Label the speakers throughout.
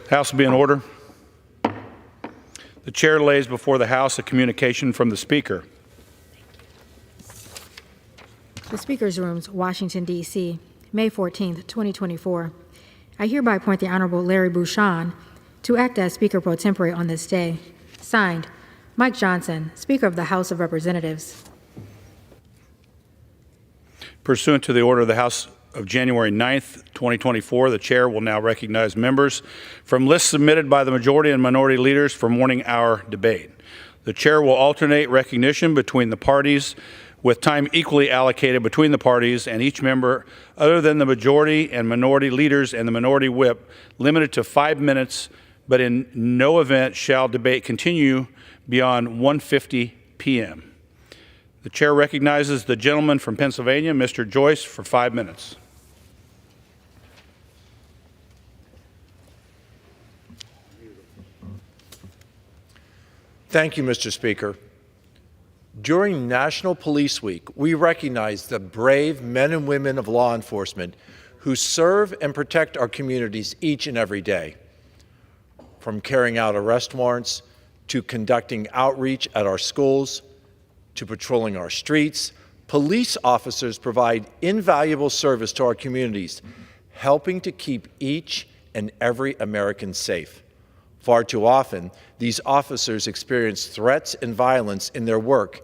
Speaker 1: House will be in order. The chair lays before the House a communication from the Speaker.
Speaker 2: The Speaker's Rooms, Washington, D.C., May 14, 2024. I hereby appoint the Honorable Larry Bouchon to act as Speaker pro tempore on this day. Signed, Mike Johnson, Speaker of the House of Representatives.
Speaker 1: Pursuant to the order of the House of January 9th, 2024, the chair will now recognize members from lists submitted by the majority and minority leaders for morning hour debate. The chair will alternate recognition between the parties with time equally allocated between the parties, and each member other than the majority and minority leaders and the minority whip limited to 5 minutes, but in no event shall debate continue beyond 1:50 p.m. The chair recognizes the gentleman from Pennsylvania, Mr. Joyce, for 5 minutes.
Speaker 3: Thank you, Mr. Speaker. During National Police Week, we recognize the brave men and women of law enforcement who serve and protect our communities each and every day. From carrying out arrest warrants, to conducting outreach at our schools, to patrolling our streets, police officers provide invaluable service to our communities, helping to keep each and every American safe. Far too often, these officers experience threats and violence in their work,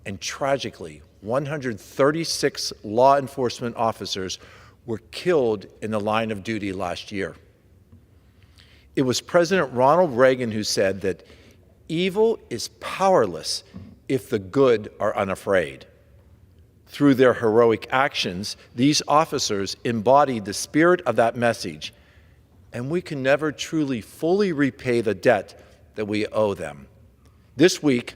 Speaker 3: and tragically, 136 law enforcement officers were killed in the line of duty last year. It was President Ronald Reagan who said that evil is powerless if the good are unafraid. Through their heroic actions, these officers embodied the spirit of that message, and we can never truly fully repay the debt that we owe them. This week,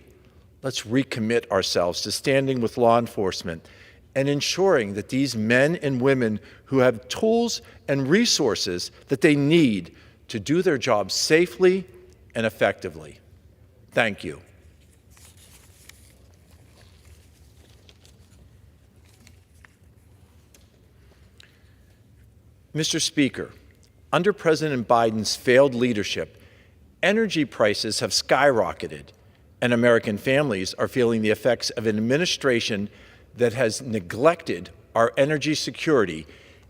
Speaker 3: let's recommit ourselves to standing with law enforcement and ensuring that these men and women who have tools and resources that they need to do their jobs safely and effectively. Thank you. Mr. Speaker, under President Biden's failed leadership, energy prices have skyrocketed, and American families are feeling the effects of an administration that has neglected our energy security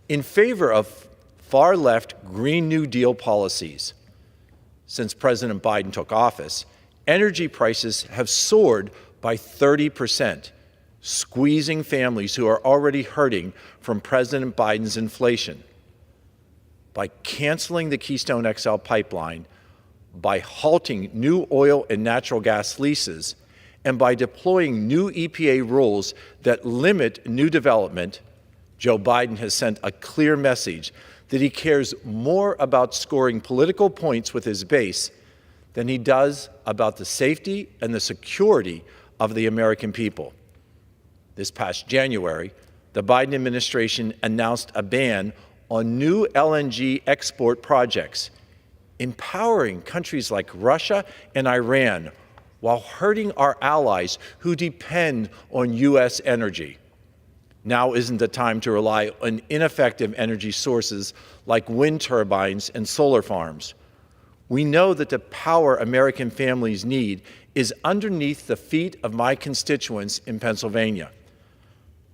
Speaker 3: in favor of far-left Green New Deal policies. Since President Biden took office, energy prices have soared by 30%, squeezing families who are already hurting from President Biden's inflation. By canceling the Keystone XL pipeline, by halting new oil and natural gas leases, and by deploying new EPA rules that limit new development, Joe Biden has sent a clear message that he cares more about scoring political points with his base than he does about the safety and the security of the American people. This past January, the Biden administration announced a ban on new LNG export projects, empowering countries like Russia and Iran while hurting our allies who depend on U.S. energy. Now isn't the time to rely on ineffective energy sources like wind turbines and solar farms. We know that the power American families need is underneath the feet of my constituents in Pennsylvania.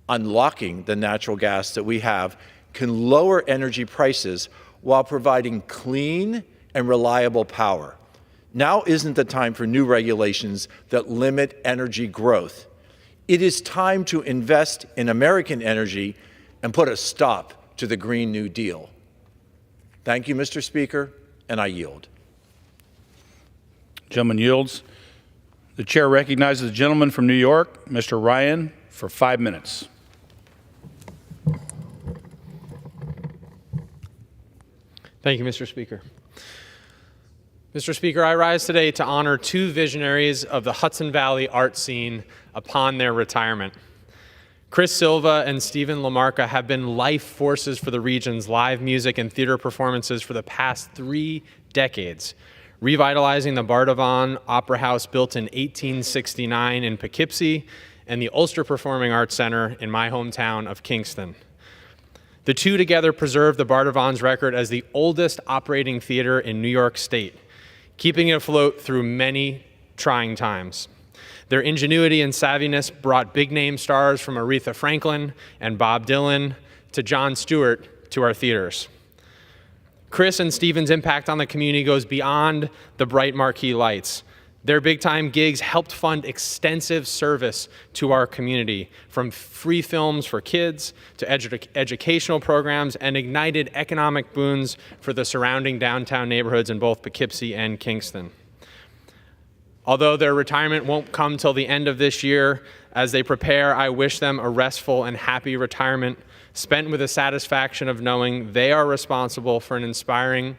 Speaker 3: Unlocking the natural gas that we have can lower energy prices while providing clean and reliable power. Now isn't the time for new regulations that limit energy growth. It is time to invest in American energy and put a stop to the Green New Deal. Thank you, Mr. Speaker, and I yield.
Speaker 1: Gentleman yields. The chair recognizes the gentleman from New York, Mr. Ryan, for 5 minutes.
Speaker 4: Thank you, Mr. Speaker. Mr. Speaker, I rise today to honor two visionaries of the Hudson Valley art scene upon their retirement. Chris Silva and Stephen Lamarca have been life forces for the region's live music and theater performances for the past 3 decades, revitalizing the Bardavon Opera House built in 1869 in Poughkeepsie and the Ulster Performing Arts Center in my hometown of Kingston. The two together preserve the Bardavon's record as the oldest operating theater in New York State, keeping it afloat through many trying times. Their ingenuity and savviness brought big-name stars from Aretha Franklin and Bob Dylan to Jon Stewart to our theaters. Chris and Stephen's impact on the community goes beyond the bright marquee lights. Their big-time gigs helped fund extensive service to our community, from free films for kids to educational programs, and ignited economic boons for the surrounding downtown neighborhoods in both Poughkeepsie and Kingston. Although their retirement won't come till the end of this year, as they prepare, I wish them a restful and happy retirement, spent with the satisfaction of knowing they are responsible for inspiring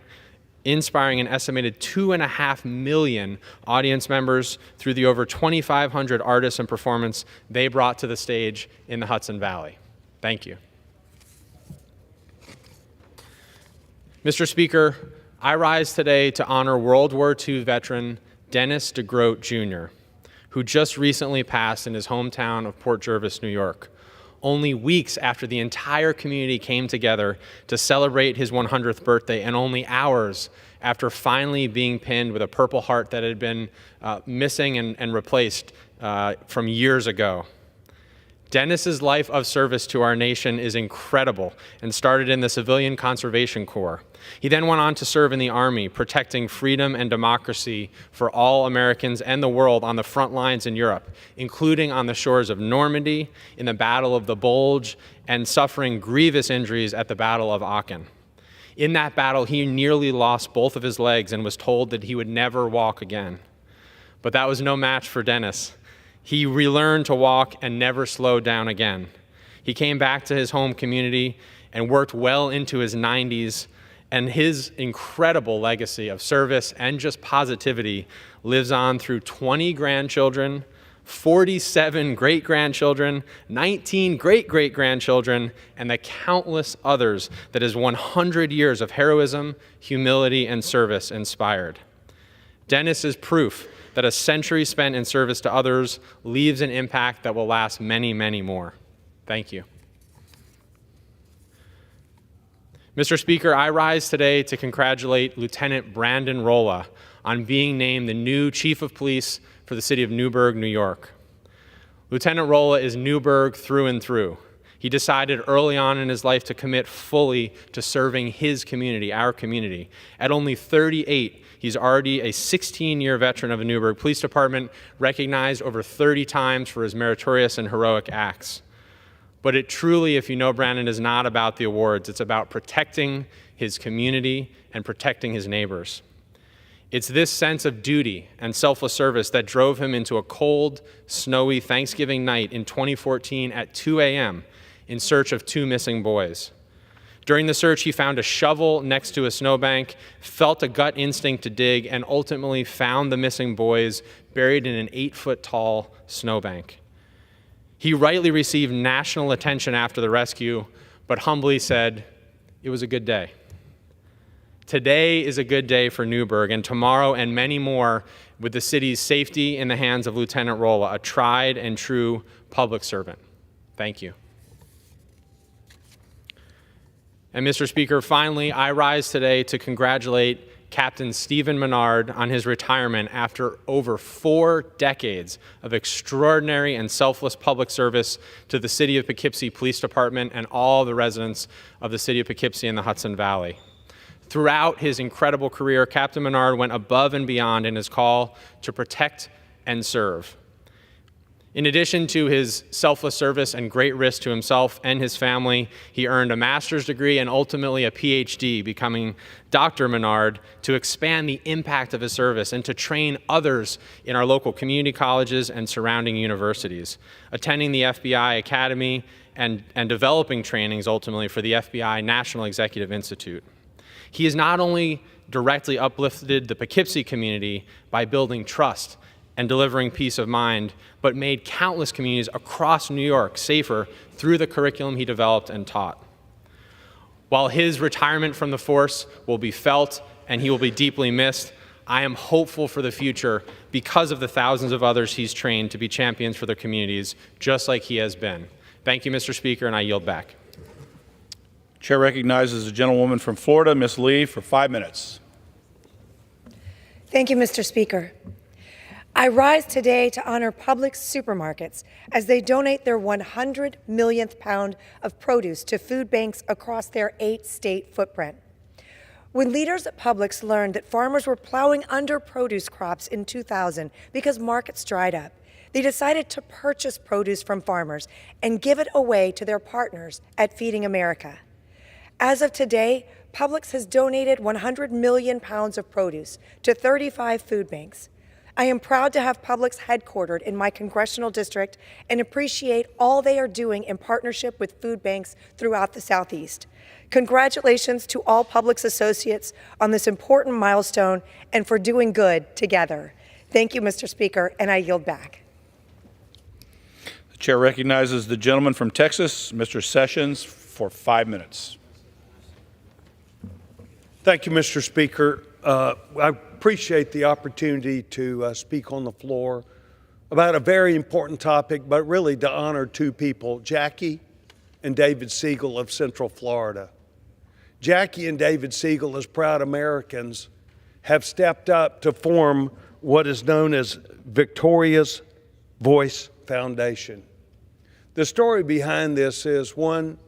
Speaker 4: an estimated 2.5 million audience members through the over 2,500 artists and performers they brought to the stage in the Hudson Valley. Thank you. Mr. Speaker, I rise today to honor World War II veteran Dennis DeGroat Jr., who just recently passed in his hometown of Port Jervis, New York, only weeks after the entire community came together to celebrate his 100th birthday, and only hours after finally being pinned with a Purple Heart that had been missing and replaced from years ago. Dennis's life of service to our nation is incredible and started in the Civilian Conservation Corps. He then went on to serve in the Army, protecting freedom and democracy for all Americans and the world on the front lines in Europe, including on the shores of Normandy, in the Battle of the Bulge, and suffering grievous injuries at the Battle of Aachen. In that battle, he nearly lost both of his legs and was told that he would never walk again. But that was no match for Dennis. He relearned to walk and never slowed down again. He came back to his home community and worked well into his 90s, and his incredible legacy of service and just positivity lives on through 20 grandchildren, 47 great-grandchildren, 19 great-great-grandchildren, and the countless others that his 100 years of heroism, humility, and service inspired. Dennis is proof that a century spent in service to others leaves an impact that will last many, many more. Thank you. Mr. Speaker, I rise today to congratulate Lieutenant Brandon Rolla on being named the new Chief of Police for the city of Newburgh, New York. Lieutenant Rolla is Newburgh through and through. He decided early on in his life to commit fully to serving his community, our community. At only 38, he's already a 16-year veteran of the Newburgh Police Department, recognized over 30 times for his meritorious and heroic acts. But it truly, if you know Brandon, is not about the awards. It's about protecting his community and protecting his neighbors. It's this sense of duty and selfless service that drove him into a cold, snowy Thanksgiving night in 2014 at 2 a.m. in search of 2 missing boys. During the search, he found a shovel next to a snowbank, felt a gut instinct to dig, and ultimately found the missing boys buried in an 8-foot-tall snowbank. He rightly received national attention after the rescue, but humbly said, "It was a good day." Today is a good day for Newburgh, and tomorrow and many more, with the city's safety in the hands of Lieutenant Rolla, a tried and true public servant. Thank you. And Mr. Speaker, finally, I rise today to congratulate Captain Stephen Menard on his retirement after over 4 decades of extraordinary and selfless public service to the City of Poughkeepsie Police Department and all the residents of the City of Poughkeepsie and the Hudson Valley. Throughout his incredible career, Captain Menard went above and beyond in his call to protect and serve. In addition to his selfless service and great risk to himself and his family, he earned a master's degree and ultimately a PhD, becoming Dr. Menard, to expand the impact of his service and to train others in our local community colleges and surrounding universities, attending the FBI Academy and developing trainings ultimately for the FBI National Executive Institute. He has not only directly uplifted the Poughkeepsie community by building trust and delivering peace of mind, but made countless communities across New York safer through the curriculum he developed and taught. While his retirement from the force will be felt and he will be deeply missed, I am hopeful for the future because of the thousands of others he's trained to be champions for their communities, just like he has been. Thank you, Mr. Speaker, and I yield back.
Speaker 1: Chair recognizes the gentlewoman from Florida, Ms. Lee, for 5 minutes.
Speaker 5: Thank you, Mr. Speaker. I rise today to honor Publix supermarkets as they donate their 100 millionth pound of produce to food banks across their 8-state footprint. When leaders at Publix learned that farmers were plowing under produce crops in 2000 because markets dried up, they decided to purchase produce from farmers and give it away to their partners at Feeding America. As of today, Publix has donated 100 million pounds of produce to 35 food banks. I am proud to have Publix headquartered in my congressional district and appreciate all they are doing in partnership with food banks throughout the Southeast. Congratulations to all Publix associates on this important milestone and for doing good together. Thank you, Mr. Speaker, and I yield back.
Speaker 1: The chair recognizes the gentleman from Texas, Mr. Sessions, for 5 minutes.
Speaker 6: Thank you, Mr. Speaker. I appreciate the opportunity to speak on the floor about a very important topic, but really to honor two people, Jackie and David Siegel of Central Florida. Jackie and David Siegel, as proud Americans, have stepped up to form what is known as Victoria's Voice Foundation. The story behind this is one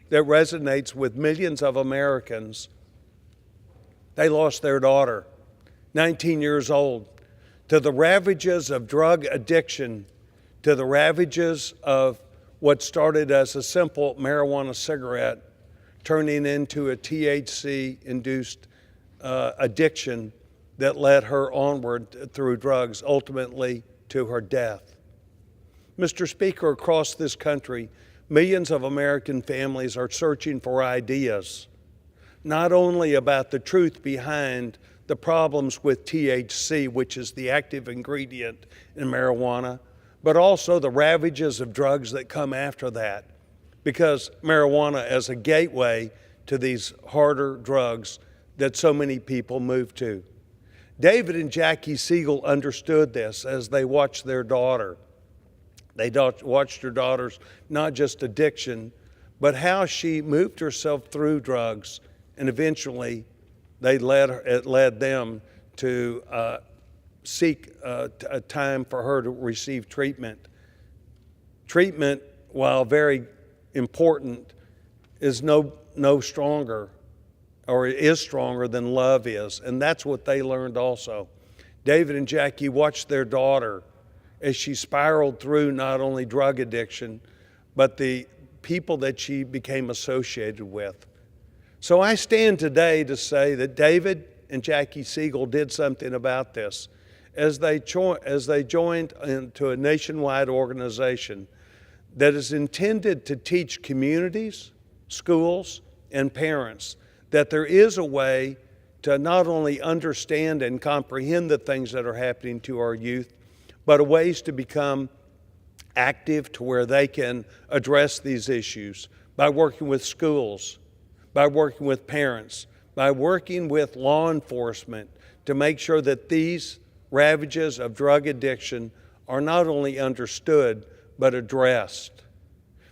Speaker 6: that resonates with millions of Americans. They lost their daughter, 19 years old, to the ravages of drug addiction, to the ravages of what started as a simple marijuana cigarette, turning into a THC-induced addiction that led her onward through drugs, ultimately to her death. Mr. Speaker, across this country, millions of American families are searching for ideas, not only about the truth behind the problems with THC, which is the active ingredient in marijuana, but also the ravages of drugs that come after that, because marijuana is a gateway to these harder drugs that so many people move to. David and Jackie Siegel understood this as they watched their daughter. They watched her daughter's not just addiction, but how she moved herself through drugs, and eventually it led them to seek a time for her to receive treatment. Treatment, while very important, is no stronger, or it is stronger than love is, and that's what they learned also. David and Jackie watched their daughter as she spiraled through not only drug addiction, but the people that she became associated with. So I stand today to say that David and Jackie Siegel did something about this as they joined into a nationwide organization that is intended to teach communities, schools, and parents that there is a way to not only understand and comprehend the things that are happening to our youth, but ways to become active to where they can address these issues by working with schools, by working with parents, by working with law enforcement to make sure that these ravages of drug addiction are not only understood, but addressed.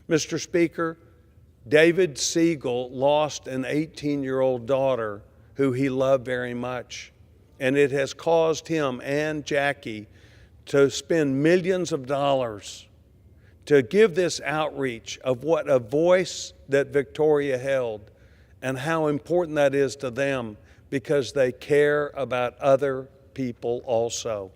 Speaker 6: Mr. Speaker, David Siegel lost an 18-year-old daughter who he loved very much, and it has caused him and Jackie to spend millions of dollars to give this outreach of what a voice that Victoria held and how important that is to them because they care about other people also.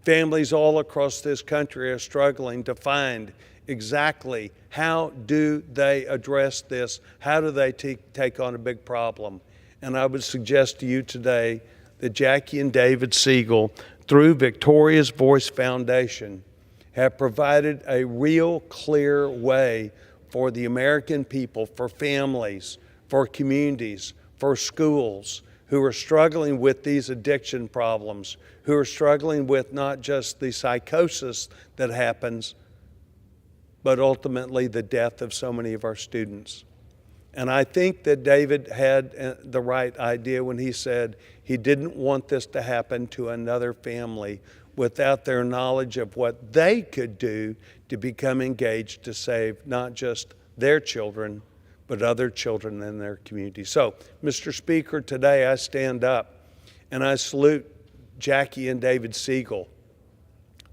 Speaker 6: Families all across this country are struggling to find exactly how do they address this, how do they take on a big problem. And I would suggest to you today that Jackie and David Siegel, through Victoria's Voice Foundation, have provided a real clear way for the American people, for families, for communities, for schools who are struggling with these addiction problems, who are struggling with not just the psychosis that happens, but ultimately the death of so many of our students. And I think that David had the right idea when he said he didn't want this to happen to another family without their knowledge of what they could do to become engaged to save not just their children, but other children in their community. So, Mr. Speaker, today I stand up and I salute Jackie and David Siegel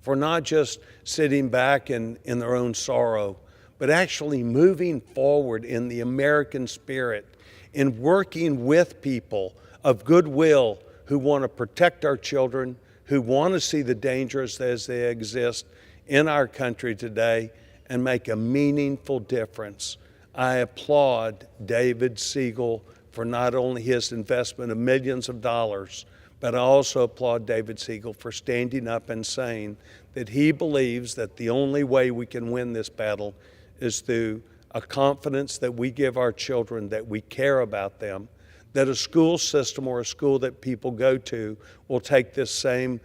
Speaker 6: for not just sitting back in their own sorrow, but actually moving forward in the American spirit, in working with people of goodwill who want to protect our children, who want to see the dangers as they exist in our country today and make a meaningful difference. I applaud David Siegel for not only his investment of millions of dollars, but I also applaud David Siegel for standing up and saying that he believes that the only way we can win this battle is through a confidence that we give our children, that we care about them, that a school system or a school that people go to will take this same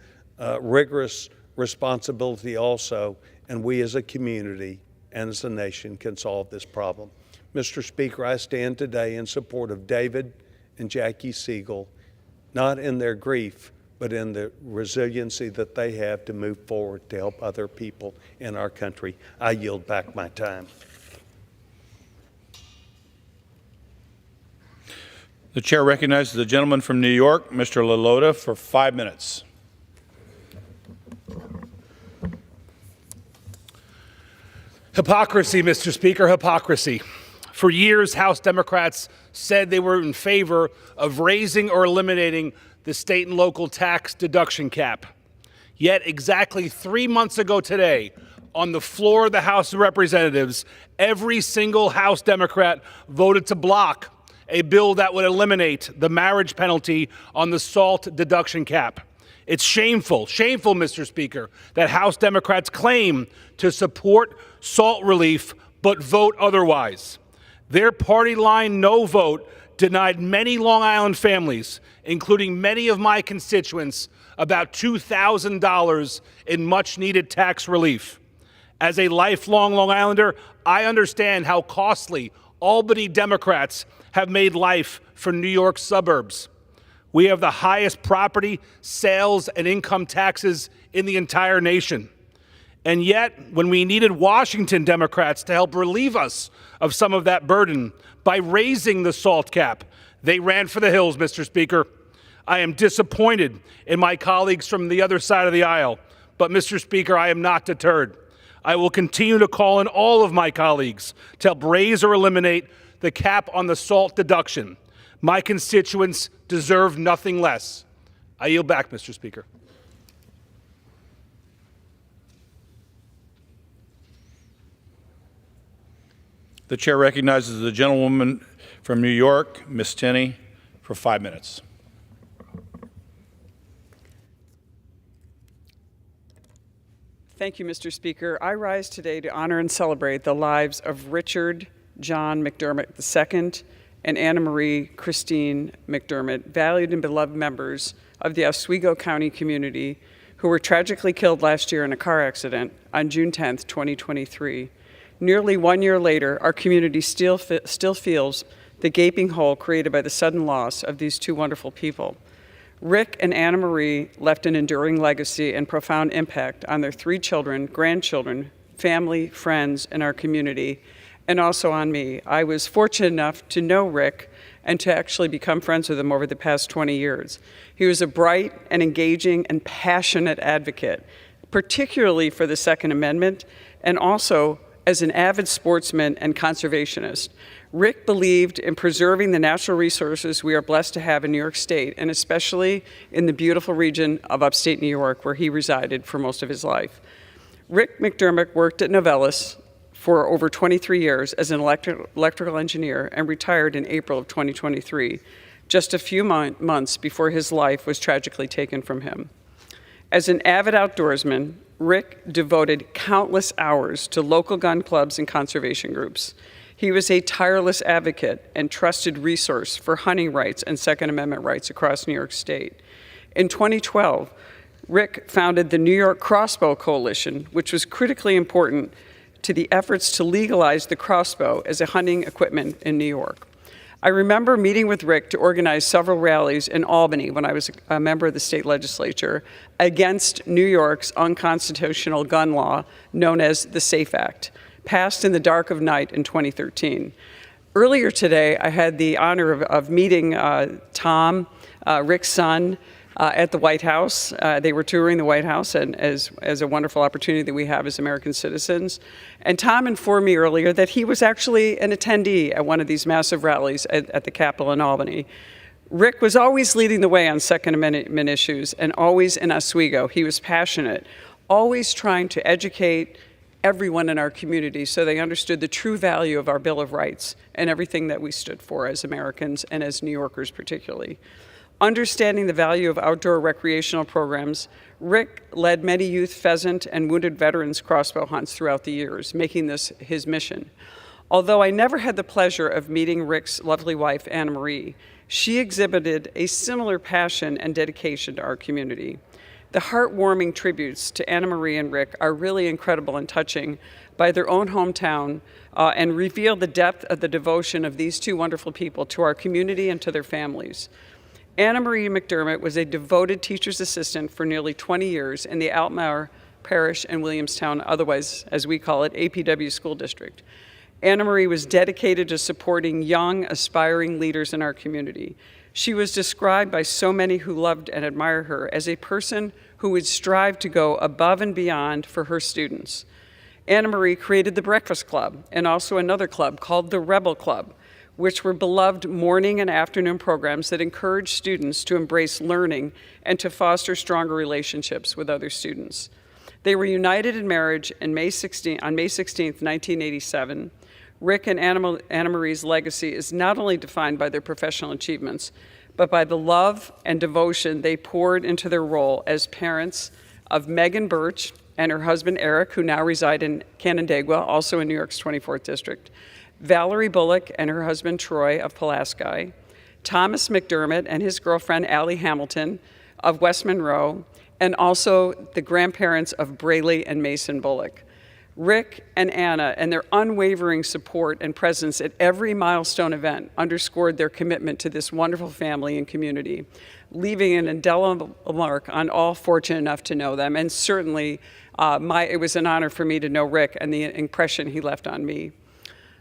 Speaker 6: rigorous responsibility also, and we as a community and as a nation can solve this problem. Mr. Speaker, I stand today in support of David and Jackie Siegel, not in their grief, but in the resiliency that they have to move forward to help other people in our country. I yield back my time.
Speaker 1: The chair recognizes the gentleman from New York, Mr. Lalota, for 5 minutes.
Speaker 7: Hypocrisy, Mr. Speaker, hypocrisy. For years, House Democrats said they were in favor of raising or eliminating the state and local tax deduction cap. Yet exactly 3 months ago today, on the floor of the House of Representatives, every single House Democrat voted to block a bill that would eliminate the marriage penalty on the SALT deduction cap. It's shameful, Mr. Speaker, that House Democrats claim to support SALT relief but vote otherwise. Their party line no vote denied many Long Island families, including many of my constituents, about $2,000 in much-needed tax relief. As a lifelong Long Islander, I understand how costly Albany Democrats have made life for New York's suburbs. We have the highest property, sales, and income taxes in the entire nation. And yet, when we needed Washington Democrats to help relieve us of some of that burden by raising the SALT cap, they ran for the hills, Mr. Speaker. I am disappointed in my colleagues from the other side of the aisle, but Mr. Speaker, I am not deterred. I will continue to call on all of my colleagues to help raise or eliminate the cap on the SALT deduction. My constituents deserve nothing less. I yield back, Mr. Speaker.
Speaker 1: The chair recognizes the gentlewoman from New York, Ms. Tenney, for 5 minutes.
Speaker 8: Thank you, Mr. Speaker. I rise today to honor and celebrate the lives of Richard John Mcdermot II and Anna Marie Christine Mcdermott, valued and beloved members of the Oswego County community who were tragically killed last year in a car accident on June 10th, 2023. Nearly 1 year later, our community still feels the gaping hole created by the sudden loss of these two wonderful people. Rick and Anna Marie left an enduring legacy and profound impact on their 3 children, grandchildren, family, friends, and our community, and also on me. I was fortunate enough to know Rick and to actually become friends with him over the past 20 years. He was a bright and engaging and passionate advocate, particularly for the Second Amendment, and also as an avid sportsman and conservationist. Rick believed in preserving the natural resources we are blessed to have in New York State, and especially in the beautiful region of upstate New York, where he resided for most of his life. Rick Mcdermott worked at Novellis for over 23 years as an electrical engineer and retired in April of 2023, just a few months before his life was tragically taken from him. As an avid outdoorsman, Rick devoted countless hours to local gun clubs and conservation groups. He was a tireless advocate and trusted resource for hunting rights and Second Amendment rights across New York State. In 2012, Rick founded the New York Crossbow Coalition, which was critically important to the efforts to legalize the crossbow as a hunting equipment in New York. I remember meeting with Rick to organize several rallies in Albany when I was a member of the state legislature against New York's unconstitutional gun law known as the SAFE Act, passed in the dark of night in 2013. Earlier today, I had the honor of meeting Tom, Rick's son, at the White House. They were touring the White House, and as a wonderful opportunity that we have as American citizens. And Tom informed me earlier that he was actually an attendee at one of these massive rallies at the Capitol in Albany. Rick was always leading the way on Second Amendment issues and always in Oswego. He was passionate, always trying to educate everyone in our community so they understood the true value of our Bill of Rights and everything that we stood for as Americans and as New Yorkers particularly. Understanding the value of outdoor recreational programs, Rick led many youth pheasant and wounded veterans crossbow hunts throughout the years, making this his mission. Although I never had the pleasure of meeting Rick's lovely wife, Anna Marie, she exhibited a similar passion and dedication to our community. The heartwarming tributes to Anna Marie and Rick are really incredible and touching by their own hometown and reveal the depth of the devotion of these two wonderful people to our community and to their families. Anna Marie Mcdermot was a devoted teacher's assistant for nearly 20 years in the Altmar Parish and Williamstown, otherwise, as we call it, APW School District. Anna Marie was dedicated to supporting young, aspiring leaders in our community. She was described by so many who loved and admired her as a person who would strive to go above and beyond for her students. Anna Marie created the Breakfast Club and also another club called the Rebel Club, which were beloved morning and afternoon programs that encouraged students to embrace learning and to foster stronger relationships with other students. They were united in marriage on May 16, 1987. Rick and Anna Marie's legacy is not only defined by their professional achievements, but by the love and devotion they poured into their role as parents of Megan Birch and her husband Eric, who now reside in Canandaigua, also in New York's 24th District, Valerie Bullock and her husband Troy of Pulaski, Thomas Mcdermott and his girlfriend Allie Hamilton of West Monroe, and also the grandparents of Brayley and Mason Bullock. Rick and Anna and their unwavering support and presence at every milestone event underscored their commitment to this wonderful family and community, leaving an indelible mark on all fortunate enough to know them. And certainly, it was an honor for me to know Rick and the impression he left on me.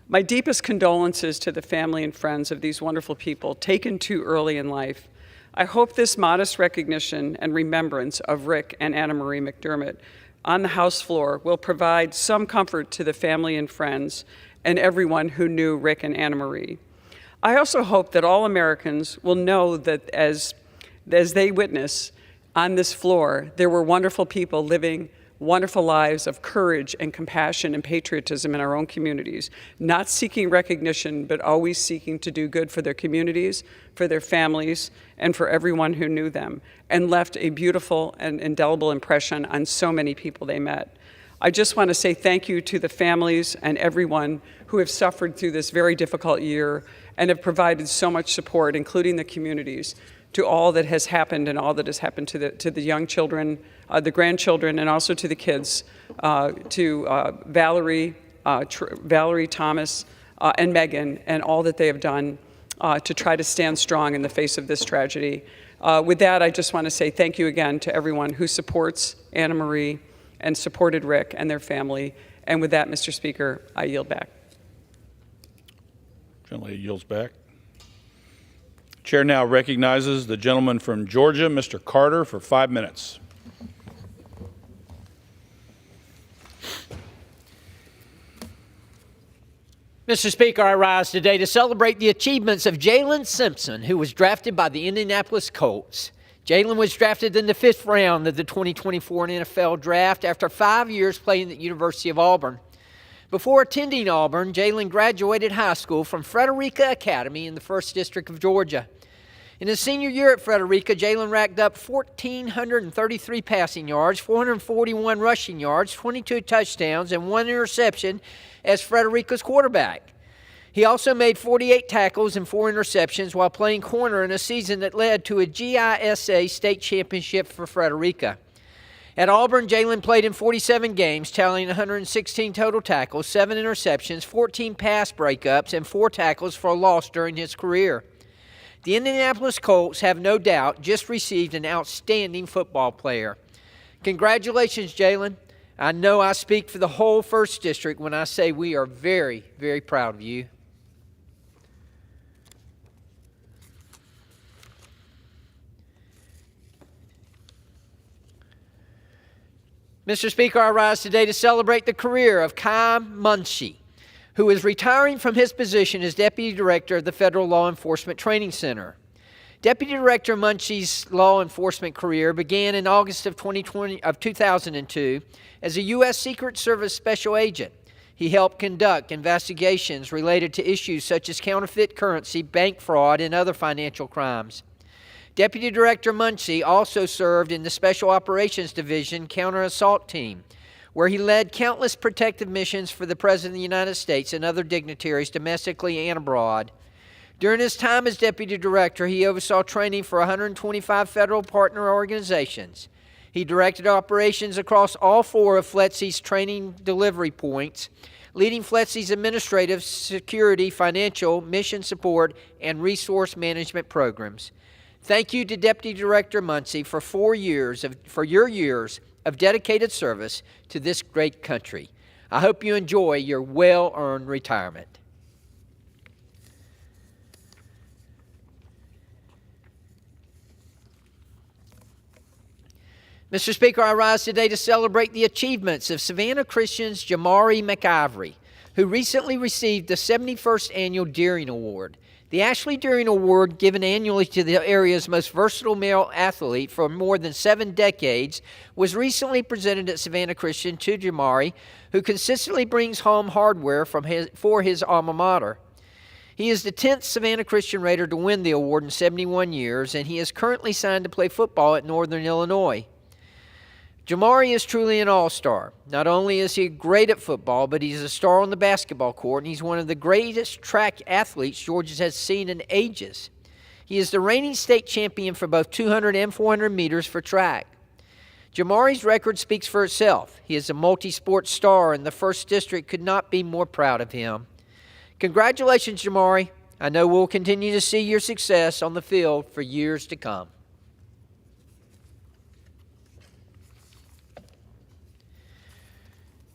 Speaker 8: My deepest condolences to the family and friends of these wonderful people taken too early in life. I hope this modest recognition and remembrance of Rick and Anna Marie Mcdermott on the House floor will provide some comfort to the family and friends and everyone who knew Rick and Anna Marie. I also hope that all Americans will know that as they witness on this floor, there were wonderful people living wonderful lives of courage and compassion and patriotism in our own communities, not seeking recognition, but always seeking to do good for their communities, for their families, and for everyone who knew them, and left a beautiful and indelible impression on so many people they met. I just want to say thank you to the families and everyone who have suffered through this very difficult year and have provided so much support, including the communities, to all that has happened and all that has happened to the young children, the grandchildren, and also to the kids, to Valerie, Thomas, and Megan, and all that they have done to try to stand strong in the face of this tragedy. With that, I just want to say thank you again to everyone who supports Anna Marie and supported Rick and their family. And with that, Mr. Speaker, I yield back.
Speaker 1: Gentleman yields back. Chair now recognizes the gentleman from Georgia, Mr. Carter, for 5 minutes.
Speaker 9: Mr. Speaker, I rise today to celebrate the achievements of Jalen Simpson, who was drafted by the Indianapolis Colts. Jalen was drafted in the 5th round of the 2024 NFL Draft after 5 years playing at the University of Auburn. Before attending Auburn, Jalen graduated high school from Frederica Academy in the 1st District of Georgia. In his senior year at Frederica, Jalen racked up 1,433 passing yards, 441 rushing yards, 22 touchdowns, and 1 interception as Frederica's quarterback. He also made 48 tackles and 4 interceptions while playing corner in a season that led to a GISA state championship for Frederica. At Auburn, Jalen played in 47 games, tallying 116 total tackles, 7 interceptions, 14 pass breakups, and 4 tackles for a loss during his career. The Indianapolis Colts have no doubt just received an outstanding football player. Congratulations, Jalen. I know I speak for the whole 1st District when I say we are very, very proud of you. Mr. Speaker, I rise today to celebrate the career of Kai Munshi, who is retiring from his position as Deputy Director of the Federal Law Enforcement Training Center. Deputy Director Munshi's law enforcement career began in August of 2002 as a U.S. Secret Service Special Agent. He helped conduct investigations related to issues such as counterfeit currency, bank fraud, and other financial crimes. Deputy Director Munshi also served in the Special Operations Division Counter-Assault Team, where he led countless protective missions for the President of the United States and other dignitaries domestically and abroad. During his time as Deputy Director, he oversaw training for 125 federal partner organizations. He directed operations across all 4 of FLETC's training delivery points, leading FLETC's administrative, security, financial, mission support, and resource management programs. Thank you to Deputy Director Munshi for your years of dedicated service to this great country. I hope you enjoy your well-earned retirement. Mr. Speaker, I rise today to celebrate the achievements of Savannah Christian's Jamari McIvory, who recently received the 71st Annual Deering Award. The Ashley Deering Award, given annually to the area's most versatile male athlete for more than 7 decades, was recently presented at Savannah Christian to Jamari, who consistently brings home hardware for his alma mater. He is the 10th Savannah Christian Raider to win the award in 71 years, and he is currently signed to play football at Northern Illinois. Jamari is truly an all-star. Not only is he great at football, but he's a star on the basketball court, and he's one of the greatest track athletes Georgia has seen in ages. He is the reigning state champion for both 200 and 400 meters for track. Jamari's record speaks for itself. He is a multi-sport star, and the 1st District could not be more proud of him. Congratulations, Jamari. I know we'll continue to see your success on the field for years to come.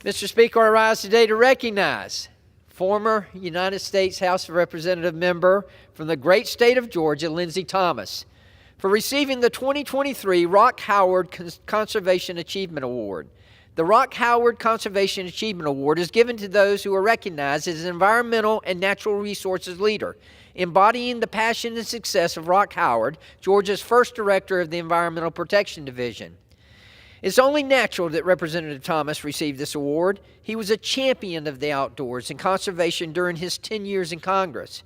Speaker 9: Mr. Speaker, I rise today to recognize former United States House of Representative member from the great state of Georgia, Lindsey Thomas, for receiving the 2023 Rock Howard Conservation Achievement Award. The Rock Howard Conservation Achievement Award is given to those who are recognized as an environmental and natural resources leader, embodying the passion and success of Rock Howard, Georgia's first director of the Environmental Protection Division. It's only natural that Representative Thomas received this award. He was a champion of the outdoors and conservation during his 10 years in Congress.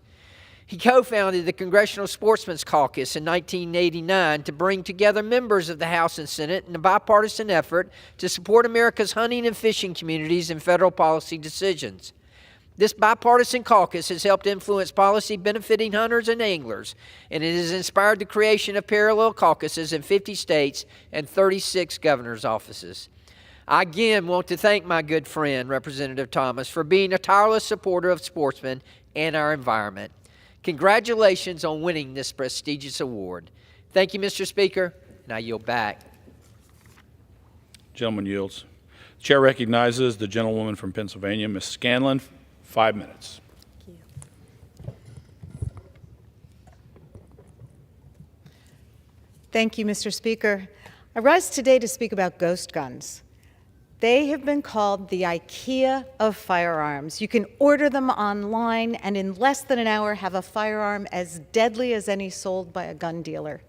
Speaker 9: He co-founded the Congressional Sportsmen's Caucus in 1989 to bring together members of the House and Senate in a bipartisan effort to support America's hunting and fishing communities in federal policy decisions. This bipartisan caucus has helped influence policy benefiting hunters and anglers, and it has inspired the creation of parallel caucuses in 50 states and 36 governor's offices. I again want to thank my good friend, Representative Thomas, for being a tireless supporter of sportsmen and our environment. Congratulations on winning this prestigious award. Thank you, Mr. Speaker, and I yield back.
Speaker 1: Gentleman yields. The chair recognizes the gentlewoman from Pennsylvania, Ms. Scanlon. 5 minutes.
Speaker 5: Thank you. Thank you, Mr. Speaker. I rise today to speak about ghost guns. They have been called the IKEA of firearms. You can order them online and in less than an hour have a firearm as deadly as any sold by a gun dealer.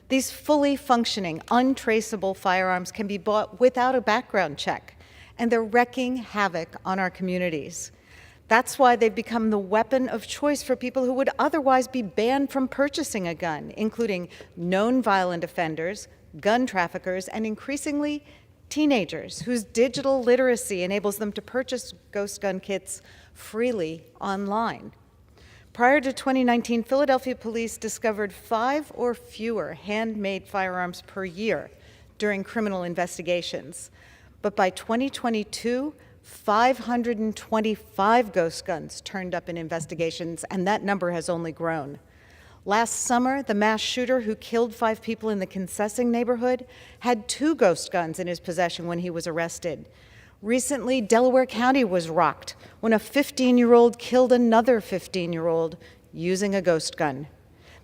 Speaker 5: These fully functioning, untraceable firearms can be bought without a background check, and they're wreaking havoc on our communities. That's why they've become the weapon of choice for people who would otherwise be banned from purchasing a gun, including known violent offenders, gun traffickers, and increasingly teenagers whose digital literacy enables them to purchase ghost gun kits freely online. Prior to 2019, Philadelphia police discovered 5 or fewer handmade firearms per year during criminal investigations. But by 2022, 525 ghost guns turned up in investigations, and that number has only grown. Last summer, the mass shooter who killed 5 people in the Concessing neighborhood had 2 ghost guns in his possession when he was arrested. Recently, Delaware County was rocked when a 15-year-old killed another 15-year-old using a ghost gun.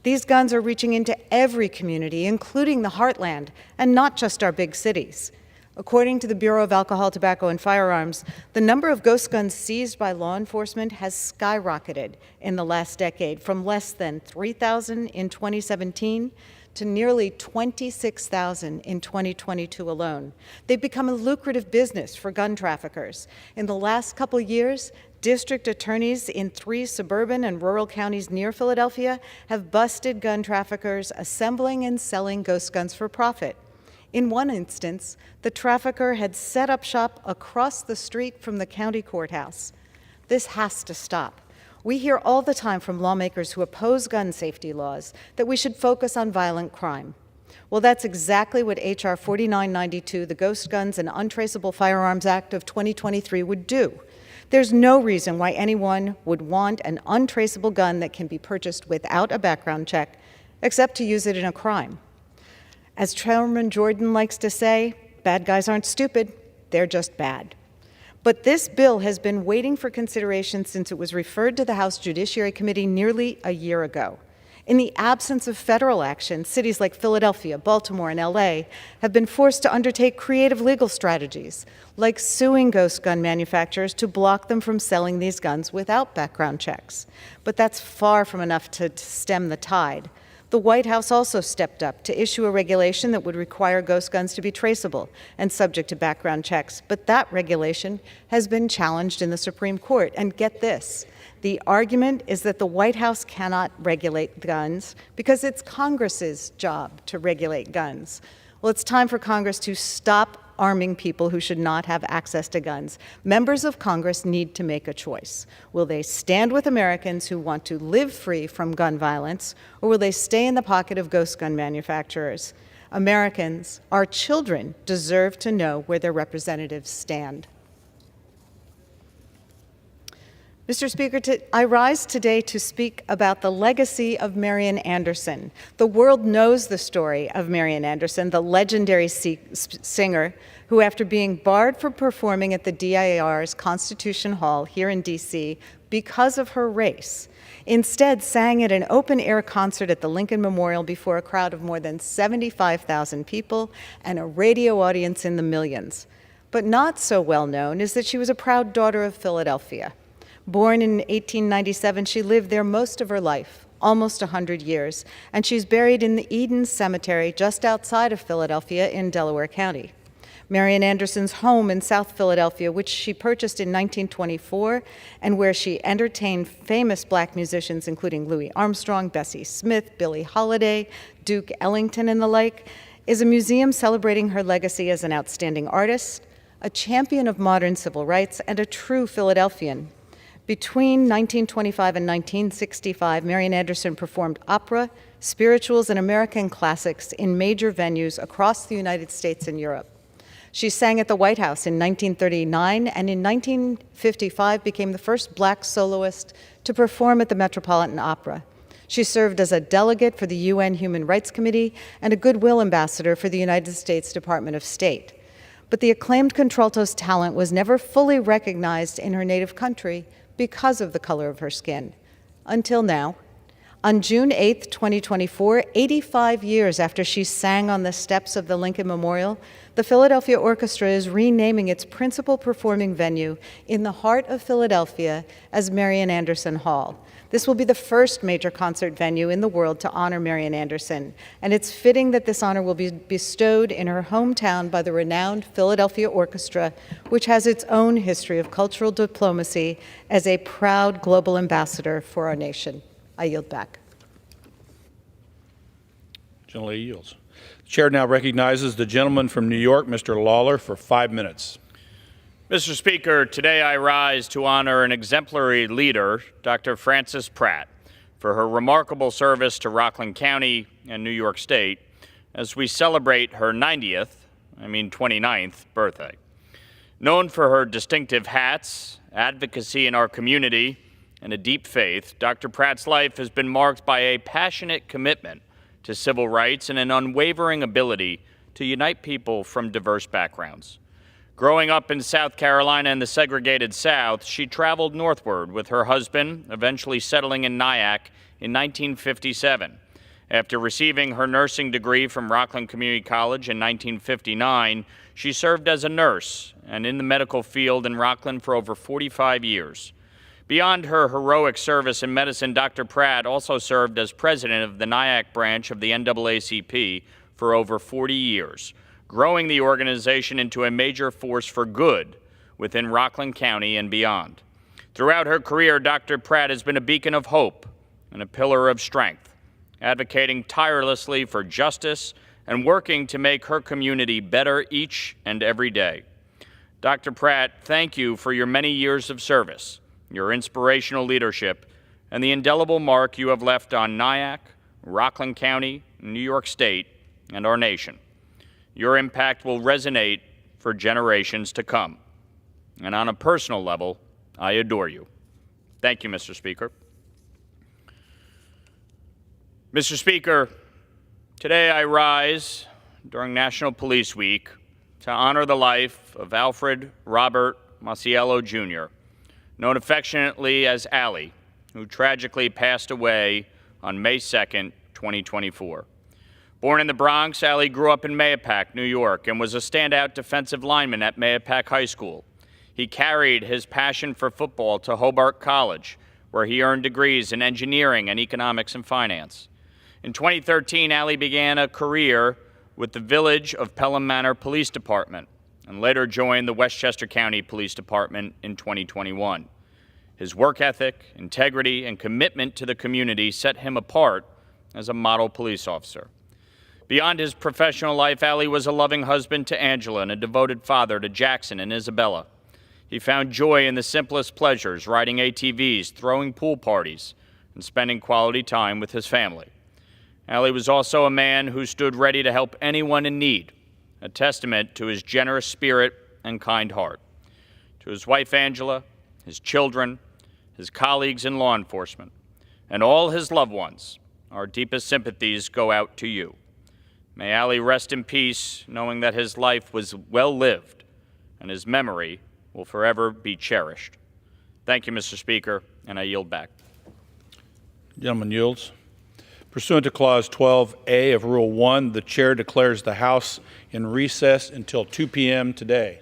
Speaker 5: These guns are reaching into every community, including the heartland, and not just our big cities.
Speaker 10: According to the Bureau of Alcohol, Tobacco, and Firearms, the number of ghost guns seized by law enforcement has skyrocketed in the last decade, from less than 3,000 in 2017 to nearly 26,000 in 2022 alone. They've become a lucrative business for gun traffickers. In the last couple years, district attorneys in 3 suburban and rural counties near Philadelphia have busted gun traffickers assembling and selling ghost guns for profit. In one instance, the trafficker had set up shop across the street from the county courthouse. This has to stop. We hear all the time from lawmakers who oppose gun safety laws that we should focus on violent crime. Well, that's exactly what H.R. 4992, the Ghost Guns and Untraceable Firearms Act of 2023, would do. There's no reason why anyone would want an untraceable gun that can be purchased without a background check, except to use it in a crime. As Chairman Jordan likes to say, bad guys aren't stupid, they're just bad. But this bill has been waiting for consideration since it was referred to the House Judiciary Committee nearly a year ago. In the absence of federal action, cities like Philadelphia, Baltimore, and LA have been forced to undertake creative legal strategies, like suing ghost gun manufacturers to block them from selling these guns without background checks. But that's far from enough to stem the tide. The White House also stepped up to issue a regulation that would require ghost guns to be traceable and subject to background checks. But that regulation has been challenged in the Supreme Court. And get this, the argument is that the White House cannot regulate guns because it's Congress's job to regulate guns. Well, it's time for Congress to stop arming people who should not have access to guns. Members of Congress need to make a choice. Will they stand with Americans who want to live free from gun violence, or will they stay in the pocket of ghost gun manufacturers? Americans, our children, deserve to know where their representatives stand. Mr. Speaker, I rise today to speak about the legacy of Marian Anderson. The world knows the story of Marian Anderson, the legendary singer who, after being barred from performing at the DIAR's Constitution Hall here in D.C. because of her race, instead sang at an open-air concert at the Lincoln Memorial before a crowd of more than 75,000 people and a radio audience in the millions. But not so well known is that she was a proud daughter of Philadelphia. Born in 1897, she lived there most of her life, almost 100 years, and she's buried in the Eden Cemetery just outside of Philadelphia in Delaware County. Marian Anderson's home in South Philadelphia, which she purchased in 1924, and where she entertained famous black musicians including Louis Armstrong, Bessie Smith, Billie Holiday, Duke Ellington, and the like, is a museum celebrating her legacy as an outstanding artist, a champion of modern civil rights, and a true Philadelphian. Between 1925 and 1965, Marian Anderson performed opera, spirituals, and American classics in major venues across the United States and Europe. She sang at the White House in 1939, and in 1955 became the first black soloist to perform at the Metropolitan Opera. She served as a delegate for the UN Human Rights Committee and a Goodwill Ambassador for the United States Department of State. But the acclaimed contralto's talent was never fully recognized in her native country because of the color of her skin, until now. On June 8, 2024, 85 years after she sang on the steps of the Lincoln Memorial, the Philadelphia Orchestra is renaming its principal performing venue in the heart of Philadelphia as Marian Anderson Hall. This will be the first major concert venue in the world to honor Marian Anderson, and it's fitting that this honor will be bestowed in her hometown by the renowned Philadelphia Orchestra, which has its own history of cultural diplomacy as a proud global ambassador for our nation. I yield back.
Speaker 1: Gentlelady yields. The chair now recognizes the gentleman from New York, Mr. Lawler, for 5 minutes.
Speaker 11: Mr. Speaker, today I rise to honor an exemplary leader, Dr. Frances Pratt, for her remarkable service to Rockland County and New York State as we celebrate her 29th birthday. Known for her distinctive hats, advocacy in our community, and a deep faith, Dr. Pratt's life has been marked by a passionate commitment to civil rights and an unwavering ability to unite people from diverse backgrounds. Growing up in South Carolina and the segregated South, she traveled northward with her husband, eventually settling in Nyack in 1957. After receiving her nursing degree from Rockland Community College in 1959, she served as a nurse and in the medical field in Rockland for over 45 years. Beyond her heroic service in medicine, Dr. Pratt also served as president of the NIAC branch of the NAACP for over 40 years, growing the organization into a major force for good within Rockland County and beyond. Throughout her career, Dr. Pratt has been a beacon of hope and a pillar of strength, advocating tirelessly for justice and working to make her community better each and every day. Dr. Pratt, thank you for your many years of service, your inspirational leadership, and the indelible mark you have left on NIAC, Rockland County, New York State, and our nation. Your impact will resonate for generations to come. And on a personal level, I adore you. Thank you, Mr. Speaker. Mr. Speaker, today I rise during National Police Week to honor the life of Alfred Robert Maciello, Jr., known affectionately as Allie, who tragically passed away on May 2nd, 2024. Born in the Bronx, Allie grew up in Mahopac, New York, and was a standout defensive lineman at Mahopac High School. He carried his passion for football to Hobart College, where he earned degrees in engineering and economics and finance. In 2013, Allie began a career with the Village of Pelham Manor Police Department and later joined the Westchester County Police Department in 2021. His work ethic, integrity, and commitment to the community set him apart as a model police officer. Beyond his professional life, Allie was a loving husband to Angela and a devoted father to Jackson and Isabella. He found joy in the simplest pleasures, riding ATVs, throwing pool parties, and spending quality time with his family. Allie was also a man who stood ready to help anyone in need, a testament to his generous spirit and kind heart. To his wife Angela, his children, his colleagues in law enforcement, and all his loved ones, our deepest sympathies go out to you. May Allie rest in peace, knowing that his life was well lived and his memory will forever be cherished. Thank you, Mr. Speaker, and I yield back.
Speaker 1: Gentleman yields. Pursuant to Clause 12A of Rule 1, the Chair declares the House in recess until 2 p.m. today.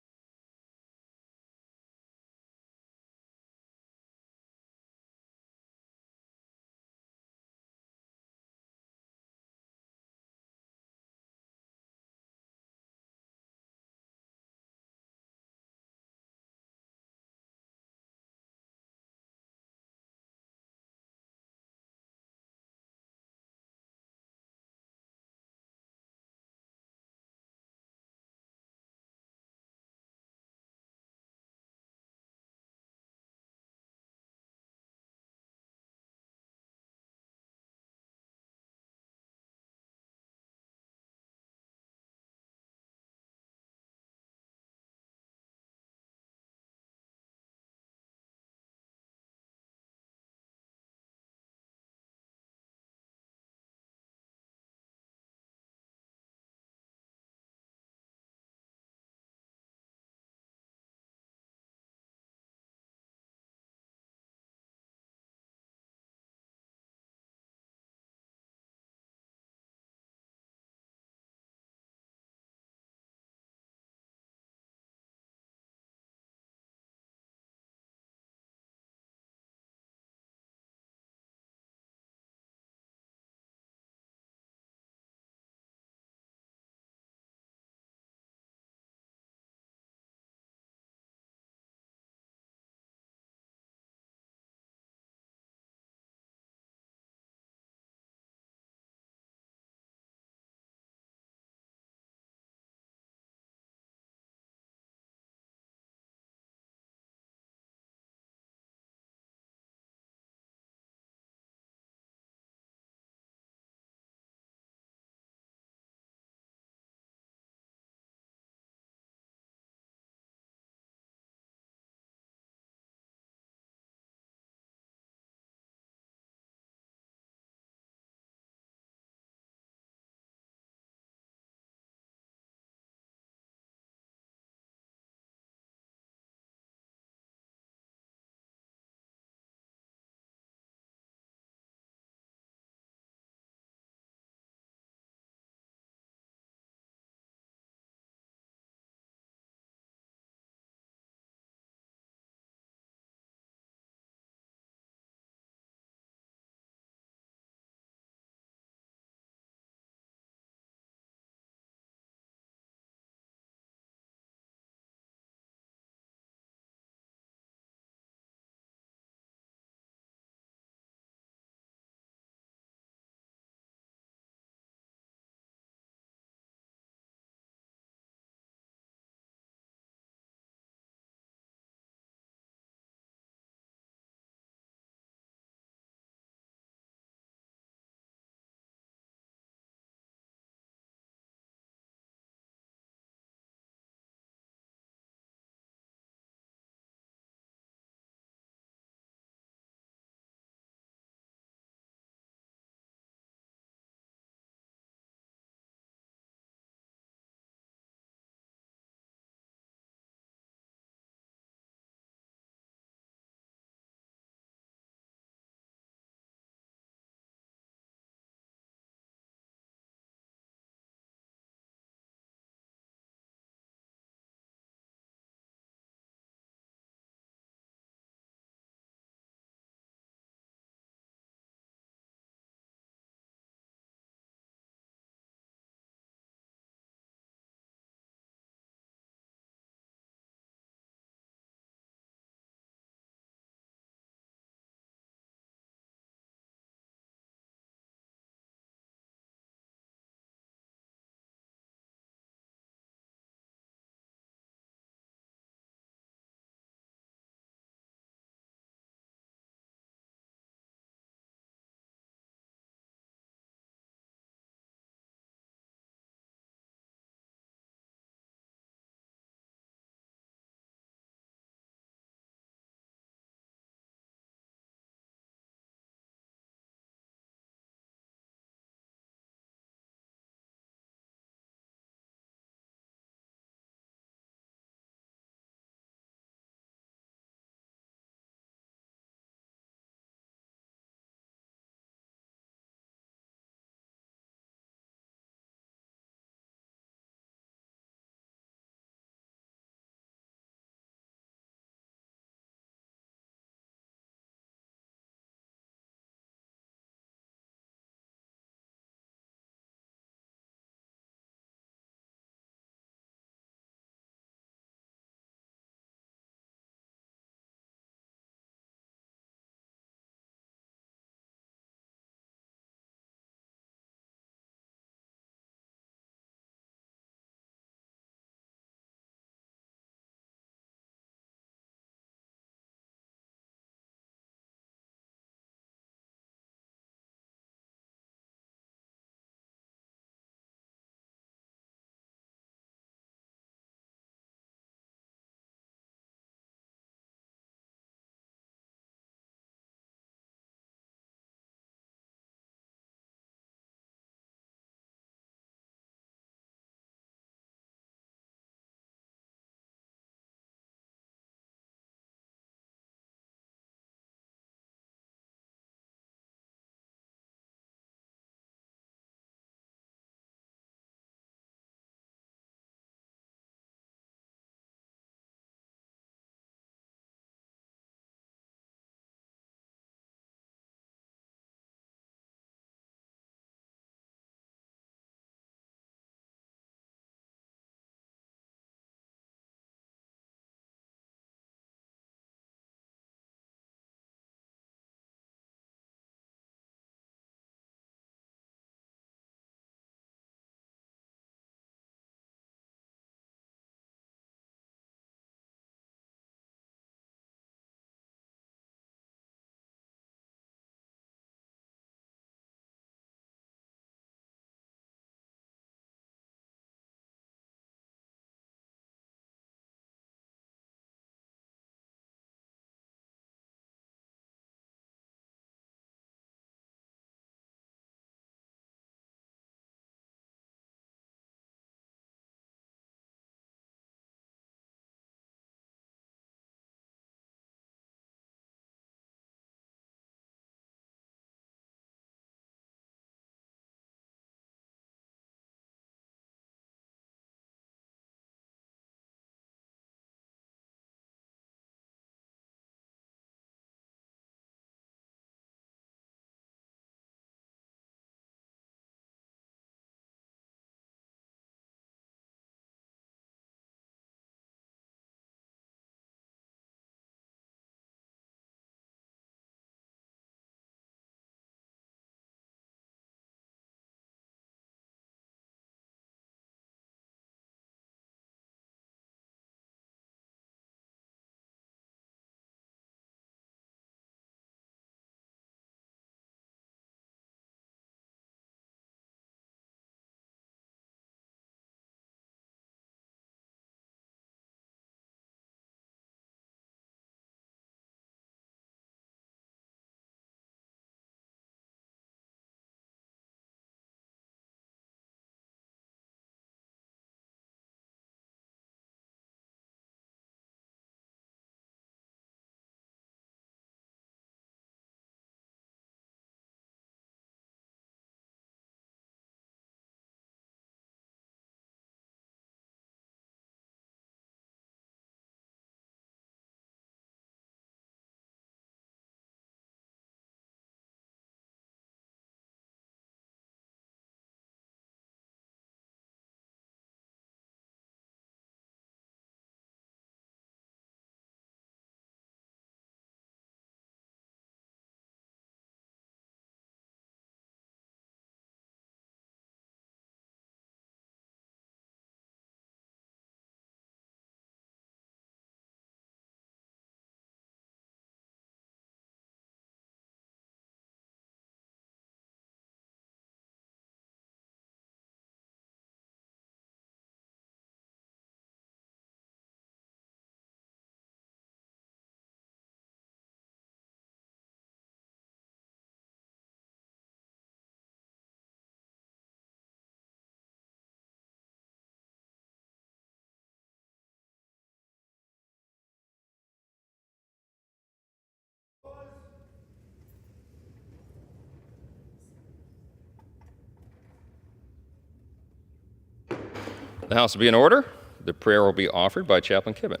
Speaker 12: The House will be in order. The prayer will be offered by Chaplain Kibben.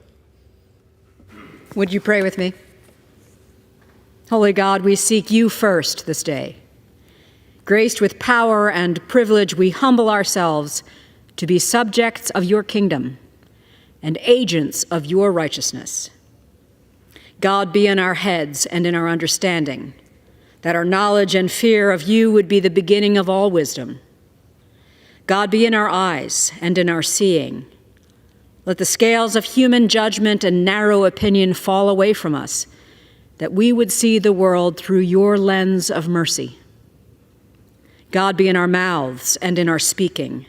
Speaker 13: Would you pray with me? Holy God, we seek you first this day. Graced with power and privilege, we humble ourselves to be subjects of your kingdom and agents of your righteousness. God, be in our heads and in our understanding, that our knowledge and fear of you would be the beginning of all wisdom. God, be in our eyes and in our seeing. Let the scales of human judgment and narrow opinion fall away from us, that we would see the world through your lens of mercy. God, be in our mouths and in our speaking,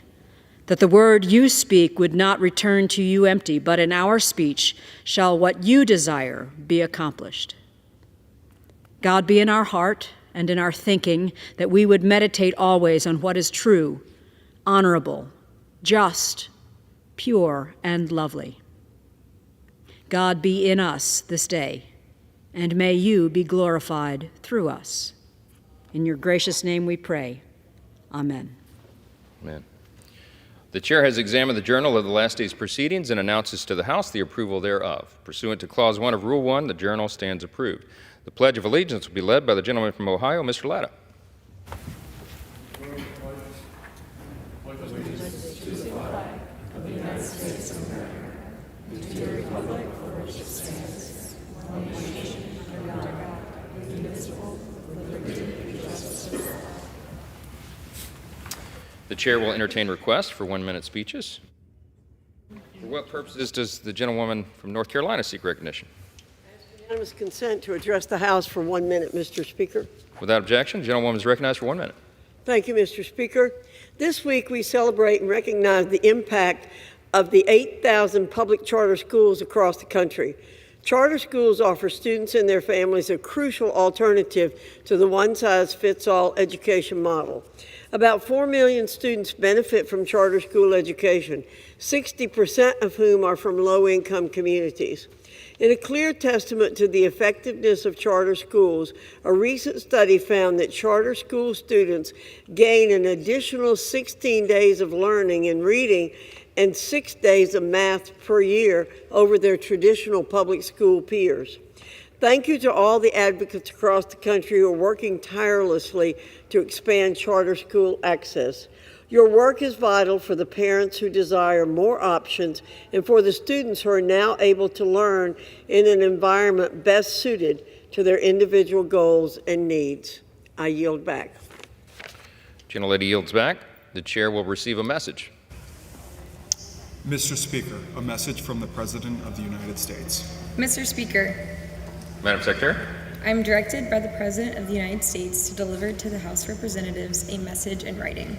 Speaker 13: that the word you speak would not return to you empty, but in our speech shall what you desire be accomplished. God, be in our heart and in our thinking, that we would meditate always on what is true, honorable, just, pure, and lovely. God, be in us this day, and may you be glorified through us. In your gracious name we pray. Amen.
Speaker 12: Amen. The chair has examined the journal of the last day's proceedings and announces to the House the approval thereof. Pursuant to Clause 1 of Rule 1, the journal stands approved. The Pledge of Allegiance will be led by the gentleman from Ohio, Mr. Latta. The chair will entertain requests for 1-minute speeches. For what purposes does the gentlewoman from North Carolina seek recognition?
Speaker 14: I ask unanimous consent to address the House for 1 minute, Mr. Speaker.
Speaker 12: Without objection, the gentlewoman is recognized for 1 minute.
Speaker 14: Thank you, Mr. Speaker. This week we celebrate and recognize the impact of the 8,000 public charter schools across the country. Charter schools offer students and their families a crucial alternative to the one-size-fits-all education model. About 4 million students benefit from charter school education, 60% of whom are from low-income communities. In a clear testament to the effectiveness of charter schools, a recent study found that charter school students gain an additional 16 days of learning and reading and 6 days of math per year over their traditional public school peers. Thank you to all the advocates across the country who are working tirelessly to expand charter school access. Your work is vital for the parents who desire more options and for the students who are now able to learn in an environment best suited to their individual goals and needs. I yield back.
Speaker 12: Gentlelady yields back. The chair will receive a message.
Speaker 15: Mr. Speaker, a message from the President of the United States.
Speaker 16: Mr. Speaker,
Speaker 12: Madam Secretary.
Speaker 16: I am directed by the President of the United States to deliver to the House of Representatives a message in writing.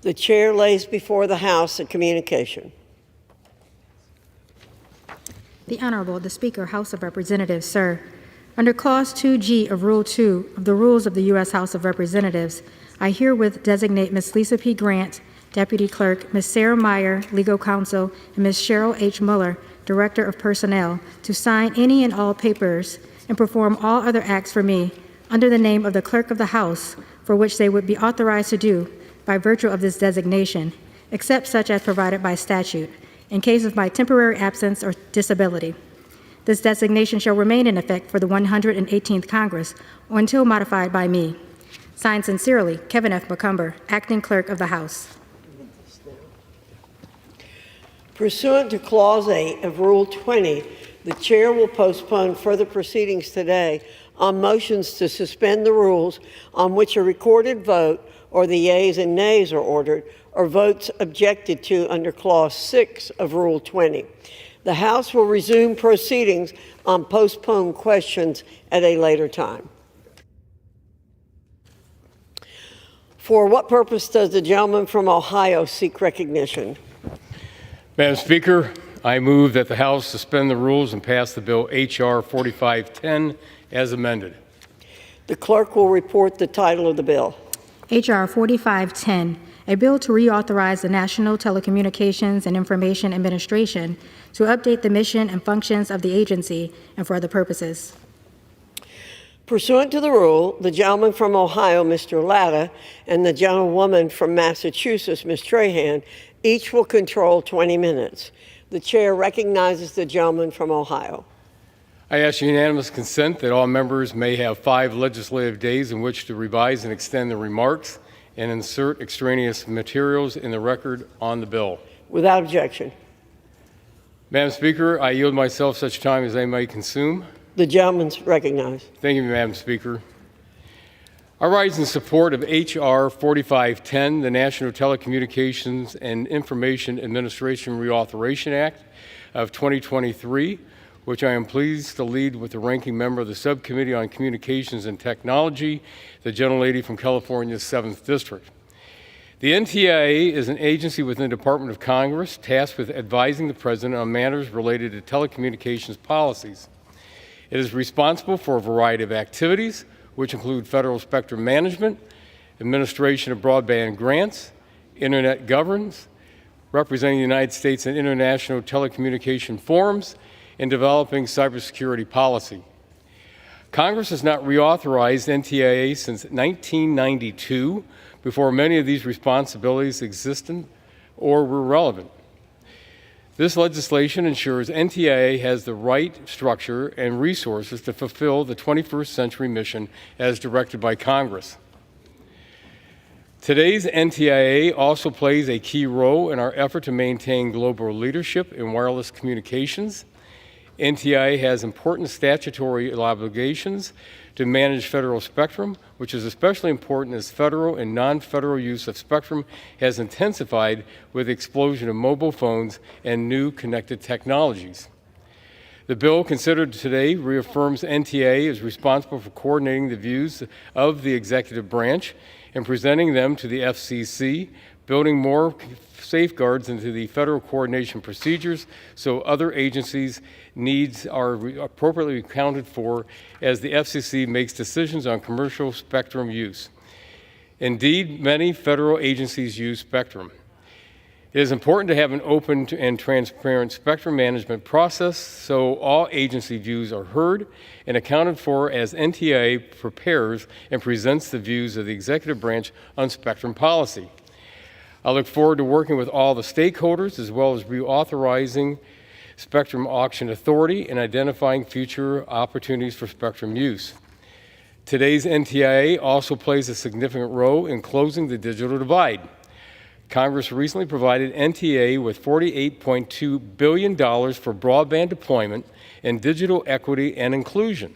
Speaker 14: The chair lays before the House a communication.
Speaker 2: The Honorable, the Speaker, House of Representatives, sir. Under Clause 2G of Rule 2 of the Rules of the U.S. House of Representatives, I herewith designate Ms. Lisa P. Grant, Deputy Clerk, Ms. Sarah Meyer, Legal Counsel, and Ms. Cheryl H. Muller, Director of Personnel, to sign any and all papers and perform all other acts for me under the name of the Clerk of the House for which they would be authorized to do by virtue of this designation, except such as provided by statute, in case of my temporary absence or disability. This designation shall remain in effect for the 118th Congress or until modified by me. Signed sincerely, Kevin F. McCumber, Acting Clerk of the House.
Speaker 14: Pursuant to Clause 8 of Rule 20, the chair will postpone further proceedings today on motions to suspend the rules on which a recorded vote or the yeas and nays are ordered, or votes objected to under Clause 6 of Rule 20. The House will resume proceedings on postponed questions at a later time. For what purpose does the gentleman from Ohio seek recognition?
Speaker 17: Madam Speaker, I move that the House suspend the rules and pass the bill H.R. 4510 as amended.
Speaker 14: The clerk will report the title of the bill.
Speaker 2: H.R. 4510, a bill to reauthorize the National Telecommunications and Information Administration to update the mission and functions of the agency and for other purposes.
Speaker 14: Pursuant to the rule, the gentleman from Ohio, Mr. Latta, and the gentlewoman from Massachusetts, Ms. Trahan, each will control 20 minutes. The chair recognizes the gentleman from Ohio.
Speaker 17: I ask unanimous consent that all members may have 5 legislative days in which to revise and extend their remarks and insert extraneous materials in the record on the bill.
Speaker 14: Without objection.
Speaker 17: Madam Speaker, I yield myself such time as I may consume.
Speaker 14: The gentleman's recognized.
Speaker 17: Thank you, Madam Speaker. I rise in support of H.R. 4510, the National Telecommunications and Information Administration Reauthorization Act of 2023, which I am pleased to lead with the ranking member of the Subcommittee on Communications and Technology, the gentlelady from California's 7th District. The NTIA is an agency within the Department of Congress tasked with advising the President on matters related to telecommunications policies. It is responsible for a variety of activities, which include federal spectrum management, administration of broadband grants, internet governance, representing the United States in international telecommunication forums, and developing cybersecurity policy. Congress has not reauthorized NTIA since 1992, before many of these responsibilities existed or were relevant. This legislation ensures NTIA has the right structure and resources to fulfill the 21st century mission as directed by Congress. Today's NTIA also plays a key role in our effort to maintain global leadership in wireless communications. NTIA has important statutory obligations to manage federal spectrum, which is especially important as federal and non-federal use of spectrum has intensified with the explosion of mobile phones and new connected technologies. The bill considered today reaffirms NTIA is responsible for coordinating the views of the executive branch and presenting them to the FCC, building more safeguards into the federal coordination procedures so other agencies' needs are appropriately accounted for as the FCC makes decisions on commercial spectrum use. Indeed, many federal agencies use spectrum. It is important to have an open and transparent spectrum management process so all agency views are heard and accounted for as NTIA prepares and presents the views of the executive branch on spectrum policy. I look forward to working with all the stakeholders as well as reauthorizing Spectrum Auction Authority and identifying future opportunities for spectrum use. Today's NTIA also plays a significant role in closing the digital divide. Congress recently provided NTIA with $48.2 billion for broadband deployment and digital equity and inclusion.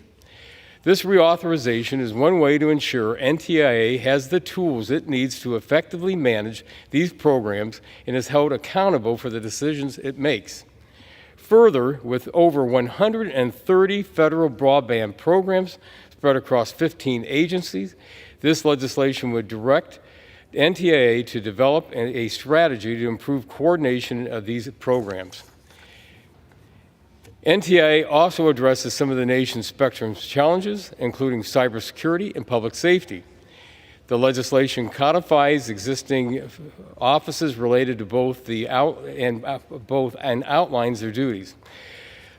Speaker 17: This reauthorization is one way to ensure NTIA has the tools it needs to effectively manage these programs and is held accountable for the decisions it makes. Further, with over 130 federal broadband programs spread across 15 agencies, this legislation would direct NTIA to develop a strategy to improve coordination of these programs. NTIA also addresses some of the nation's spectrum challenges, including cybersecurity and public safety. The legislation codifies existing offices related to both and outlines their duties.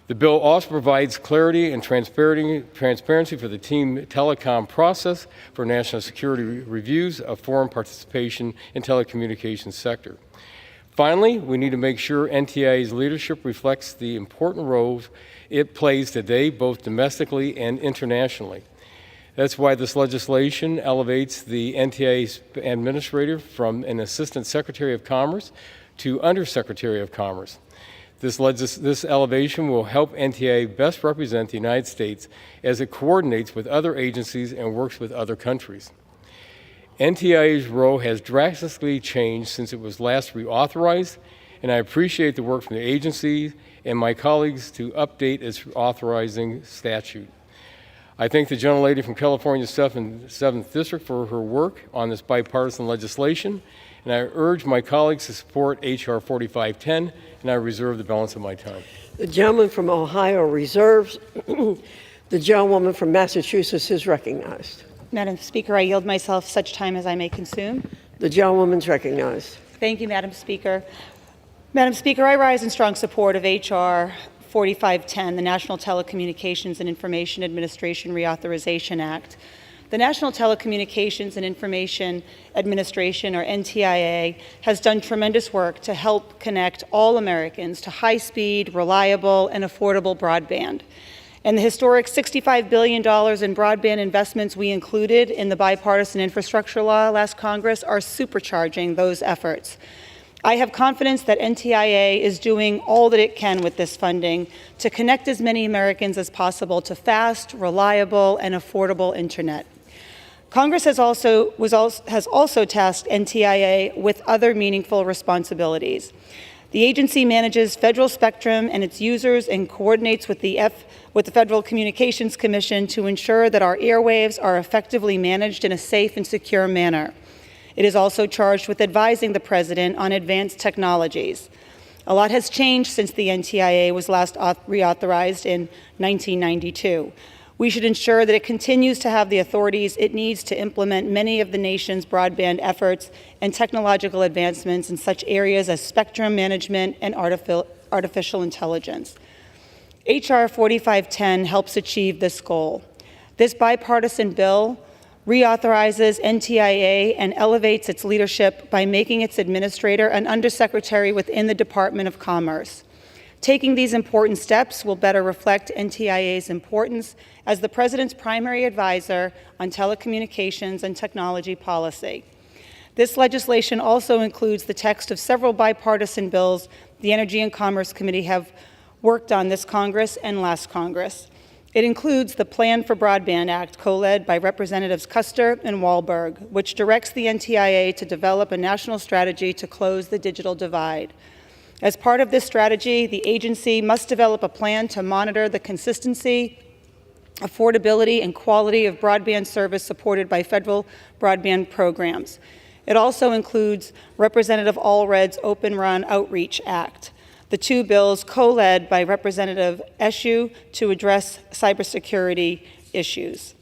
Speaker 17: The bill also provides clarity and transparency for the team telecom process for national security reviews of foreign participation in telecommunications sector. Finally, we need to make sure NTIA's leadership reflects the important roles it plays today, both domestically and internationally. That's why this legislation elevates the NTIA administrator from an Assistant Secretary of Commerce to Undersecretary of Commerce. This elevation will help NTIA best represent the United States as it coordinates with other agencies and works with other countries. NTIA's role has drastically changed since it was last reauthorized, and I appreciate the work from the agency and my colleagues to update its authorizing statute. I thank the gentlelady from California's 7th District for her work on this bipartisan legislation, and I urge my colleagues to support H.R. 4510, and I reserve the balance of my time.
Speaker 14: The gentleman from Ohio reserves. The gentlewoman from Massachusetts is recognized.
Speaker 10: Madam Speaker, I yield myself such time as I may consume.
Speaker 14: The gentlewoman's recognized.
Speaker 10: Thank you, Madam Speaker. Madam Speaker, I rise in strong support of H.R. 4510, the National Telecommunications and Information Administration Reauthorization Act. The National Telecommunications and Information Administration, or NTIA, has done tremendous work to help connect all Americans to high-speed, reliable, and affordable broadband. And the historic $65 billion in broadband investments we included in the bipartisan infrastructure law last Congress are supercharging those efforts. I have confidence that NTIA is doing all that it can with this funding to connect as many Americans as possible to fast, reliable, and affordable internet. Congress has also tasked NTIA with other meaningful responsibilities. The agency manages federal spectrum and its users and coordinates with the Federal Communications Commission to ensure that our airwaves are effectively managed in a safe and secure manner. It is also charged with advising the President on advanced technologies. A lot has changed since the NTIA was last reauthorized in 1992. We should ensure that it continues to have the authorities it needs to implement many of the nation's broadband efforts and technological advancements in such areas as spectrum management and artificial intelligence. H.R. 4510 helps achieve this goal. This bipartisan bill reauthorizes NTIA and elevates its leadership by making its administrator an undersecretary within the Department of Commerce. Taking these important steps will better reflect NTIA's importance as the President's primary advisor on telecommunications and technology policy. This legislation also includes the text of several bipartisan bills the Energy and Commerce Committee have worked on this Congress and last Congress. It includes the Plan for Broadband Act, co-led by Representatives Custer and Wahlberg, which directs the NTIA to develop a national strategy to close the digital divide. As part of this strategy, the agency must develop a plan to monitor the consistency, affordability, and quality of broadband service supported by federal broadband programs. It also includes Representative Allred's Open Run Outreach Act, the two bills co-led by Representative Eshoo to address cybersecurity issues.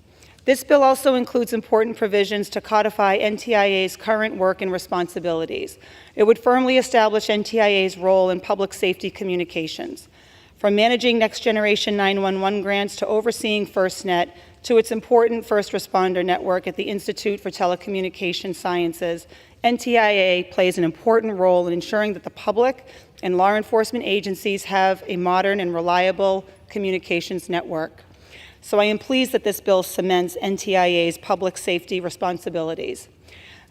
Speaker 10: This bill also includes important provisions to codify NTIA's current work and responsibilities. It would firmly establish NTIA's role in public safety communications, from managing Next Generation 911 grants to overseeing FirstNet to its important first responder network at the Institute for Telecommunication Sciences. NTIA plays an important role in ensuring that the public and law enforcement agencies have a modern and reliable communications network. So I am pleased that this bill cements NTIA's public safety responsibilities.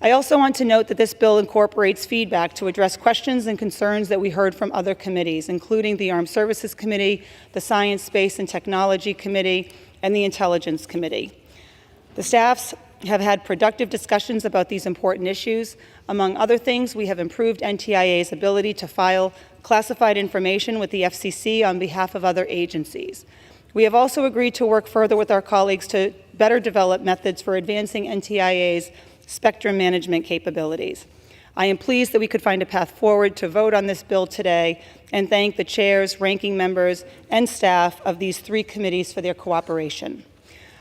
Speaker 10: I also want to note that this bill incorporates feedback to address questions and concerns that we heard from other committees, including the Armed Services Committee, the Science, Space, and Technology Committee, and the Intelligence Committee. The staffs have had productive discussions about these important issues. Among other things, we have improved NTIA's ability to file classified information with the FCC on behalf of other agencies. We have also agreed to work further with our colleagues to better develop methods for advancing NTIA's spectrum management capabilities. I am pleased that we could find a path forward to vote on this bill today and thank the chairs, ranking members, and staff of these three committees for their cooperation.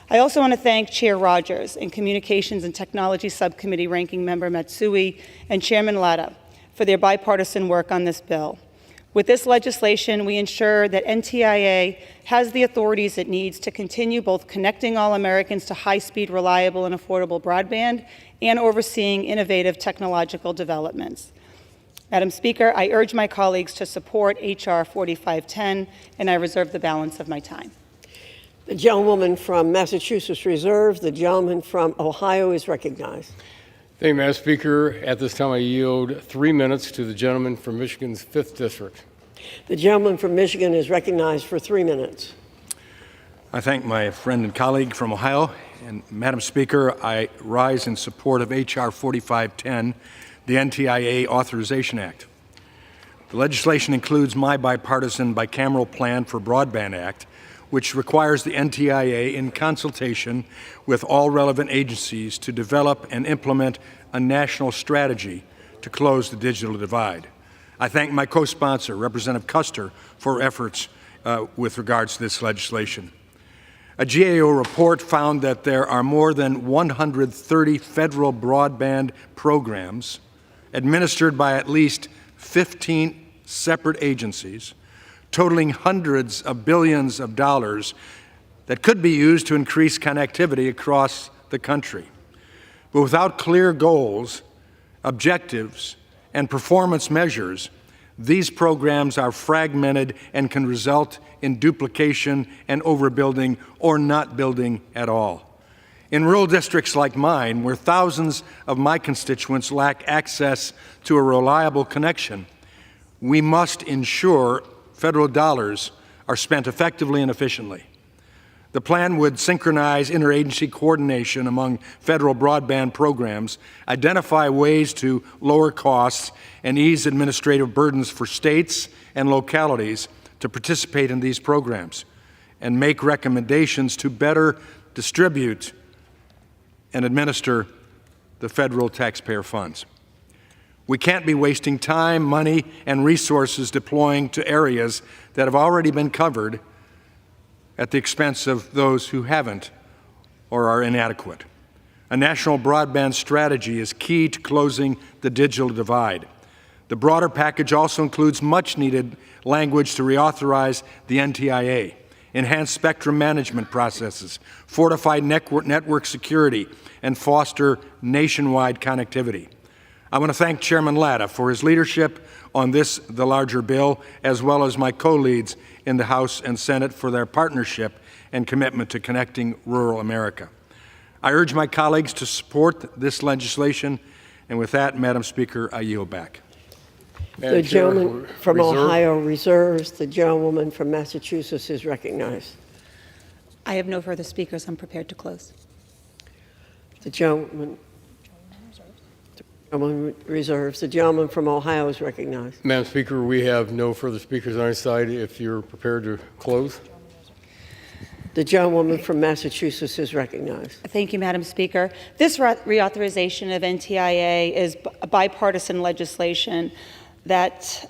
Speaker 10: I also want to thank Chair Rogers and Communications and Technology Subcommittee Ranking Member Matsui and Chairman Latta for their bipartisan work on this bill. With this legislation, we ensure that NTIA has the authorities it needs to continue both connecting all Americans to high-speed, reliable, and affordable broadband and overseeing innovative technological developments. Madam Speaker, I urge my colleagues to support H.R. 4510, and I reserve the balance of my time.
Speaker 14: The gentlewoman from Massachusetts reserves. The gentleman from Ohio is recognized.
Speaker 17: Thank you, Madam Speaker. At this time, I yield 3 minutes to the gentleman from Michigan's 5th District.
Speaker 14: The gentleman from Michigan is recognized for 3 minutes.
Speaker 18: I thank my friend and colleague from Ohio. And Madam Speaker, I rise in support of H.R. 4510, the NTIA Authorization Act. The legislation includes my bipartisan bicameral plan for Broadband Act, which requires the NTIA, in consultation with all relevant agencies, to develop and implement a national strategy to close the digital divide. I thank my co-sponsor, Representative Custer, for efforts with regards to this legislation. A GAO report found that there are more than 130 federal broadband programs administered by at least 15 separate agencies, totaling hundreds of billions of dollars that could be used to increase connectivity across the country. But without clear goals, objectives, and performance measures, these programs are fragmented and can result in duplication and overbuilding or not building at all. In rural districts like mine, where thousands of my constituents lack access to a reliable connection, we must ensure federal dollars are spent effectively and efficiently. The plan would synchronize interagency coordination among federal broadband programs, identify ways to lower costs, and ease administrative burdens for states and localities to participate in these programs, and make recommendations to better distribute and administer the federal taxpayer funds. We can't be wasting time, money, and resources deploying to areas that have already been covered at the expense of those who haven't or are inadequate. A national broadband strategy is key to closing the digital divide. The broader package also includes much-needed language to reauthorize the NTIA, enhance spectrum management processes, fortify network security, and foster nationwide connectivity. I want to thank Chairman Latta for his leadership on the larger bill, as well as my co-leads in the House and Senate for their partnership and commitment to connecting rural America. I urge my colleagues to support this legislation, and with that, Madam Speaker, I yield back.
Speaker 14: The gentleman from Ohio reserves. The gentlewoman from Massachusetts is recognized.
Speaker 19: I have no further speakers. I'm prepared to close.
Speaker 14: The gentleman reserves. The gentleman from Ohio is recognized.
Speaker 17: Madam Speaker, we have no further speakers on our side. If you're prepared to close.
Speaker 14: The gentlewoman from Massachusetts is recognized.
Speaker 19: Thank you, Madam Speaker. This reauthorization of NTIA is bipartisan legislation that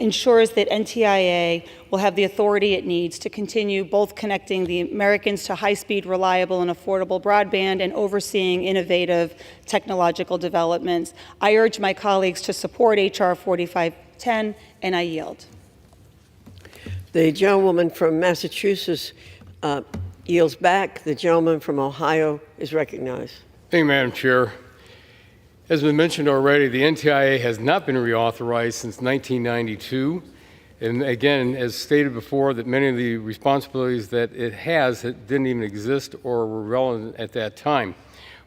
Speaker 19: ensures that NTIA will have the authority it needs to continue both connecting the Americans to high-speed, reliable, and affordable broadband and overseeing innovative technological developments. I urge my colleagues to support H.R. 4510, and I yield.
Speaker 14: The gentlewoman from Massachusetts yields back. The gentleman from Ohio is recognized.
Speaker 17: Thank you, Madam Chair. As we mentioned already, the NTIA has not been reauthorized since 1992. And again, as stated before, that many of the responsibilities that it has didn't even exist or were relevant at that time.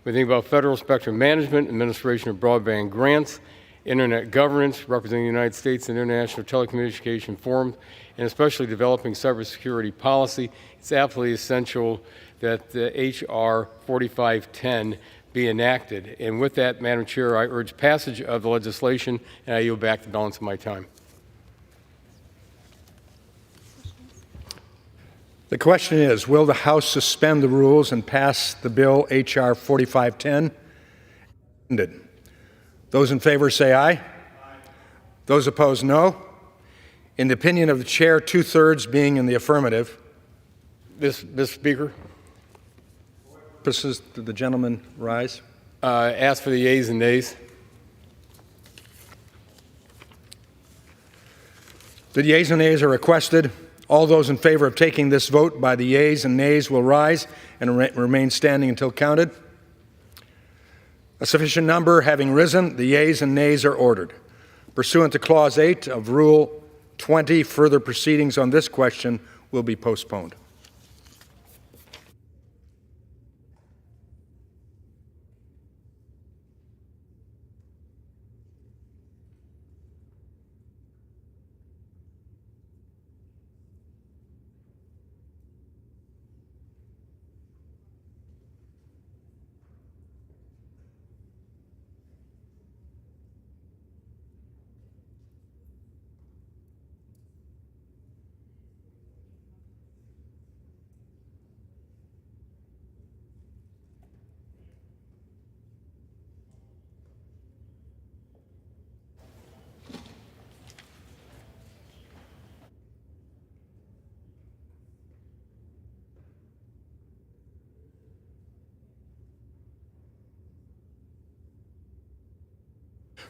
Speaker 17: We think about federal spectrum management, administration of broadband grants, internet governance, representing the United States in international telecommunication forums, and especially developing cybersecurity policy. It's absolutely essential that the H.R. 4510 be enacted. And with that, Madam Chair, I urge passage of the legislation, and I yield back the balance of my time.
Speaker 18: The question is, will the House suspend the rules and pass the bill H.R. 4510? Those in favor say aye. Aye. Those opposed, no. In the opinion of the chair, 2/3 being in the affirmative.
Speaker 17: Mr. Speaker.
Speaker 18: Did the gentleman rise?
Speaker 17: Ask for the yeas and nays.
Speaker 18: The yeas and nays are requested. All those in favor of taking this vote by the yeas and nays will rise and remain standing until counted. A sufficient number having risen, the yeas and nays are ordered. Pursuant to Clause 8 of Rule 20, further proceedings on this question will be postponed.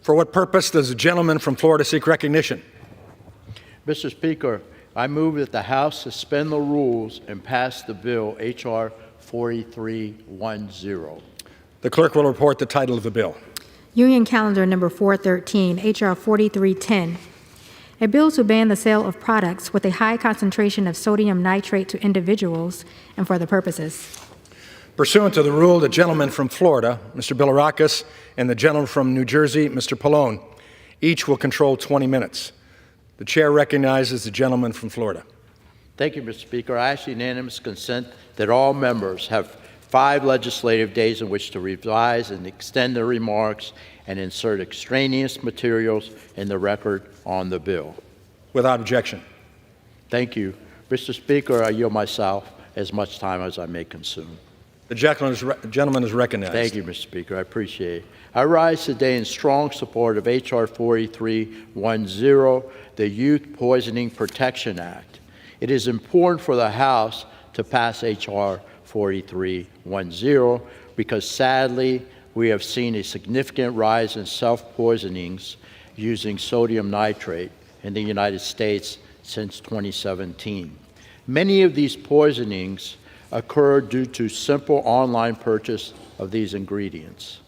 Speaker 18: For what purpose does the gentleman from Florida seek recognition?
Speaker 20: Mr. Speaker, I move that the House suspend the rules and pass the bill H.R. 4310.
Speaker 18: The clerk will report the title of the bill.
Speaker 2: Union Calendar Number 413, H.R. 4310. A bill to ban the sale of products with a high concentration of sodium nitrate to individuals and for the purposes.
Speaker 18: Pursuant to the rule, the gentleman from Florida, Mr. Bilirakis, and the gentleman from New Jersey, Mr. Pallone, each will control 20 minutes. The chair recognizes the gentleman from Florida.
Speaker 20: Thank you, Mr. Speaker. I ask unanimous consent that all members have 5 legislative days in which to revise and extend their remarks and insert extraneous materials in the record on the bill.
Speaker 18: Without objection.
Speaker 20: Thank you. Mr. Speaker, I yield myself as much time as I may consume.
Speaker 18: The gentleman is recognized.
Speaker 20: Thank you, Mr. Speaker. I appreciate it. I rise today in strong support of H.R. 4310, the Youth Poisoning Protection Act. It is important for the House to pass H.R. 4310 because, sadly, we have seen a significant rise in self-poisonings using sodium nitrate in the United States since 2017. Many of these poisonings occur due to simple online purchase of these ingredients.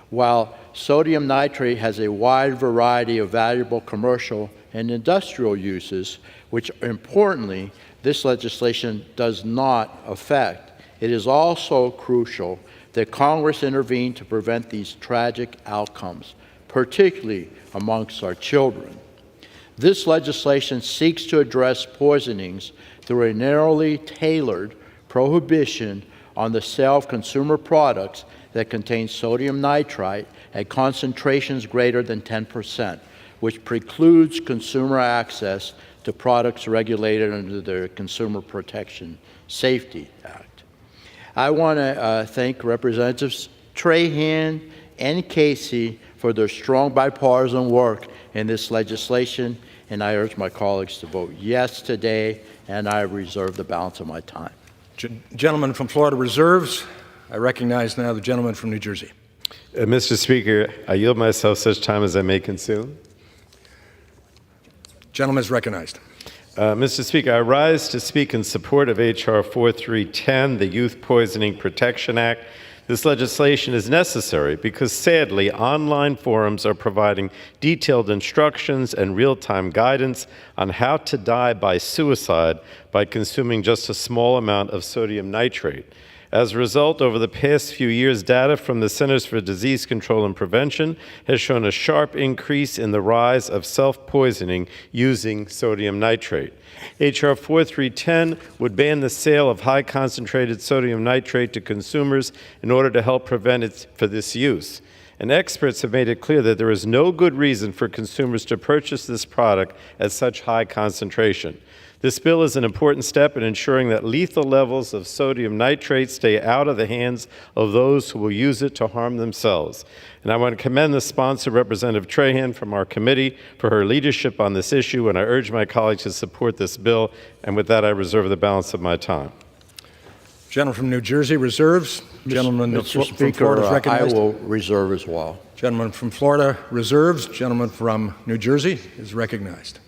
Speaker 20: While sodium nitrate has a wide variety of valuable commercial and industrial uses, which importantly, this legislation does not affect, it is also crucial that Congress intervene to prevent these tragic outcomes, particularly amongst our children. This legislation seeks to address poisonings through a narrowly tailored prohibition on the sale of consumer products that contain sodium nitrite at concentrations greater than 10%, which precludes consumer access to products regulated under the Consumer Protection Safety Act. I want to thank Representatives Trahan and Casey for their strong bipartisan work in this legislation, and I urge my colleagues to vote yes today, and I reserve the balance of my time.
Speaker 18: Gentleman from Florida reserves. I recognize now the gentleman from New Jersey.
Speaker 16: Mr. Speaker, I yield myself such time as I may consume.
Speaker 18: Gentleman is recognized.
Speaker 16: Mr. Speaker, I rise to speak in support of H.R. 4310, the Youth Poisoning Protection Act. This legislation is necessary because, sadly, online forums are providing detailed instructions and real-time guidance on how to die by suicide by consuming just a small amount of sodium nitrate. As a result, over the past few years, data from the Centers for Disease Control and Prevention has shown a sharp increase in the rise of self-poisoning using sodium nitrate. H.R. 4310 would ban the sale of high-concentrated sodium nitrate to consumers in order to help prevent it for this use. And experts have made it clear that there is no good reason for consumers to purchase this product at such high concentration. This bill is an important step in ensuring that lethal levels of sodium nitrate stay out of the hands of those who will use it to harm themselves. And I want to commend the sponsor, Representative Trahan, from our committee for her leadership on this issue, and I urge my colleagues to support this bill. And with that, I reserve the balance of my time.
Speaker 18: Gentleman from New Jersey reserves. Gentleman
Speaker 20: Mr.
Speaker 18: from Florida is recognized.
Speaker 20: I will reserve as well.
Speaker 18: Gentleman from Florida reserves. Gentleman from New Jersey is recognized.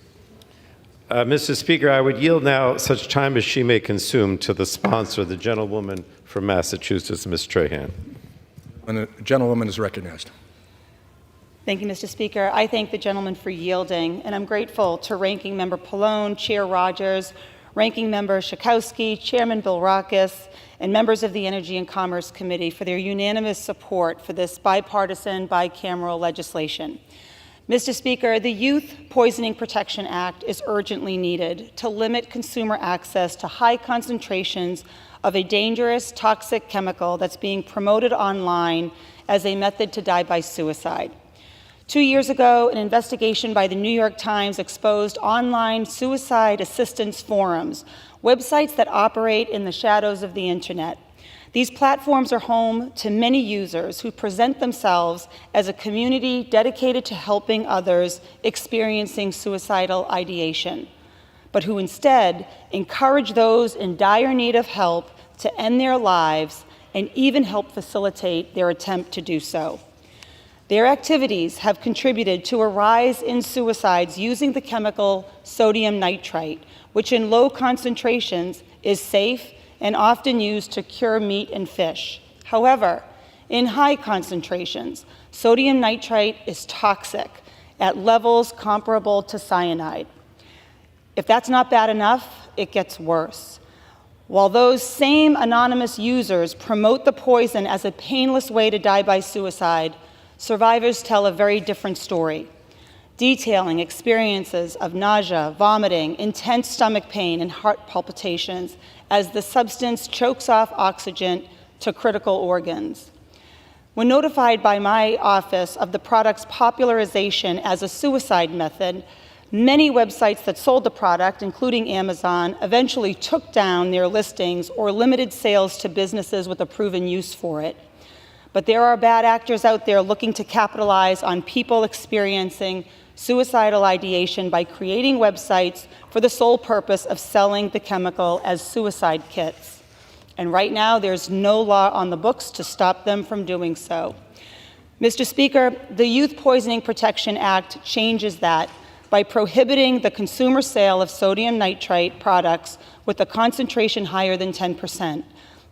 Speaker 16: Mr. Speaker, I would yield now such time as she may consume to the sponsor, the gentlewoman from Massachusetts, Ms. Trahan.
Speaker 18: And the gentlewoman is recognized.
Speaker 19: Thank you, Mr. Speaker. I thank the gentleman for yielding, and I'm grateful to Ranking Member Pallone, Chair Rogers, Ranking Member Schakowsky, Chairman Bilirakis, and members of the Energy and Commerce Committee for their unanimous support for this bipartisan, bicameral legislation. Mr. Speaker, the Youth Poisoning Protection Act is urgently needed to limit consumer access to high concentrations of a dangerous, toxic chemical that's being promoted online as a method to die by suicide. 2 years ago, an investigation by the New York Times exposed online suicide assistance forums, websites that operate in the shadows of the internet. These platforms are home to many users who present themselves as a community dedicated to helping others experiencing suicidal ideation, but who instead encourage those in dire need of help to end their lives and even help facilitate their attempt to do so. Their activities have contributed to a rise in suicides using the chemical sodium nitrite, which in low concentrations is safe and often used to cure meat and fish. However, in high concentrations, sodium nitrite is toxic at levels comparable to cyanide. If that's not bad enough, it gets worse. While those same anonymous users promote the poison as a painless way to die by suicide, survivors tell a very different story, detailing experiences of nausea, vomiting, intense stomach pain, and heart palpitations as the substance chokes off oxygen to critical organs. When notified by my office of the product's popularization as a suicide method, many websites that sold the product, including Amazon, eventually took down their listings or limited sales to businesses with a proven use for it. But there are bad actors out there looking to capitalize on people experiencing suicidal ideation by creating websites for the sole purpose of selling the chemical as suicide kits. And right now, there's no law on the books to stop them from doing so. Mr. Speaker, the Youth Poisoning Protection Act changes that by prohibiting the consumer sale of sodium nitrite products with a concentration higher than 10%,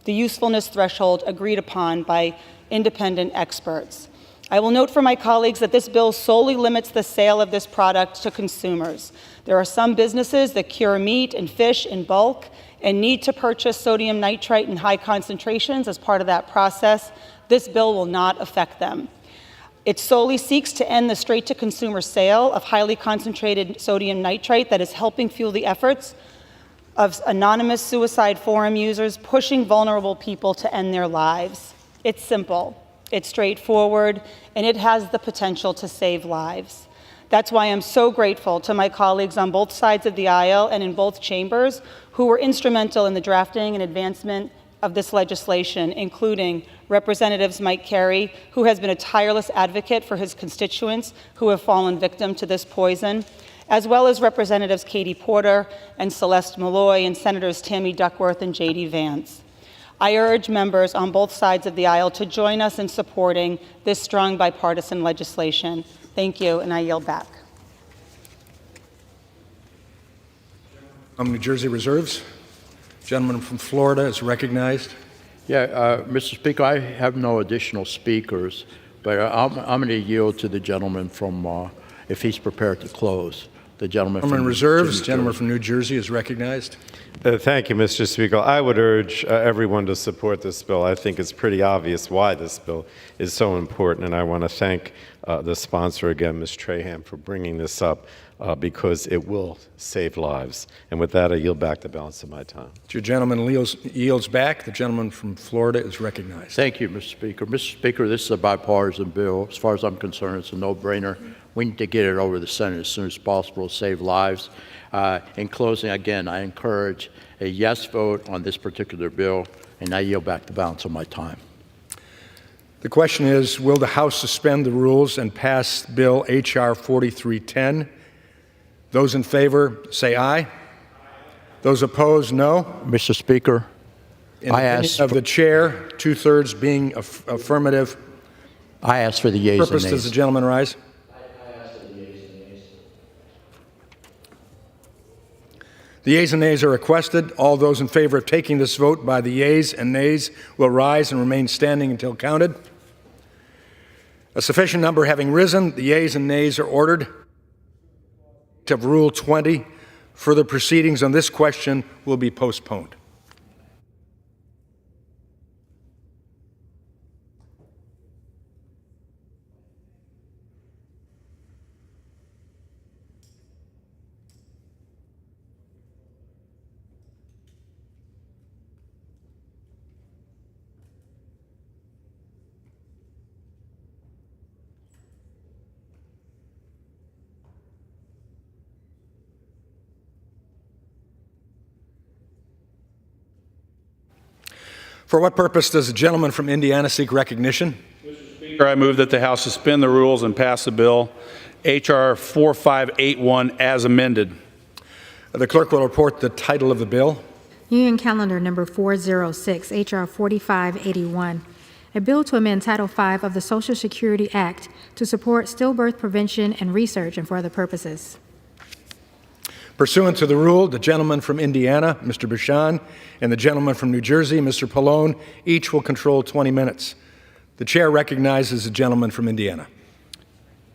Speaker 19: the usefulness threshold agreed upon by independent experts. I will note for my colleagues that this bill solely limits the sale of this product to consumers. There are some businesses that cure meat and fish in bulk and need to purchase sodium nitrite in high concentrations as part of that process. This bill will not affect them. It solely seeks to end the straight-to-consumer sale of highly concentrated sodium nitrite that is helping fuel the efforts of anonymous suicide forum users pushing vulnerable people to end their lives. It's simple, it's straightforward, and it has the potential to save lives. That's why I'm so grateful to my colleagues on both sides of the aisle and in both chambers who were instrumental in the drafting and advancement of this legislation, including Representatives Mike Carey, who has been a tireless advocate for his constituents who have fallen victim to this poison, as well as Representatives Katie Porter and Celeste Malloy and Senators Tammy Duckworth and J.D. Vance. I urge members on both sides of the aisle to join us in supporting this strong bipartisan legislation. Thank you, and I yield back.
Speaker 18: New Jersey reserves. Gentleman from Florida is recognized.
Speaker 20: Mr. Speaker, I have no additional speakers, but I'm going to yield to the gentleman from, if he's prepared to close. The gentleman from
Speaker 18: reserves. Gentleman from New Jersey is recognized.
Speaker 16: Thank you, Mr. Speaker. I would urge everyone to support this bill. I think it's pretty obvious why this bill is so important, and I want to thank the sponsor again, Ms. Trahan, for bringing this up because it will save lives. And with that, I yield back the balance of my time.
Speaker 18: Your gentleman yields back. The gentleman from Florida is recognized.
Speaker 20: Thank you, Mr. Speaker. Mr. Speaker, this is a bipartisan bill. As far as I'm concerned, it's a no-brainer. We need to get it over the Senate as soon as possible to save lives. In closing, again, I encourage a yes vote on this particular bill, and I yield back the balance of my time.
Speaker 18: The question is, will the House suspend the rules and pass Bill H.R. 4310? Those in favor say aye. Those opposed, no.
Speaker 20: Mr. Speaker,
Speaker 18: I ask of the chair, two-thirds being affirmative.
Speaker 20: I ask for the yeas and nays.
Speaker 18: Purpose does the gentleman rise? The yeas and nays are requested. All those in favor of taking this vote by the yeas and nays will rise and remain standing until counted. A sufficient number having risen, the yeas and nays are ordered. Of Rule 20, further proceedings on this question will be postponed. For what purpose does the gentleman from Indiana seek recognition?
Speaker 1: Mr. Speaker, I move that the House suspend the rules and pass the bill H.R. 4581 as amended.
Speaker 18: The clerk will report the title of the bill.
Speaker 2: Union Calendar number 406, H.R. 4581, a bill to amend Title V of the Social Security Act to support stillbirth prevention and research and for other purposes.
Speaker 18: Pursuant to the rule, the gentleman from Indiana, Mr. Bouchon, and the gentleman from New Jersey, Mr. Pallone, each will control 20 minutes. The chair recognizes the gentleman from Indiana.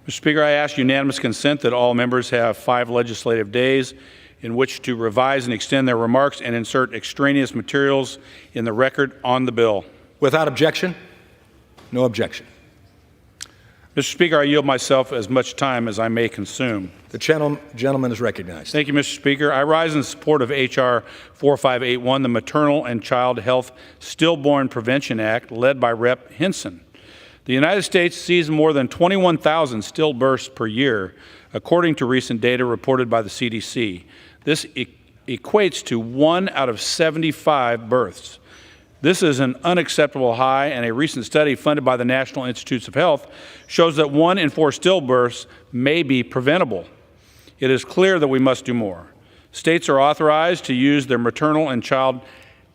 Speaker 1: Mr. Speaker, I ask unanimous consent that all members have 5 legislative days in which to revise and extend their remarks and insert extraneous materials in the record on the bill.
Speaker 18: Without objection? No objection.
Speaker 1: Mr. Speaker, I yield myself as much time as I may consume.
Speaker 18: The gentleman is recognized.
Speaker 1: Thank you, Mr. Speaker. I rise in support of H.R. 4581, the Maternal and Child Health Stillborn Prevention Act, led by Rep. Hinson. The United States sees more than 21,000 stillbirths per year, according to recent data reported by the CDC. This equates to 1 out of 75 births. This is an unacceptable high, and a recent study funded by the National Institutes of Health shows that 1 in 4 stillbirths may be preventable. It is clear that we must do more. States are authorized to use their maternal and child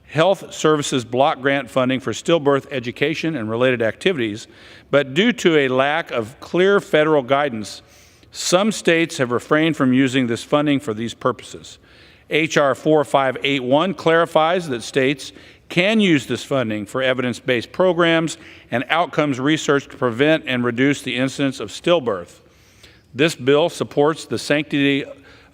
Speaker 1: health services block grant funding for stillbirth education and related activities, but due to a lack of clear federal guidance, some states have refrained from using this funding for these purposes. H.R. 4581 clarifies that states can use this funding for evidence-based programs and outcomes research to prevent and reduce the incidence of stillbirth. This bill supports the sanctity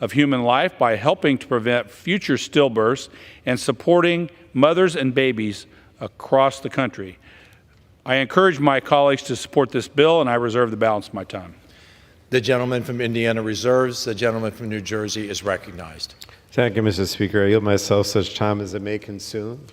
Speaker 1: of human life by helping to prevent future stillbirths and supporting mothers and babies across the country. I encourage my colleagues to support this bill, and I reserve the balance of my time.
Speaker 3: The gentleman from Indiana reserves. The gentleman from New Jersey is recognized.
Speaker 16: Thank you, Mr. Speaker. I yield myself such time as I may consume.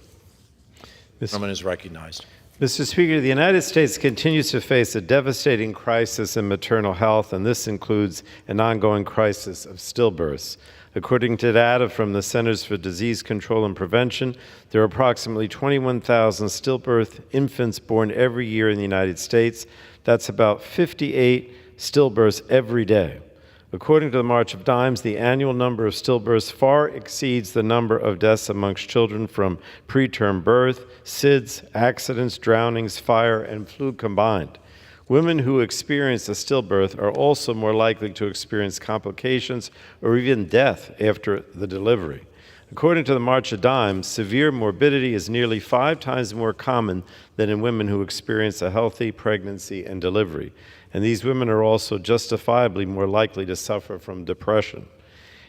Speaker 3: The gentleman is recognized.
Speaker 16: Mr. Speaker, the United States continues to face a devastating crisis in maternal health, and this includes an ongoing crisis of stillbirths. According to data from the Centers for Disease Control and Prevention, there are approximately 21,000 stillbirth infants born every year in the United States. That's about 58 stillbirths every day. According to the March of Dimes, the annual number of stillbirths far exceeds the number of deaths amongst children from preterm birth, SIDS, accidents, drownings, fire, and flu combined. Women who experience a stillbirth are also more likely to experience complications or even death after the delivery. According to the March of Dimes, severe morbidity is nearly 5 times more common than in women who experience a healthy pregnancy and delivery. And these women are also justifiably more likely to suffer from depression.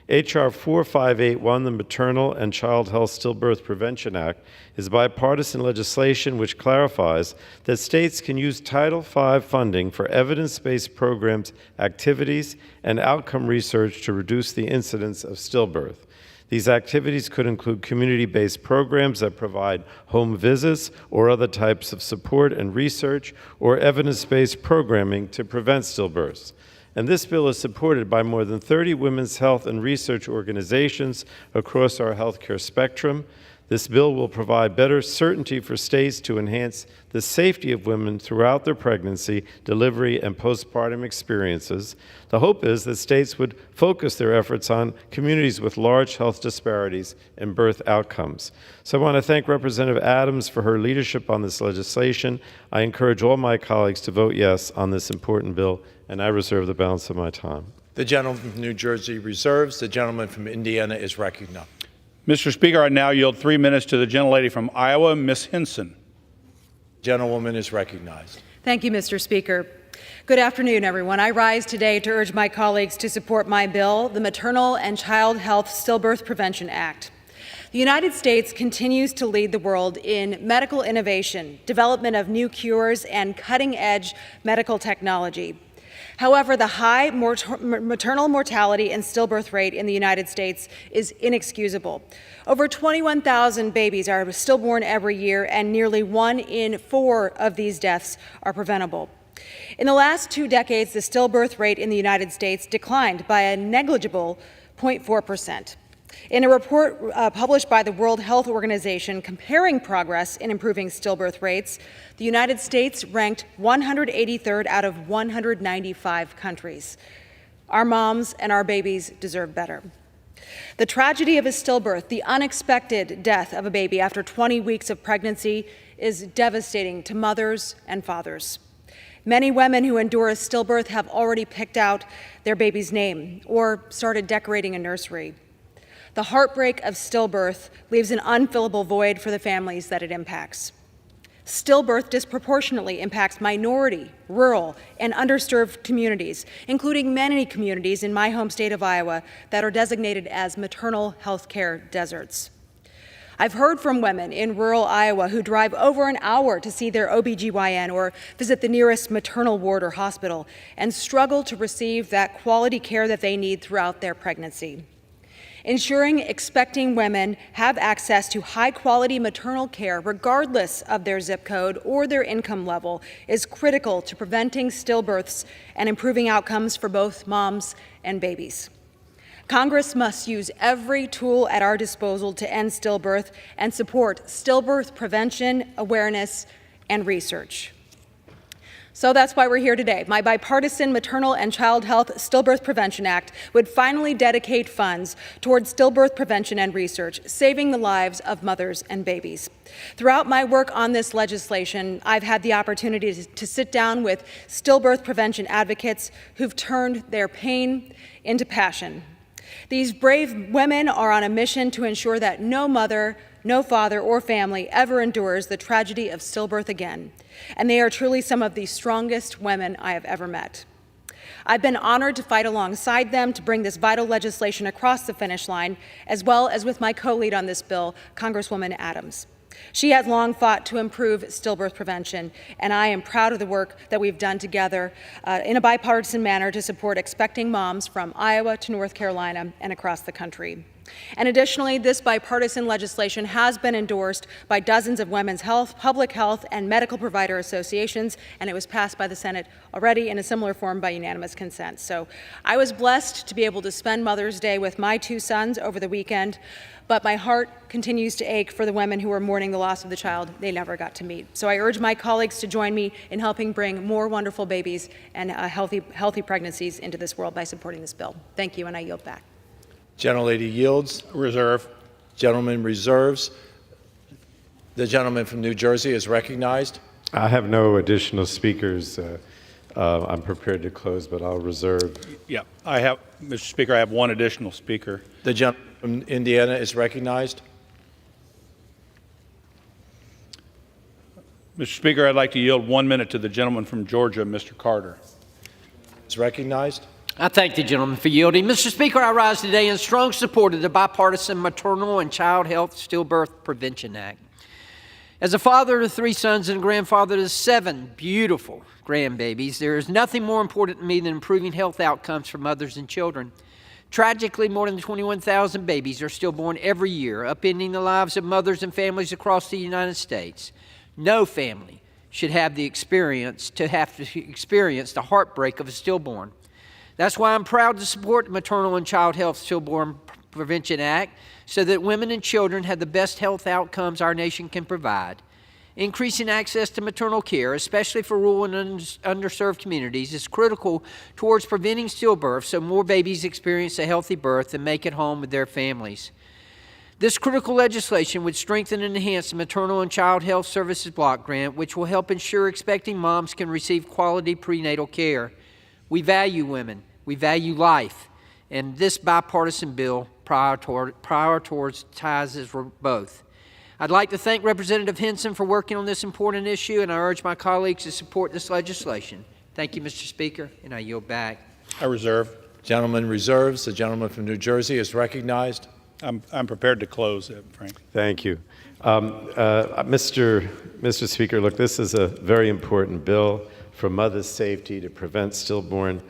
Speaker 16: H.R. 4581, the Maternal and Child Health Stillbirth Prevention Act, is bipartisan legislation which clarifies that states can use Title V funding for evidence-based programs, activities, and outcome research to reduce the incidence of stillbirth. These activities could include community-based programs that provide home visits or other types of support and research, or evidence-based programming to prevent stillbirths. And this bill is supported by more than 30 women's health and research organizations across our healthcare spectrum. This bill will provide better certainty for states to enhance the safety of women throughout their pregnancy, delivery, and postpartum experiences. The hope is that states would focus their efforts on communities with large health disparities and birth outcomes. So I want to thank Representative Adams for her leadership on this legislation. I encourage all my colleagues to vote yes on this important bill, and I reserve the balance of my time.
Speaker 3: The gentleman from New Jersey reserves. The gentleman from Indiana is recognized.
Speaker 1: Mr. Speaker, I now yield 3 minutes to the gentlelady from Iowa, Ms. Hinson.
Speaker 3: Gentlewoman is recognized.
Speaker 16: Thank you, Mr. Speaker. Good afternoon, everyone. I rise today to urge my colleagues to support my bill, the Maternal and Child Health Stillbirth Prevention Act. The United States continues to lead the world in medical innovation, development of new cures, and cutting-edge medical technology. However, the high maternal mortality and stillbirth rate in the United States is inexcusable. Over 21,000 babies are stillborn every year, and nearly 1 in 4 of these deaths are preventable. In the last 2 decades, the stillbirth rate in the United States declined by a negligible 0.4%. In a report published by the World Health Organization comparing progress in improving stillbirth rates, the United States ranked 183rd out of 195 countries. Our moms and our babies deserve better. The tragedy of a stillbirth, the unexpected death of a baby after 20 weeks of pregnancy, is devastating to mothers and fathers. Many women who endure a stillbirth have already picked out their baby's name or started decorating a nursery. The heartbreak of stillbirth leaves an unfillable void for the families that it impacts. Stillbirth disproportionately impacts minority, rural, and underserved communities, including many communities in my home state of Iowa that are designated as maternal health care deserts. I've heard from women in rural Iowa who drive over an hour to see their OBGYN or visit the nearest maternal ward or hospital and struggle to receive that quality care that they need throughout their pregnancy. Ensuring expecting women have access to high-quality maternal care regardless of their zip code or their income level is critical to preventing stillbirths and improving outcomes for both moms and babies. Congress must use every tool at our disposal to end stillbirth and support stillbirth prevention, awareness, and research. So that's why we're here today. My bipartisan Maternal and Child Health Stillbirth Prevention Act would finally dedicate funds towards stillbirth prevention and research, saving the lives of mothers and babies. Throughout my work on this legislation, I've had the opportunity to sit down with stillbirth prevention advocates who've turned their pain into passion. These brave women are on a mission to ensure that no mother, no father, or family ever endures the tragedy of stillbirth again. And they are truly some of the strongest women I have ever met. I've been honored to fight alongside them to bring this vital legislation across the finish line, as well as with my co-lead on this bill, Congresswoman Adams. She has long fought to improve stillbirth prevention, and I am proud of the work that we've done together in a bipartisan manner to support expecting moms from Iowa to North Carolina and across the country. And additionally, this bipartisan legislation has been endorsed by dozens of women's health, public health, and medical provider associations, and it was passed by the Senate already in a similar form by unanimous consent. So I was blessed to be able to spend Mother's Day with my two sons over the weekend, but my heart continues to ache for the women who are mourning the loss of the child they never got to meet. So I urge my colleagues to join me in helping bring more wonderful babies and healthy pregnancies into this world by supporting this bill. Thank you, and I yield back.
Speaker 3: Gentlelady yields.
Speaker 1: Reserve.
Speaker 3: Gentleman reserves. The gentleman from New Jersey is recognized.
Speaker 16: I have no additional speakers. I'm prepared to close, but I'll reserve.
Speaker 1: Yeah, Mr. Speaker, I have one additional speaker.
Speaker 3: The gentleman from Indiana is recognized.
Speaker 1: Mr. Speaker, I'd like to yield 1 minute to the gentleman from Georgia, Mr. Carter.
Speaker 3: Is recognized.
Speaker 9: I thank the gentleman for yielding. Mr. Speaker, I rise today in strong support of the bipartisan Maternal and Child Health Stillbirth Prevention Act. As a father to 3 sons and a grandfather to 7 beautiful grandbabies, there is nothing more important to me than improving health outcomes for mothers and children. Tragically, more than 21,000 babies are stillborn every year, upending the lives of mothers and families across the United States. No family should have to experience the heartbreak of a stillborn. That's why I'm proud to support the Maternal and Child Health Stillborn Prevention Act so that women and children have the best health outcomes our nation can provide. Increasing access to maternal care, especially for rural and underserved communities, is critical towards preventing stillbirth so more babies experience a healthy birth and make it home with their families. This critical legislation would strengthen and enhance the Maternal and Child Health Services Block Grant, which will help ensure expecting moms can receive quality prenatal care. We value women. We value life, and this bipartisan bill prioritizes both. I'd like to thank Representative Henson for working on this important issue, and I urge my colleagues to support this legislation. Thank you, Mr. Speaker, and I yield back.
Speaker 1: I reserve.
Speaker 3: Gentleman reserves. The gentleman from New Jersey is recognized.
Speaker 1: I'm prepared to close, Frank.
Speaker 16: Thank you. Mr. Speaker, look, this is a very important bill for mothers' safety to prevent stillborn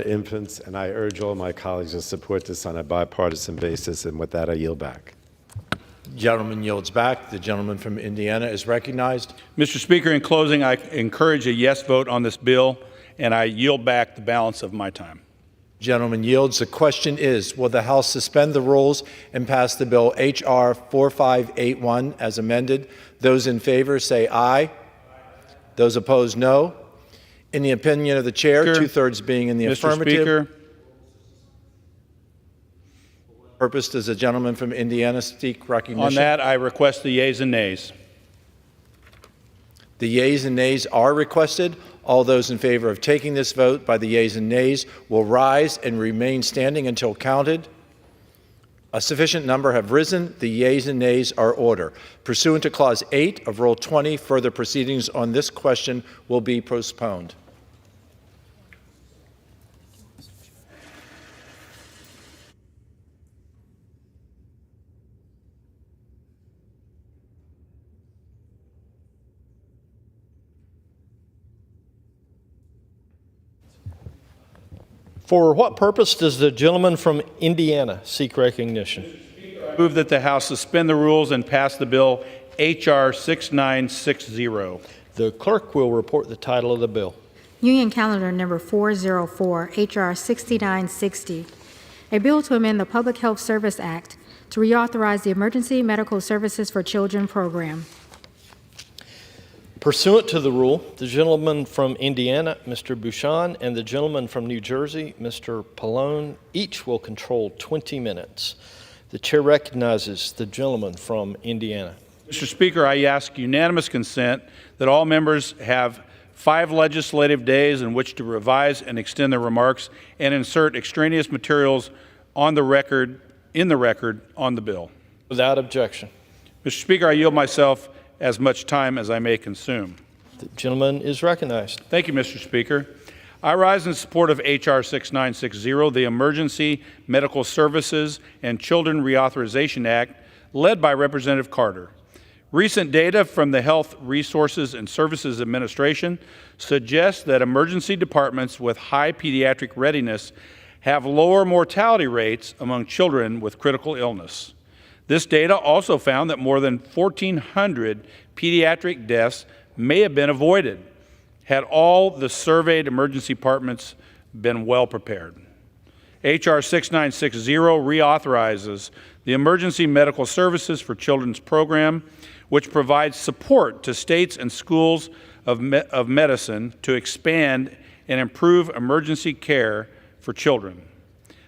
Speaker 16: infants, and I urge all my colleagues to support this on a bipartisan basis, and with that, I yield back.
Speaker 3: Gentleman yields back. The gentleman from Indiana is recognized.
Speaker 1: Mr. Speaker, in closing, I encourage a yes vote on this bill, and I yield back the balance of my time.
Speaker 3: Gentleman yields. The question is, will the House suspend the rules and pass the bill H.R. 4581 as amended? Those in favor say aye. Those opposed, no. In the opinion of the chair, 2/3 being in the affirmative.
Speaker 1: Mr. Speaker.
Speaker 3: Purpose, does the gentleman from Indiana seek recognition?
Speaker 1: On that, I request the yeas and nays.
Speaker 3: The yeas and nays are requested. All those in favor of taking this vote by the yeas and nays will rise and remain standing until counted. A sufficient number have risen. The yeas and nays are ordered. Pursuant to Clause 8 of Rule 20, further proceedings on this question will be postponed.
Speaker 16: For what purpose does the gentleman from Indiana seek recognition?
Speaker 1: I move that the House suspend the rules and pass the bill H.R. 6960.
Speaker 16: The clerk will report the title of the bill.
Speaker 2: Union Calendar Number 404, H.R. 6960, a bill to amend the Public Health Service Act to reauthorize the Emergency Medical Services for Children program.
Speaker 16: Pursuant to the rule, the gentleman from Indiana, Mr. Bouchon, and the gentleman from New Jersey, Mr. Pallone, each will control 20 minutes. The chair recognizes the gentleman from Indiana.
Speaker 1: Mr. Speaker, I ask unanimous consent that all members have 5 legislative days in which to revise and extend their remarks and insert extraneous materials on the record, on the bill.
Speaker 16: Without objection.
Speaker 1: Mr. Speaker, I yield myself as much time as I may consume.
Speaker 16: The gentleman is recognized.
Speaker 1: Thank you, Mr. Speaker. I rise in support of H.R. 6960, the Emergency Medical Services and Children Reauthorization Act, led by Representative Carter. Recent data from the Health Resources and Services Administration suggests that emergency departments with high pediatric readiness have lower mortality rates among children with critical illness. This data also found that more than 1,400 pediatric deaths may have been avoided had all the surveyed emergency departments been well prepared. H.R. 6960 reauthorizes the Emergency Medical Services for Children's program, which provides support to states and schools of medicine to expand and improve emergency care for children.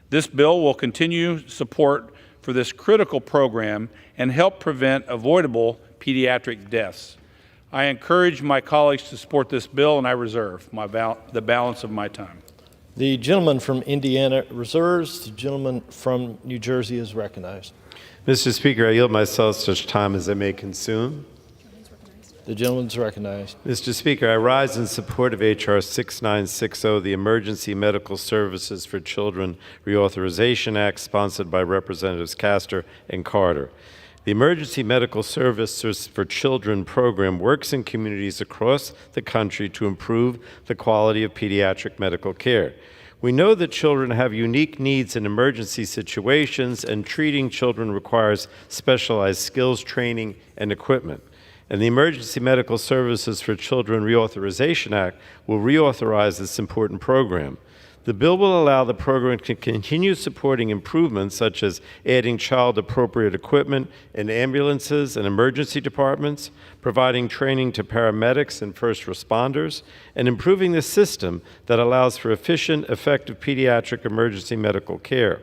Speaker 1: This bill will continue support for this critical program and help prevent avoidable pediatric deaths. I encourage my colleagues to support this bill, and I reserve the balance of my time.
Speaker 16: The gentleman from Indiana reserves. The gentleman from New Jersey is recognized.
Speaker 17: Mr. Speaker, I yield myself such time as I may consume.
Speaker 16: The gentleman is recognized.
Speaker 17: Mr. Speaker, I rise in support of H.R. 6960, the Emergency Medical Services for Children Reauthorization Act, sponsored by Representatives Castor and Carter. The Emergency Medical Services for Children program works in communities across the country to improve the quality of pediatric medical care. We know that children have unique needs in emergency situations, and treating children requires specialized skills, training, and equipment. And the Emergency Medical Services for Children Reauthorization Act will reauthorize this important program. The bill will allow the program to continue supporting improvements such as adding child-appropriate equipment in ambulances and emergency departments, providing training to paramedics and first responders, and improving the system that allows for efficient, effective pediatric emergency medical care.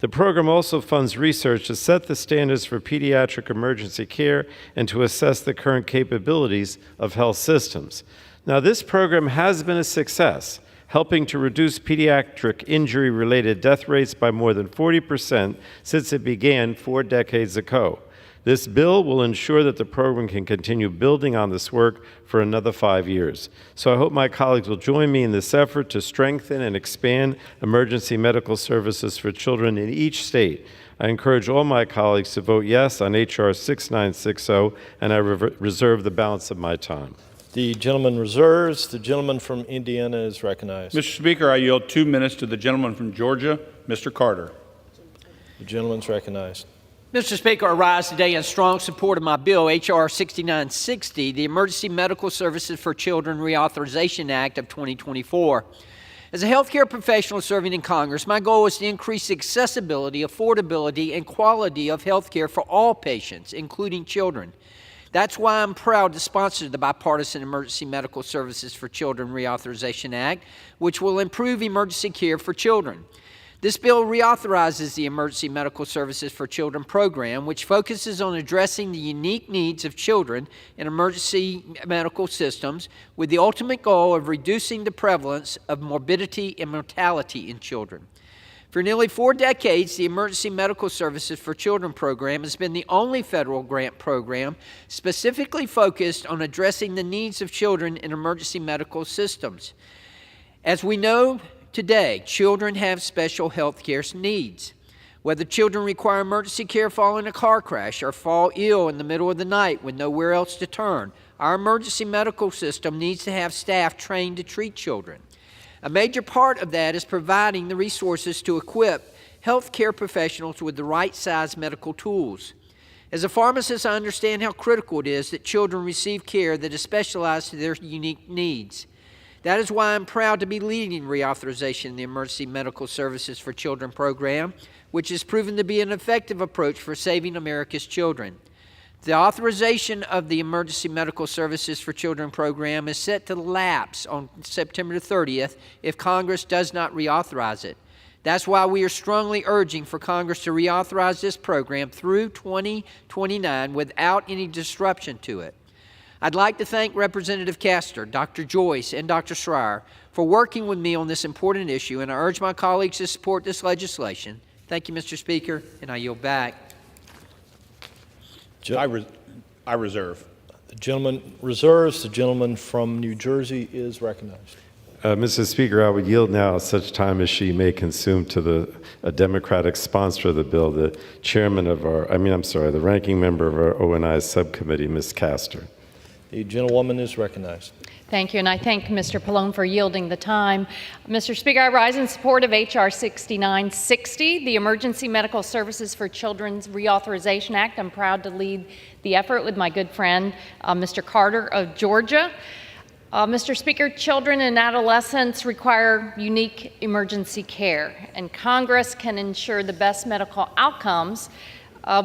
Speaker 17: The program also funds research to set the standards for pediatric emergency care and to assess the current capabilities of health systems. Now, this program has been a success, helping to reduce pediatric injury-related death rates by more than 40% since it began 4 decades ago. This bill will ensure that the program can continue building on this work for another 5 years. So I hope my colleagues will join me in this effort to strengthen and expand emergency medical services for children in each state. I encourage all my colleagues to vote yes on H.R. 6960, and I reserve the balance of my time.
Speaker 16: The gentleman reserves. The gentleman from Indiana is recognized.
Speaker 1: Mr. Speaker, I yield 2 minutes to the gentleman from Georgia, Mr. Carter.
Speaker 16: The gentleman's recognized.
Speaker 9: Mr. Speaker, I rise today in strong support of my bill, H.R. 6960, the Emergency Medical Services for Children Reauthorization Act of 2024. As a healthcare professional serving in Congress, my goal is to increase accessibility, affordability, and quality of healthcare for all patients, including children. That's why I'm proud to sponsor the bipartisan Emergency Medical Services for Children Reauthorization Act, which will improve emergency care for children. This bill reauthorizes the Emergency Medical Services for Children program, which focuses on addressing the unique needs of children in emergency medical systems with the ultimate goal of reducing the prevalence of morbidity and mortality in children. For nearly 4 decades, the Emergency Medical Services for Children program has been the only federal grant program specifically focused on addressing the needs of children in emergency medical systems. As we know today, children have special health care needs. Whether children require emergency care following a car crash or fall ill in the middle of the night with nowhere else to turn, our emergency medical system needs to have staff trained to treat children. A major part of that is providing the resources to equip healthcare professionals with the right size medical tools. As a pharmacist, I understand how critical it is that children receive care that is specialized to their unique needs. That is why I'm proud to be leading reauthorization in the Emergency Medical Services for Children program, which has proven to be an effective approach for saving America's children. The authorization of the Emergency Medical Services for Children program is set to lapse on September 30th if Congress does not reauthorize it. That's why we are strongly urging for Congress to reauthorize this program through 2029 without any disruption to it. I'd like to thank Representative Castor, Dr. Joyce, and Dr. Schreier for working with me on this important issue, and I urge my colleagues to support this legislation. Thank you, Mr. Speaker, and I yield back.
Speaker 1: I reserve.
Speaker 16: The gentleman reserves. The gentleman from New Jersey is recognized.
Speaker 17: Mr. Speaker, I would yield now such time as she may consume to a Democratic sponsor of the bill, the chairman of the ranking member of our O&I subcommittee, Ms. Castor.
Speaker 16: The gentlewoman is recognized.
Speaker 15: Thank you, and I thank Mr. Pallone for yielding the time. Mr. Speaker, I rise in support of H.R. 6960, the Emergency Medical Services for Children's Reauthorization Act. I'm proud to lead the effort with my good friend, Mr. Carter of Georgia. Mr. Speaker, children and adolescents require unique emergency care, and Congress can ensure the best medical outcomes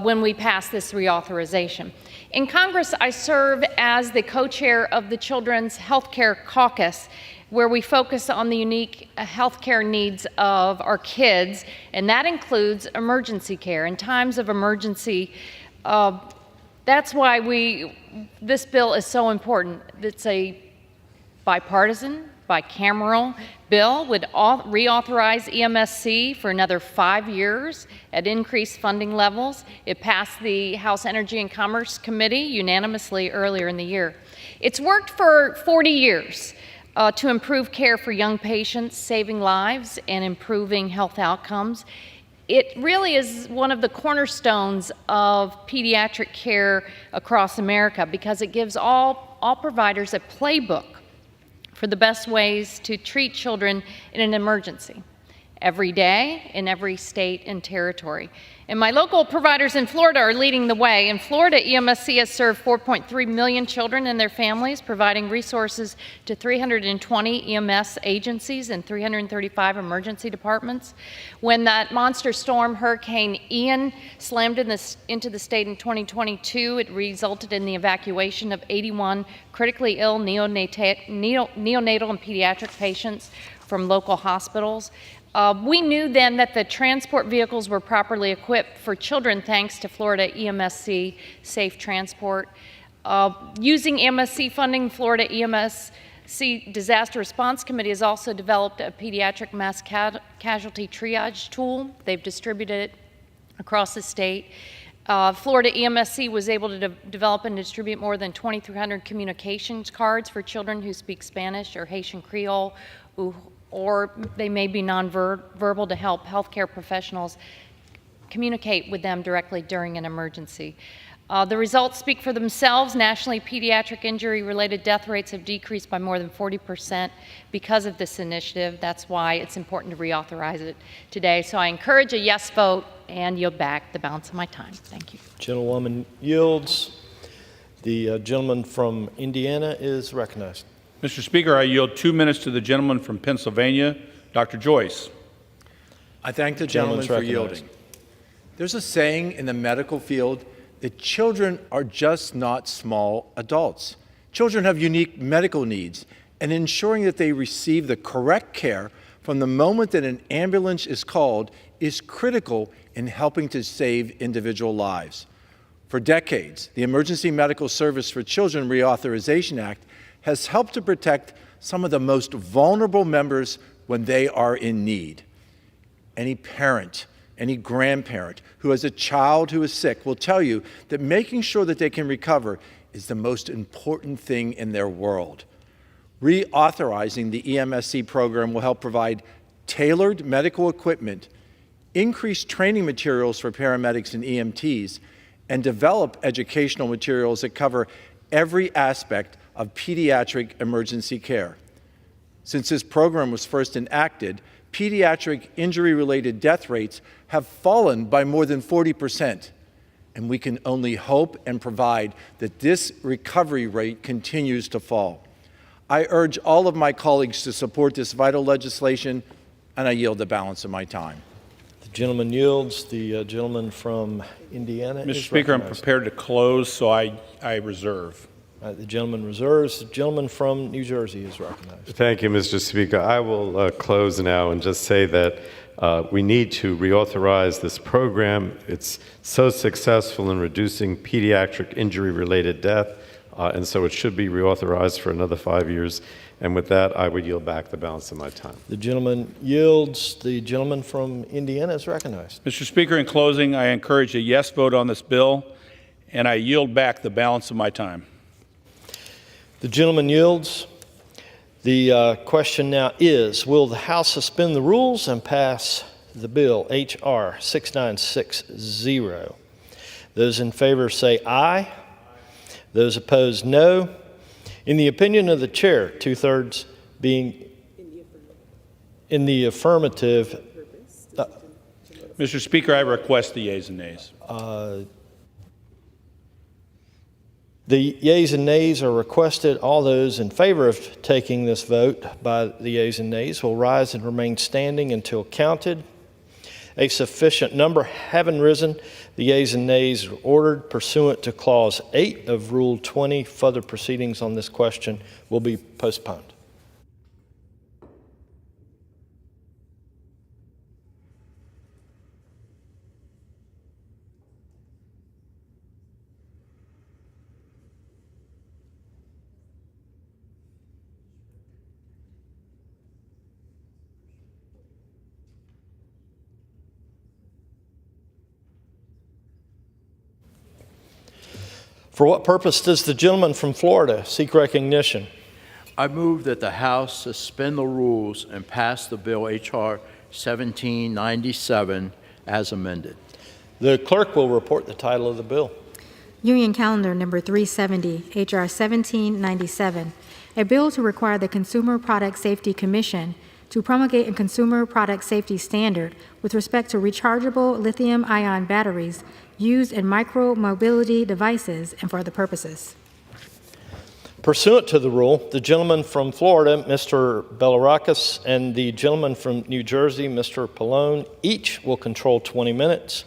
Speaker 15: when we pass this reauthorization. In Congress, I serve as the co-chair of the Children's Healthcare Caucus, where we focus on the unique healthcare needs of our kids, and that includes emergency care. In times of emergency, that's why this bill is so important. It's a bipartisan, bicameral bill would reauthorize EMSC for another 5 years at increased funding levels. It passed the House Energy and Commerce Committee unanimously earlier in the year. It's worked for 40 years to improve care for young patients, saving lives and improving health outcomes. It really is one of the cornerstones of pediatric care across America because it gives all providers a playbook for the best ways to treat children in an emergency every day in every state and territory. And my local providers in Florida are leading the way. In Florida, EMSC has served 4.3 million children and their families, providing resources to 320 EMS agencies and 335 emergency departments. When that monster storm, Hurricane Ian, slammed into the state in 2022, it resulted in the evacuation of 81 critically ill neonatal and pediatric patients from local hospitals. We knew then that the transport vehicles were properly equipped for children thanks to Florida EMSC Safe Transport. Using EMSC funding, Florida EMSC Disaster Response Committee has also developed a pediatric mass casualty triage tool. They've distributed it across the state. Florida EMSC was able to develop and distribute more than 2,300 communications cards for children who speak Spanish or Haitian Creole, or they may be nonverbal, to help healthcare professionals communicate with them directly during an emergency. The results speak for themselves. Nationally, pediatric injury-related death rates have decreased by more than 40% because of this initiative. That's why it's important to reauthorize it today. So I encourage a yes vote and yield back the balance of my time. Thank you.
Speaker 16: Gentlewoman yields. The gentleman from Indiana is recognized.
Speaker 1: Mr. Speaker, I yield 2 minutes to the gentleman from Pennsylvania, Dr. Joyce.
Speaker 3: I thank the gentleman for yielding. There's a saying in the medical field that children are just not small adults. Children have unique medical needs, and ensuring that they receive the correct care from the moment that an ambulance is called is critical in helping to save individual lives. For decades, the Emergency Medical Service for Children Reauthorization Act has helped to protect some of the most vulnerable members when they are in need. Any parent, any grandparent who has a child who is sick will tell you that making sure that they can recover is the most important thing in their world. Reauthorizing the EMSC program will help provide tailored medical equipment, increase training materials for paramedics and EMTs, and develop educational materials that cover every aspect of pediatric emergency care. Since this program was first enacted, pediatric injury-related death rates have fallen by more than 40%, and we can only hope and provide that this recovery rate continues to fall. I urge all of my colleagues to support this vital legislation, and I yield the balance of my time.
Speaker 4: The gentleman yields. The gentleman from Indiana
Speaker 1: Mr.
Speaker 4: is
Speaker 1: Speaker, I'm
Speaker 4: recognized.
Speaker 1: prepared to close, so I reserve.
Speaker 4: The gentleman reserves. The gentleman from New Jersey is recognized.
Speaker 16: Thank you, Mr. Speaker. I will close now and just say that we need to reauthorize this program. It's so successful in reducing pediatric injury-related death, and so it should be reauthorized for another 5 years. And with that, I would yield back the balance of my time.
Speaker 4: The gentleman yields. The gentleman from Indiana is recognized.
Speaker 1: Mr. Speaker, in closing, I encourage a yes vote on this bill, and I yield back the balance of my time.
Speaker 4: The gentleman yields. The question now is, will the House suspend the rules and pass the bill, H.R. 6960? Those in favor say aye. Those opposed, no. In the opinion of the chair, two-thirds being in the affirmative.
Speaker 1: Mr. Speaker, I request the yeas and nays.
Speaker 4: The yeas and nays are requested. All those in favor of taking this vote by the yeas and nays will rise and remain standing until counted. A sufficient number having risen, the yeas and nays are ordered pursuant to Clause 8 of Rule 20. Further proceedings on this question will be postponed. For what purpose does the gentleman from Florida seek recognition?
Speaker 20: I move that the House suspend the rules and pass the bill H.R. 1797 as amended.
Speaker 4: The clerk will report the title of the bill.
Speaker 2: Union Calendar Number 370, H.R. 1797, a bill to require the Consumer Product Safety Commission to promulgate a consumer product safety standard with respect to rechargeable lithium-ion batteries used in micro-mobility devices and for other purposes.
Speaker 4: Pursuant to the rule, the gentleman from Florida, Mr. Belarakis, and the gentleman from New Jersey, Mr. Pallone, each will control 20 minutes.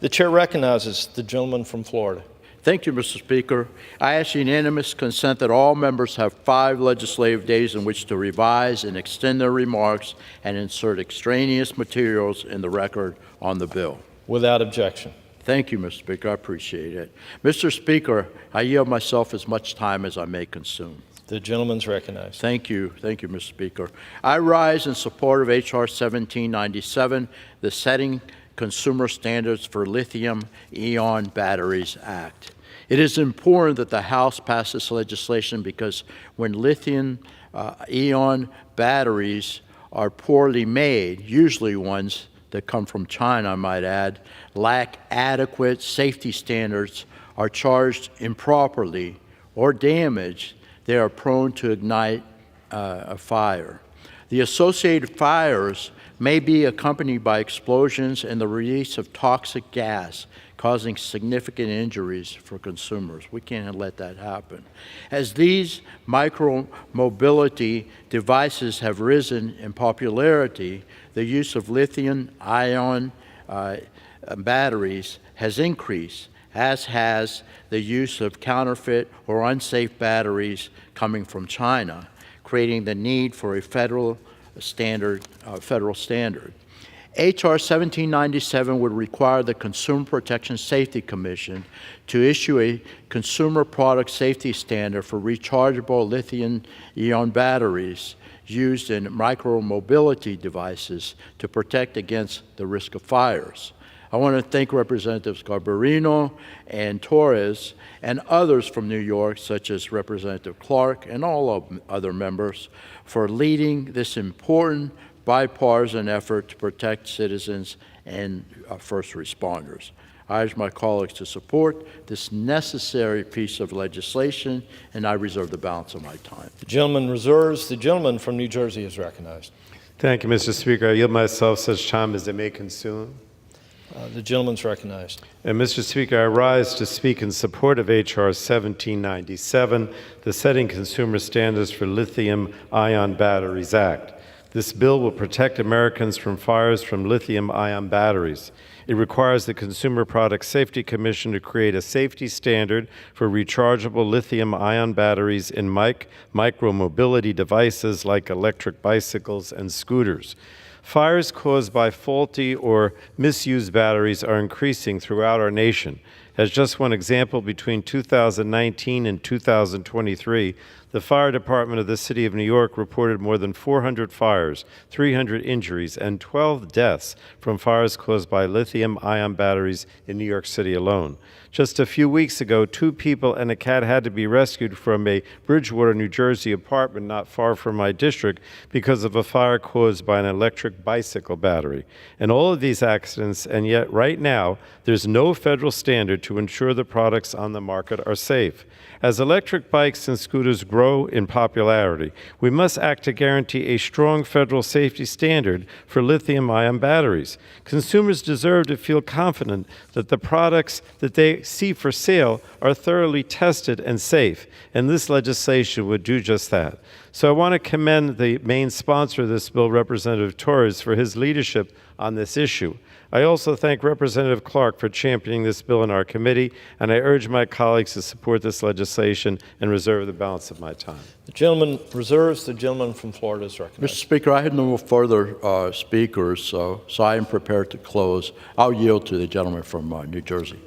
Speaker 4: The chair recognizes the gentleman from Florida.
Speaker 20: Thank you, Mr. Speaker. I ask unanimous consent that all members have 5 legislative days in which to revise and extend their remarks and insert extraneous materials in the record on the bill.
Speaker 4: Without objection.
Speaker 20: Thank you, Mr. Speaker. I appreciate it. Mr. Speaker, I yield myself as much time as I may consume.
Speaker 4: The gentleman's recognized.
Speaker 20: Thank you. Thank you, Mr. Speaker. I rise in support of H.R. 1797, the Setting Consumer Standards for Lithium-Ion Batteries Act. It is important that the House pass this legislation because when lithium-ion batteries are poorly made, usually ones that come from China, I might add, lack adequate safety standards, are charged improperly, or damaged, they are prone to ignite a fire. The associated fires may be accompanied by explosions and the release of toxic gas, causing significant injuries for consumers. We can't let that happen. As these micro-mobility devices have risen in popularity, the use of lithium-ion batteries has increased, as has the use of counterfeit or unsafe batteries coming from China, creating the need for a federal federal standard. H.R. 1797 would require the Consumer Protection Safety Commission to issue a consumer product safety standard for rechargeable lithium-ion batteries used in micromobility devices to protect against the risk of fires. I want to thank Representatives Garbarino and Torres and others from New York, such as Representative Clark and all of other members, for leading this important bipartisan effort to protect citizens and first responders. I urge my colleagues to support this necessary piece of legislation, and I reserve the balance of my time.
Speaker 15: The gentleman reserves. The gentleman from New Jersey is recognized.
Speaker 16: Thank you, Mr. Speaker. I yield myself such time as it may consume.
Speaker 15: The gentleman's recognized.
Speaker 16: And Mr. Speaker, I rise to speak in support of H.R. 1797, the Setting Consumer Standards for Lithium-Ion Batteries Act. This bill will protect Americans from fires from lithium-ion batteries. It requires the Consumer Product Safety Commission to create a safety standard for rechargeable lithium-ion batteries in micromobility devices like electric bicycles and scooters. Fires caused by faulty or misused batteries are increasing throughout our nation. As just one example, between 2019 and 2023, the Fire Department of the City of New York reported more than 400 fires, 300 injuries, and 12 deaths from fires caused by lithium-ion batteries in New York City alone. Just a few weeks ago, 2 people and a cat had to be rescued from a Bridgewater, New Jersey apartment not far from my district because of a fire caused by an electric bicycle battery. And all of these accidents, and yet right now, there's no federal standard to ensure the products on the market are safe. As electric bikes and scooters grow in popularity, we must act to guarantee a strong federal safety standard for lithium-ion batteries. Consumers deserve to feel confident that the products that they see for sale are thoroughly tested and safe, and this legislation would do just that. So I want to commend the main sponsor of this bill, Representative Torres, for his leadership on this issue. I also thank Representative Clark for championing this bill in our committee, and I urge my colleagues to support this legislation and reserve the balance of my time.
Speaker 15: The gentleman reserves. The gentleman from Florida is recognized.
Speaker 20: Mr. Speaker, I have no further speakers, so I am prepared to close. I'll yield to the gentleman from New Jersey.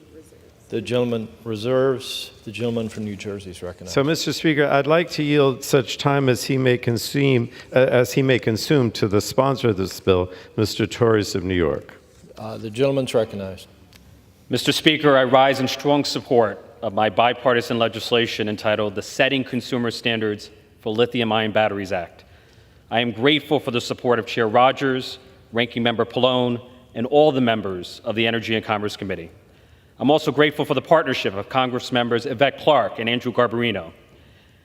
Speaker 15: The gentleman reserves. The gentleman from New Jersey is recognized.
Speaker 16: So, Mr. Speaker, I'd like to yield such time as he may consume to the sponsor of this bill, Mr. Torres of New York.
Speaker 15: The gentleman's recognized.
Speaker 4: Mr. Speaker, I rise in strong support of my bipartisan legislation entitled the Setting Consumer Standards for Lithium-Ion Batteries Act. I am grateful for the support of Chair Rogers, Ranking Member Pallone, and all the members of the Energy and Commerce Committee. I'm also grateful for the partnership of Congress members Yvette Clark and Andrew Garbarino.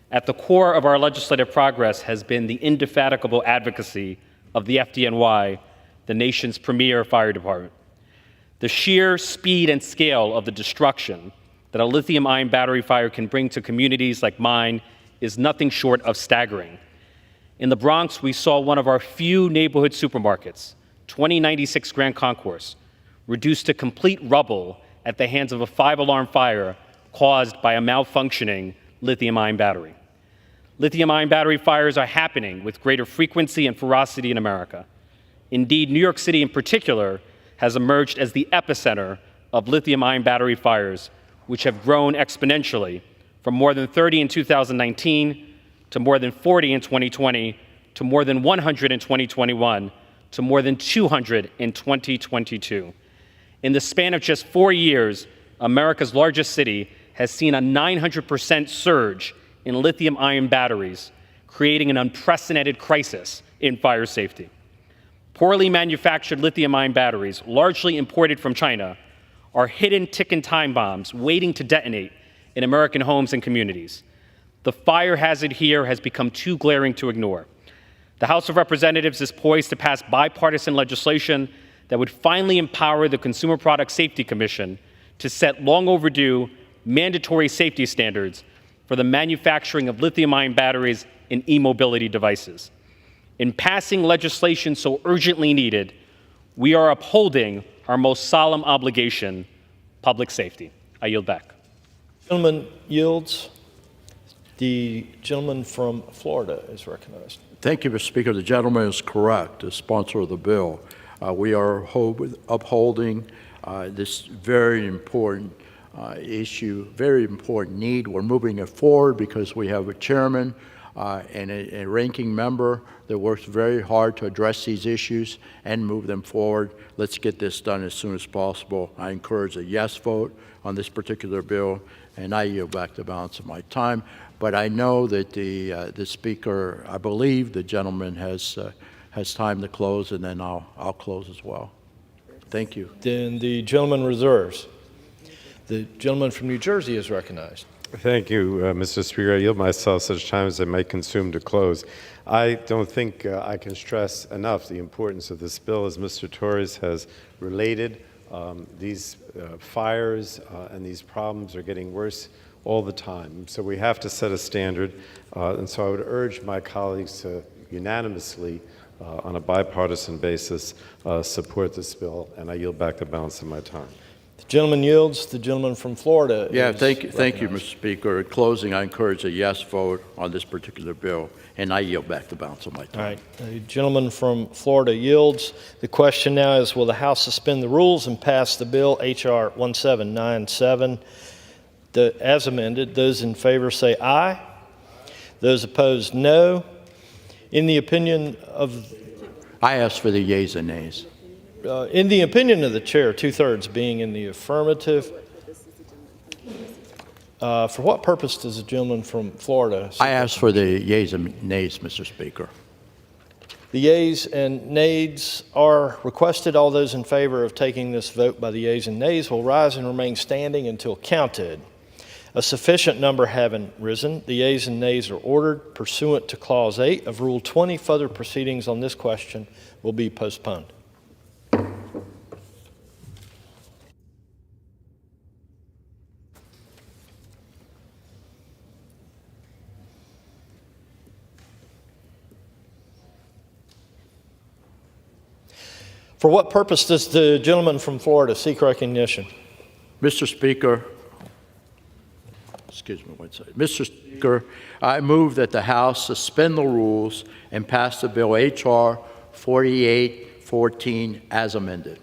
Speaker 4: At the core of our legislative progress has been the indefatigable advocacy of the FDNY, the nation's premier fire department. The sheer speed and scale of the destruction that a lithium-ion battery fire can bring to communities like mine is nothing short of staggering. In the Bronx, we saw one of our few neighborhood supermarkets, 2096 Grand Concourse, reduced to complete rubble at the hands of a 5-alarm fire caused by a malfunctioning lithium-ion battery. Lithium-ion battery fires are happening with greater frequency and ferocity in America. Indeed, New York City in particular has emerged as the epicenter of lithium-ion battery fires, which have grown exponentially from more than 30 in 2019 to more than 40 in 2020 to more than 100 in 2021 to more than 200 in 2022. In the span of just 4 years, America's largest city has seen a 900% surge in lithium-ion batteries, creating an unprecedented crisis in fire safety. Poorly manufactured lithium-ion batteries, largely imported from China, are hidden ticking time bombs waiting to detonate in American homes and communities. The fire hazard here has become too glaring to ignore. The House of Representatives is poised to pass bipartisan legislation that would finally empower the Consumer Product Safety Commission to set long overdue mandatory safety standards for the manufacturing of lithium-ion batteries in e-mobility devices. In passing legislation so urgently needed, we are upholding our most solemn obligation, public safety. I yield back.
Speaker 15: The gentleman yields. The gentleman from Florida is recognized.
Speaker 20: Thank you, Mr. Speaker. The gentleman is correct, the sponsor of the bill. We are upholding this very important issue, very important need. We're moving it forward because we have a chairman and a ranking member that works very hard to address these issues and move them forward. Let's get this done as soon as possible. I encourage a yes vote on this particular bill, and I yield back the balance of my time. But I know that the speaker, I believe the gentleman has time to close, and then I'll close as well. Thank you.
Speaker 4: Then the gentleman reserves. The gentleman from New Jersey is recognized.
Speaker 16: Thank you, Mr. Speaker. I yield myself such time as I may consume to close. I don't think I can stress enough the importance of this bill. As Mr. Torres has related, these fires and these problems are getting worse all the time. So we have to set a standard. And so I would urge my colleagues to unanimously, on a bipartisan basis, support this bill. And I yield back the balance of my time.
Speaker 4: The gentleman yields. The gentleman from Florida
Speaker 20: thank you, Mr. Speaker. In closing, I encourage a yes vote on this particular bill, and I yield back the balance of my time.
Speaker 4: All right. The gentleman from Florida yields. The question now is, will the House suspend the rules and pass the bill, H.R. 1797, as amended? Those in favor say aye. Those opposed, no. In the opinion of...
Speaker 20: I ask for the yeas and nays.
Speaker 4: In the opinion of the chair, 2/3 being in the affirmative, for what purpose does the gentleman from Florida...
Speaker 20: I ask for the yeas and nays, Mr. Speaker.
Speaker 4: The yeas and nays are requested. All those in favor of taking this vote by the yeas and nays will rise and remain standing until counted. A sufficient number having risen, the yeas and nays are ordered. Pursuant to Clause 8 of Rule 20, further proceedings on this question will be postponed. For what purpose does the gentleman from Florida seek recognition?
Speaker 20: Mr. Speaker, Mr. Speaker, I move that the House suspend the rules and pass the bill H.R. 4814 as amended.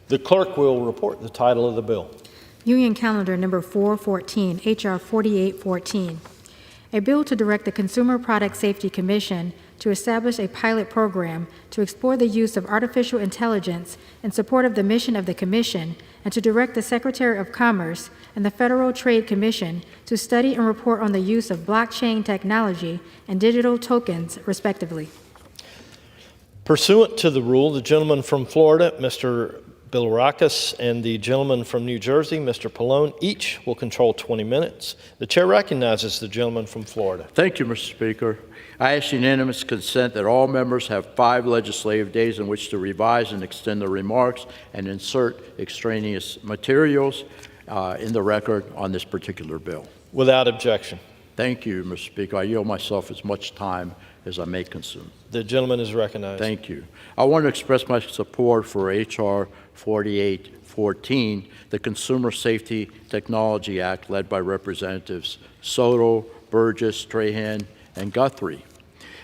Speaker 4: The clerk will report the title of the bill.
Speaker 2: Union Calendar Number 414, H.R. 4814. A bill to direct the Consumer Product Safety Commission to establish a pilot program to explore the use of artificial intelligence in support of the mission of the Commission, and to direct the Secretary of Commerce and the Federal Trade Commission to study and report on the use of blockchain technology and digital tokens, respectively.
Speaker 4: Pursuant to the rule, the gentleman from Florida, Mr. Bilirakis, and the gentleman from New Jersey, Mr. Pallone, each will control 20 minutes. The chair recognizes the gentleman from Florida.
Speaker 20: Thank you, Mr. Speaker. I ask unanimous consent that all members have 5 legislative days in which to revise and extend their remarks and insert extraneous materials in the record on this particular bill.
Speaker 4: Without objection.
Speaker 20: Thank you, Mr. Speaker. I yield myself as much time as I may consume.
Speaker 4: The gentleman is recognized.
Speaker 20: Thank you. I want to express my support for H.R. 4814, the Consumer Safety Technology Act, led by Representatives Soto, Burgess, Strahan, and Guthrie.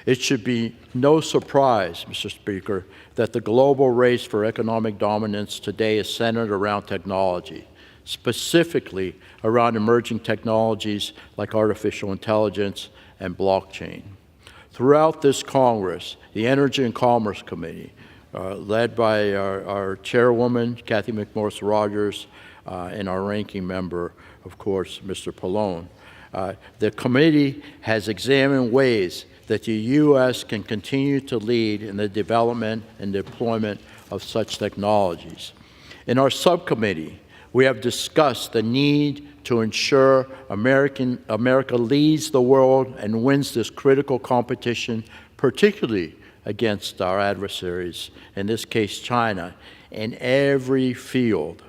Speaker 20: It should be no surprise, Mr. Speaker, that the global race for economic dominance today is centered around technology, specifically around emerging technologies like artificial intelligence and blockchain. Throughout this Congress, the Energy and Commerce Committee, led by our chairwoman, Kathy McMorris Rogers, and our ranking member, of course, Mr. Pallone, the committee has examined ways that the U.S. can continue to lead in the development and deployment of such technologies. In our subcommittee, we have discussed the need to ensure America leads the world and wins this critical competition, particularly against our adversaries, in this case China, in every field.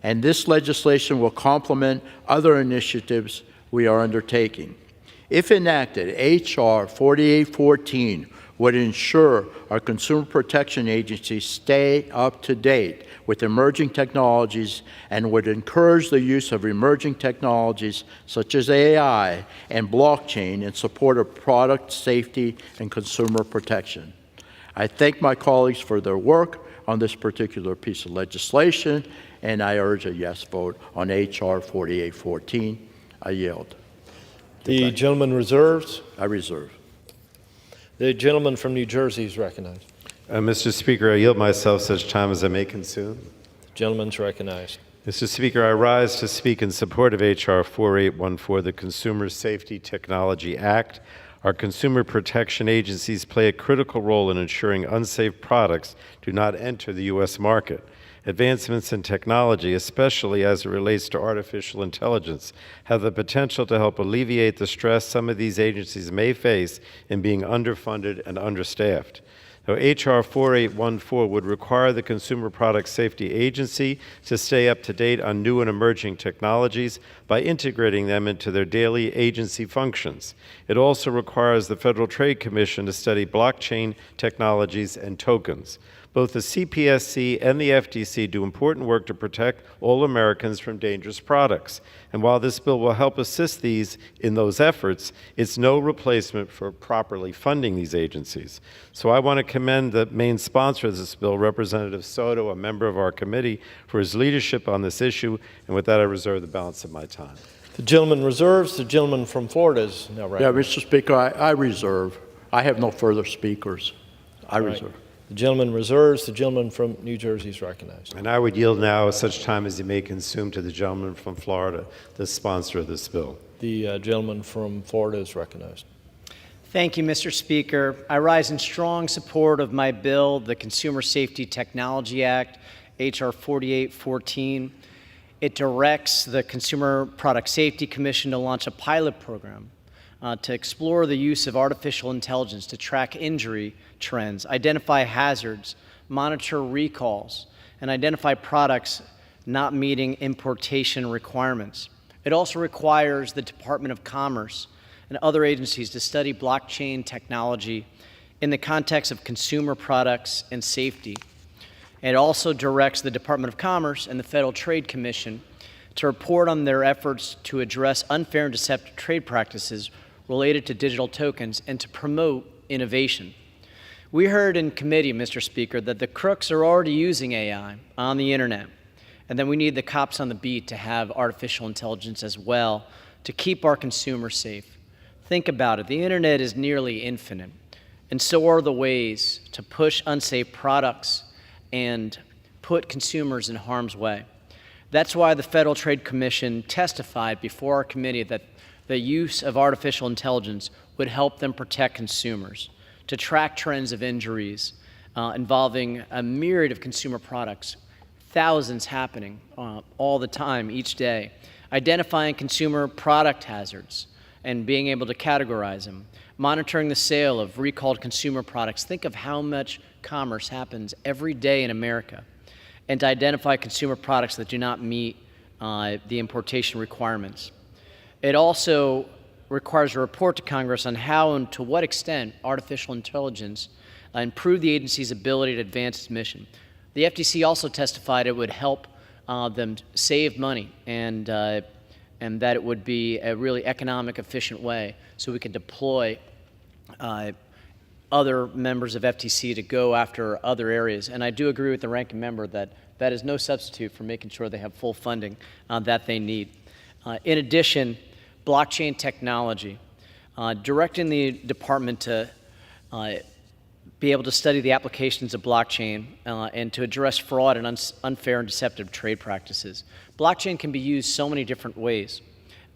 Speaker 20: And this legislation will complement other initiatives we are undertaking. If enacted, H.R. 4814 would ensure our consumer protection agencies stay up to date with emerging technologies and would encourage the use of emerging technologies such as AI and blockchain in support of product safety and consumer protection. I thank my colleagues for their work on this particular piece of legislation, and I urge a yes vote on H.R. 4814. I yield.
Speaker 14: The gentleman reserves.
Speaker 20: I reserve.
Speaker 14: The gentleman from New Jersey is recognized.
Speaker 16: Mr. Speaker, I yield myself such time as I may consume.
Speaker 14: The gentleman's recognized.
Speaker 16: Mr. Speaker, I rise to speak in support of H.R. 4814, the Consumer Safety Technology Act. Our consumer protection agencies play a critical role in ensuring unsafe products do not enter the U.S. market. Advancements in technology, especially as it relates to artificial intelligence, have the potential to help alleviate the stress some of these agencies may face in being underfunded and understaffed. Though H.R. 4814 would require the Consumer Product Safety Agency to stay up to date on new and emerging technologies by integrating them into their daily agency functions. It also requires the Federal Trade Commission to study blockchain technologies and tokens. Both the CPSC and the FTC do important work to protect all Americans from dangerous products. And while this bill will help assist these in those efforts, it's no replacement for properly funding these agencies. So I want to commend the main sponsor of this bill, Representative Soto, a member of our committee, for his leadership on this issue. And with that, I reserve the balance of my time.
Speaker 14: The gentleman reserves. The gentleman from Florida is now recognized.
Speaker 20: Yeah, Mr. Speaker, I reserve. I have no further speakers. I reserve.
Speaker 14: The gentleman reserves. The gentleman from New Jersey is recognized.
Speaker 16: And I would yield now such time as you may consume to the gentleman from Florida, the sponsor of this bill.
Speaker 14: The gentleman from Florida is recognized.
Speaker 9: Thank you, Mr. Speaker. I rise in strong support of my bill, the Consumer Safety Technology Act, H.R. 4814. It directs the Consumer Product Safety Commission to launch a pilot program to explore the use of artificial intelligence to track injury trends, identify hazards, monitor recalls, and identify products not meeting importation requirements. It also requires the Department of Commerce and other agencies to study blockchain technology in the context of consumer products and safety. It also directs the Department of Commerce and the Federal Trade Commission to report on their efforts to address unfair and deceptive trade practices related to digital tokens and to promote innovation. We heard in committee, Mr. Speaker, that the crooks are already using AI on the internet, and then we need the cops on the beat to have artificial intelligence as well to keep our consumers safe. Think about it. The internet is nearly infinite, and so are the ways to push unsafe products and put consumers in harm's way. That's why the Federal Trade Commission testified before our committee that the use of artificial intelligence would help them protect consumers, to track trends of injuries involving a myriad of consumer products, thousands happening all the time, each day, identifying consumer product hazards and being able to categorize them, monitoring the sale of recalled consumer products. Think of how much commerce happens every day in America, and to identify consumer products that do not meet the importation requirements. It also requires a report to Congress on how and to what extent artificial intelligence improved the agency's ability to advance its mission. The FTC also testified it would help them save money and that it would be a really economic, efficient way so we could deploy other members of FTC to go after other areas. And I do agree with the ranking member that that is no substitute for making sure they have full funding that they need. In addition, blockchain technology, directing the department to be able to study the applications of blockchain and to address fraud and unfair and deceptive trade practices. Blockchain can be used so many different ways,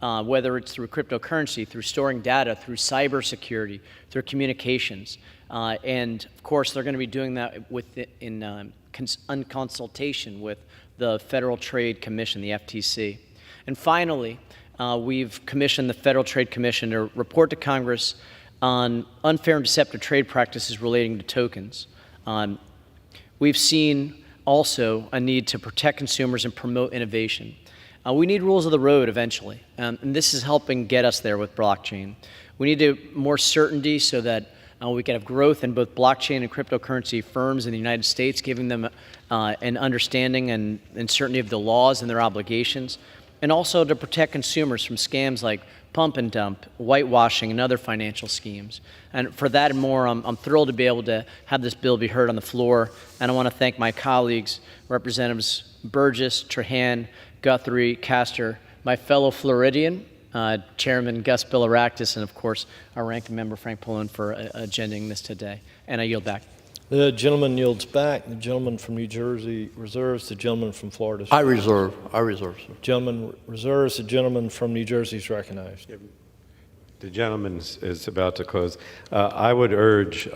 Speaker 9: whether it's through cryptocurrency, through storing data, through cybersecurity, through communications. And of course, they're going to be doing that in consultation with the Federal Trade Commission, the FTC. And finally, we've commissioned the Federal Trade Commission to report to Congress on unfair and deceptive trade practices relating to tokens. We've seen also a need to protect consumers and promote innovation.
Speaker 4: We need rules of the road eventually, and this is helping get us there with blockchain. We need more certainty so that we can have growth in both blockchain and cryptocurrency firms in the United States, giving them an understanding and certainty of the laws and their obligations, and also to protect consumers from scams like pump and dump, whitewashing, and other financial schemes. And for that and more, I'm thrilled to be able to have this bill be heard on the floor. And I want to thank my colleagues, Representatives Burgess, Trahan, Guthrie, Castor, my fellow Floridian, Chairman Gus Bilirakis, and of course, our ranking member, Frank Pallone, for agending this today. And I yield back.
Speaker 15: The gentleman yields back. The gentleman from New Jersey reserves. The gentleman from Florida.
Speaker 20: I reserve, sir.
Speaker 15: Gentleman reserves. The gentleman from New Jersey is recognized.
Speaker 16: The gentleman is about to close. I would urge,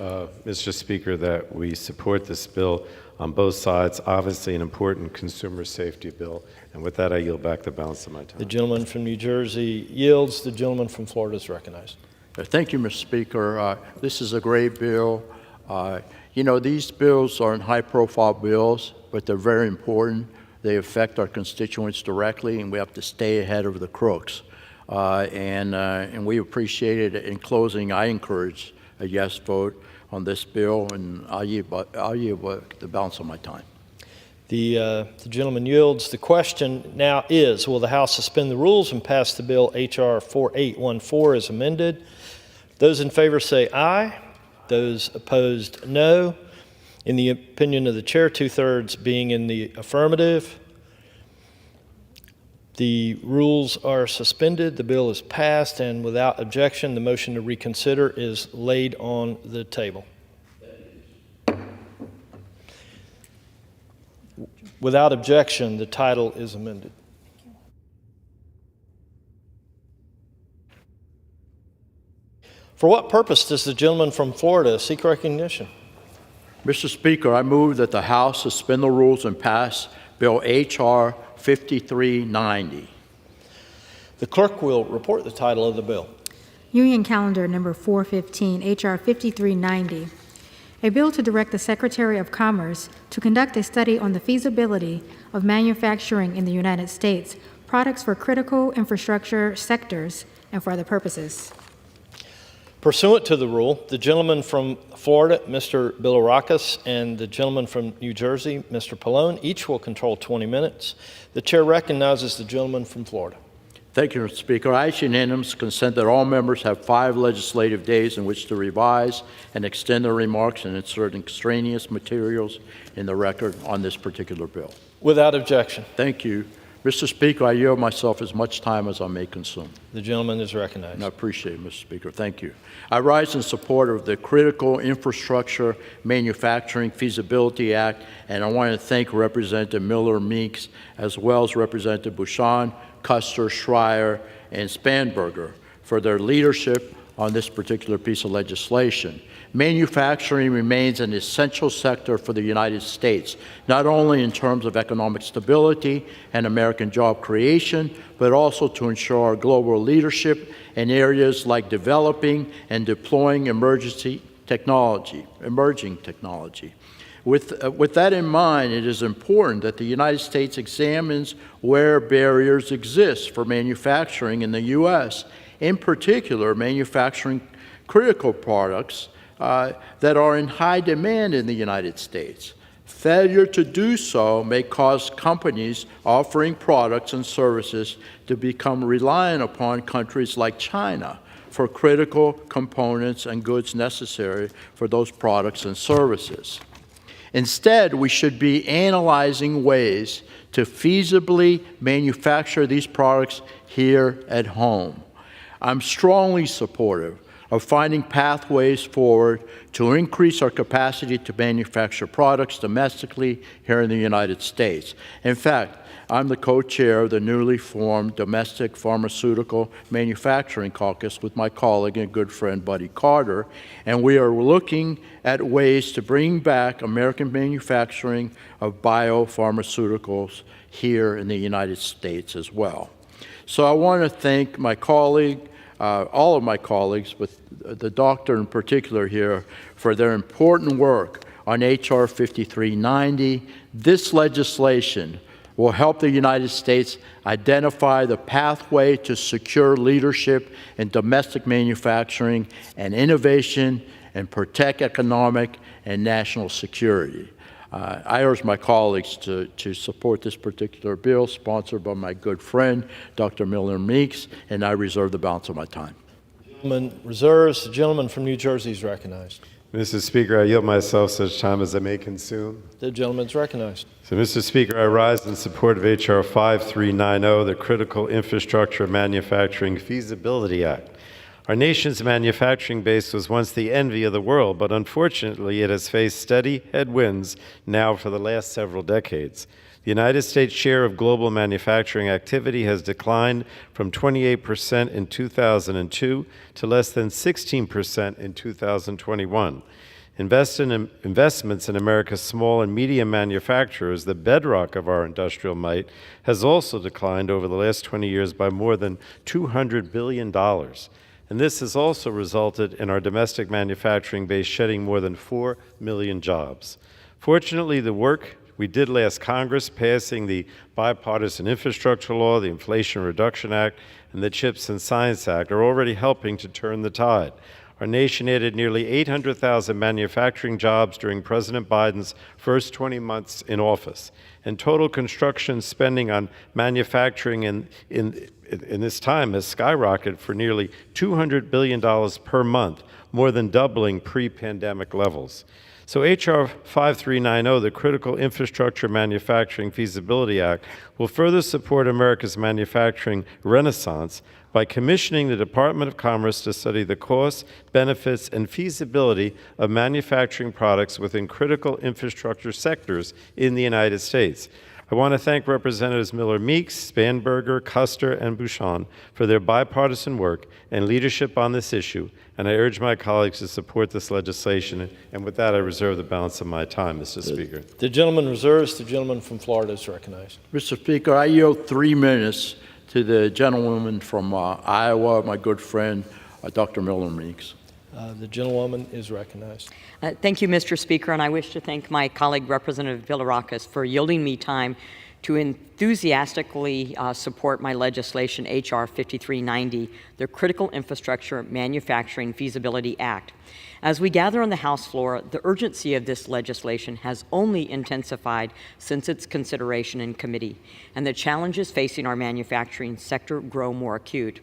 Speaker 16: Mr. Speaker, that we support this bill on both sides. Obviously, an important consumer safety bill. And with that, I yield back the balance of my time.
Speaker 15: The gentleman from New Jersey yields. The gentleman from Florida is recognized.
Speaker 20: Thank you, Mr. Speaker. This is a great bill. You know, these bills aren't high-profile bills, but they're very important. They affect our constituents directly, and we have to stay ahead of the crooks. And we appreciate it. In closing, I encourage a yes vote on this bill, and I'll yield the balance of my time.
Speaker 15: The gentleman yields. The question now is, will the House suspend the rules and pass the bill H.R. 4814 as amended? Those in favor say aye. Those opposed, no. In the opinion of the chair, 2/3 being in the affirmative. The rules are suspended. The bill is passed, and without objection, the motion to reconsider is laid on the table. Without objection, the title is amended. For what purpose does the gentleman from Florida seek recognition?
Speaker 20: Mr. Speaker, I move that the House suspend the rules and pass Bill H.R. 5390.
Speaker 15: The clerk will report the title of the bill.
Speaker 2: Union Calendar Number 415, H.R. 5390. A bill to direct the Secretary of Commerce to conduct a study on the feasibility of manufacturing in the United States products for critical infrastructure sectors and for other purposes.
Speaker 15: Pursuant to the rule, the gentleman from Florida, Mr. Bilirakis, and the gentleman from New Jersey, Mr. Pallone, each will control 20 minutes. The chair recognizes the gentleman from Florida.
Speaker 20: Thank you, Mr. Speaker. I ask unanimous consent that all members have 5 legislative days in which to revise and extend their remarks and insert extraneous materials in the record on this particular bill.
Speaker 15: Without objection.
Speaker 20: Thank you. Mr. Speaker, I yield myself as much time as I may consume.
Speaker 15: The gentleman is recognized.
Speaker 20: And I appreciate it, Mr. Speaker. Thank you. I rise in support of the Critical Infrastructure Manufacturing Feasibility Act, and I want to thank Representative Miller Meeks, as well as Representative Bouchon, Custer, Schreier, and Spanberger for their leadership on this particular piece of legislation. Manufacturing remains an essential sector for the United States, not only in terms of economic stability and American job creation, but also to ensure our global leadership in areas like developing and deploying emerging technology. With that in mind, it is important that the United States examines where barriers exist for manufacturing in the U.S., in particular manufacturing critical products that are in high demand in the United States. Failure to do so may cause companies offering products and services to become reliant upon countries like China for critical components and goods necessary for those products and services. Instead, we should be analyzing ways to feasibly manufacture these products here at home. I'm strongly supportive of finding pathways forward to increase our capacity to manufacture products domestically here in the United States. In fact, I'm the co-chair of the newly formed Domestic Pharmaceutical Manufacturing Caucus with my colleague and good friend Buddy Carter, and we are looking at ways to bring back American manufacturing of biopharmaceuticals here in the United States as well. So I want to thank my colleague, all of my colleagues, but the doctor in particular here, for their important work on H.R. 5390. This legislation will help the United States identify the pathway to secure leadership in domestic manufacturing and innovation and protect economic and national security. I urge my colleagues to support this particular bill sponsored by my good friend, Dr. Miller Meeks, and I reserve the balance of my time.
Speaker 4: The gentleman reserves. The gentleman from New Jersey is recognized.
Speaker 16: Mr. Speaker, I yield myself such time as I may consume.
Speaker 4: The gentleman is recognized.
Speaker 16: So, Mr. Speaker, I rise in support of H.R. 5390, the Critical Infrastructure Manufacturing Feasibility Act. Our nation's manufacturing base was once the envy of the world, but unfortunately it has faced steady headwinds now for the last several decades. The United States' share of global manufacturing activity has declined from 28% in 2002 to less than 16% in 2021. Investments in America's small and medium manufacturers, the bedrock of our industrial might, has also declined over the last 20 years by more than $200 billion. And this has also resulted in our domestic manufacturing base shedding more than 4 million jobs. Fortunately, the work we did last Congress, passing the Bipartisan Infrastructure Law, the Inflation Reduction Act, and the CHIPS and Science Act, are already helping to turn the tide. Our nation added nearly 800,000 manufacturing jobs during President Biden's first 20 months in office. And total construction spending on manufacturing in this time has skyrocketed for nearly $200 billion per month, more than doubling pre-pandemic levels. So H.R. 5390, the Critical Infrastructure Manufacturing Feasibility Act, will further support America's manufacturing renaissance by commissioning the Department of Commerce to study the costs, benefits, and feasibility of manufacturing products within critical infrastructure sectors in the United States. I want to thank Representatives Miller Meeks, Spanberger, Custer, and Bouchon for their bipartisan work and leadership on this issue, and I urge my colleagues to support this legislation. And with that, I reserve the balance of my time, Mr. Speaker.
Speaker 4: The gentleman reserves. The gentleman from Florida is recognized.
Speaker 20: Mr. Speaker, I yield 3 minutes to the gentlewoman from Iowa, my good friend, Dr. Miller Meeks.
Speaker 4: The gentlewoman is recognized.
Speaker 14: Thank you, Mr. Speaker, and I wish to thank my colleague, Representative Bilirakis, for yielding me time to enthusiastically support my legislation, H.R. 5390, the Critical Infrastructure Manufacturing Feasibility Act. As we gather on the House floor, the urgency of this legislation has only intensified since its consideration in committee, and the challenges facing our manufacturing sector grow more acute.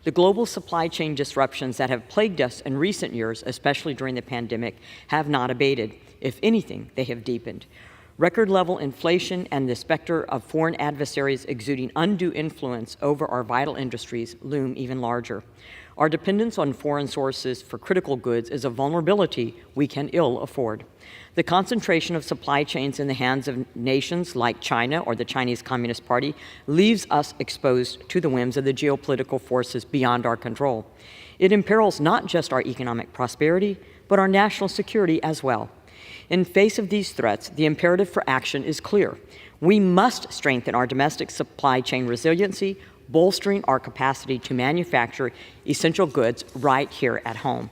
Speaker 14: The global supply chain disruptions that have plagued us in recent years, especially during the pandemic, have not abated. If anything, they have deepened. Record-level inflation and the specter of foreign adversaries exuding undue influence over our vital industries loom even larger. Our dependence on foreign sources for critical goods is a vulnerability we can ill afford. The concentration of supply chains in the hands of nations like China or the Chinese Communist Party leaves us exposed to the whims of the geopolitical forces beyond our control. It imperils not just our economic prosperity, but our national security as well. In face of these threats, the imperative for action is clear. We must strengthen our domestic supply chain resiliency, bolstering our capacity to manufacture essential goods right here at home.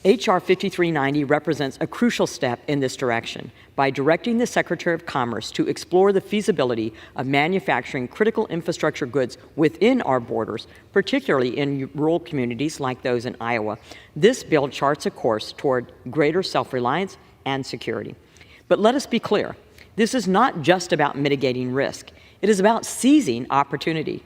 Speaker 14: H.R. 5390 represents a crucial step in this direction by directing the Secretary of Commerce to explore the feasibility of manufacturing critical infrastructure goods within our borders, particularly in rural communities like those in Iowa. This bill charts a course toward greater self-reliance and security. But let us be clear, this is not just about mitigating risk. It is about seizing opportunity.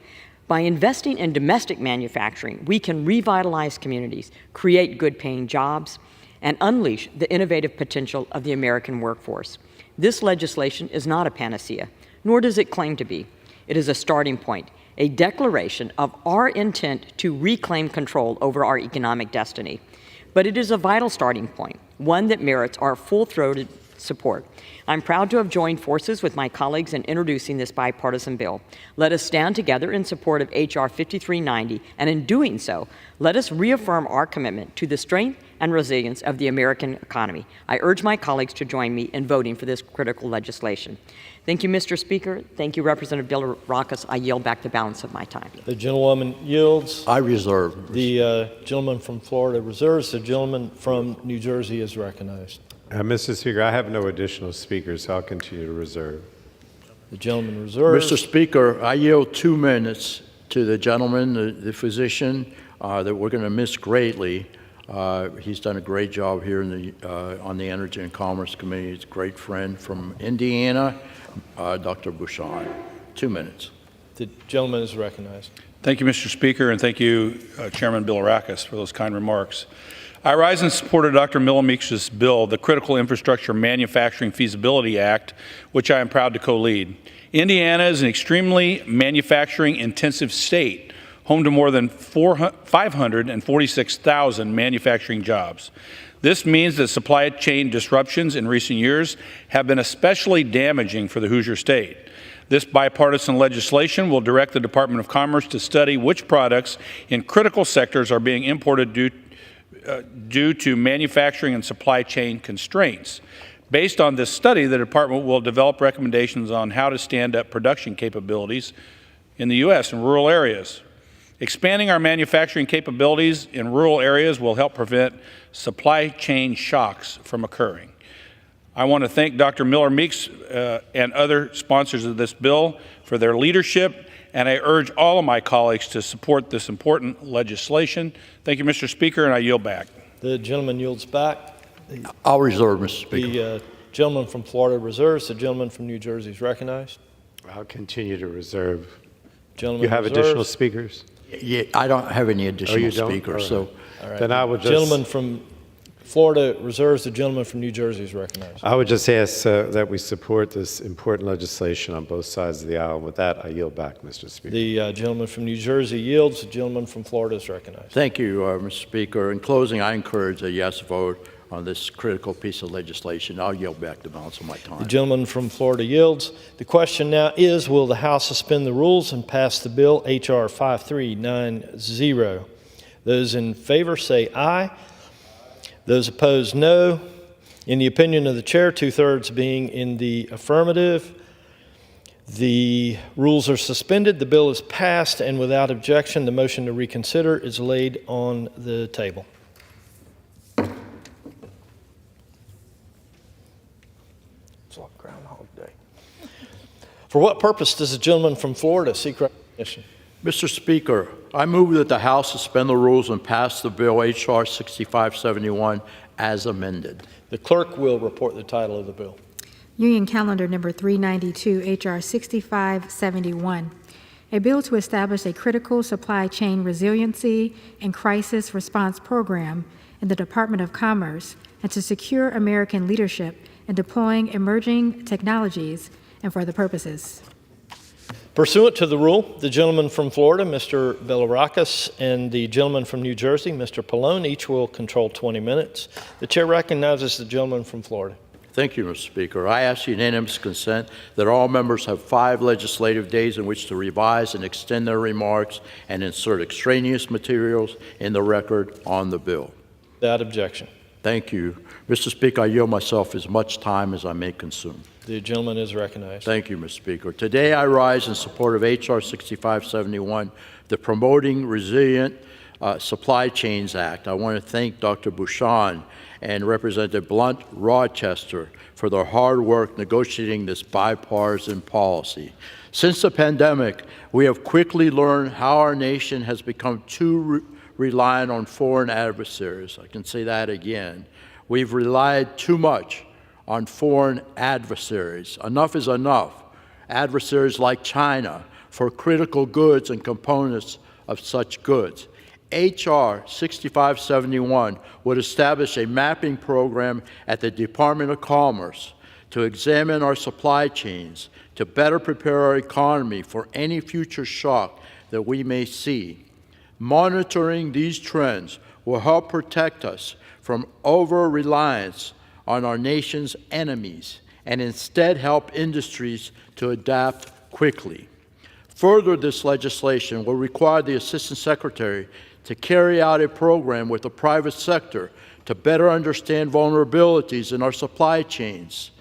Speaker 14: By investing in domestic manufacturing, we can revitalize communities, create good-paying jobs, and unleash the innovative potential of the American workforce. This legislation is not a panacea, nor does it claim to be. It is a starting point, a declaration of our intent to reclaim control over our economic destiny. But it is a vital starting point, one that merits our full-throated support. I'm proud to have joined forces with my colleagues in introducing this bipartisan bill. Let us stand together in support of H.R. 5390, and in doing so, let us reaffirm our commitment to the strength and resilience of the American economy. I urge my colleagues to join me in voting for this critical legislation. Thank you, Mr. Speaker. Thank you, Representative Bilirakis. I yield back the balance of my time.
Speaker 4: The gentlewoman yields.
Speaker 20: I reserve.
Speaker 4: The gentleman from Florida reserves. The gentleman from New Jersey is recognized.
Speaker 16: Mr. Speaker, I have no additional speakers, so I'll continue to reserve.
Speaker 4: The gentleman reserves.
Speaker 20: Mr. Speaker, I yield 2 minutes to the gentleman, the physician, that we're going to miss greatly. He's done a great job here on the Energy and Commerce Committee. He's a great friend from Indiana, Dr. Bouchon. 2 minutes.
Speaker 4: The gentleman is recognized.
Speaker 1: Thank you, Mr. Speaker, and thank you, Chairman Bilirakis, for those kind remarks. I rise in support of Dr. Millamix's bill, the Critical Infrastructure Manufacturing Feasibility Act, which I am proud to co-lead. Indiana is an extremely manufacturing-intensive state, home to more than 546,000 manufacturing jobs. This means that supply chain disruptions in recent years have been especially damaging for the Hoosier State. This bipartisan legislation will direct the Department of Commerce to study which products in critical sectors are being imported due to manufacturing and supply chain constraints. Based on this study, the department will develop recommendations on how to stand up production capabilities in the U.S. in rural areas. Expanding our manufacturing capabilities in rural areas will help prevent supply chain shocks from occurring. I want to thank Dr. Miller Meeks and other sponsors of this bill for their leadership, and I urge all of my colleagues to support this important legislation. Thank you, Mr. Speaker, and I yield back.
Speaker 4: The gentleman yields back.
Speaker 20: I'll reserve, Mr. Speaker.
Speaker 4: The gentleman from Florida reserves. The gentleman from New Jersey is recognized.
Speaker 16: I'll continue to reserve.
Speaker 4: Gentleman
Speaker 16: You have
Speaker 4: reserves.
Speaker 16: additional speakers?
Speaker 20: Yeah, I don't have any additional
Speaker 16: you don't?
Speaker 20: speakers,
Speaker 16: All
Speaker 20: so
Speaker 16: right.
Speaker 4: All right.
Speaker 16: Then I would just...
Speaker 4: Gentleman from Florida reserves. The gentleman from New Jersey is recognized.
Speaker 16: I would just ask that we support this important legislation on both sides of the aisle. With that, I yield back, Mr. Speaker.
Speaker 4: The gentleman from New Jersey yields. The gentleman from Florida is recognized.
Speaker 20: thank you, Mr. Speaker. In closing, I encourage a yes vote on this critical piece of legislation. I'll yield back the balance of my time.
Speaker 4: The gentleman from Florida yields. The question now is, will the House suspend the rules and pass the bill H.R. 5390? Those in favor say aye. Those opposed, no. In the opinion of the chair, 2/3 being in the affirmative, the rules are suspended. The bill is passed, and without objection, the motion to reconsider is laid on the table. It's like Groundhog Day. For what purpose does the gentleman from Florida seek recognition?
Speaker 20: Mr. Speaker, I move that the House suspend the rules and pass the bill H.R. 6571 as amended.
Speaker 4: The clerk will report the title of the bill.
Speaker 2: Union Calendar Number 392, H.R. 6571, a bill to establish a critical supply chain resiliency and crisis response program in the Department of Commerce and to secure American leadership in deploying emerging technologies and for other purposes.
Speaker 4: Pursuant to the rule, the gentleman from Florida, Mr. Bilirakis, and the gentleman from New Jersey, Mr. Pallone, each will control 20 minutes. The chair recognizes the gentleman from Florida.
Speaker 20: Thank you, Mr. Speaker. I ask unanimous consent that all members have 5 legislative days in which to revise and extend their remarks and insert extraneous materials in the record on the bill.
Speaker 4: Without objection.
Speaker 20: Thank you. Mr. Speaker, I yield myself as much time as I may consume.
Speaker 4: The gentleman is recognized.
Speaker 20: Thank you, Mr. Speaker. Today I rise in support of H.R. 6571, the Promoting Resilient Supply Chains Act. I want to thank Dr. Bouchon and Representative Blunt Rochester for their hard work negotiating this bipartisan policy. Since the pandemic, we have quickly learned how our nation has become too reliant on foreign adversaries. I can say that again. We've relied too much on foreign adversaries. Enough is enough. Adversaries like China for critical goods and components of such goods. H.R. 6571 would establish a mapping program at the Department of Commerce to examine our supply chains to better prepare our economy for any future shock that we may see. Monitoring these trends will help protect us from over-reliance on our nation's enemies and instead help industries to adapt quickly. Further, this legislation will require the Assistant Secretary to carry out a program with the private sector to better understand vulnerabilities in our supply chains,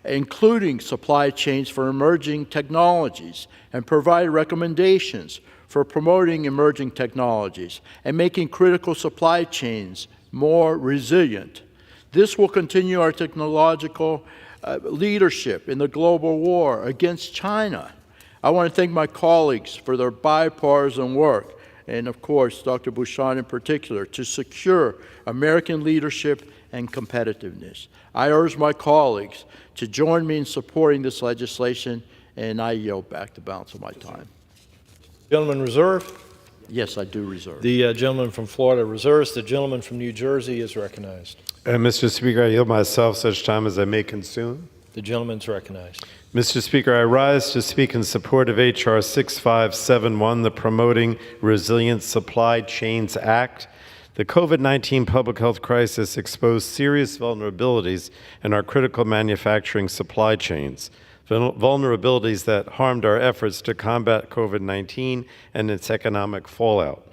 Speaker 20: including supply chains for emerging technologies, and provide recommendations for promoting emerging technologies and making critical supply chains more resilient. This will continue our technological leadership in the global war against China. I want to thank my colleagues for their bipartisan work, and of course, Dr. Bouchon in particular, to secure American leadership and competitiveness. I urge my colleagues to join me in supporting this legislation, and I yield back the balance of my time.
Speaker 4: Gentleman reserve?
Speaker 20: Yes, I do reserve.
Speaker 4: The gentleman from Florida reserves. The gentleman from New Jersey is recognized.
Speaker 16: Mr. Speaker, I yield myself such time as I may consume.
Speaker 4: The gentleman's recognized.
Speaker 16: Mr. Speaker, I rise to speak in support of H.R. 6571, the Promoting Resilient Supply Chains Act. The COVID-19 public health crisis exposed serious vulnerabilities in our critical manufacturing supply chains, vulnerabilities that harmed our efforts to combat COVID-19 and its economic fallout.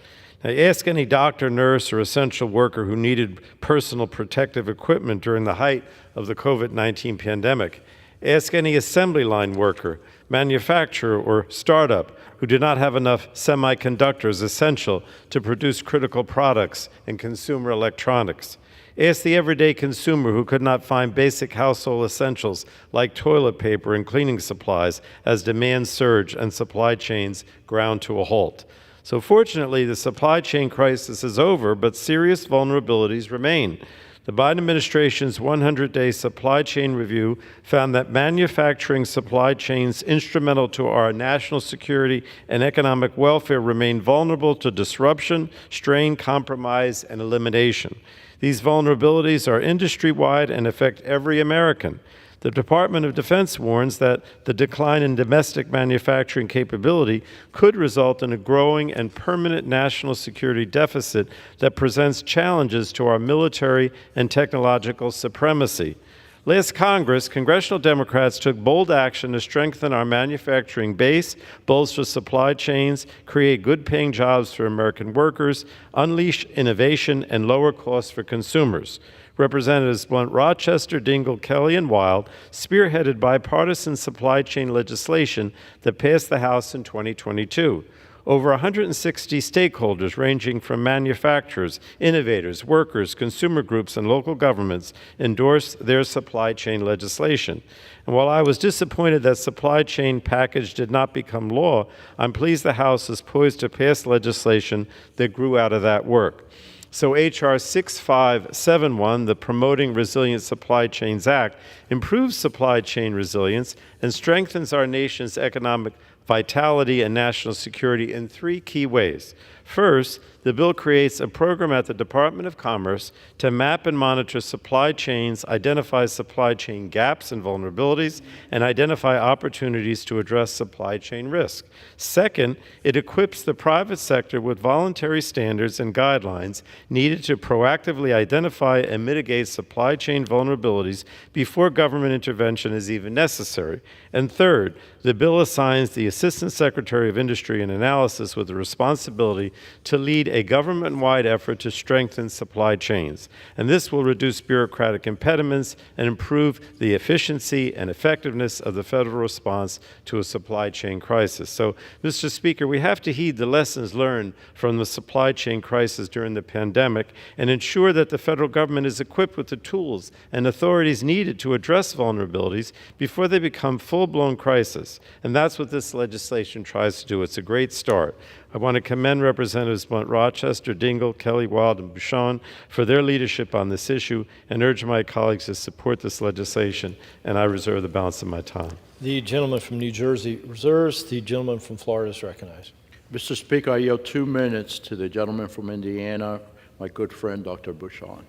Speaker 16: Now, ask any doctor, nurse, or essential worker who needed personal protective equipment during the height of the COVID-19 pandemic. Ask any assembly line worker, manufacturer, or startup who did not have enough semiconductors essential to produce critical products and consumer electronics. Ask the everyday consumer who could not find basic household essentials like toilet paper and cleaning supplies as demand surged and supply chains ground to a halt. So fortunately, the supply chain crisis is over, but serious vulnerabilities remain. The Biden administration's 100-day supply chain review found that manufacturing supply chains instrumental to our national security and economic welfare remain vulnerable to disruption, strain, compromise, and elimination. These vulnerabilities are industry-wide and affect every American. The Department of Defense warns that the decline in domestic manufacturing capability could result in a growing and permanent national security deficit that presents challenges to our military and technological supremacy. Last Congress, congressional Democrats took bold action to strengthen our manufacturing base, bolster supply chains, create good-paying jobs for American workers, unleash innovation, and lower costs for consumers. Representatives Blunt, Rochester, Dingell, Kelly, and Wild spearheaded bipartisan supply chain legislation that passed the House in 2022. Over 160 stakeholders ranging from manufacturers, innovators, workers, consumer groups, and local governments endorsed their supply chain legislation. And while I was disappointed that supply chain package did not become law, I'm pleased the House is poised to pass legislation that grew out of that work. So H.R. 6571, the Promoting Resilient Supply Chains Act, improves supply chain resilience and strengthens our nation's economic vitality and national security in three key ways. First, the bill creates a program at the Department of Commerce to map and monitor supply chains, identify supply chain gaps and vulnerabilities, and identify opportunities to address supply chain risk. Second, it equips the private sector with voluntary standards and guidelines needed to proactively identify and mitigate supply chain vulnerabilities before government intervention is even necessary. And third, the bill assigns the Assistant Secretary of Industry and Analysis with the responsibility to lead a government-wide effort to strengthen supply chains. And this will reduce bureaucratic impediments and improve the efficiency and effectiveness of the federal response to a supply chain crisis. So, Mr. Speaker, we have to heed the lessons learned from the supply chain crisis during the pandemic and ensure that the federal government is equipped with the tools and authorities needed to address vulnerabilities before they become full-blown crisis. And that's what this legislation tries to do. It's a great start. I want to commend Representatives Blunt, Rochester, Dingell, Kelly, Wild, and Bouchon for their leadership on this issue and urge my colleagues to support this legislation, and I reserve the balance of my time.
Speaker 4: The gentleman from New Jersey reserves. The gentleman from Florida is recognized.
Speaker 20: Mr. Speaker, I yield 2 minutes to the gentleman from Indiana, my good friend, Dr. Bouchon.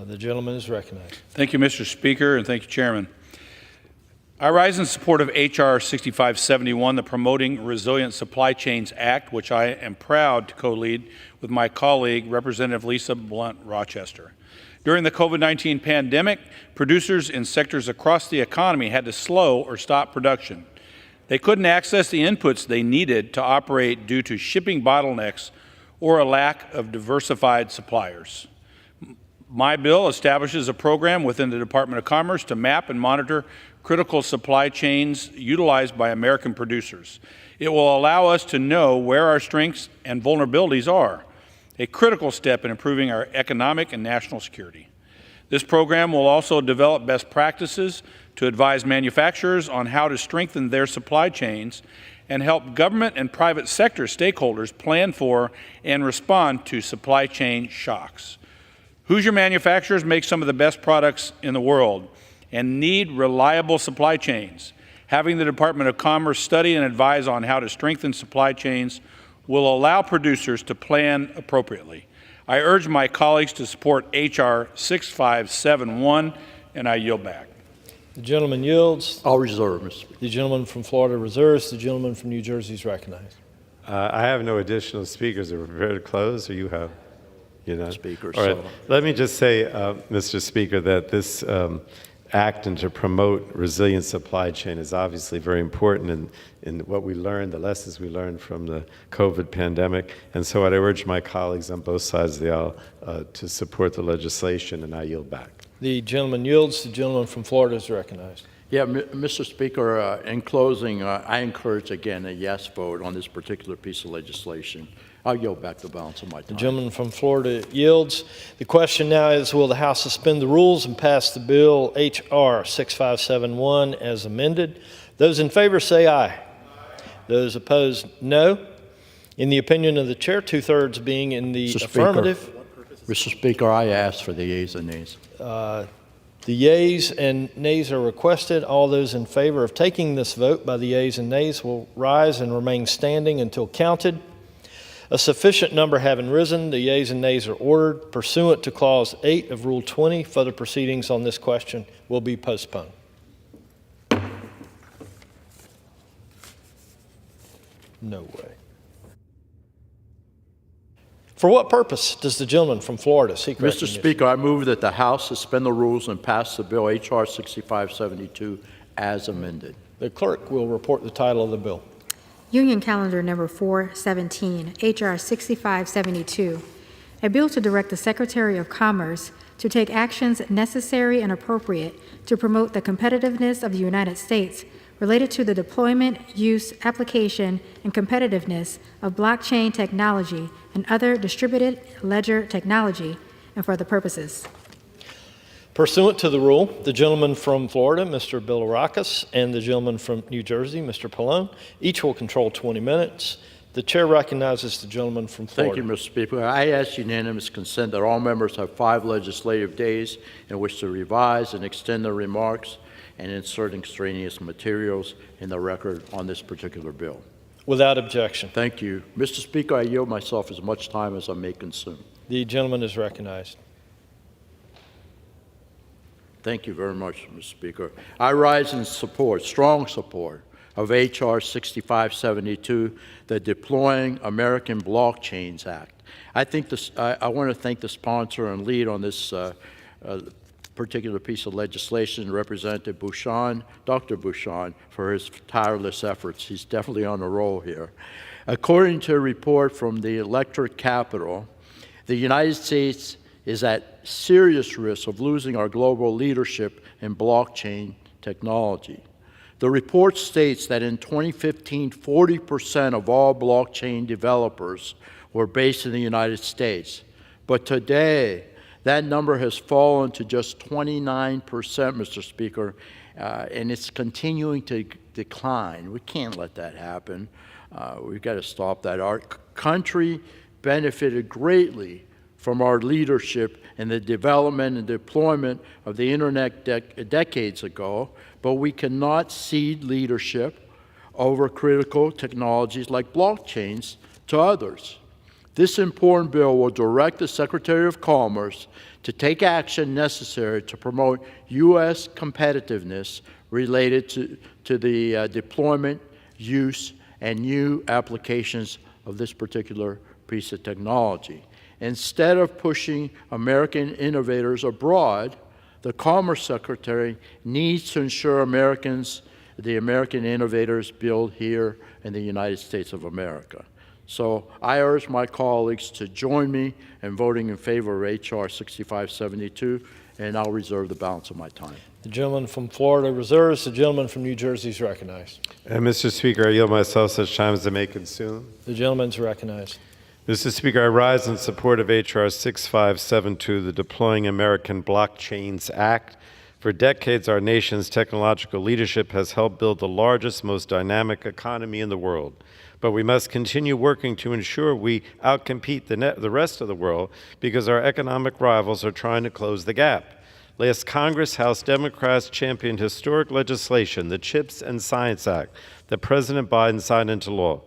Speaker 4: The gentleman is recognized.
Speaker 1: Thank you, Mr. Speaker, and thank you, Chairman. I rise in support of H.R. 6571, the Promoting Resilient Supply Chains Act, which I am proud to co-lead with my colleague, Representative Lisa Blunt, Rochester. During the COVID-19 pandemic, producers in sectors across the economy had to slow or stop production. They couldn't access the inputs they needed to operate due to shipping bottlenecks or a lack of diversified suppliers. My bill establishes a program within the Department of Commerce to map and monitor critical supply chains utilized by American producers. It will allow us to know where our strengths and vulnerabilities are, a critical step in improving our economic and national security. This program will also develop best practices to advise manufacturers on how to strengthen their supply chains and help government and private sector stakeholders plan for and respond to supply chain shocks. Hoosier manufacturers make some of the best products in the world and need reliable supply chains. Having the Department of Commerce study and advise on how to strengthen supply chains will allow producers to plan appropriately. I urge my colleagues to support H.R. 6571, and I yield back.
Speaker 14: The gentleman yields.
Speaker 20: I'll reserve, Mr. Speaker.
Speaker 14: The gentleman from Florida reserves. The gentleman from New Jersey is recognized.
Speaker 16: I have no additional speakers. Are we ready to close, or you have? You know?
Speaker 20: Speaker,
Speaker 16: all right.
Speaker 20: so.
Speaker 16: Let me just say, Mr. Speaker, that this act and to promote resilient supply chain is obviously very important in what we learned, the lessons we learned from the COVID pandemic. And so I urge my colleagues on both sides of the aisle to support the legislation, and I yield back.
Speaker 14: The gentleman yields. The gentleman from Florida is recognized.
Speaker 20: Yeah, Mr. Speaker, in closing, I encourage again a yes vote on this particular piece of legislation. I'll yield back the balance of my time.
Speaker 14: The gentleman from Florida yields. The question now is, will the House suspend the rules and pass the bill H.R. 6571 as amended? Those in favor say aye. Those opposed, no. In the opinion of the chair, 2/3 being in the affirmative.
Speaker 20: Mr. Speaker, I ask for the yeas and nays.
Speaker 14: The yeas and nays are requested. All those in favor of taking this vote by the yeas and nays will rise and remain standing until counted. A sufficient number having risen, the yeas and nays are ordered. Pursuant to Clause 8 of Rule 20, further proceedings on this question will be postponed. No way. For what purpose does the gentleman from Florida seek recognition?
Speaker 20: Mr. Speaker, I move that the House suspend the rules and pass the bill H.R. 6572 as amended.
Speaker 14: The clerk will report the title of the bill.
Speaker 2: Union Calendar Number 417, H.R. 6572, a bill to direct the Secretary of Commerce to take actions necessary and appropriate to promote the competitiveness of the United States related to the deployment, use, application, and competitiveness of blockchain technology and other distributed ledger technology, and for other purposes.
Speaker 14: Pursuant to the rule, the gentleman from Florida, Mr. Bilirakis, and the gentleman from New Jersey, Mr. Pallone, each will control 20 minutes. The chair recognizes the gentleman from Florida.
Speaker 20: Thank you, Mr. Speaker. I ask unanimous consent that all members have 5 legislative days in which to revise and extend their remarks and insert extraneous materials in the record on this particular bill.
Speaker 14: Without objection.
Speaker 20: Thank you. Mr. Speaker, I yield myself as much time as I may consume.
Speaker 14: The gentleman is recognized.
Speaker 20: Thank you very much, Mr. Speaker. I rise in support, strong support, of H.R. 6572, the Deploying American Blockchains Act. I want to thank the sponsor and lead on this particular piece of legislation, Representative Bouchon, Dr. Bouchon, for his tireless efforts. He's definitely on a roll here. According to a report from the electorate capital, the United States is at serious risk of losing our global leadership in blockchain technology. The report states that in 2015, 40% of all blockchain developers were based in the United States. But today, that number has fallen to just 29%, Mr. Speaker, and it's continuing to decline. We can't let that happen. We've got to stop that. Our country benefited greatly from our leadership in the development and deployment of the internet decades ago, but we cannot cede leadership over critical technologies like blockchains to others. This important bill will direct the Secretary of Commerce to take action necessary to promote U.S. competitiveness related to the deployment, use, and new applications of this particular piece of technology. Instead of pushing American innovators abroad, the Commerce Secretary needs to ensure the American innovators build here in the United States of America. So I urge my colleagues to join me in voting in favor of H.R. 6572, and I'll reserve the balance of my time.
Speaker 14: The gentleman from Florida reserves. The gentleman from New Jersey is recognized.
Speaker 16: And Mr. Speaker, I yield myself such time as I may consume.
Speaker 14: The gentleman is recognized.
Speaker 16: Mr. Speaker, I rise in support of H.R. 6572, the Deploying American Blockchains Act. For decades, our nation's technological leadership has helped build the largest, most dynamic economy in the world. But we must continue working to ensure we outcompete the rest of the world because our economic rivals are trying to close the gap. Last Congress, House Democrats championed historic legislation, the CHIPS and Science Act, that President Biden signed into law.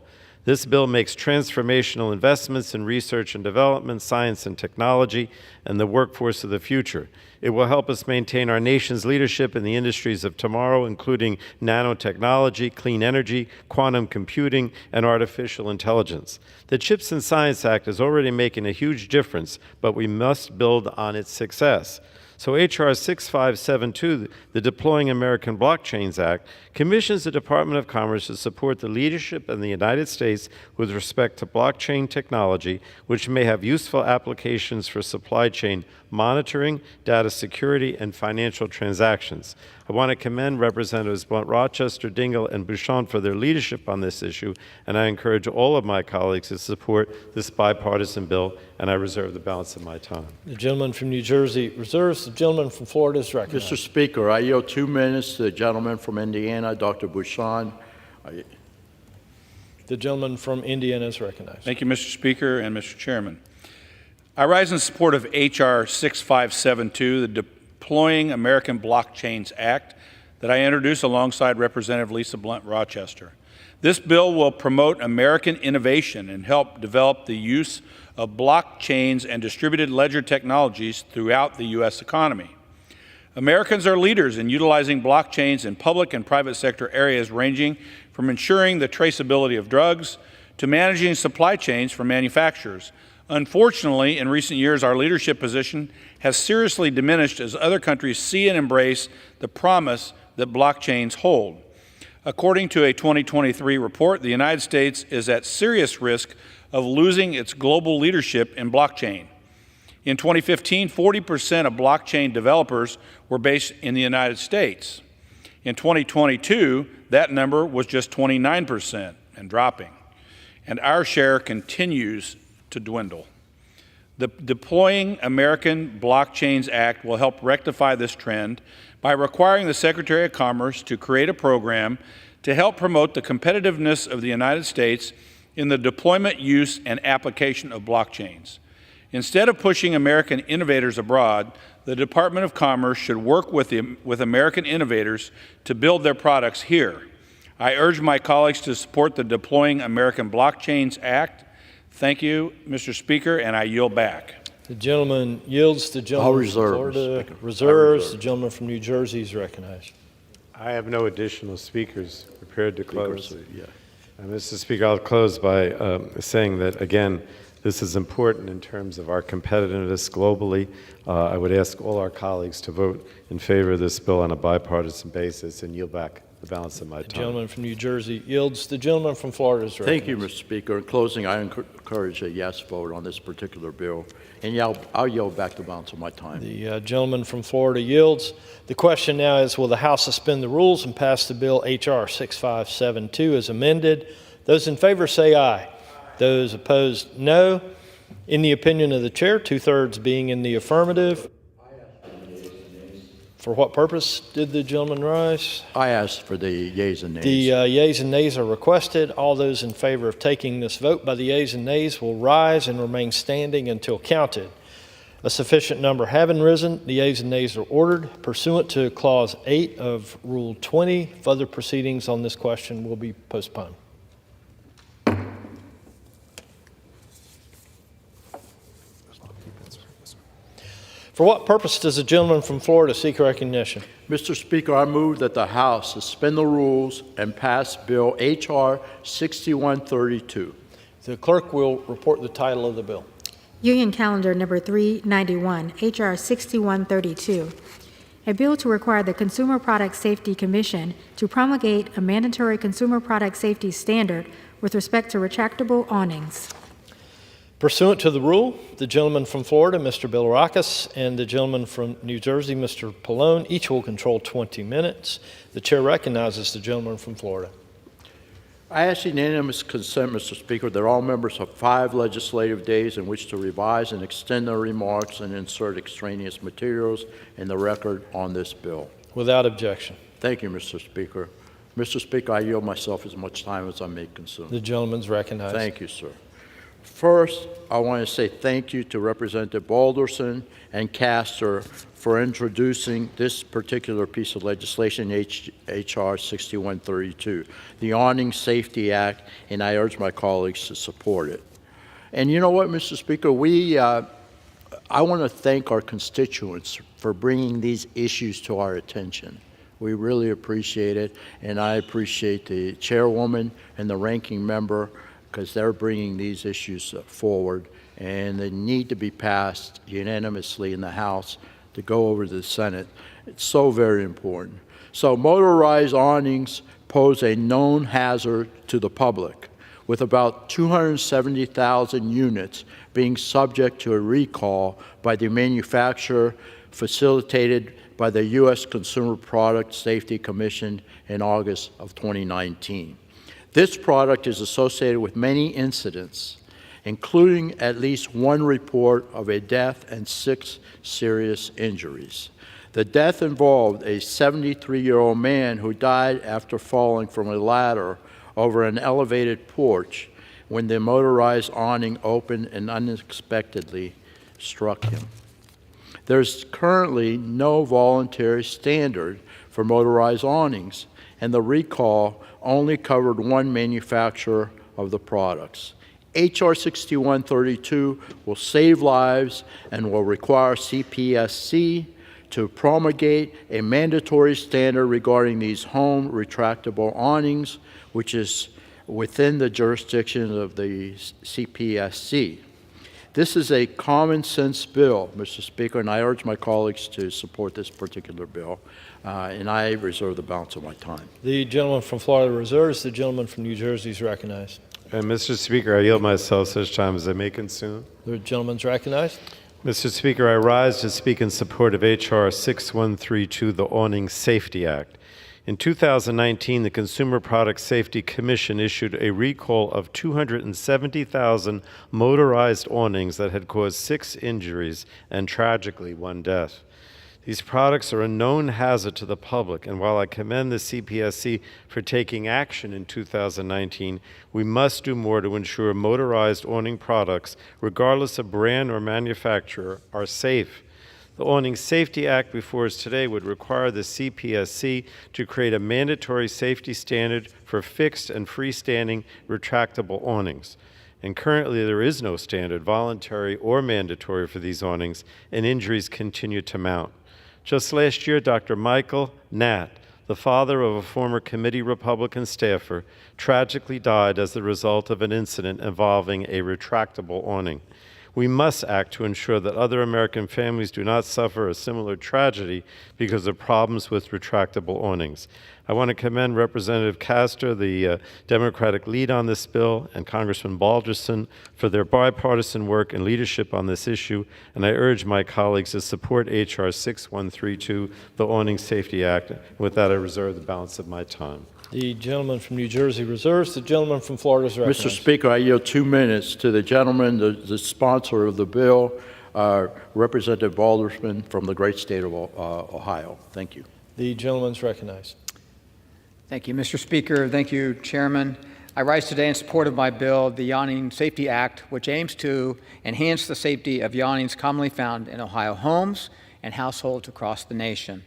Speaker 16: This bill makes transformational investments in research and development, science and technology, and the workforce of the future. It will help us maintain our nation's leadership in the industries of tomorrow, including nanotechnology, clean energy, quantum computing, and artificial intelligence. The CHIPS and Science Act is already making a huge difference, but we must build on its success. So H.R. 6572, the Deploying American Blockchains Act, commissions the Department of Commerce to support the leadership in the United States with respect to blockchain technology, which may have useful applications for supply chain monitoring, data security, and financial transactions. I want to commend Representatives Blunt Rochester, Dingell, and Bouchon for their leadership on this issue, and I encourage all of my colleagues to support this bipartisan bill, and I reserve the balance of my time.
Speaker 4: The gentleman from New Jersey reserves. The gentleman from Florida is recognized.
Speaker 20: Mr. Speaker, I yield 2 minutes to the gentleman from Indiana, Dr. Bouchon.
Speaker 4: The gentleman from Indiana is recognized.
Speaker 1: Thank you, Mr. Speaker and Mr. Chairman. I rise in support of H.R. 6572, the Deploying American Blockchains Act, that I introduced alongside Representative Lisa Blunt Rochester. This bill will promote American innovation and help develop the use of blockchains and distributed ledger technologies throughout the U.S. economy. Americans are leaders in utilizing blockchains in public and private sector areas, ranging from ensuring the traceability of drugs to managing supply chains for manufacturers. Unfortunately, in recent years, our leadership position has seriously diminished as other countries see and embrace the promise that blockchains hold. According to a 2023 report, the United States is at serious risk of losing its global leadership in blockchain. In 2015, 40% of blockchain developers were based in the United States. In 2022, that number was just 29% and dropping, and our share continues to dwindle. The Deploying American Blockchains Act will help rectify this trend by requiring the Secretary of Commerce to create a program to help promote the competitiveness of the United States in the deployment, use, and application of blockchains. Instead of pushing American innovators abroad, the Department of Commerce should work with American innovators to build their products here. I urge my colleagues to support the Deploying American Blockchains Act. Thank you, Mr. Speaker, and I yield back.
Speaker 4: The gentleman yields. The gentleman from Florida reserves. The gentleman from New Jersey is recognized.
Speaker 16: I have no additional speakers prepared to close. Mr. Speaker, I'll close by saying that, again, this is important in terms of our competitiveness globally. I would ask all our colleagues to vote in favor of this bill on a bipartisan basis and yield back the balance of my time.
Speaker 4: The gentleman from New Jersey yields. The gentleman from Florida is recognized.
Speaker 20: Thank you, Mr. Speaker. In closing, I encourage a yes vote on this particular bill, and I'll yield back the balance of my time.
Speaker 4: The gentleman from Florida yields. The question now is, will the House suspend the rules and pass the bill H.R. 6572 as amended? Those in favor say aye. Those opposed, no. In the opinion of the chair, 2/3 being in the affirmative. For what purpose did the gentleman rise?
Speaker 20: I asked for the yeas and nays.
Speaker 4: The yeas and nays are requested. All those in favor of taking this vote by the yeas and nays will rise and remain standing until counted. A sufficient number having risen, the yeas and nays are ordered. Pursuant to Clause 8 of Rule 20, further proceedings on this question will be postponed. For what purpose does the gentleman from Florida seek recognition?
Speaker 20: Mr. Speaker, I move that the House suspend the rules and pass Bill H.R. 6132.
Speaker 4: The clerk will report the title of the bill.
Speaker 2: Union Calendar Number 391, H.R. 6132. A bill to require the Consumer Product Safety Commission to promulgate a mandatory consumer product safety standard with respect to retractable awnings.
Speaker 4: Pursuant to the rule, the gentleman from Florida, Mr. Bilirakis, and the gentleman from New Jersey, Mr. Pallone, each will control 20 minutes. The chair recognizes the gentleman from Florida.
Speaker 20: I ask unanimous consent, Mr. Speaker, that all members have 5 legislative days in which to revise and extend their remarks and insert extraneous materials in the record on this bill.
Speaker 17: Without objection.
Speaker 20: Thank you, Mr. Speaker. Mr. Speaker, I yield myself as much time as I may consume.
Speaker 17: The gentleman's recognized.
Speaker 20: Thank you, sir. First, I want to say thank you to Representative Balderson and Castor for introducing this particular piece of legislation, H.R. 6132, the Awning Safety Act, and I urge my colleagues to support it. And you know what, Mr. Speaker, I want to thank our constituents for bringing these issues to our attention. We really appreciate it, and I appreciate the chairwoman and the ranking member because they're bringing these issues forward, and they need to be passed unanimously in the House to go over to the Senate. It's so very important. So motorized awnings pose a known hazard to the public, with about 270,000 units being subject to a recall by the manufacturer, facilitated by the U.S. Consumer Product Safety Commission in August of 2019. This product is associated with many incidents, including at least 1 report of a death and 6 serious injuries. The death involved a 73-year-old man who died after falling from a ladder over an elevated porch when the motorized awning opened and unexpectedly struck him. There's currently no voluntary standard for motorized awnings, and the recall only covered 1 manufacturer of the products. H.R. 6132 will save lives and will require CPSC to promulgate a mandatory standard regarding these home retractable awnings, which is within the jurisdiction of the CPSC. This is a common sense bill, Mr. Speaker, and I urge my colleagues to support this particular bill, and I reserve the balance of my time.
Speaker 17: The gentleman from Florida reserves. The gentleman from New Jersey is recognized.
Speaker 16: And Mr. Speaker, I yield myself such time as I may consume.
Speaker 17: The gentleman's recognized.
Speaker 16: Mr. Speaker, I rise to speak in support of H.R. 6132, the Awning Safety Act. In 2019, the Consumer Product Safety Commission issued a recall of 270,000 motorized awnings that had caused 6 injuries and, tragically, 1 death. These products are a known hazard to the public, and while I commend the CPSC for taking action in 2019, we must do more to ensure motorized awning products, regardless of brand or manufacturer, are safe. The Awning Safety Act before us today would require the CPSC to create a mandatory safety standard for fixed and freestanding retractable awnings. And currently there is no standard, voluntary or mandatory, for these awnings, and injuries continue to mount. Just last year, Dr. Michael Nat, the father of a former committee Republican staffer, tragically died as the result of an incident involving a retractable awning. We must act to ensure that other American families do not suffer a similar tragedy because of problems with retractable awnings. I want to commend Representative Castor, the Democratic lead on this bill, and Congressman Balderson for their bipartisan work and leadership on this issue, and I urge my colleagues to support H.R. 6132, the Awning Safety Act. With that, I reserve the balance of my time.
Speaker 17: The gentleman from New Jersey reserves. The gentleman from Florida is recognized.
Speaker 20: Mr. Speaker, I yield 2 minutes to the gentleman, the sponsor of the bill, Representative Balderson from the great state of Ohio. Thank you.
Speaker 17: The gentleman's recognized.
Speaker 4: Thank you, Mr. Speaker. Thank you, Chairman. I rise today in support of my bill, the Awning Safety Act, which aims to enhance the safety of awnings commonly found in Ohio homes and households across the nation.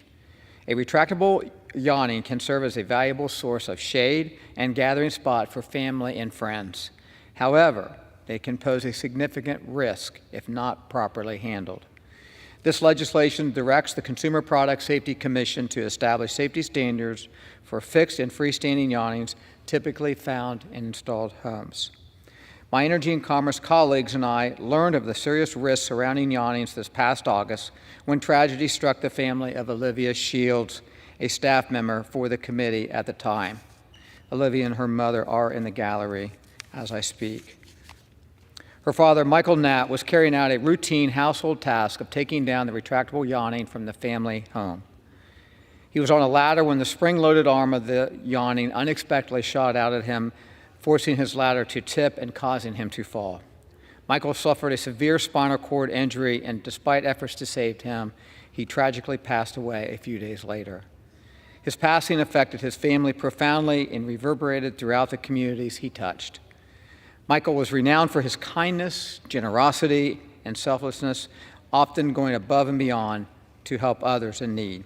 Speaker 4: A retractable awning can serve as a valuable source of shade and gathering spot for family and friends. However, they can pose a significant risk if not properly handled. This legislation directs the Consumer Product Safety Commission to establish safety standards for fixed and freestanding awnings typically found in installed homes. My Energy and Commerce colleagues and I learned of the serious risks surrounding awnings this past August when tragedy struck the family of Olivia Shields, a staff member for the committee at the time. Olivia and her mother are in the gallery as I speak. Her father, Michael Nat, was carrying out a routine household task of taking down the retractable awning from the family home. He was on a ladder when the spring-loaded arm of the awning unexpectedly shot out at him forcing his ladder to tip and causing him to fall. Michael suffered a severe spinal cord injury, and despite efforts to save him, he tragically passed away a few days later. His passing affected his family profoundly and reverberated throughout the communities he touched. Michael was renowned for his kindness, generosity, and selflessness, often going above and beyond to help others in need.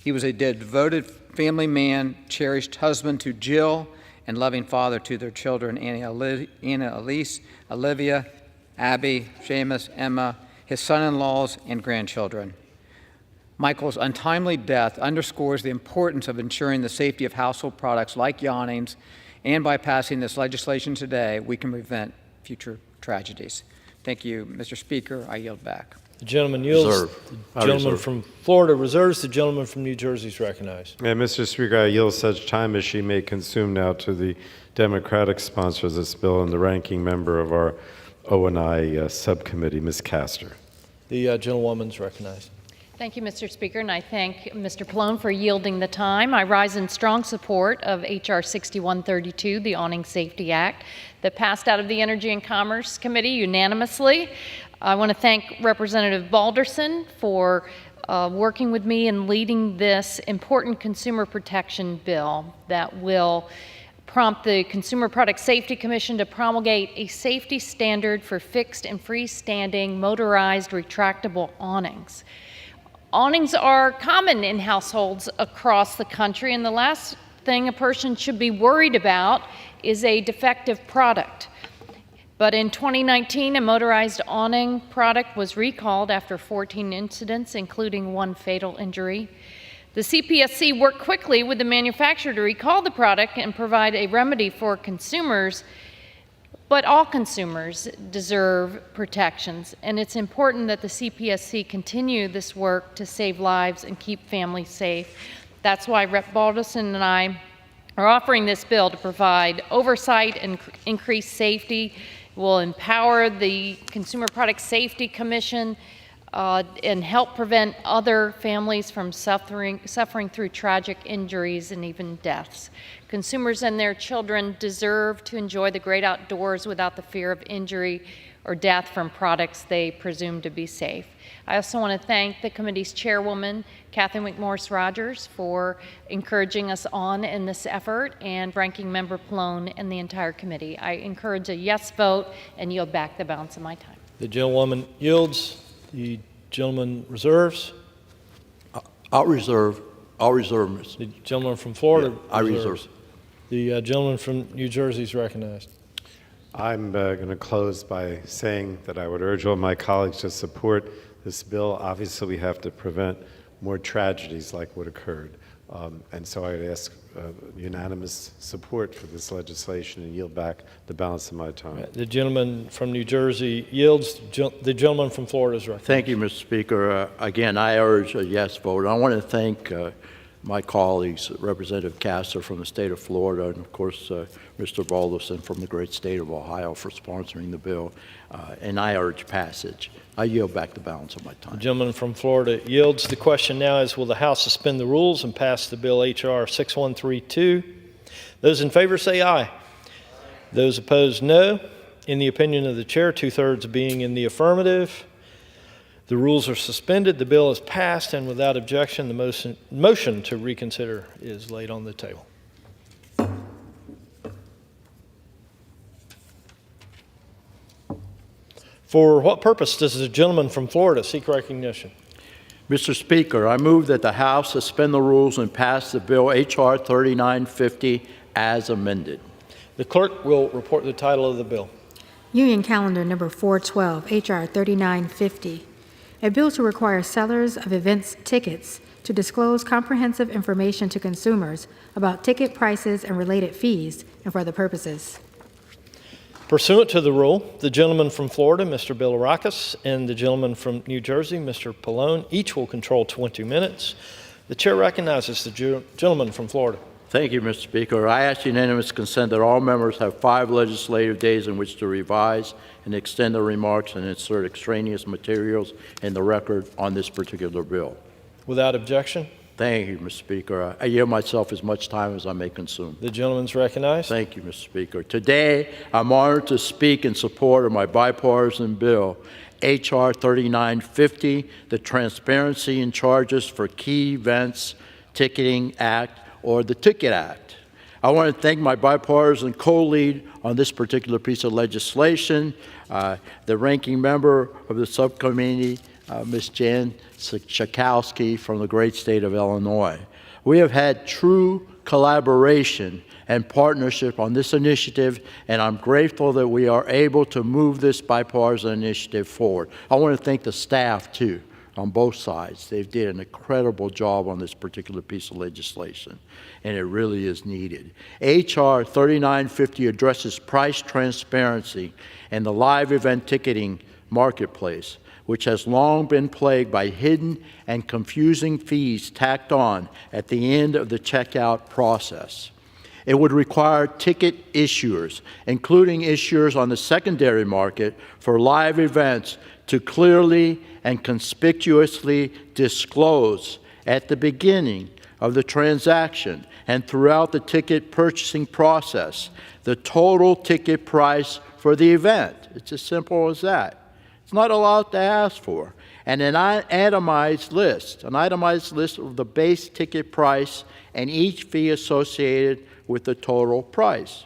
Speaker 4: He was a devoted family man, cherished husband to Jill, and loving father to their children, Anna Elise, Olivia, Abby, Seamus, Emma, his son-in-laws, and grandchildren. Michael's untimely death underscores the importance of ensuring the safety of household products like Awnings, and by passing this legislation today, we can prevent future tragedies. Thank you, Mr. Speaker. I yield back.
Speaker 14: The gentleman yields.
Speaker 20: Reserve.
Speaker 14: The gentleman from Florida reserves. The gentleman from New Jersey is recognized.
Speaker 16: And Mr. Speaker, I yield such time as she may consume now to the Democratic sponsor of this bill and the ranking member of our O&I subcommittee, Ms. Castor.
Speaker 14: The gentlewoman is recognized.
Speaker 15: Thank you, Mr. Speaker, and I thank Mr. Pallone for yielding the time. I rise in strong support of H.R. 6132, the Awning Safety Act, that passed out of the Energy and Commerce Committee unanimously. I want to thank Representative Balderson for working with me and leading this important consumer protection bill that will prompt the Consumer Product Safety Commission to promulgate a safety standard for fixed and freestanding motorized retractable awnings. Awnings are common in households across the country, and the last thing a person should be worried about is a defective product. But in 2019, a motorized awning product was recalled after 14 incidents, including one fatal injury. The CPSC worked quickly with the manufacturer to recall the product and provide a remedy for consumers, but all consumers deserve protections, and it's important that the CPSC continue this work to save lives and keep families safe. That's why Rep. Balderson and I are offering this bill to provide oversight and increase safety. Will empower the Consumer Product Safety Commission and help prevent other families from suffering through tragic injuries and even deaths. Consumers and their children deserve to enjoy the great outdoors without the fear of injury or death from products they presume to be safe. I also want to thank the committee's chairwoman, Kathy McMorris-Rogers, for encouraging us on in this effort, and Ranking Member Pallone and the entire committee. I encourage a yes vote and yield back the balance of my time.
Speaker 14: The gentlewoman yields. The gentleman reserves.
Speaker 20: I'll reserve. Mr.
Speaker 14: The gentleman from Florida
Speaker 20: I
Speaker 14: reserves.
Speaker 20: reserve.
Speaker 14: The gentleman from New Jersey is recognized.
Speaker 16: I'm going to close by saying that I would urge all my colleagues to support this bill. Obviously, we have to prevent more tragedies like what occurred. And so I would ask unanimous support for this legislation and yield back the balance of my time.
Speaker 14: The gentleman from New Jersey yields. The gentleman from Florida is recognized.
Speaker 20: Thank you, Mr. Speaker. Again, I urge a yes vote. I want to thank my colleagues, Representative Castor from the state of Florida, and of course, Mr. Balderson from the great state of Ohio for sponsoring the bill, and I urge passage. I yield back the balance of my time.
Speaker 14: The gentleman from Florida yields. The question now is, will the House suspend the rules and pass the bill H.R. 6132? Those in favor say aye. Those opposed, no. In the opinion of the chair, 2/3 being in the affirmative, the rules are suspended. The bill is passed, and without objection, the motion to reconsider is laid on the table. For what purpose does the gentleman from Florida seek recognition?
Speaker 20: Mr. Speaker, I move that the House suspend the rules and pass the bill H.R. 3950 as amended.
Speaker 14: The clerk will report the title of the bill.
Speaker 2: Union Calendar Number 412, H.R. 3950. A bill to require sellers of events tickets to disclose comprehensive information to consumers about ticket prices and related fees and for other purposes.
Speaker 14: Pursuant to the rule, the gentleman from Florida, Mr. Bilirakis, and the gentleman from New Jersey, Mr. Pallone, each will control 20 minutes. The chair recognizes the gentleman from Florida.
Speaker 20: Thank you, Mr. Speaker. I ask unanimous consent that all members have 5 legislative days in which to revise and extend their remarks and insert extraneous materials in the record on this particular bill.
Speaker 14: Without objection,
Speaker 20: Thank you, Mr. Speaker. I yield myself as much time as I may consume.
Speaker 4: The gentleman's recognized.
Speaker 20: Thank you, Mr. Speaker. Today, I'm honored to speak in support of my bipartisan bill, H.R. 3950, the Transparency in Charges for Key Events Ticketing Act, or the Ticket Act. I want to thank my bipartisan co-lead on this particular piece of legislation, the ranking member of the subcommittee, Ms. Jan Schakowsky from the great state of Illinois. We have had true collaboration and partnership on this initiative, and I'm grateful that we are able to move this bipartisan initiative forward. I want to thank the staff, too, on both sides. They did an incredible job on this particular piece of legislation, and it really is needed. H.R. 3950 addresses price transparency and the live event ticketing marketplace, which has long been plagued by hidden and confusing fees tacked on at the end of the checkout process. It would require ticket issuers, including issuers on the secondary market for live events, to clearly and conspicuously disclose at the beginning of the transaction and throughout the ticket purchasing process the total ticket price for the event. It's as simple as that. It's not allowed to ask for. And an itemized list of the base ticket price and each fee associated with the total price.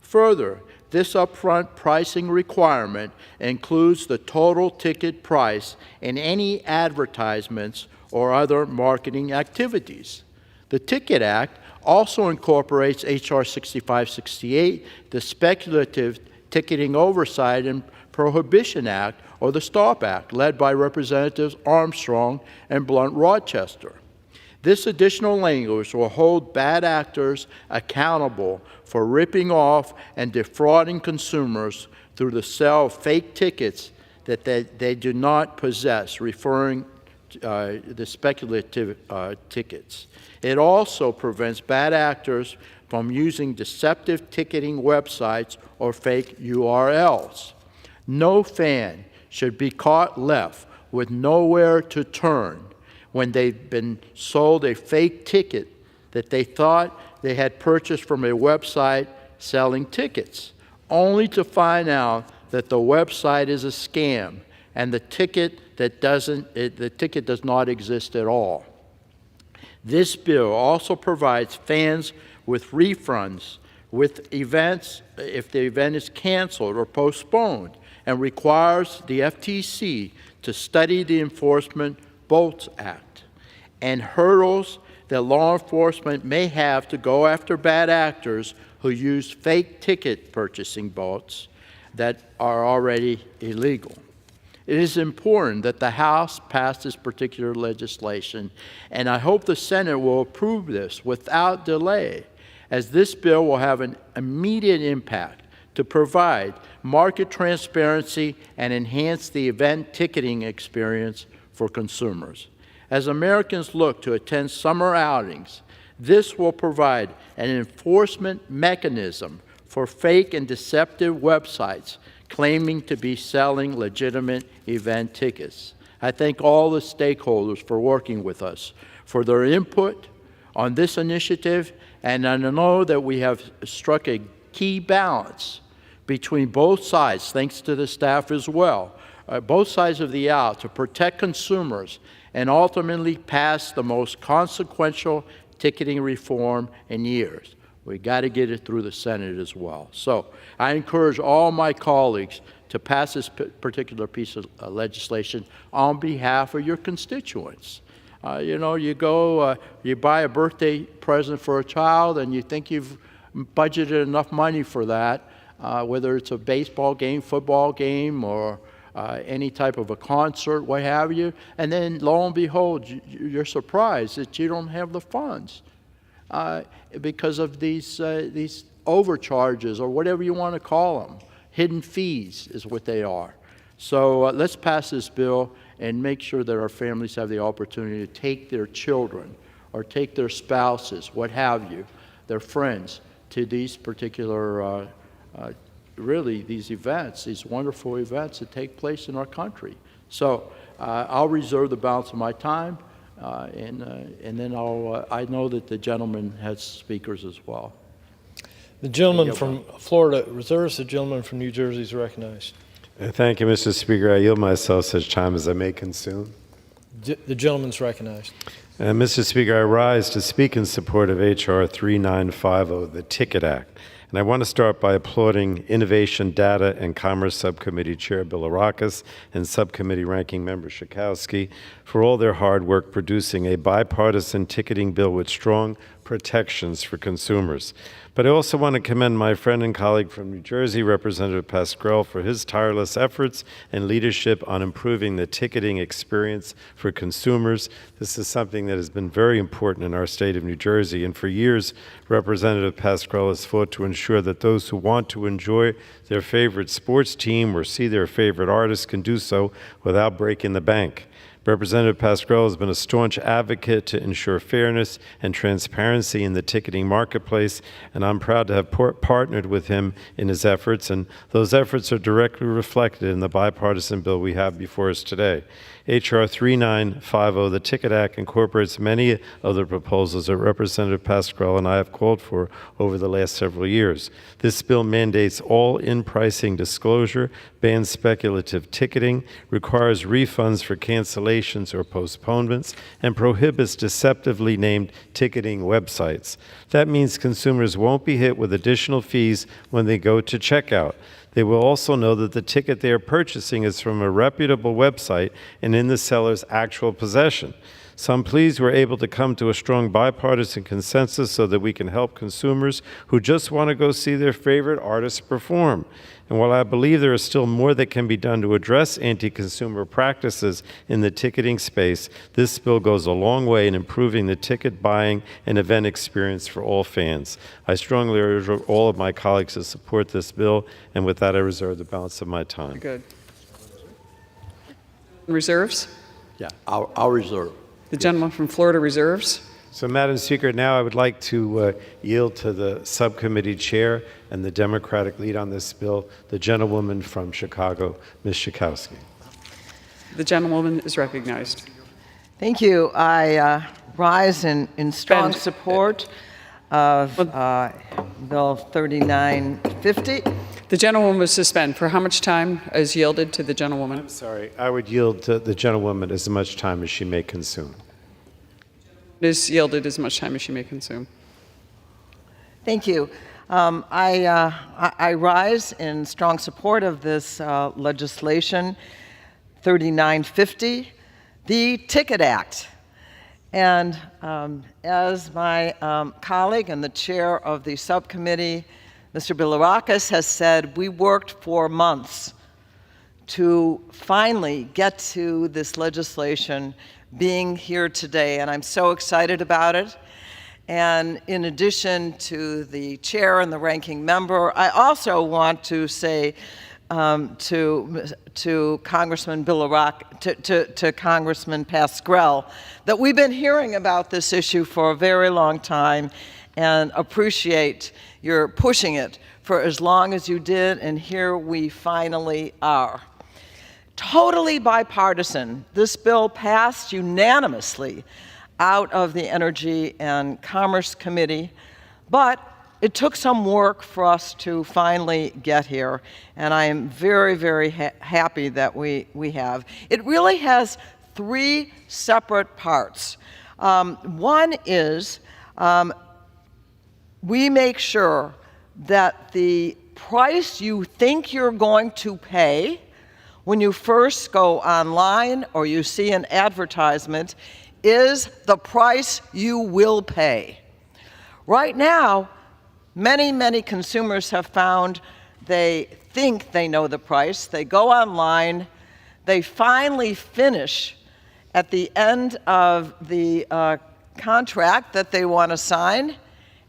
Speaker 20: Further, this upfront pricing requirement includes the total ticket price in any advertisements or other marketing activities. The Ticket Act also incorporates H.R. 6568, the Speculative Ticketing Oversight and Prohibition Act, or the STOP Act, led by Representatives Armstrong and Blunt-Rochester. This additional language will hold bad actors accountable for ripping off and defrauding consumers through the sale of fake tickets that they do not possess, referring to the speculative tickets. It also prevents bad actors from using deceptive ticketing websites or fake URLs. No fan should be caught left with nowhere to turn when they've been sold a fake ticket that they thought they had purchased from a website selling tickets, only to find out that the website is a scam and the ticket does not exist at all. This bill also provides fans with refunds with events if the event is canceled or postponed, and requires the FTC to study the Enforcement Boats Act and hurdles that law enforcement may have to go after bad actors who use fake ticket purchasing boats that are already illegal. It is important that the House pass this particular legislation, and I hope the Senate will approve this without delay, as this bill will have an immediate impact to provide market transparency and enhance the event ticketing experience for consumers. As Americans look to attend summer outings, this will provide an enforcement mechanism for fake and deceptive websites claiming to be selling legitimate event tickets. I thank all the stakeholders for working with us, for their input on this initiative, and I know that we have struck a key balance between both sides, thanks to the staff as well, both sides of the aisle, to protect consumers and ultimately pass the most consequential ticketing reform in years. We got to get it through the Senate as well. So I encourage all my colleagues to pass this particular piece of legislation on behalf of your constituents. You go, you buy a birthday present for a child, and you think you've budgeted enough money for that, whether it's a baseball game, football game, or any type of a concert, what have you, and then lo and behold, you're surprised that you don't have the funds because of these overcharges, or whatever you want to call them. Hidden fees is what they are. So let's pass this bill and make sure that our families have the opportunity to take their children or take their spouses, what have you, their friends, to these particular really these events, these wonderful events that take place in our country. So I'll reserve the balance of my time. And then I know that the gentleman has speakers as well.
Speaker 15: The gentleman from Florida reserves. The gentleman from New Jersey is recognized.
Speaker 16: Thank you, Mr. Speaker. I yield myself such time as I may consume.
Speaker 15: The gentleman's recognized.
Speaker 16: Mr. Speaker, I rise to speak in support of H.R. 3950, the Ticket Act. And I want to start by applauding Innovation, Data, and Commerce Subcommittee Chair Bilirakis and Subcommittee Ranking Member Schakowsky for all their hard work producing a bipartisan ticketing bill with strong protections for consumers. But I also want to commend my friend and colleague from New Jersey, Representative Pascrell, for his tireless efforts and leadership on improving the ticketing experience for consumers. This is something that has been very important in our state of New Jersey, and for years, Representative Pascrell has fought to ensure that those who want to enjoy their favorite sports team or see their favorite artist can do so without breaking the bank. Representative Pascrell has been a staunch advocate to ensure fairness and transparency in the ticketing marketplace, and I'm proud to have partnered with him in his efforts, and those efforts are directly reflected in the bipartisan bill we have before us today. H.R. 3950, the Ticket Act, incorporates many of the proposals that Representative Pascrell and I have called for over the last several years. This bill mandates all in-pricing disclosure, bans speculative ticketing, requires refunds for cancellations or postponements, and prohibits deceptively named ticketing websites. That means consumers won't be hit with additional fees when they go to checkout. They will also know that the ticket they are purchasing is from a reputable website and in the seller's actual possession. So I'm pleased we're able to come to a strong bipartisan consensus so that we can help consumers who just want to go see their favorite artists perform. And while I believe there is still more that can be done to address anti-consumer practices in the ticketing space, this bill goes a long way in improving the ticket buying and event experience for all fans. I strongly urge all of my colleagues to support this bill, and with that I reserve the balance of my time.
Speaker 8: Good. Reserves?
Speaker 20: Yeah, I'll reserve.
Speaker 8: The gentleman from Florida reserves.
Speaker 16: So, Madam Speaker, now I would like to yield to the subcommittee chair and the Democratic lead on this bill, the gentlewoman from Chicago, Ms. Schakowsky.
Speaker 8: The gentlewoman is recognized.
Speaker 4: Thank you. I rise in strong support of Bill 3950.
Speaker 8: The gentlewoman was suspended. For how much time is yielded to the gentlewoman?
Speaker 16: I'm sorry. I would yield to the gentlewoman as much time as she may consume.
Speaker 8: Is yielded as much time as she may consume.
Speaker 4: Thank you. I rise in strong support of this legislation, 3950, the Ticket Act. And as my colleague and the chair of the subcommittee, Mr. Bilirakis, has said, we worked for months to finally get to this legislation being here today, and I'm so excited about it. And in addition to the chair and the ranking member, I also want to say to Congressman to Congressman Pascrell that we've been hearing about this issue for a very long time and appreciate your pushing it for as long as you did, and here we finally are. Totally bipartisan, this bill passed unanimously out of the Energy and Commerce Committee, but it took some work for us to finally get here, and I am very, very happy that we have. It really has three separate parts. One is we make sure that the price you think you're going to pay when you first go online or you see an advertisement is the price you will pay. Right now, many, many consumers have found they think they know the price. They go online, they finally finish at the end of the contract that they want to sign,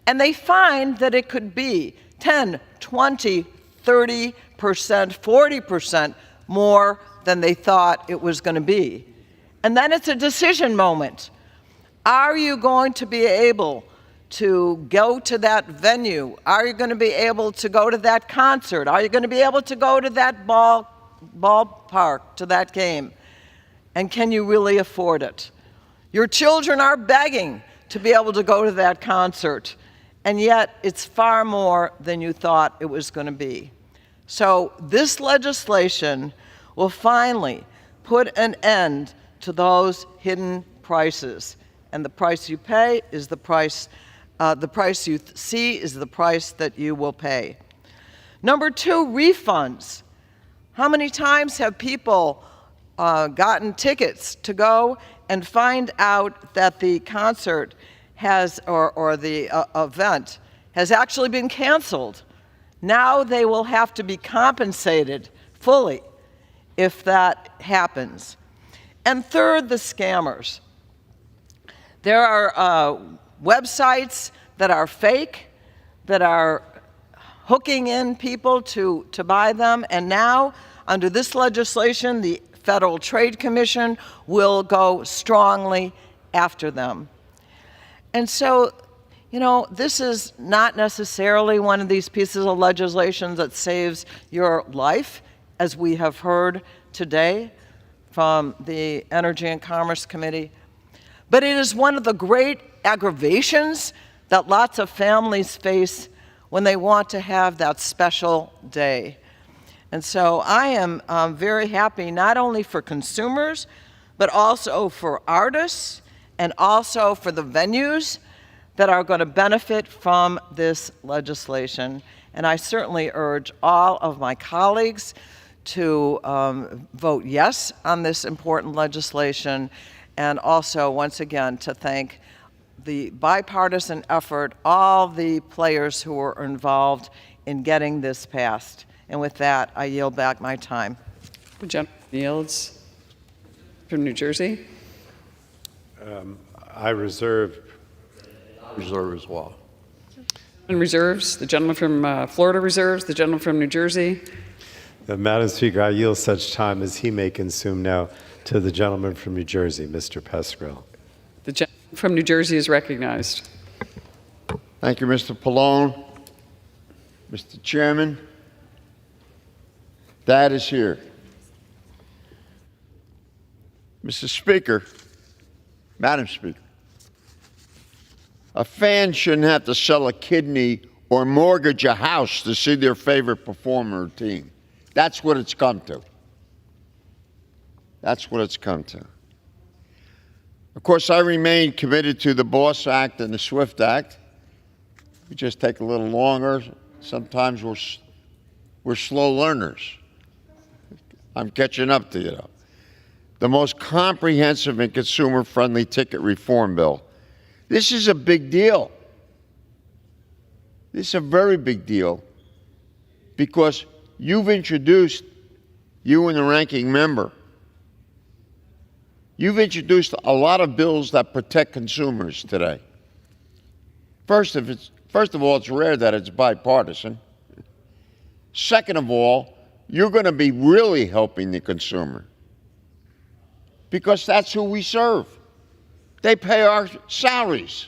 Speaker 4: and they find that it could be 10, 20, 30%, 40% more than they thought it was going to be. And then it's a decision moment. Are you going to be able to go to that venue? Are you going to be able to go to that concert? Are you going to be able to go to that ballpark, to that game? And can you really afford it? Your children are begging to be able to go to that concert, and yet it's far more than you thought it was going to be. So this legislation will finally put an end to those hidden prices. And the price you pay is the price you see is the price that you will pay. Number two, refunds. How many times have people gotten tickets to go and find out that the concert has, or the event has actually been canceled? Now they will have to be compensated fully if that happens. And third, the scammers. There are websites that are fake, that are hooking in people to buy them, and now, under this legislation, the Federal Trade Commission will go strongly after them. And so, you know, this is not necessarily one of these pieces of legislation that saves your life, as we have heard today from the Energy and Commerce Committee, but it is one of the great aggravations that lots of families face when they want to have that special day. And so I am very happy, not only for consumers, but also for artists and also for the venues that are going to benefit from this legislation. And I certainly urge all of my colleagues to vote yes on this important legislation, and also, once again, to thank the bipartisan effort, all the players who were involved in getting this passed. And with that, I yield back my time.
Speaker 8: The gentleman yields from New Jersey.
Speaker 16: I reserve
Speaker 20: Reserve as well.
Speaker 8: And reserves. The gentleman from Florida reserves. The gentleman from New Jersey.
Speaker 16: Madam Speaker, I yield such time as he may consume now to the gentleman from New Jersey, Mr. Pescrill.
Speaker 8: The gentleman from New Jersey is recognized.
Speaker 14: Thank you, Mr. Pallone. Mr. Chairman, Dad is here. Mr. Speaker, Madam Speaker, a fan shouldn't have to sell a kidney or mortgage a house to see their favorite performer or team. That's what it's come to. That's what it's come to. Of course, I remain committed to the BOSS Act and the SWIFT Act. We just take a little longer. Sometimes we're slow learners. I'm catching up to you, though. The most comprehensive and consumer-friendly ticket reform bill. This is a big deal. This is a very big deal because you've introduced, you and the ranking member, you've introduced a lot of bills that protect consumers today. First of all, it's rare that it's bipartisan. Second of all, you're going to be really helping the consumer because that's who we serve. They pay our salaries.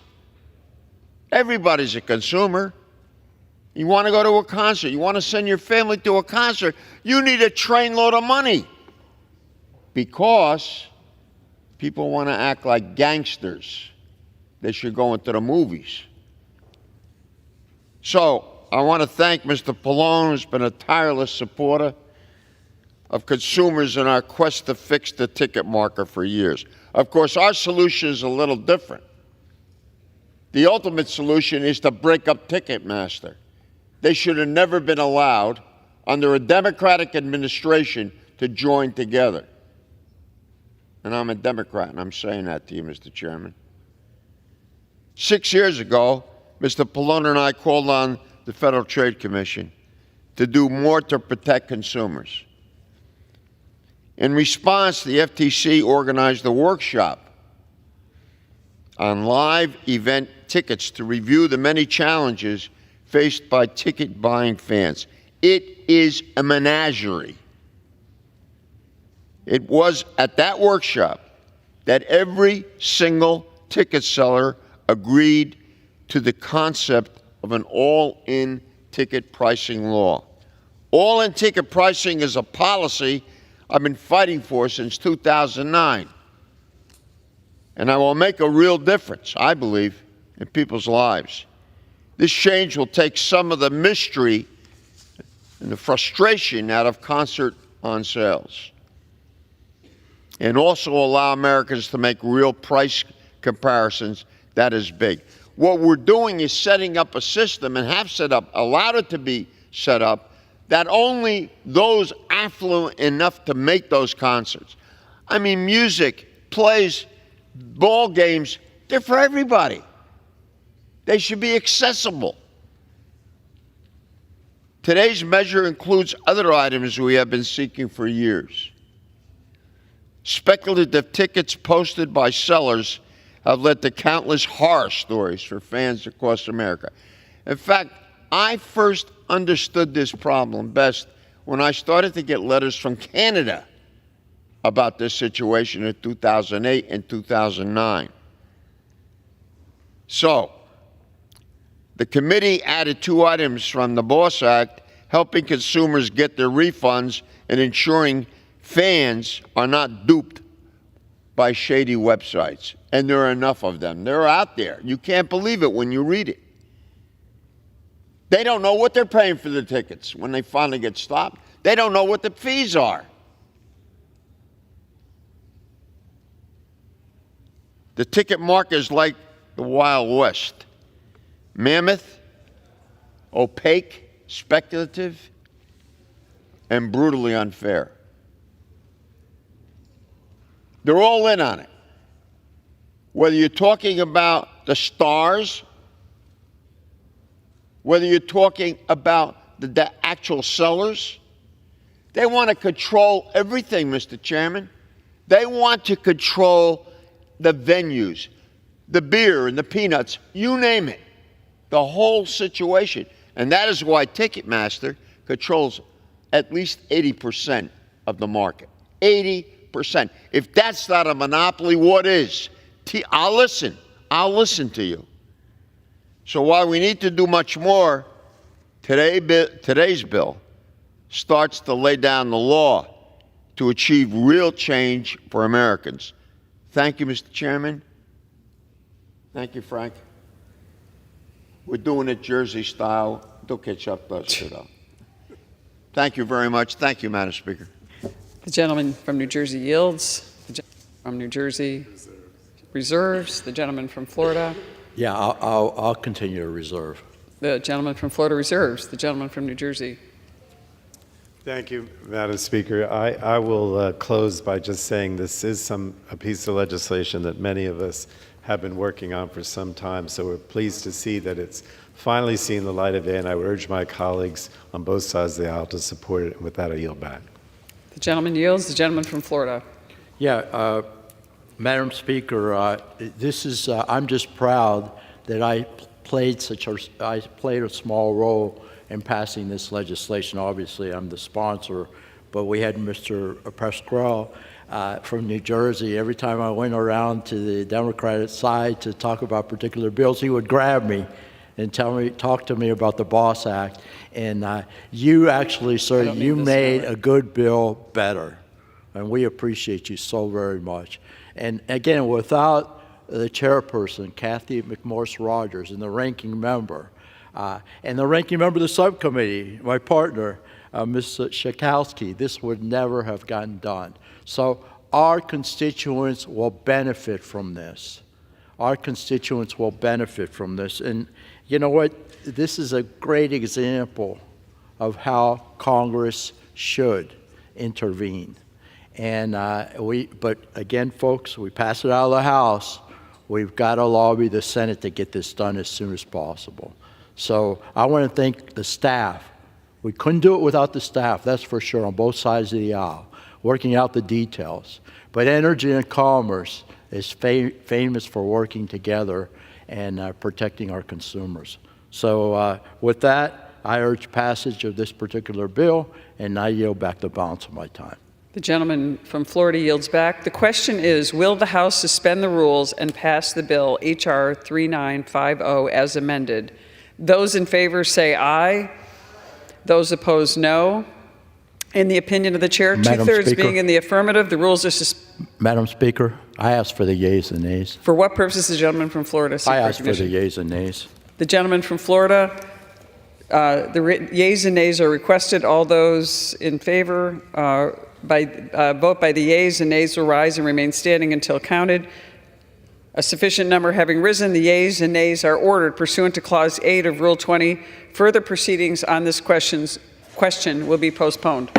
Speaker 14: Everybody's a consumer. You want to go to a concert, you want to send your family to a concert, you need a trainload of money because people want to act like gangsters. They should go into the movies. So I want to thank Mr. Pallone, who's been a tireless supporter of consumers in our quest to fix the ticket market for years. Of course, our solution is a little different. The ultimate solution is to break up Ticketmaster. They should have never been allowed, under a Democratic administration, to join together. And I'm a Democrat, and I'm saying that to you, Mr. Chairman. 6 years ago, Mr. Pallone and I called on the Federal Trade Commission to do more to protect consumers. In response, the FTC organized a workshop on live event tickets to review the many challenges faced by ticket-buying fans. It is a menagerie. It was at that workshop that every single ticket seller agreed to the concept of an all-in ticket pricing law. All-in ticket pricing is a policy I've been fighting for since 2009.
Speaker 4: and I will make a real difference, I believe, in people's lives. This change will take some of the mystery and the frustration out of concert on sales, and also allow Americans to make real price comparisons. That is big. What we're doing is setting up a system, and have set up, allowed it to be set up, that only those affluent enough to make those concerts. I mean, music, plays, ball games, they're for everybody. They should be accessible. Today's measure includes other items we have been seeking for years. Speculative tickets posted by sellers have led to countless horror stories for fans across America. In fact, I first understood this problem best when I started to get letters from Canada about this situation in 2008 and 2009. So, the committee added 2 items from the BOSS Act, helping consumers get their refunds and ensuring fans are not duped by shady websites. And there are enough of them. They're out there. You can't believe it when you read it. They don't know what they're paying for the tickets when they finally get stopped. They don't know what the fees are. The ticket market is like the Wild West. Mammoth, opaque, speculative, and brutally unfair. They're all in on it. Whether you're talking about the stars, whether you're talking about the actual sellers, they want to control everything, Mr. Chairman. They want to control the venues, the beer and the peanuts, you name it, the whole situation. And that is why Ticketmaster controls at least 80% of the market. 80%. If that's not a monopoly, what is? I'll listen. I'll listen to you. So while we need to do much more, today's bill starts to lay down the law to achieve real change for Americans. Thank you, Mr. Chairman. Thank you, Frank. We're doing it Jersey style. Don't catch up to us, though. Thank you very much. Thank you, Madam Speaker.
Speaker 8: The gentleman from New Jersey yields. The gentleman from New Jersey reserves. The gentleman from Florida.
Speaker 20: Yeah, I'll continue to reserve.
Speaker 8: The gentleman from Florida reserves. The gentleman from New Jersey.
Speaker 16: Thank you, Madam Speaker. I will close by just saying this is a piece of legislation that many of us have been working on for some time, so we're pleased to see that it's finally seen the light of day, and I would urge my colleagues on both sides of the aisle to support it. And with that, I yield back.
Speaker 8: The gentleman yields. The gentleman from Florida.
Speaker 20: Yeah, Madam Speaker, I'm just proud that I played a small role in passing this legislation. Obviously, I'm the sponsor, but we had Mr. Pasquale from New Jersey. Every time I went around to the Democratic side to talk about particular bills, he would grab me and talk to me about the BOSS Act. And you actually, sir, you made a good bill better. And we appreciate you so very much. And again, without the chairperson, Kathy McMorris-Rogers, and the ranking member of the subcommittee, my partner, Ms. Schakowsky, this would never have gotten done. So our constituents will benefit from this. Our constituents will benefit from this. And you know what? This is a great example of how Congress should intervene. And but again, folks, we pass it out of the House. We've got to lobby the Senate to get this done as soon as possible. So I want to thank the staff. We couldn't do it without the staff, that's for sure, on both sides of the aisle, working out the details. But Energy and Commerce is famous for working together and protecting our consumers. So with that, I urge passage of this particular bill, and I yield back the balance of my time.
Speaker 8: The gentleman from Florida yields back. The question is, will the House suspend the rules and pass the bill H.R. 3950 as amended? Those in favor say aye. Those opposed, no. In the opinion of the chair, two-thirds being in the affirmative, the rules are suspended.
Speaker 20: Madam Speaker, I ask for the yeas and nays.
Speaker 8: For what purpose the gentleman from Florida seek
Speaker 20: I ask for the
Speaker 8: recognition?
Speaker 20: yeas and nays.
Speaker 8: The gentleman from Florida, yeas and nays are requested. All those in favor vote by the yeas, and nays will rise and remain standing until counted. A sufficient number having risen, the yeas and nays are ordered pursuant to Clause 8 of Rule 20. Further proceedings on this question will be postponed.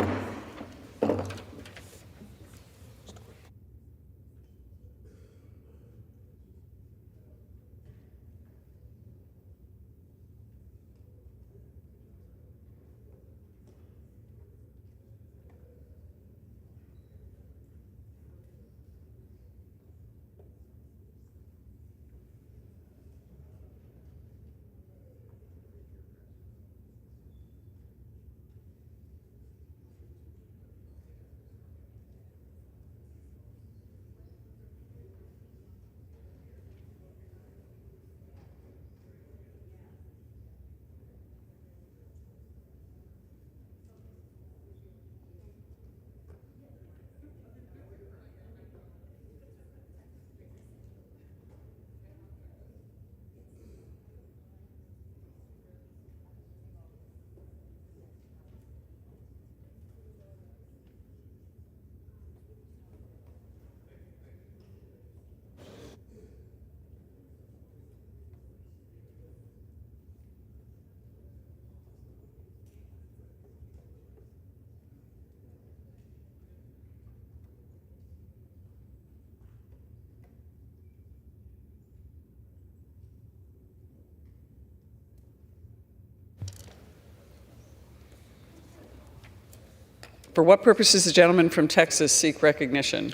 Speaker 8: For what purpose does the gentleman from Texas seek recognition?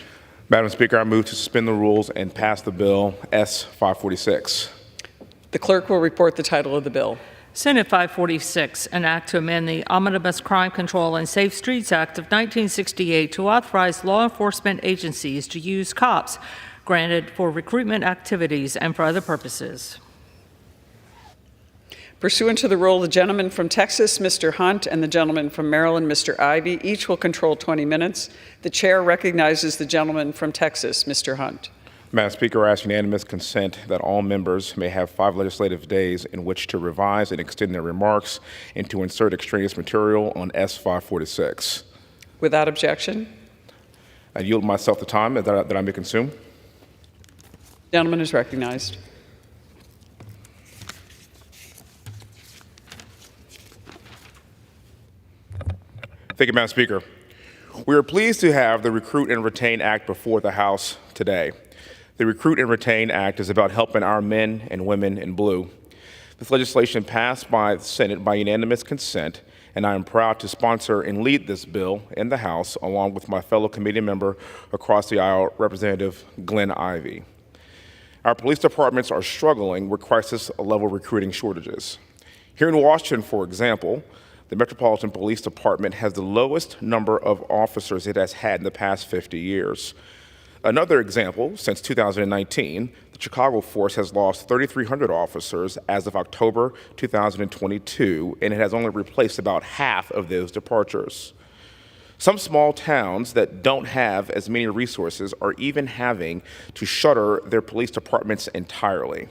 Speaker 4: Madam Speaker, I move to suspend the rules and pass the bill S-546.
Speaker 8: The clerk will report the title of the bill.
Speaker 14: Senate 546, an act to amend the Omnibus Crime Control and Safe Streets Act of 1968 to authorize law enforcement agencies to use cops granted for recruitment activities and for other purposes.
Speaker 8: Pursuant to the rule, the gentleman from Texas, Mr. Hunt, and the gentleman from Maryland, Mr. Ivey, each will control 20 minutes. The chair recognizes the gentleman from Texas, Mr. Hunt.
Speaker 4: Madam Speaker, I ask unanimous consent that all members may have 5 legislative days in which to revise and extend their remarks and to insert extraneous material on S-546.
Speaker 8: Without objection.
Speaker 4: I yield myself the time that I may consume.
Speaker 8: The gentleman is recognized.
Speaker 4: Thank you, Madam Speaker. We are pleased to have the Recruit and Retain Act before the House today. The Recruit and Retain Act is about helping our men and women in blue. This legislation passed by the Senate by unanimous consent, and I am proud to sponsor and lead this bill in the House along with my fellow committee member across the aisle, Representative Glenn Ivey. Our police departments are struggling with crisis-level recruiting shortages. Here in Washington, for example, the Metropolitan Police Department has the lowest number of officers it has had in the past 50 years. Another example, since 2019, the Chicago force has lost 3,300 officers as of October 2022, and it has only replaced about half of those departures. Some small towns that don't have as many resources are even having to shutter their police departments entirely.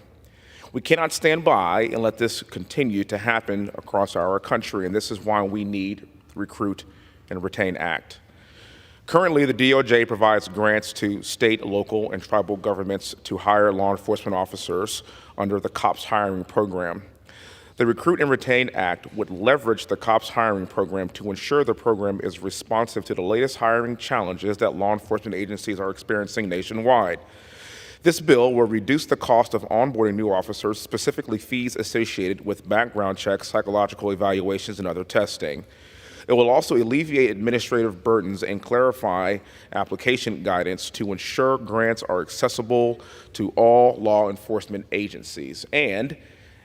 Speaker 4: We cannot stand by and let this continue to happen across our country, and this is why we need the Recruit and Retain Act. Currently, the DOJ provides grants to state, local, and tribal governments to hire law enforcement officers under the COPS hiring program. The Recruit and Retain Act would leverage the COPS hiring program to ensure the program is responsive to the latest hiring challenges that law enforcement agencies are experiencing nationwide. This bill will reduce the cost of onboarding new officers, specifically fees associated with background checks, psychological evaluations, and other testing. It will also alleviate administrative burdens and clarify application guidance to ensure grants are accessible to all law enforcement agencies. And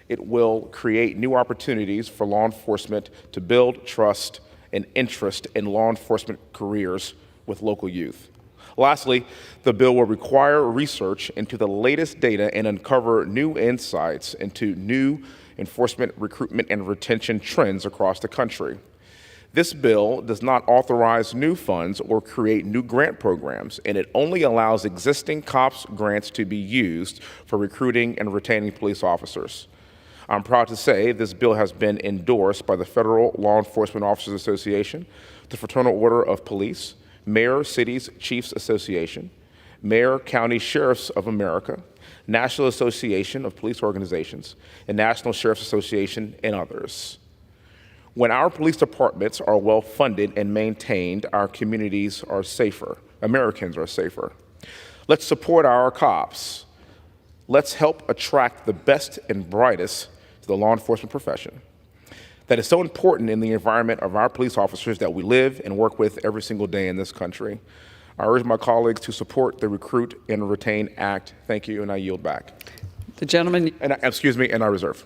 Speaker 4: it will create new opportunities for law enforcement to build trust and interest in law enforcement careers with local youth. Lastly, the bill will require research into the latest data and uncover new insights into new enforcement recruitment and retention trends across the country. This bill does not authorize new funds or create new grant programs, and it only allows existing COPS grants to be used for recruiting and retaining police officers. I'm proud to say this bill has been endorsed by the Federal Law Enforcement Officers Association, the Fraternal Order of Police, Mayor Cities Chiefs Association, Mayor County Sheriffs of America, National Association of Police Organizations, and National Sheriffs Association, and others. When our police departments are well funded and maintained, our communities are safer. Americans are safer. Let's support our cops. Let's help attract the best and brightest to the law enforcement profession. That is so important in the environment of our police officers that we live and work with every single day in this country. I urge my colleagues to support the Recruit and Retain Act. Thank you, and I yield back.
Speaker 8: The gentleman.
Speaker 4: And I reserve.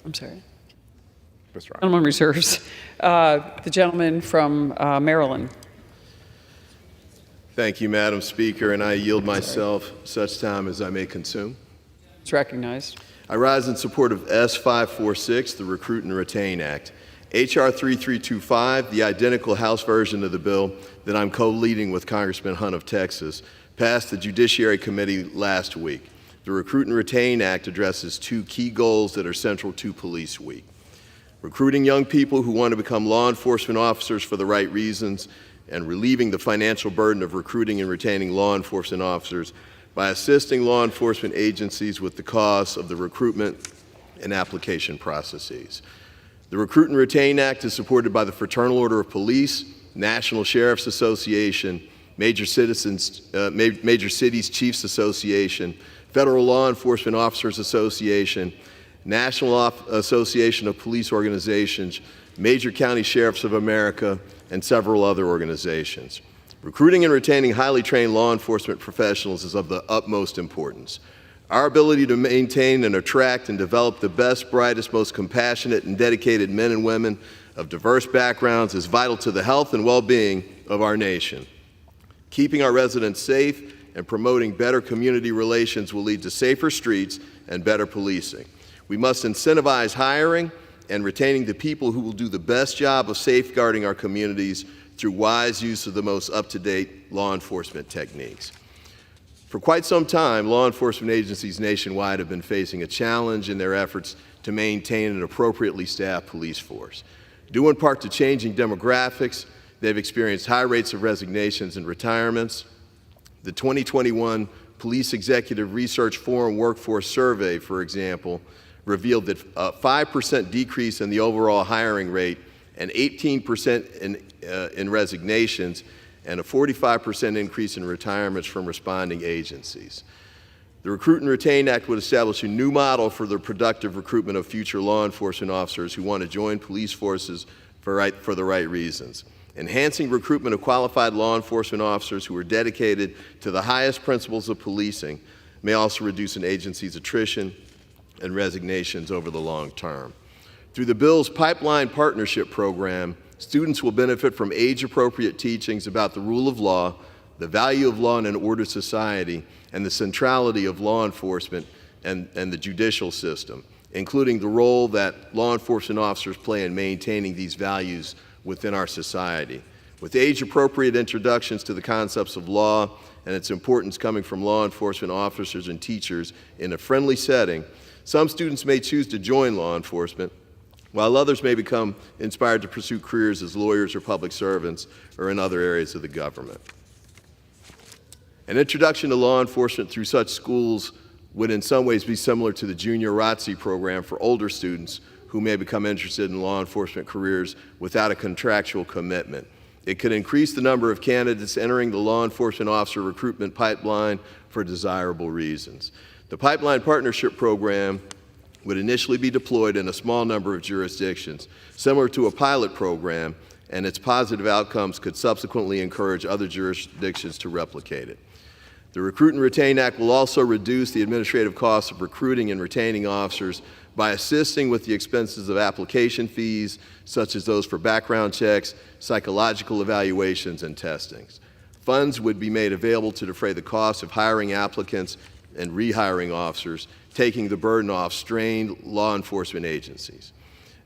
Speaker 8: I'm sorry.
Speaker 4: Mr. Ryan.
Speaker 8: Gentleman reserves. The gentleman from Maryland.
Speaker 16: Thank you, Madam Speaker, and I yield myself such time as I may consume.
Speaker 8: It's recognized.
Speaker 16: I rise in support of S546, the Recruit and Retain Act. H.R. 3325, the identical House version of the bill that I'm co-leading with Congressman Hunt of Texas, passed the Judiciary Committee last week. The Recruit and Retain Act addresses two key goals that are central to Police Week: recruiting young people who want to become law enforcement officers for the right reasons, and relieving the financial burden of recruiting and retaining law enforcement officers by assisting law enforcement agencies with the costs of the recruitment and application processes. The Recruit and Retain Act is supported by the Fraternal Order of Police, National Sheriffs Association, Major Cities Chiefs Association, Federal Law Enforcement Officers Association, National Association of Police Organizations, Major County Sheriffs of America, and several other organizations. Recruiting and retaining highly trained law enforcement professionals is of the utmost importance. Our ability to maintain and attract and develop the best, brightest, most compassionate and dedicated men and women of diverse backgrounds is vital to the health and well-being of our nation. Keeping our residents safe and promoting better community relations will lead to safer streets and better policing. We must incentivize hiring and retaining the people who will do the best job of safeguarding our communities through wise use of the most up-to-date law enforcement techniques. For quite some time, law enforcement agencies nationwide have been facing a challenge in their efforts to maintain an appropriately staffed police force. Due in part to changing demographics, they've experienced high rates of resignations and retirements. The 2021 Police Executive Research Forum Workforce Survey, for example, revealed that a 5% decrease in the overall hiring rate and 18% in resignations, and a 45% increase in retirements from responding agencies. The Recruit and Retain Act would establish a new model for the productive recruitment of future law enforcement officers who want to join police forces for the right reasons. Enhancing recruitment of qualified law enforcement officers who are dedicated to the highest principles of policing may also reduce an agency's attrition and resignations over the long term. Through the bill's Pipeline Partnership Program, students will benefit from age-appropriate teachings about the rule of law, the value of law in an ordered society, and the centrality of law enforcement and the judicial system, including the role that law enforcement officers play in maintaining these values within our society. With age-appropriate introductions to the concepts of law and its importance coming from law enforcement officers and teachers in a friendly setting, some students may choose to join law enforcement, while others may become inspired to pursue careers as lawyers or public servants or in other areas of the government. An introduction to law enforcement through such schools would in some ways be similar to the junior ROTC program for older students who may become interested in law enforcement careers without a contractual commitment. It could increase the number of candidates entering the law enforcement officer recruitment pipeline for desirable reasons. The Pipeline Partnership Program would initially be deployed in a small number of jurisdictions, similar to a pilot program, and its positive outcomes could subsequently encourage other jurisdictions to replicate it. The Recruit and Retain Act will also reduce the administrative costs of recruiting and retaining officers by assisting with the expenses of application fees, such as those for background checks, psychological evaluations, and testings. Funds would be made available to defray the cost of hiring applicants and rehiring officers, taking the burden off strained law enforcement agencies.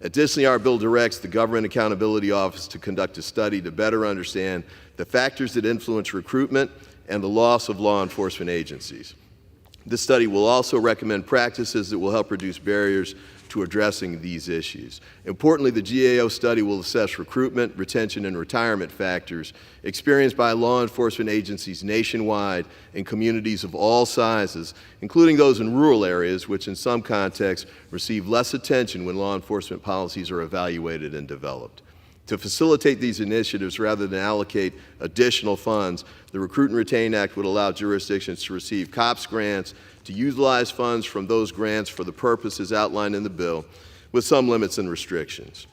Speaker 4: Additionally, our bill directs the Government Accountability Office to conduct a study to better understand the factors that influence recruitment and the loss of law enforcement agencies. This study will also recommend practices that will help reduce barriers to addressing these issues. Importantly, the GAO study will assess recruitment, retention, and retirement factors experienced by law enforcement agencies nationwide in communities of all sizes, including those in rural areas, which in some contexts receive less attention when law enforcement policies are evaluated and developed. To facilitate these initiatives rather than allocate additional funds, the Recruit and Retain Act would allow jurisdictions to receive COPS grants, to utilize funds from those grants for the purposes outlined in the bill, with some limits and restrictions.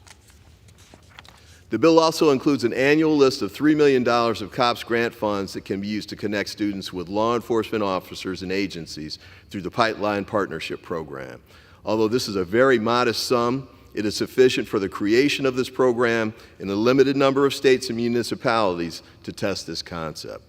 Speaker 4: The bill also includes an annual list of $3 million of COPS grant funds that can be used to connect students with law enforcement officers and agencies through the Pipeline Partnership Program. Although this is a very modest sum, it is sufficient for the creation of this program in a limited number of states and municipalities to test this concept.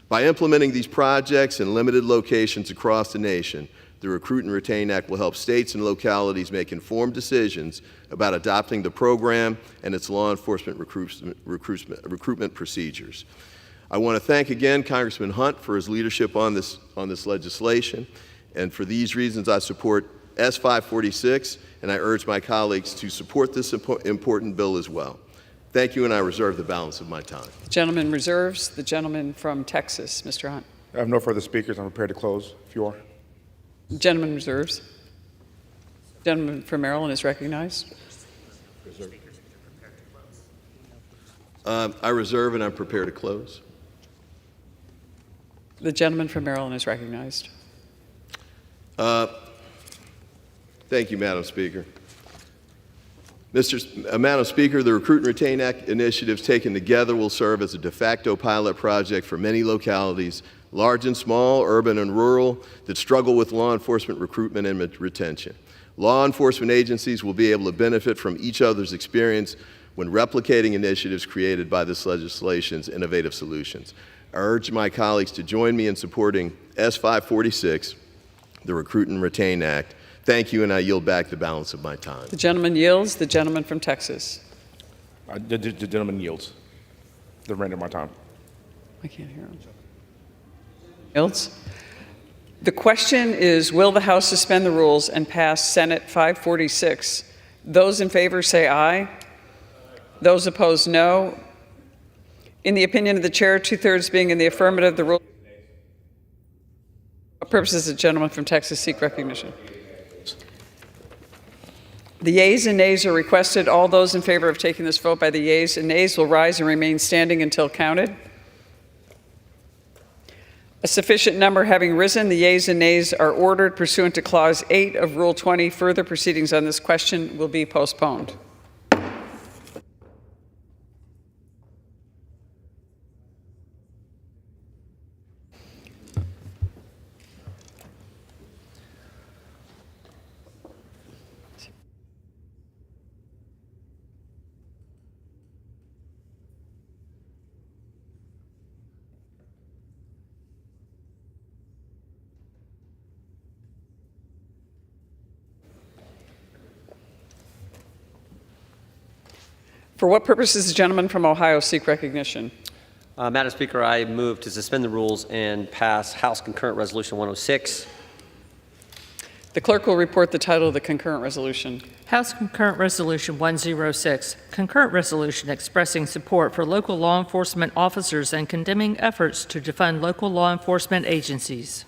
Speaker 4: By implementing these projects in limited locations across the nation, the Recruit and Retain Act will help states and localities make informed decisions about adopting the program and its law enforcement recruitment procedures. I want to thank again Congressman Hunt for his leadership on this legislation, and for these reasons I support S-546, and I urge my colleagues to support this important bill as well. Thank you, and I reserve the balance of my time.
Speaker 8: The gentleman reserves. The gentleman from Texas, Mr. Hunt.
Speaker 16: I have no further speakers. I'm prepared to close, if you are.
Speaker 8: The gentleman reserves. The gentleman from Maryland is recognized.
Speaker 4: I reserve, and I'm prepared to close.
Speaker 8: The gentleman from Maryland is recognized.
Speaker 4: Thank you, Madam Speaker. Madam Speaker, the Recruit and Retain Act initiatives taken together will serve as a de facto pilot project for many localities, large and small, urban and rural, that struggle with law enforcement recruitment and retention. Law enforcement agencies will be able to benefit from each other's experience when replicating initiatives created by this legislation's innovative solutions. I urge my colleagues to join me in supporting S-546, the Recruit and Retain Act. Thank you, and I yield back the balance of my time.
Speaker 8: The gentleman yields. The gentleman from Texas.
Speaker 16: The gentleman yields the remainder of my time.
Speaker 8: I can't hear him. Yields. The question is, will the House suspend the rules and pass Senate 546? Those in favor say aye. Those opposed, no. In the opinion of the chair, 2/3 being in the affirmative, the rule. What purposes the gentleman from Texas seek recognition? The yeas and nays are requested. All those in favor of taking this vote by the yeas and nays will rise and remain standing until counted. A sufficient number having risen, the yeas and nays are ordered pursuant to Clause 8 of Rule 20. Further proceedings on this question will be postponed. For what purpose does the gentleman from Ohio seek recognition?
Speaker 14: Madam Speaker, I move to suspend the rules and pass House Concurrent Resolution 106.
Speaker 8: The clerk will report the title of the concurrent resolution.
Speaker 17: House Concurrent Resolution 106, concurrent resolution expressing support for local law enforcement officers and condemning efforts to defund local law enforcement agencies.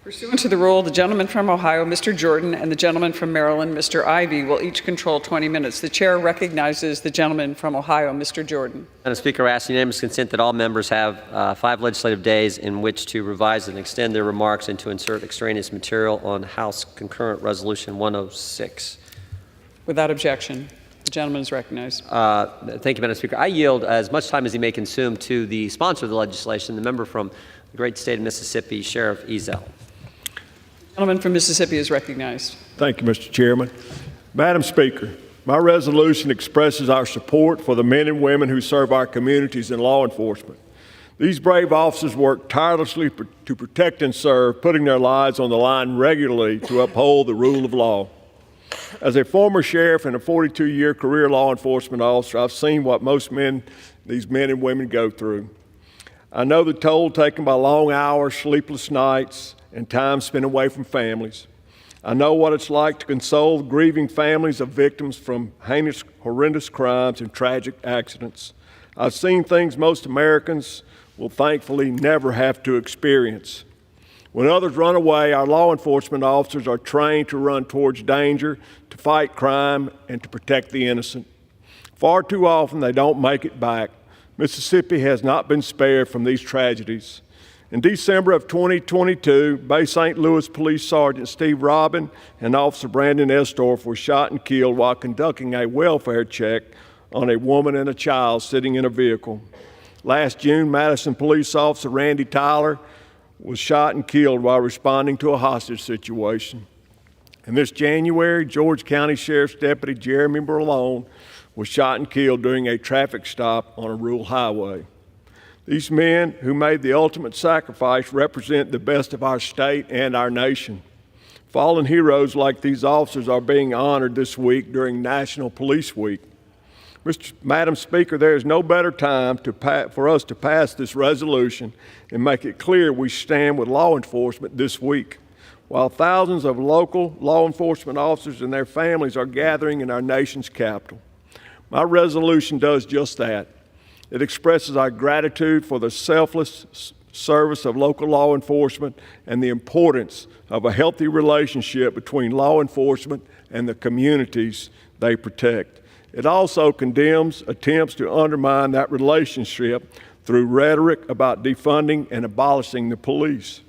Speaker 8: Pursuant to the rule, the gentleman from Ohio, Mr. Jordan, and the gentleman from Maryland, Mr. Ivey, will each control 20 minutes. The chair recognizes the gentleman from Ohio, Mr. Jordan.
Speaker 14: Madam Speaker, I ask unanimous consent that all members have 5 legislative days in which to revise and extend their remarks and to insert extraneous material on House Concurrent Resolution 106.
Speaker 8: Without objection, the gentleman is recognized.
Speaker 14: Thank you, Madam Speaker. I yield as much time as he may consume to the sponsor of the legislation, the member from the great state of Mississippi, Sheriff Ezell.
Speaker 8: The gentleman from Mississippi is recognized.
Speaker 3: Thank you, Mr. Chairman. Madam Speaker, my resolution expresses our support for the men and women who serve our communities in law enforcement. These brave officers work tirelessly to protect and serve, putting their lives on the line regularly to uphold the rule of law.
Speaker 4: As a former sheriff and a 42-year career law enforcement officer, I've seen what most men, these men and women, go through. I know the toll taken by long hours, sleepless nights, and time spent away from families. I know what it's like to console grieving families of victims from heinous, horrendous crimes and tragic accidents. I've seen things most Americans will thankfully never have to experience. When others run away, our law enforcement officers are trained to run towards danger, to fight crime, and to protect the innocent. Far too often, they don't make it back. Mississippi has not been spared from these tragedies. In December of 2022, Bay St. Louis Police Sergeant Steve Robin and Officer Brandon Estorff were shot and killed while conducting a welfare check on a woman and a child sitting in a vehicle. Last June, Madison Police Officer Randy Tyler was shot and killed while responding to a hostage situation. And this January, George County Sheriff's Deputy Jeremy Berlone was shot and killed during a traffic stop on a rural highway. These men who made the ultimate sacrifice represent the best of our state and our nation. Fallen heroes like these officers are being honored this week during National Police Week. Madam Speaker, there is no better time for us to pass this resolution and make it clear we stand with law enforcement this week. While thousands of local law enforcement officers and their families are gathering in our nation's capital, my resolution does just that. It expresses our gratitude for the selfless service of local law enforcement and the importance of a healthy relationship between law enforcement and the communities they protect. It also condemns attempts to undermine that relationship through rhetoric about defunding and abolishing the police.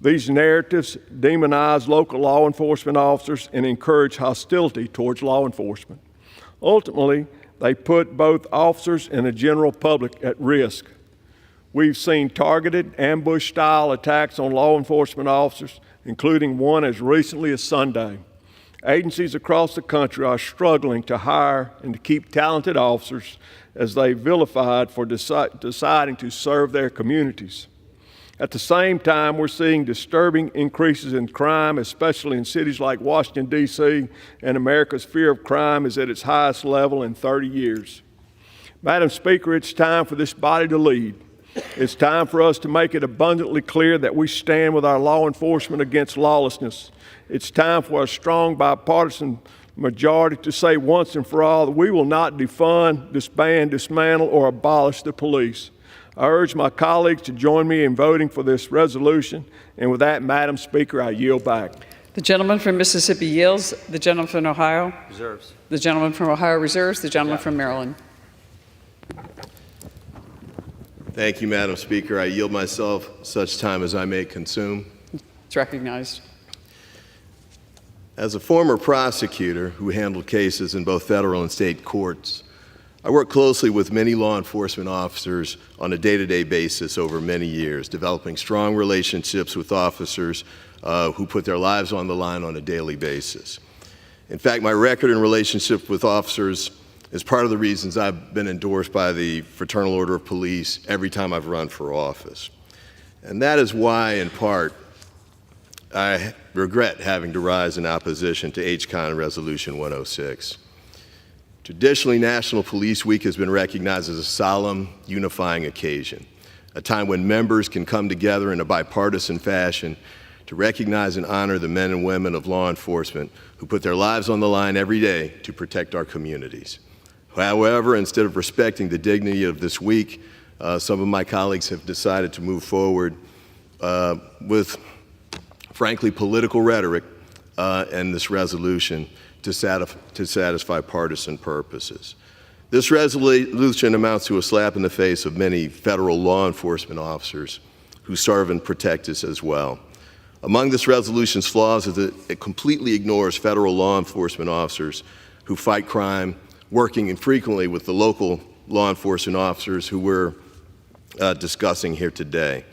Speaker 4: These narratives demonize local law enforcement officers and encourage hostility towards law enforcement. Ultimately, they put both officers and the general public at risk. We've seen targeted ambush-style attacks on law enforcement officers, including one as recently as Sunday. Agencies across the country are struggling to hire and to keep talented officers as they vilified for deciding to serve their communities. At the same time, we're seeing disturbing increases in crime, especially in cities like Washington, D.C., and America's fear of crime is at its highest level in 30 years. Madam Speaker, it's time for this body to lead. It's time for us to make it abundantly clear that we stand with our law enforcement against lawlessness. It's time for a strong bipartisan majority to say once and for all that we will not defund, disband, dismantle, or abolish the police. I urge my colleagues to join me in voting for this resolution. And with that, Madam Speaker, I yield back.
Speaker 8: The gentleman from Mississippi yields. The gentleman from Ohio
Speaker 3: Reserves.
Speaker 8: The gentleman from Ohio reserves. The gentleman from Maryland.
Speaker 16: Thank you, Madam Speaker. I yield myself such time as I may consume.
Speaker 8: It's recognized.
Speaker 16: As a former prosecutor who handled cases in both federal and state courts, I worked closely with many law enforcement officers on a day-to-day basis over many years, developing strong relationships with officers who put their lives on the line on a daily basis. In fact, my record in relationship with officers is part of the reasons I've been endorsed by the Fraternal Order of Police every time I've run for office. And that is why, in part, I regret having to rise in opposition to HCON Resolution 106. Traditionally, National Police Week has been recognized as a solemn, unifying occasion, a time when members can come together in a bipartisan fashion to recognize and honor the men and women of law enforcement who put their lives on the line every day to protect our communities. However, instead of respecting the dignity of this week, some of my colleagues have decided to move forward with, frankly, political rhetoric and this resolution to satisfy partisan purposes. This resolution amounts to a slap in the face of many federal law enforcement officers who serve and protect us as well. Among this resolution's flaws is that it completely ignores federal law enforcement officers who fight crime, working infrequently with the local law enforcement officers who we're discussing here today.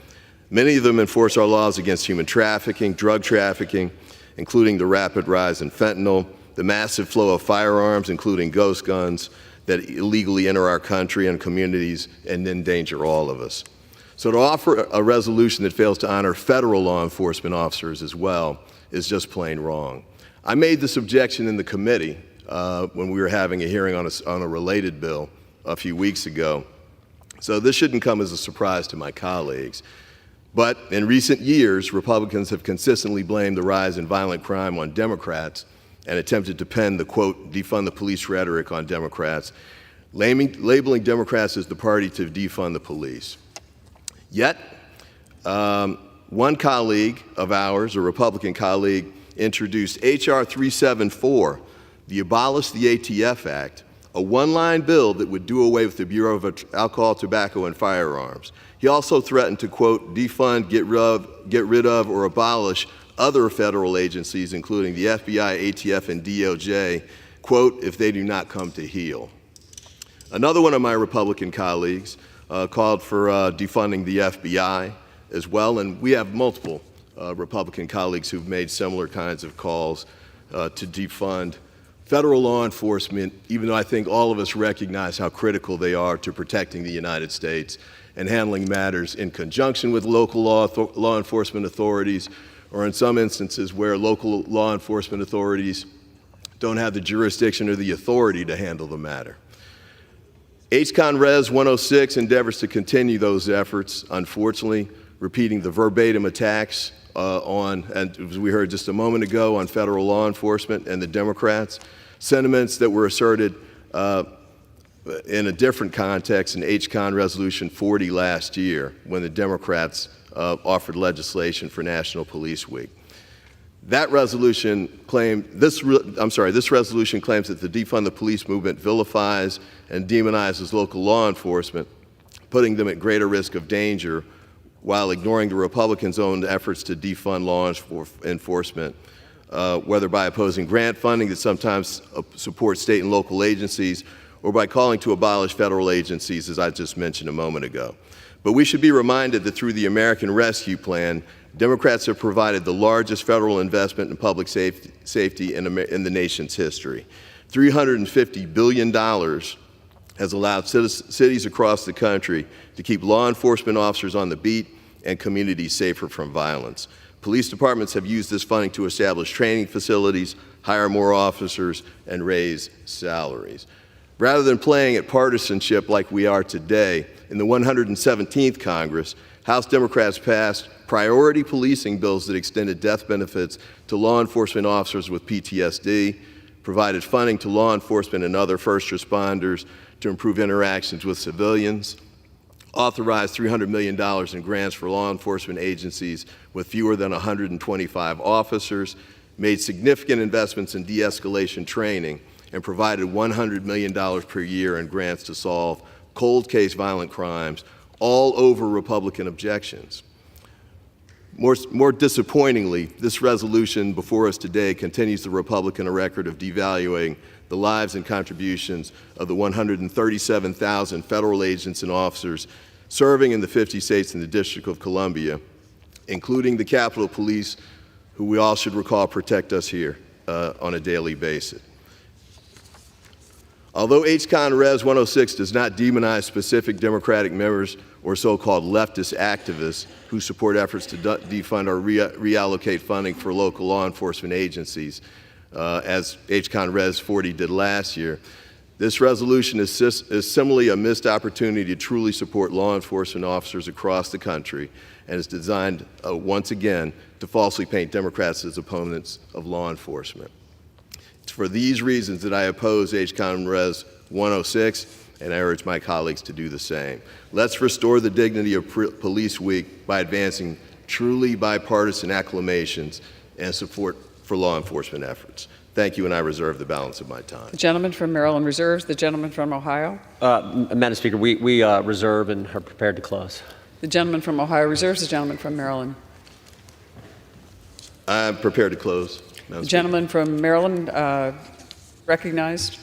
Speaker 16: Many of them enforce our laws against human trafficking, drug trafficking, including the rapid rise in fentanyl, the massive flow of firearms, including ghost guns, that illegally enter our country and communities and endanger all of us. So to offer a resolution that fails to honor federal law enforcement officers as well is just plain wrong.
Speaker 14: I made this objection in the committee when we were having a hearing on a related bill a few weeks ago. So this shouldn't come as a surprise to my colleagues. But in recent years, Republicans have consistently blamed the rise in violent crime on Democrats and attempted to pen the, quote, defund the police rhetoric on Democrats, labeling Democrats as the party to defund the police. Yet, one colleague of ours, a Republican colleague, introduced H.R. 374, the Abolish the ATF Act, a one-line bill that would do away with the Bureau of Alcohol, Tobacco, and Firearms. He also threatened to, quote, defund, get rid of, or abolish other federal agencies, including the FBI, ATF, and DOJ, quote, if they do not come to heel. Another one of my Republican colleagues called for defunding the FBI as well, and we have multiple Republican colleagues who've made similar kinds of calls to defund federal law enforcement, even though I think all of us recognize how critical they are to protecting the United States and handling matters in conjunction with local law enforcement authorities, or in some instances where local law enforcement authorities don't have the jurisdiction or the authority to handle the matter. H-Con Res 106 endeavors to continue those efforts, unfortunately, repeating the verbatim attacks and as we heard just a moment ago, on federal law enforcement and the Democrats, sentiments that were asserted in a different context in H-Con Resolution 40 last year when the Democrats offered legislation for National Police Week. That resolution this resolution claims that the defund the police movement vilifies and demonizes local law enforcement, putting them at greater risk of danger while ignoring the Republicans' own efforts to defund law enforcement, whether by opposing grant funding that sometimes supports state and local agencies, or by calling to abolish federal agencies, as I just mentioned a moment ago. But we should be reminded that through the American Rescue Plan, Democrats have provided the largest federal investment in public safety in the nation's history. $350 billion has allowed cities across the country to keep law enforcement officers on the beat and communities safer from violence. Police departments have used this funding to establish training facilities, hire more officers, and raise salaries. Rather than playing at partisanship like we are today, in the 117th Congress, House Democrats passed priority policing bills that extended death benefits to law enforcement officers with PTSD, provided funding to law enforcement and other first responders to improve interactions with civilians, authorized $300 million in grants for law enforcement agencies with fewer than 125 officers, made significant investments in de-escalation training, and provided $100 million per year in grants to solve cold case violent crimes, all over Republican objections. More disappointingly, this resolution before us today continues the Republican record of devaluing the lives and contributions of the 137,000 federal agents and officers serving in the 50 states and the District of Columbia, including the Capitol Police, who we all should recall protect us here on a daily basis. Although H-Con Res 106 does not demonize specific Democratic members or so-called leftist activists who support efforts to defund or reallocate funding for local law enforcement agencies, as H-Con Res 40 did last year, this resolution is similarly a missed opportunity to truly support law enforcement officers across the country and is designed, once again, to falsely paint Democrats as opponents of law enforcement. It's for these reasons that I oppose H-Con Res 106, and I urge my colleagues to do the same. Let's restore the dignity of Police Week by advancing truly bipartisan acclamations and support for law enforcement efforts. Thank you, and I reserve the balance of my time.
Speaker 8: The gentleman from Maryland reserves. The gentleman from Ohio.
Speaker 4: Madam Speaker, we reserve and are prepared to close.
Speaker 8: The gentleman from Ohio reserves. The gentleman from Maryland.
Speaker 14: I'm prepared to close.
Speaker 8: The gentleman from Maryland recognized.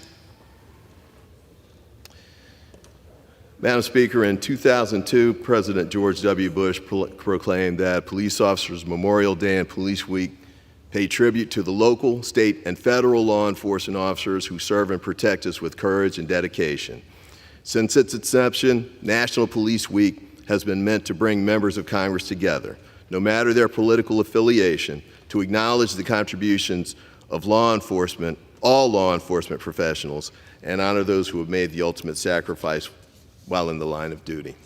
Speaker 14: Madam Speaker, in 2002, President George W. Bush proclaimed that Police Officers Memorial Day and Police Week pay tribute to the local, state, and federal law enforcement officers who serve and protect us with courage and dedication. Since its inception, National Police Week has been meant to bring members of Congress together, no matter their political affiliation, to acknowledge the contributions
Speaker 16: of law enforcement, all law enforcement professionals, and honor those who have made the ultimate sacrifice while in the line of duty.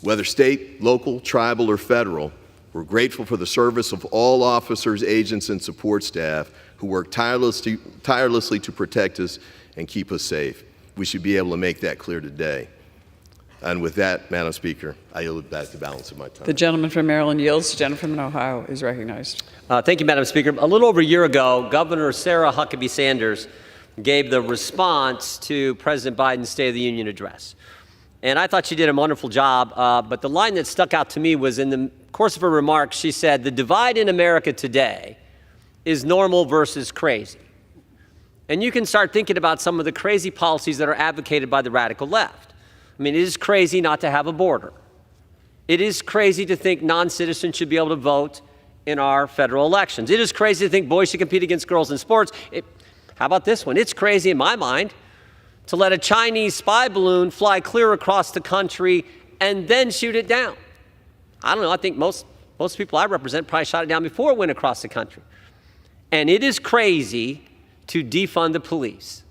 Speaker 16: Whether state, local, tribal, or federal, we're grateful for the service of all officers, agents, and support staff who work tirelessly to protect us and keep us safe. We should be able to make that clear today. And with that, Madam Speaker, I yield back the balance of my time.
Speaker 8: The gentleman from Maryland yields. The gentleman from Ohio is recognized.
Speaker 4: Thank you, Madam Speaker. A little over a year ago, Governor Sarah Huckabee Sanders gave the response to President Biden's State of the Union address. And I thought she did a wonderful job, but the line that stuck out to me was in the course of her remarks, she said, "The divide in America today is normal versus crazy." And you can start thinking about some of the crazy policies that are advocated by the radical left. I mean, it is crazy not to have a border. It is crazy to think non-citizens should be able to vote in our federal elections. It is crazy to think boys should compete against girls in sports. How about this one? It's crazy in my mind to let a Chinese spy balloon fly clear across the country and then shoot it down. I don't know. I think most people I represent probably shot it down before it went across the country. And it is crazy to defund the police.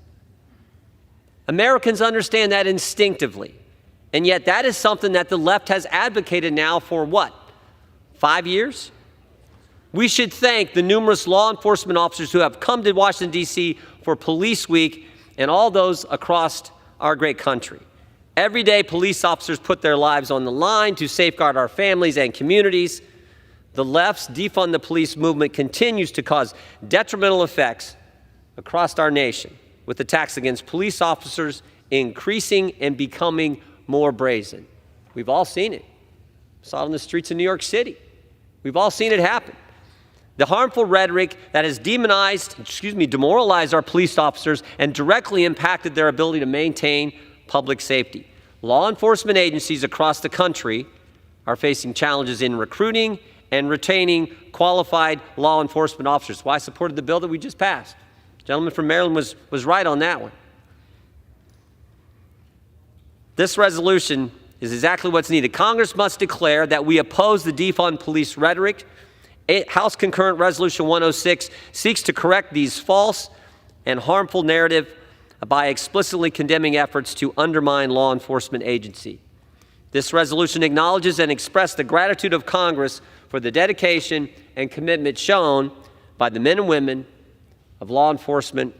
Speaker 4: Americans understand that instinctively. And yet that is something that the left has advocated now for what, 5 years? We should thank the numerous law enforcement officers who have come to Washington, D.C. for Police Week and all those across our great country. Every day, police officers put their lives on the line to safeguard our families and communities. The left's defund the police movement continues to cause detrimental effects across our nation, with attacks against police officers increasing and becoming more brazen. We've all seen it. Saw it on the streets of New York City. We've all seen it happen. The harmful rhetoric that has demoralized our police officers and directly impacted their ability to maintain public safety. Law enforcement agencies across the country are facing challenges in recruiting and retaining qualified law enforcement officers. Why I supported the bill that we just passed. The gentleman from Maryland was right on that one. This resolution is exactly what's needed. Congress must declare that we oppose the defund police rhetoric. House Concurrent Resolution 106 seeks to correct these false and harmful narrative by explicitly condemning efforts to undermine law enforcement agency. This resolution acknowledges and expresses the gratitude of Congress for the dedication and commitment shown by the men and women of law enforcement.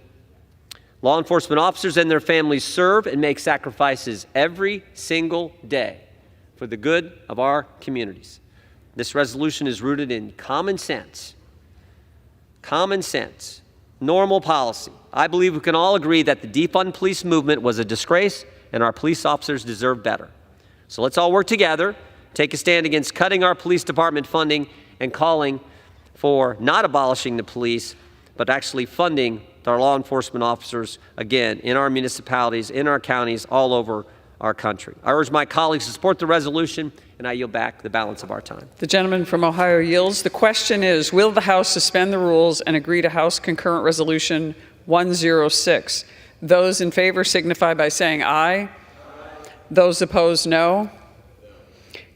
Speaker 4: Law enforcement officers and their families serve and make sacrifices every single day for the good of our communities. This resolution is rooted in common sense, normal policy. I believe we can all agree that the defund police movement was a disgrace and our police officers deserve better. So let's all work together, take a stand against cutting our police department funding and calling for not abolishing the police, but actually funding our law enforcement officers, again, in our municipalities, in our counties, all over our country. I urge my colleagues to support the resolution, and I yield back the balance of our time.
Speaker 8: The gentleman from Ohio yields. The question is, will the House suspend the rules and agree to House Concurrent Resolution 106? Those in favor signify by saying aye. Those opposed, no.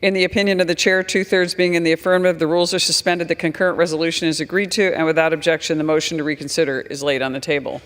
Speaker 8: In the opinion of the chair, 2/3 being in the affirmative, the rules are suspended, the concurrent resolution is agreed to, and without objection, the motion to reconsider is laid on the table.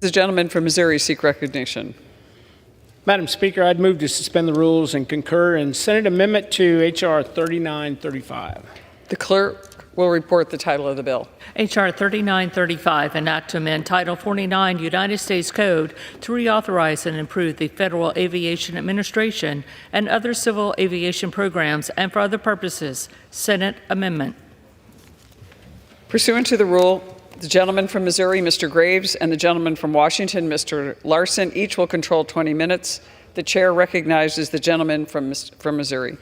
Speaker 8: The gentleman from Missouri seek recognition.
Speaker 4: Madam Speaker, I'd move to suspend the rules and concur in Senate Amendment to H.R. 3935.
Speaker 8: The clerk will report the title of the bill.
Speaker 14: H.R. 3935, an act to amend Title 49 United States Code to reauthorize and improve the Federal Aviation Administration and other civil aviation programs and for other purposes. Senate Amendment.
Speaker 8: Pursuant to the rule, the gentleman from Missouri, Mr. Graves, and the gentleman from Washington, Mr. Larson, each will control 20 minutes. The chair recognizes the gentleman from Missouri.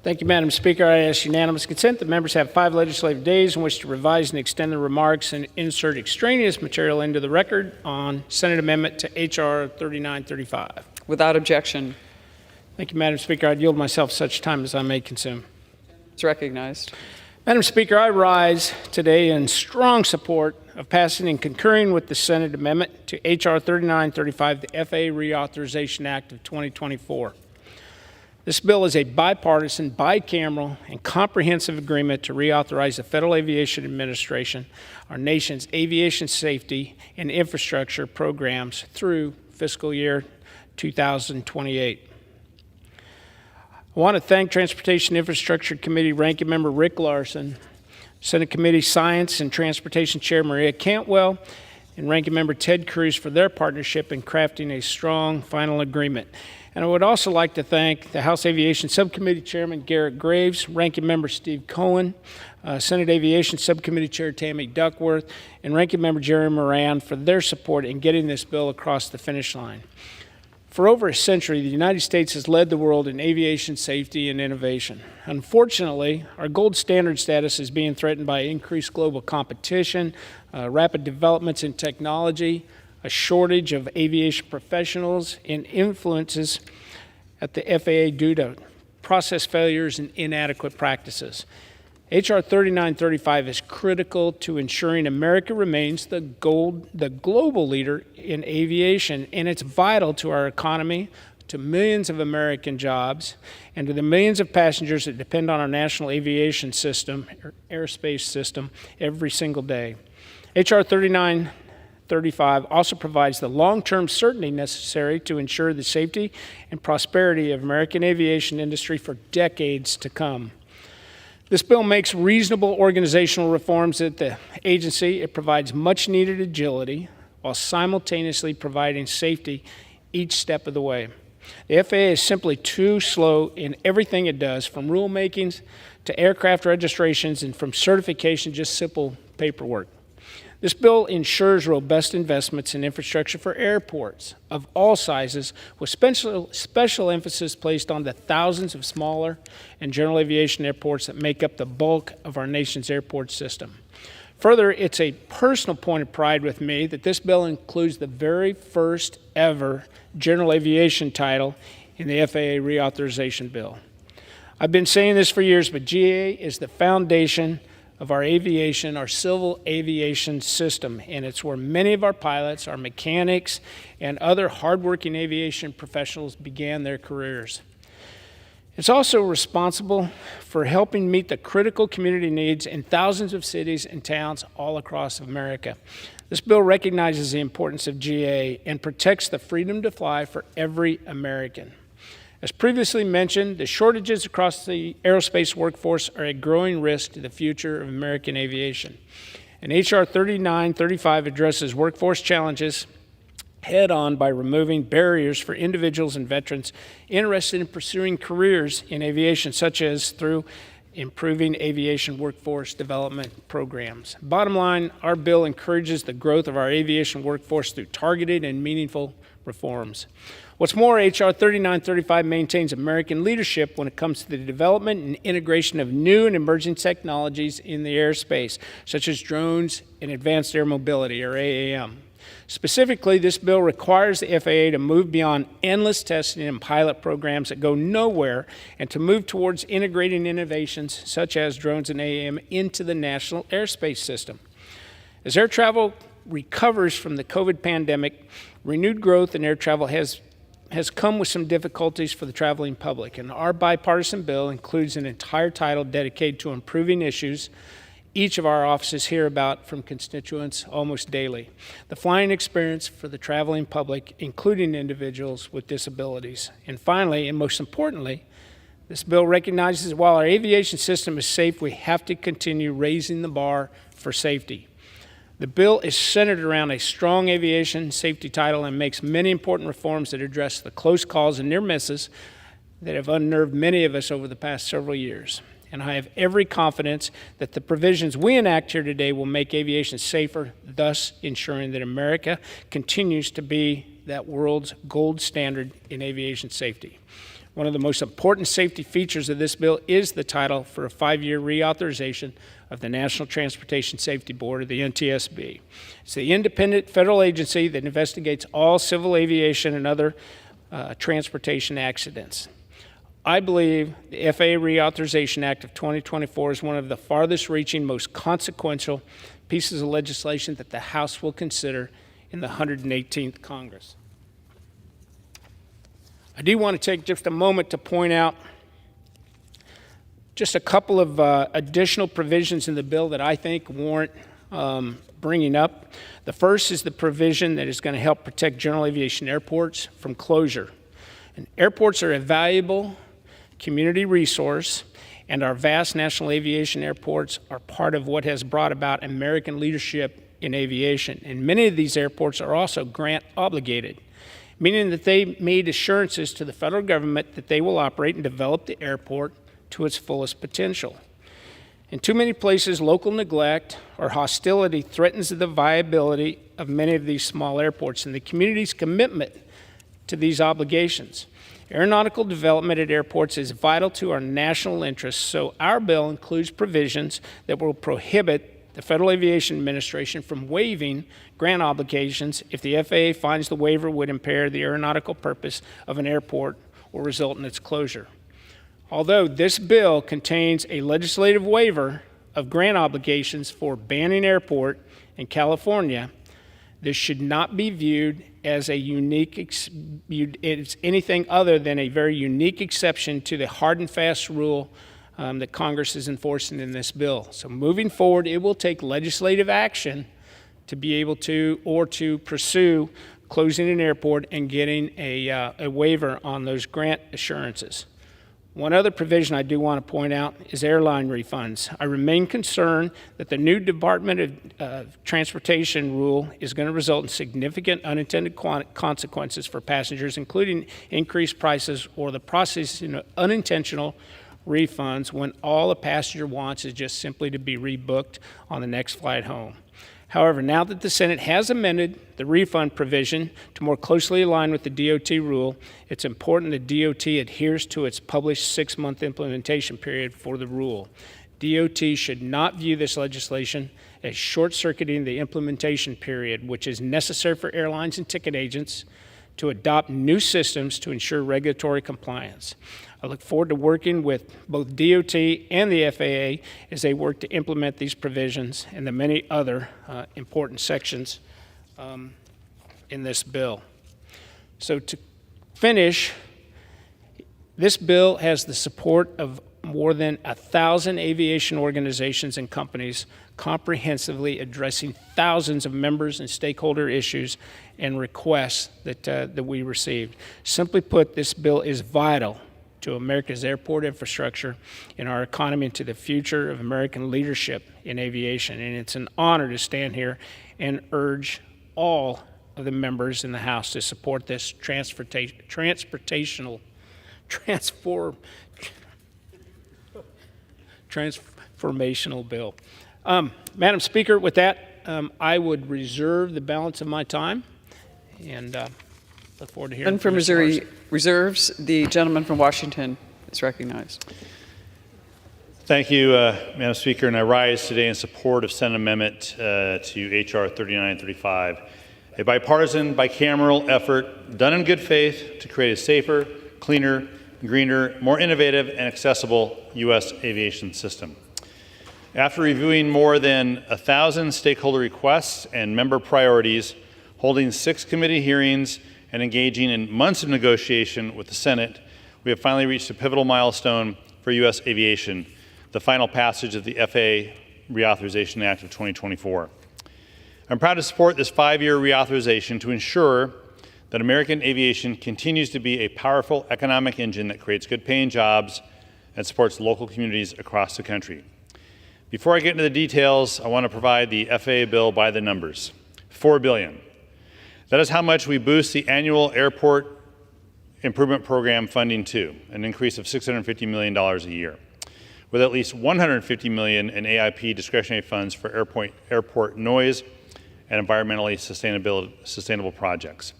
Speaker 4: Thank you, Madam Speaker. I ask unanimous consent that members have 5 legislative days in which to revise and extend their remarks and insert extraneous material into the record on Senate Amendment to H.R. 3935.
Speaker 8: Without objection.
Speaker 4: Thank you, Madam Speaker. I'd yield myself such time as I may consume.
Speaker 8: It's recognized.
Speaker 4: Madam Speaker, I rise today in strong support of passing and concurring with the Senate Amendment to H.R. 3935, the FAA Reauthorization Act of 2024. This bill is a bipartisan, bicameral, and comprehensive agreement to reauthorize the Federal Aviation Administration, our nation's aviation safety and infrastructure programs through fiscal year 2028. I want to thank Transportation Infrastructure Committee Ranking Member Rick Larson, Senate Committee Science and Transportation Chair Maria Cantwell, and Ranking Member Ted Cruz for their partnership in crafting a strong final agreement. And I would also like to thank the House Aviation Subcommittee Chairman Garrett Graves, Ranking Member Steve Cohen, Senate Aviation Subcommittee Chair Tammy Duckworth, and Ranking Member Jerry Moran for their support in getting this bill across the finish line. For over a century, the United States has led the world in aviation safety and innovation. Unfortunately, our gold standard status is being threatened by increased global competition, rapid developments in technology, a shortage of aviation professionals, and influences at the FAA due to process failures and inadequate practices. H.R. 3935 is critical to ensuring America remains the global leader in aviation, and it's vital to our economy, to millions of American jobs, and to the millions of passengers that depend on our national aviation system, or airspace system, every single day. H.R. 3935 also provides the long-term certainty necessary to ensure the safety and prosperity of American aviation industry for decades to come. This bill makes reasonable organizational reforms at the agency. It provides much-needed agility while simultaneously providing safety each step of the way. The FAA is simply too slow in everything it does, from rulemakings to aircraft registrations and from certification, just simple paperwork. This bill ensures robust investments in infrastructure for airports of all sizes, with special emphasis placed on the thousands of smaller and general aviation airports that make up the bulk of our nation's airport system. Further, it's a personal point of pride with me that this bill includes the very first ever general aviation title in the FAA reauthorization bill. I've been saying this for years, but GA is the foundation of our aviation, our civil aviation system, and it's where many of our pilots, our mechanics, and other hardworking aviation professionals began their careers. It's also responsible for helping meet the critical community needs in thousands of cities and towns all across America. This bill recognizes the importance of GA and protects the freedom to fly for every American. As previously mentioned, the shortages across the aerospace workforce are a growing risk to the future of American aviation. And H.R. 3935 addresses workforce challenges head-on by removing barriers for individuals and veterans interested in pursuing careers in aviation, such as through improving aviation workforce development programs. Bottom line, our bill encourages the growth of our aviation workforce through targeted and meaningful reforms. What's more, H.R. 3935 maintains American leadership when it comes to the development and integration of new and emerging technologies in the airspace, such as drones and advanced air mobility, or AAM. Specifically, this bill requires the FAA to move beyond endless testing and pilot programs that go nowhere and to move towards integrating innovations such as drones and AAM into the national airspace system. As air travel recovers from the COVID pandemic, renewed growth in air travel has come with some difficulties for the traveling public, and our bipartisan bill includes an entire title dedicated to improving issues each of our offices hear about from constituents almost daily. The flying experience for the traveling public, including individuals with disabilities. And finally, and most importantly, this bill recognizes that while our aviation system is safe, we have to continue raising the bar for safety. The bill is centered around a strong aviation safety title and makes many important reforms that address the close calls and near misses that have unnerved many of us over the past several years. And I have every confidence that the provisions we enact here today will make aviation safer, thus ensuring that America continues to be that world's gold standard in aviation safety. One of the most important safety features of this bill is the title for a 5-year reauthorization of the National Transportation Safety Board, or the NTSB. It's the independent federal agency that investigates all civil aviation and other transportation accidents. I believe the FAA Reauthorization Act of 2024 is one of the farthest reaching, most consequential pieces of legislation that the House will consider in the 118th Congress. I do want to take just a moment to point out just a couple of additional provisions in the bill that I think warrant bringing up. The first is the provision that is going to help protect general aviation airports from closure. And airports are a valuable community resource, and our vast national aviation airports are part of what has brought about American leadership in aviation. And many of these airports are also grant obligated, meaning that they made assurances to the federal government that they will operate and develop the airport to its fullest potential. In too many places, local neglect or hostility threatens the viability of many of these small airports and the community's commitment to these obligations. Aeronautical development at airports is vital to our national interests, so our bill includes provisions that will prohibit the Federal Aviation Administration from waiving grant obligations if the FAA finds the waiver would impair the aeronautical purpose of an airport or result in its closure. Although this bill contains a legislative waiver of grant obligations for Banning Airport in California, this should not be viewed as a it's anything other than a very unique exception to the hard and fast rule that Congress is enforcing in this bill. So moving forward, it will take legislative action to be able to, or to pursue closing an airport and getting a waiver on those grant assurances. One other provision I do want to point out is airline refunds. I remain concerned that the new Department of Transportation rule is going to result in significant unintended consequences for passengers, including increased prices or the processing of unintentional refunds when all a passenger wants is just simply to be rebooked on the next flight home. However, now that the Senate has amended the refund provision to more closely align with the DOT rule, it's important that DOT adheres to its published 6-month implementation period for the rule. DOT should not view this legislation as short-circuiting the implementation period, which is necessary for airlines and ticket agents to adopt new systems to ensure regulatory compliance. I look forward to working with both DOT and the FAA as they work to implement these provisions and the many other important sections in this bill. So to finish, this bill has the support of more than 1,000 aviation organizations and companies comprehensively addressing thousands of members and stakeholder issues and requests that we received. Simply put, this bill is vital to America's airport infrastructure and our economy and to the future of American leadership in aviation. And it's an honor to stand here and urge all of the members in the House to support this transformational bill. Madam Speaker, with that, I would reserve the balance of my time and look forward to hearing
Speaker 8: from Missouri reserves. The gentleman from Washington is recognized.
Speaker 1: Thank you, Madam Speaker, and I rise today in support of Senate Amendment to H.R. 3935, a bipartisan, bicameral effort done in good faith to create a safer, cleaner, greener, more innovative, and accessible U.S. aviation system. After reviewing more than 1,000 stakeholder requests and member priorities, holding 6 committee hearings, and engaging in months of negotiation with the Senate, we have finally reached a pivotal milestone for U.S. aviation, the final passage of the FAA Reauthorization Act of 2024. I'm proud to support this 5-year reauthorization to ensure that American aviation continues to be a powerful economic engine that creates good-paying jobs and supports local communities across the country. Before I get into the details, I want to provide the FAA bill by the numbers. $4 billion. That is how much we boost the annual airport improvement program funding to, an increase of $650 million a year, with at least $150 million in AIP discretionary funds for airport noise and environmentally sustainable projects.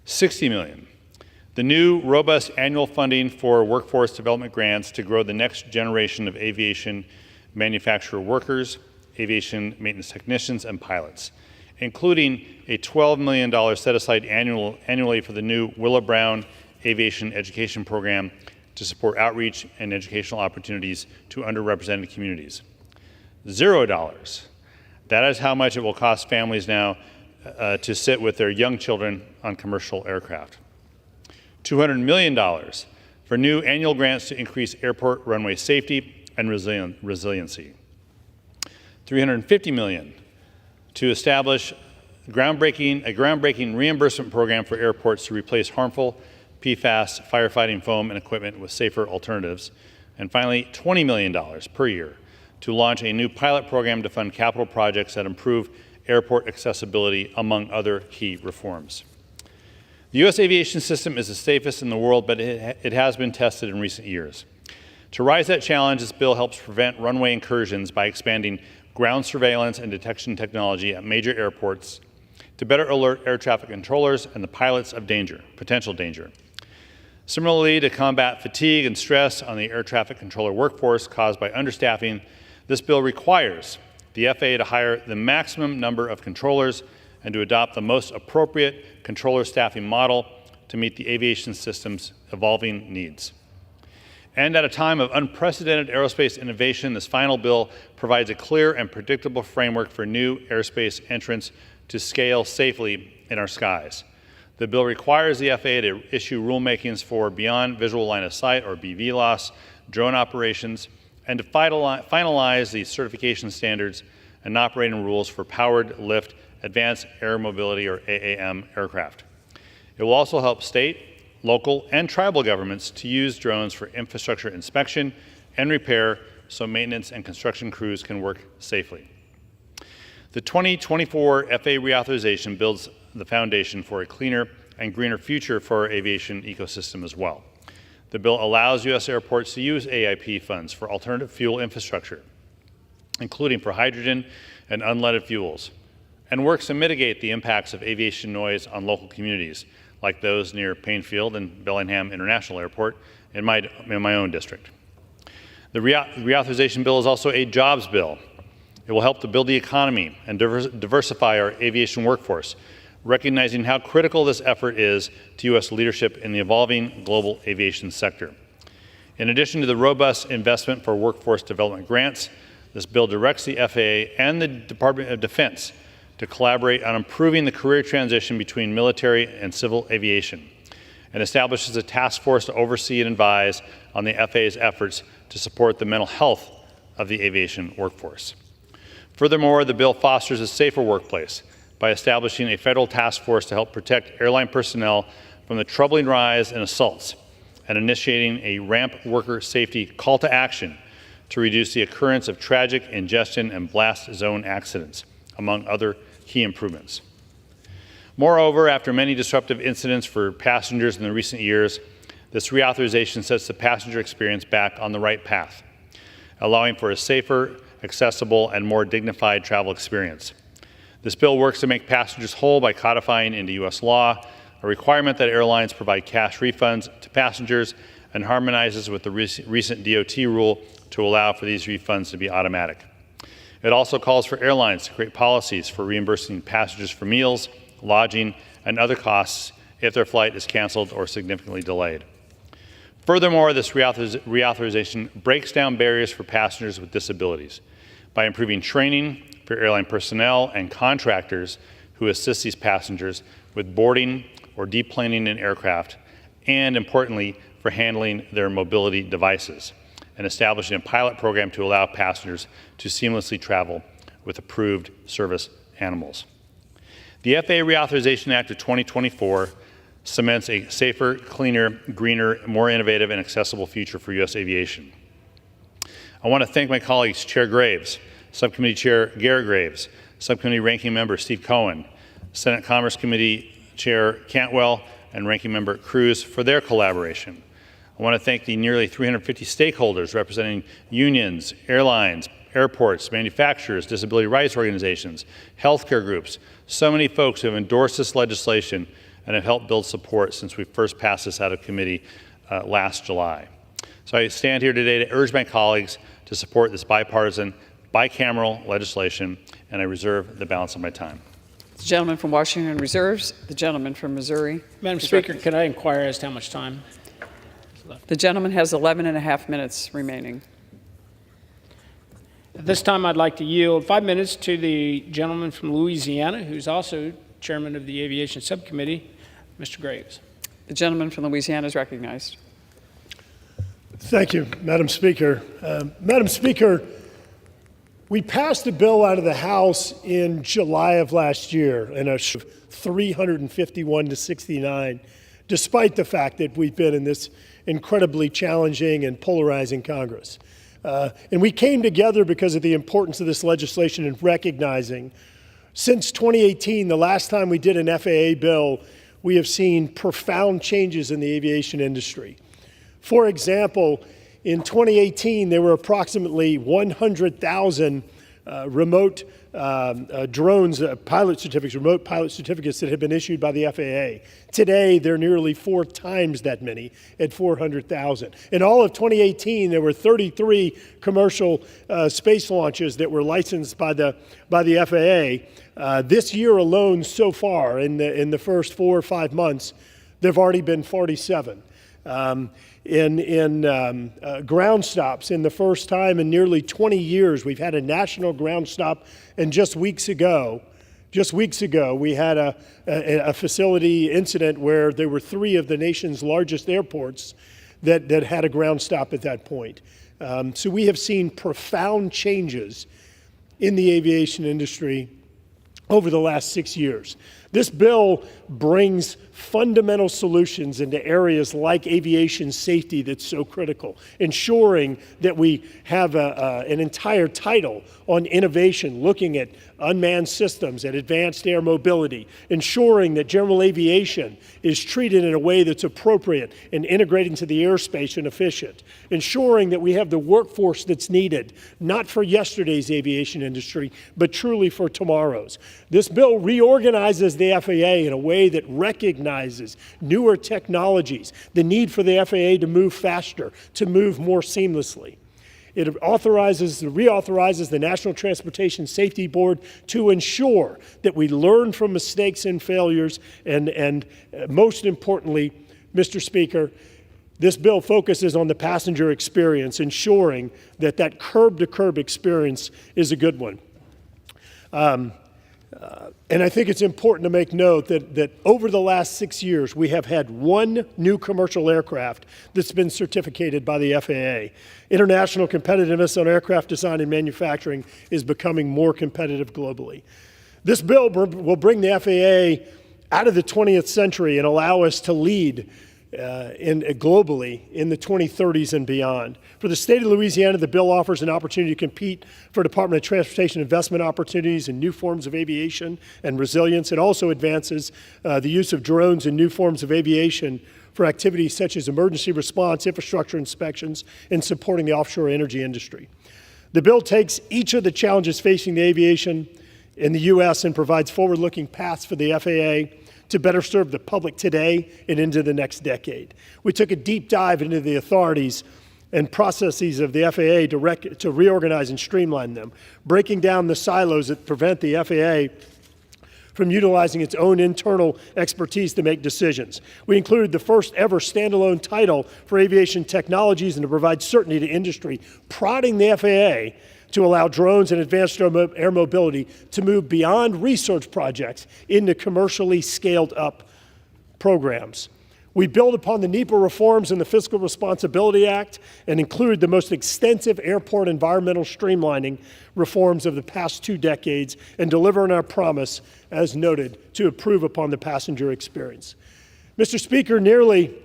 Speaker 1: $60 million. The new robust annual funding for workforce development grants to grow the next generation of aviation manufacturer workers, aviation maintenance technicians, and pilots, including a $12 million set aside annually for the new Willow Brown Aviation Education Program to support outreach and educational opportunities to underrepresented communities. $0. That is how much it will cost families now to sit with their young children on commercial aircraft. $200 million for new annual grants to increase airport runway safety and resiliency. $350 million to establish a groundbreaking reimbursement program for airports to replace harmful PFAS firefighting foam and equipment with safer alternatives. And finally, $20 million per year to launch a new pilot program to fund capital projects that improve airport accessibility, among other key reforms. The U.S. aviation system is the safest in the world, but it has been tested in recent years. To rise that challenge, this bill helps prevent runway incursions by expanding ground surveillance and detection technology at major airports to better alert air traffic controllers and the pilots of potential danger. Similarly, to combat fatigue and stress on the air traffic controller workforce caused by understaffing, this bill requires the FAA to hire the maximum number of controllers and to adopt the most appropriate controller staffing model to meet the aviation system's evolving needs. And at a time of unprecedented aerospace innovation, this final bill provides a clear and predictable framework for new aerospace entrants to scale safely in our skies. The bill requires the FAA to issue rulemakings for beyond visual line of sight, or BVLOS, drone operations, and to finalize the certification standards and operating rules for powered lift advanced air mobility, or AAM, aircraft. It will also help state, local, and tribal governments to use drones for infrastructure inspection and repair so maintenance and construction crews can work safely. The 2024 FAA reauthorization builds the foundation for a cleaner and greener future for our aviation ecosystem as well. The bill allows U.S. airports to use AIP funds for alternative fuel infrastructure, including for hydrogen and unleaded fuels, and works to mitigate the impacts of aviation noise on local communities, like those near Painfield and Bellingham International Airport in my own district. The reauthorization bill is also a jobs bill. It will help to build the economy and diversify our aviation workforce, recognizing how critical this effort is to U.S. leadership in the evolving global aviation sector. In addition to the robust investment for workforce development grants, this bill directs the FAA and the Department of Defense to collaborate on improving the career transition between military and civil aviation, and establishes a task force to oversee and advise on the FAA's efforts to support the mental health of the aviation workforce. Furthermore, the bill fosters a safer workplace by establishing a federal task force to help protect airline personnel from the troubling rise in assaults and initiating a ramp worker safety call to action to reduce the occurrence of tragic ingestion and blast zone accidents, among other key improvements. Moreover, after many disruptive incidents for passengers in the recent years, this reauthorization sets the passenger experience back on the right path, allowing for a safer, accessible, and more dignified travel experience. This bill works to make passengers whole by codifying into U.S. law a requirement that airlines provide cash refunds to passengers, and harmonizes with the recent DOT rule to allow for these refunds to be automatic. It also calls for airlines to create policies for reimbursing passengers for meals, lodging, and other costs if their flight is canceled or significantly delayed. Furthermore, this reauthorization breaks down barriers for passengers with disabilities by improving training for airline personnel and contractors who assist these passengers with boarding or deplaning an aircraft, and importantly, for handling their mobility devices, and establishing a pilot program to allow passengers to seamlessly travel with approved service animals. The FAA Reauthorization Act of 2024 cements a safer, cleaner, greener, more innovative, and accessible future for U.S. aviation. I want to thank my colleagues, Chair Graves, Subcommittee Chair Garrett Graves, Subcommittee Ranking Member Steve Cohen, Senate Commerce Committee Chair Cantwell, and Ranking Member Cruz for their collaboration. I want to thank the nearly 350 stakeholders representing unions, airlines, airports, manufacturers, disability rights organizations, healthcare groups, so many folks who have endorsed this legislation and have helped build support since we first passed this out of committee last July. So I stand here today to urge my colleagues to support this bipartisan, bicameral legislation, and I reserve the balance of my time.
Speaker 8: The gentleman from Washington reserves. The gentleman from Missouri.
Speaker 4: Madam Speaker, can I inquire as to how much time is left?
Speaker 8: The gentleman has 11 and a half minutes remaining.
Speaker 4: At this time, I'd like to yield 5 minutes to the gentleman from Louisiana, who's also chairman of the Aviation Subcommittee, Mr. Graves.
Speaker 8: The gentleman from Louisiana is recognized.
Speaker 16: Thank you, Madam Speaker. Madam Speaker, we passed a bill out of the House in July of last year, and a 351 to 69, despite the fact that we've been in this incredibly challenging and polarizing Congress. And we came together because of the importance of this legislation and recognizing since 2018, the last time we did an FAA bill, we have seen profound changes in the aviation industry. For example, in 2018, there were approximately 100,000 remote drones, remote pilot certificates that have been issued by the FAA. Today, there are nearly 4 times that many at 400,000. In all of 2018, there were 33 commercial space launches that were licensed by the FAA. This year alone, so far, in the first 4 or 5 months, there have already been 47. In ground stops, in the first time in nearly 20 years, we've had a national ground stop. And just weeks ago, we had a facility incident where there were 3 of the nation's largest airports that had a ground stop at that point. So we have seen profound changes in the aviation industry over the last 6 years. This bill brings fundamental solutions into areas like aviation safety that's so critical, ensuring that we have an entire title on innovation, looking at unmanned systems and advanced air mobility, ensuring that general aviation is treated in a way that's appropriate and integrated into the airspace and efficient, ensuring that we have the workforce that's needed, not for yesterday's aviation industry, but truly for tomorrow's. This bill reorganizes the FAA in a way that recognizes newer technologies, the need for the FAA to move faster, to move more seamlessly. It reauthorizes the National Transportation Safety Board to ensure that we learn from mistakes and failures, and most importantly, Mr. Speaker, this bill focuses on the passenger experience, ensuring that that curb-to-curb experience is a good one. And I think it's important to make note that over the last 6 years, we have had 1 new commercial aircraft that's been certificated by the FAA. International competitiveness on aircraft design and manufacturing is becoming more competitive globally. This bill will bring the FAA out of the 20th century and allow us to lead globally in the 2030s and beyond. For the state of Louisiana, the bill offers an opportunity to compete for Department of Transportation investment opportunities in new forms of aviation and resilience. It also advances the use of drones in new forms of aviation for activities such as emergency response, infrastructure inspections, and supporting the offshore energy industry. The bill takes each of the challenges facing the aviation in the U.S. and provides forward-looking paths for the FAA to better serve the public today and into the next decade. We took a deep dive into the authorities and processes of the FAA to reorganize and streamline them, breaking down the silos that prevent the FAA from utilizing its own internal expertise to make decisions. We included the first ever standalone title for aviation technologies and to provide certainty to industry, prodding the FAA to allow drones and advanced air mobility to move beyond research projects into commercially scaled up programs.
Speaker 4: We build upon the NEPA reforms in the Fiscal Responsibility Act and include the most extensive airport environmental streamlining reforms of the past 2 decades and deliver on our promise, as noted, to improve upon the passenger experience. Mr. Speaker, nearly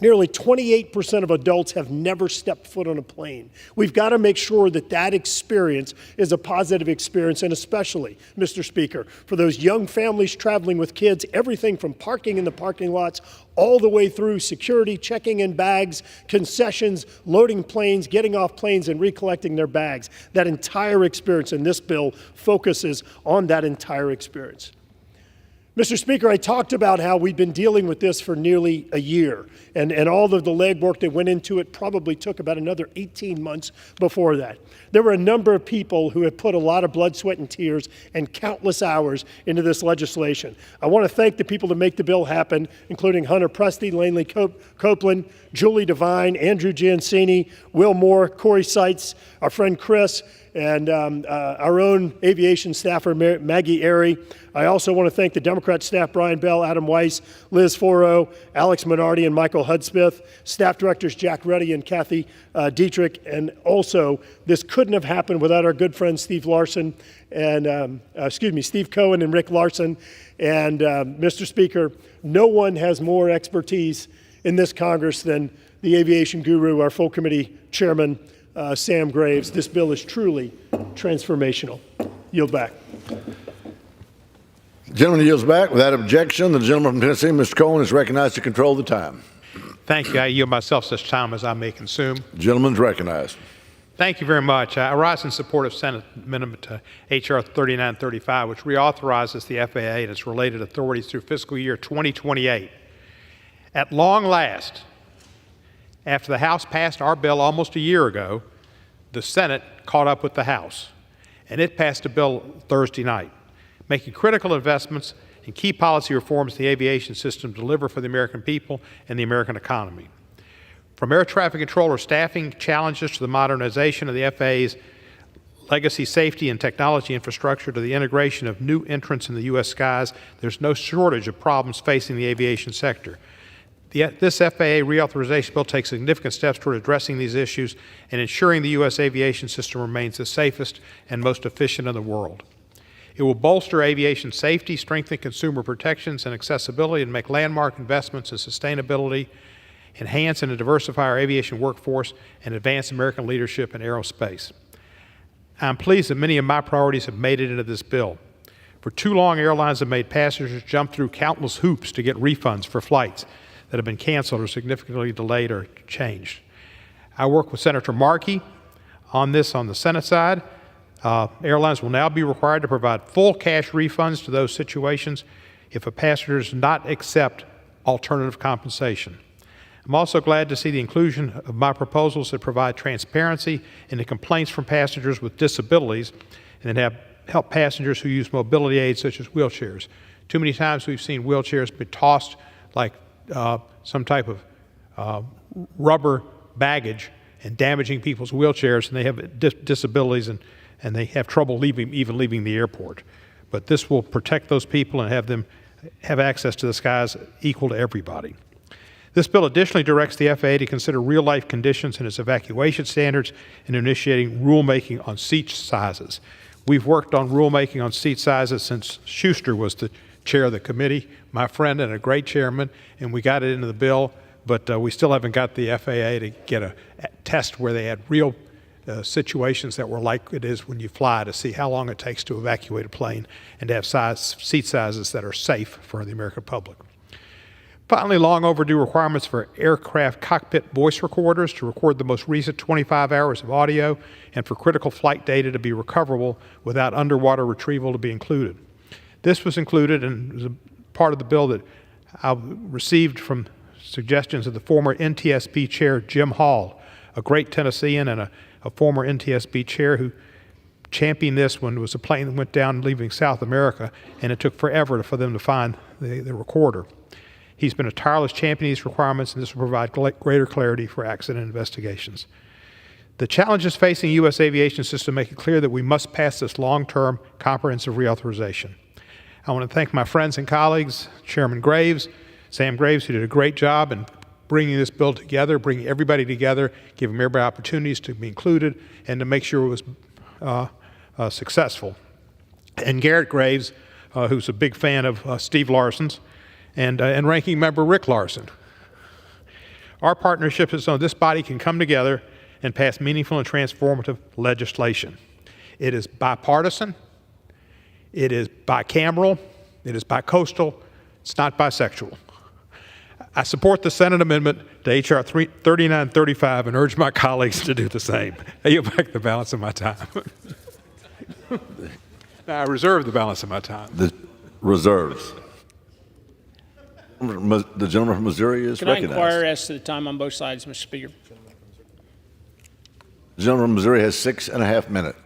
Speaker 4: 28% of adults have never stepped foot on a plane. We've got to make sure that that experience is a positive experience, and especially, Mr. Speaker, for those young families traveling with kids, everything from parking in the parking lots all the way through security, checking in bags, concessions, loading planes, getting off planes, and recollecting their bags. That entire experience, and this bill focuses on that entire experience. Mr. Speaker, I talked about how we've been dealing with this for nearly a year, and all of the legwork that went into it probably took about another 18 months before that. There were a number of people who have put a lot of blood, sweat, and tears and countless hours into this legislation. I want to thank the people that make the bill happen, including Hunter Presti, Lanley Copeland, Julie Devine, Andrew Giancini, Will Moore, Corey Seitz, our friend Chris, and our own aviation staffer, Maggie Airy. I also want to thank the Democrat staff, Brian Bell, Adam Weiss, Liz Foro, Alex Minardi, and Michael Hudspeth, staff directors Jack Reddy and Kathy Dietrich, and also this couldn't have happened without our good friends Steve Larson and, Steve Cohen and Rick Larson. And Mr. Speaker, no one has more expertise in this Congress than the aviation guru, our full committee chairman, Sam Graves. This bill is truly transformational. Yield back.
Speaker 14: The gentleman yields back. Without objection, the gentleman from Tennessee, Mr. Cohen, is recognized to control the time.
Speaker 15: Thank you. I yield myself such time as I may consume.
Speaker 14: The gentleman is recognized.
Speaker 15: Thank you very much. I rise in support of Senate Amendment to H.R. 3935, which reauthorizes the FAA and its related authorities through fiscal year 2028. At long last, after the House passed our bill almost a year ago, the Senate caught up with the House, and it passed a bill Thursday night, making critical investments in key policy reforms the aviation system deliver for the American people and the American economy. From air traffic controller staffing challenges to the modernization of the FAA's legacy safety and technology infrastructure to the integration of new entrants in the U.S. skies, there's no shortage of problems facing the aviation sector. This FAA reauthorization bill takes significant steps toward addressing these issues and ensuring the U.S. aviation system remains the safest and most efficient in the world. It will bolster aviation safety, strengthen consumer protections and accessibility, and make landmark investments in sustainability, enhance and diversify our aviation workforce, and advance American leadership in aerospace. I'm pleased that many of my priorities have made it into this bill. For too long, airlines have made passengers jump through countless hoops to get refunds for flights that have been canceled or significantly delayed or changed. I work with Senator Markey on this on the Senate side. Airlines will now be required to provide full cash refunds to those situations if a passenger does not accept alternative compensation. I'm also glad to see the inclusion of my proposals that provide transparency into complaints from passengers with disabilities and that help passengers who use mobility aids such as wheelchairs. Too many times we've seen wheelchairs be tossed like some type of rubber baggage and damaging people's wheelchairs, and they have disabilities and they have trouble even leaving the airport. But this will protect those people and have them have access to the skies equal to everybody. This bill additionally directs the FAA to consider real-life conditions in its evacuation standards and initiating rulemaking on seat sizes. We've worked on rulemaking on seat sizes since Schuster was the chair of the committee, my friend and a great chairman, and we got it into the bill, but we still haven't got the FAA to get a test where they had real situations that were like it is when you fly to see how long it takes to evacuate a plane and to have seat sizes that are safe for the American public. Finally, long overdue requirements for aircraft cockpit voice recorders to record the most recent 25 hours of audio and for critical flight data to be recoverable without underwater retrieval to be included. This was included and was a part of the bill that I received from suggestions of the former NTSB chair, Jim Hall, a great Tennessean and a former NTSB chair who championed this when it was a plane that went down leaving South America, and it took forever for them to find the recorder. He's been a tireless champion of these requirements, and this will provide greater clarity for accident investigations. The challenges facing the U.S. aviation system make it clear that we must pass this long-term comprehensive reauthorization. I want to thank my friends and colleagues, Chairman Graves,
Speaker 4: Sam Graves, who did a great job in bringing this bill together, bringing everybody together, giving everybody opportunities to be included, and to make sure it was successful. And Garrett Graves, who's a big fan of Steve Larson's, and Ranking Member Rick Larson. Our partnership is so this body can come together and pass meaningful and transformative legislation. It is bipartisan, it is bicameral, it is bicoastal, it's not bisexual. I support the Senate amendment to H.R. 3935 and urge my colleagues to do the same. I yield back the balance of my time. I reserve the balance of my time.
Speaker 14: The reserves. The gentleman from Missouri is recognized.
Speaker 15: Can I inquire as to the time on both sides, Mr. Speaker?
Speaker 14: The gentleman from Missouri has 6.5 minutes.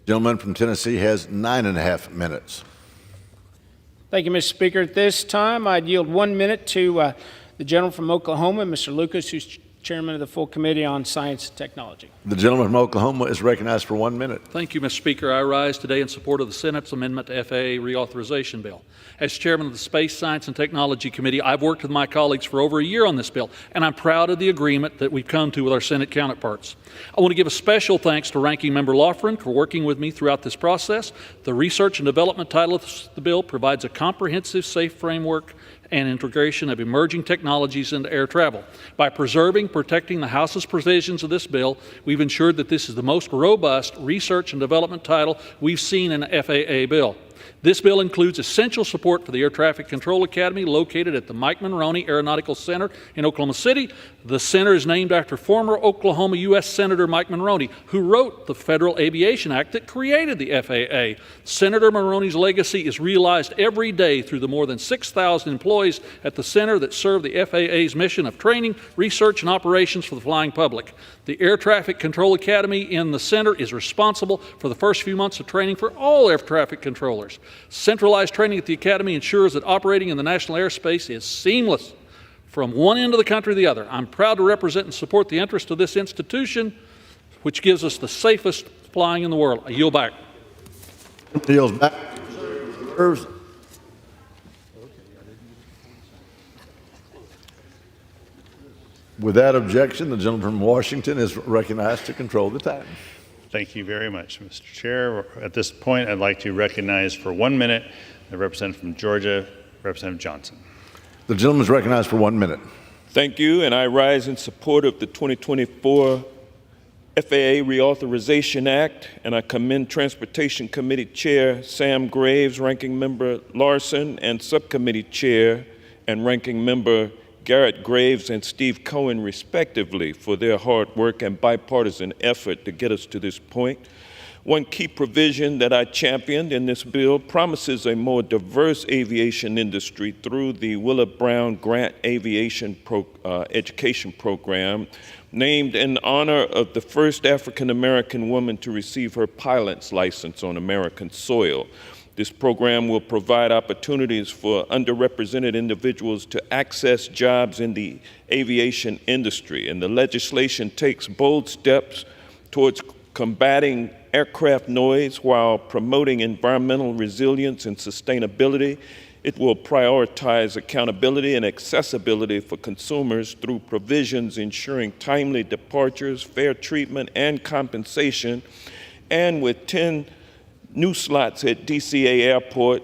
Speaker 14: The gentleman from Tennessee has 9.5 minutes.
Speaker 15: Thank you, Mr. Speaker. At this time, I'd yield 1 minute to the gentleman from Oklahoma, Mr. Lucas, who's chairman of the full committee on science and technology.
Speaker 14: The gentleman from Oklahoma is recognized for 1 minute.
Speaker 17: Thank you, Mr. Speaker. I rise today in support of the Senate's amendment to FAA reauthorization bill. As chairman of the Space, Science, and Technology Committee, I've worked with my colleagues for over a year on this bill, and I'm proud of the agreement that we've come to with our Senate counterparts. I want to give a special thanks to Ranking Member Loughran for working with me throughout this process. The research and development title of the bill provides a comprehensive, safe framework and integration of emerging technologies into air travel. By preserving, protecting the House's provisions of this bill, we've ensured that this is the most robust research and development title we've seen in an FAA bill. This bill includes essential support for the Air Traffic Control Academy located at the Mike Mulroney Aeronautical Center in Oklahoma City. The center is named after former Oklahoma U.S. Senator Mike Mulroney, who wrote the Federal Aviation Act that created the FAA. Senator Mulroney's legacy is realized every day through the more than 6,000 employees at the center that serve the FAA's mission of training, research, and operations for the flying public. The Air Traffic Control Academy in the center is responsible for the first few months of training for all air traffic controllers. Centralized training at the Academy ensures that operating in the national airspace is seamless from one end of the country to the other. I'm proud to represent and support the interest of this institution, which gives us the safest flying in the world. I yield back.
Speaker 14: Yields back. Without objection, the gentleman from Washington is recognized to control the time.
Speaker 16: Thank you very much, Mr. Chair. At this point, I'd like to recognize for 1 minute the representative from Georgia, Representative Johnson.
Speaker 14: The gentleman is recognized for 1 minute.
Speaker 3: Thank you, and I rise in support of the 2024 FAA Reauthorization Act, and I commend Transportation Committee Chair Sam Graves, Ranking Member Larson, and Subcommittee Chair and Ranking Member Garrett Graves and Steve Cohen, respectively, for their hard work and bipartisan effort to get us to this point. One key provision that I championed in this bill promises a more diverse aviation industry through the Willa Brown Grant Aviation Education Program, named in honor of the first African-American woman to receive her pilot's license on American soil. This program will provide opportunities for underrepresented individuals to access jobs in the aviation industry, and the legislation takes bold steps towards combating aircraft noise while promoting environmental resilience and sustainability. It will prioritize accountability and accessibility for consumers through provisions ensuring timely departures, fair treatment, and compensation, and with 10 new slots at DCA Airport,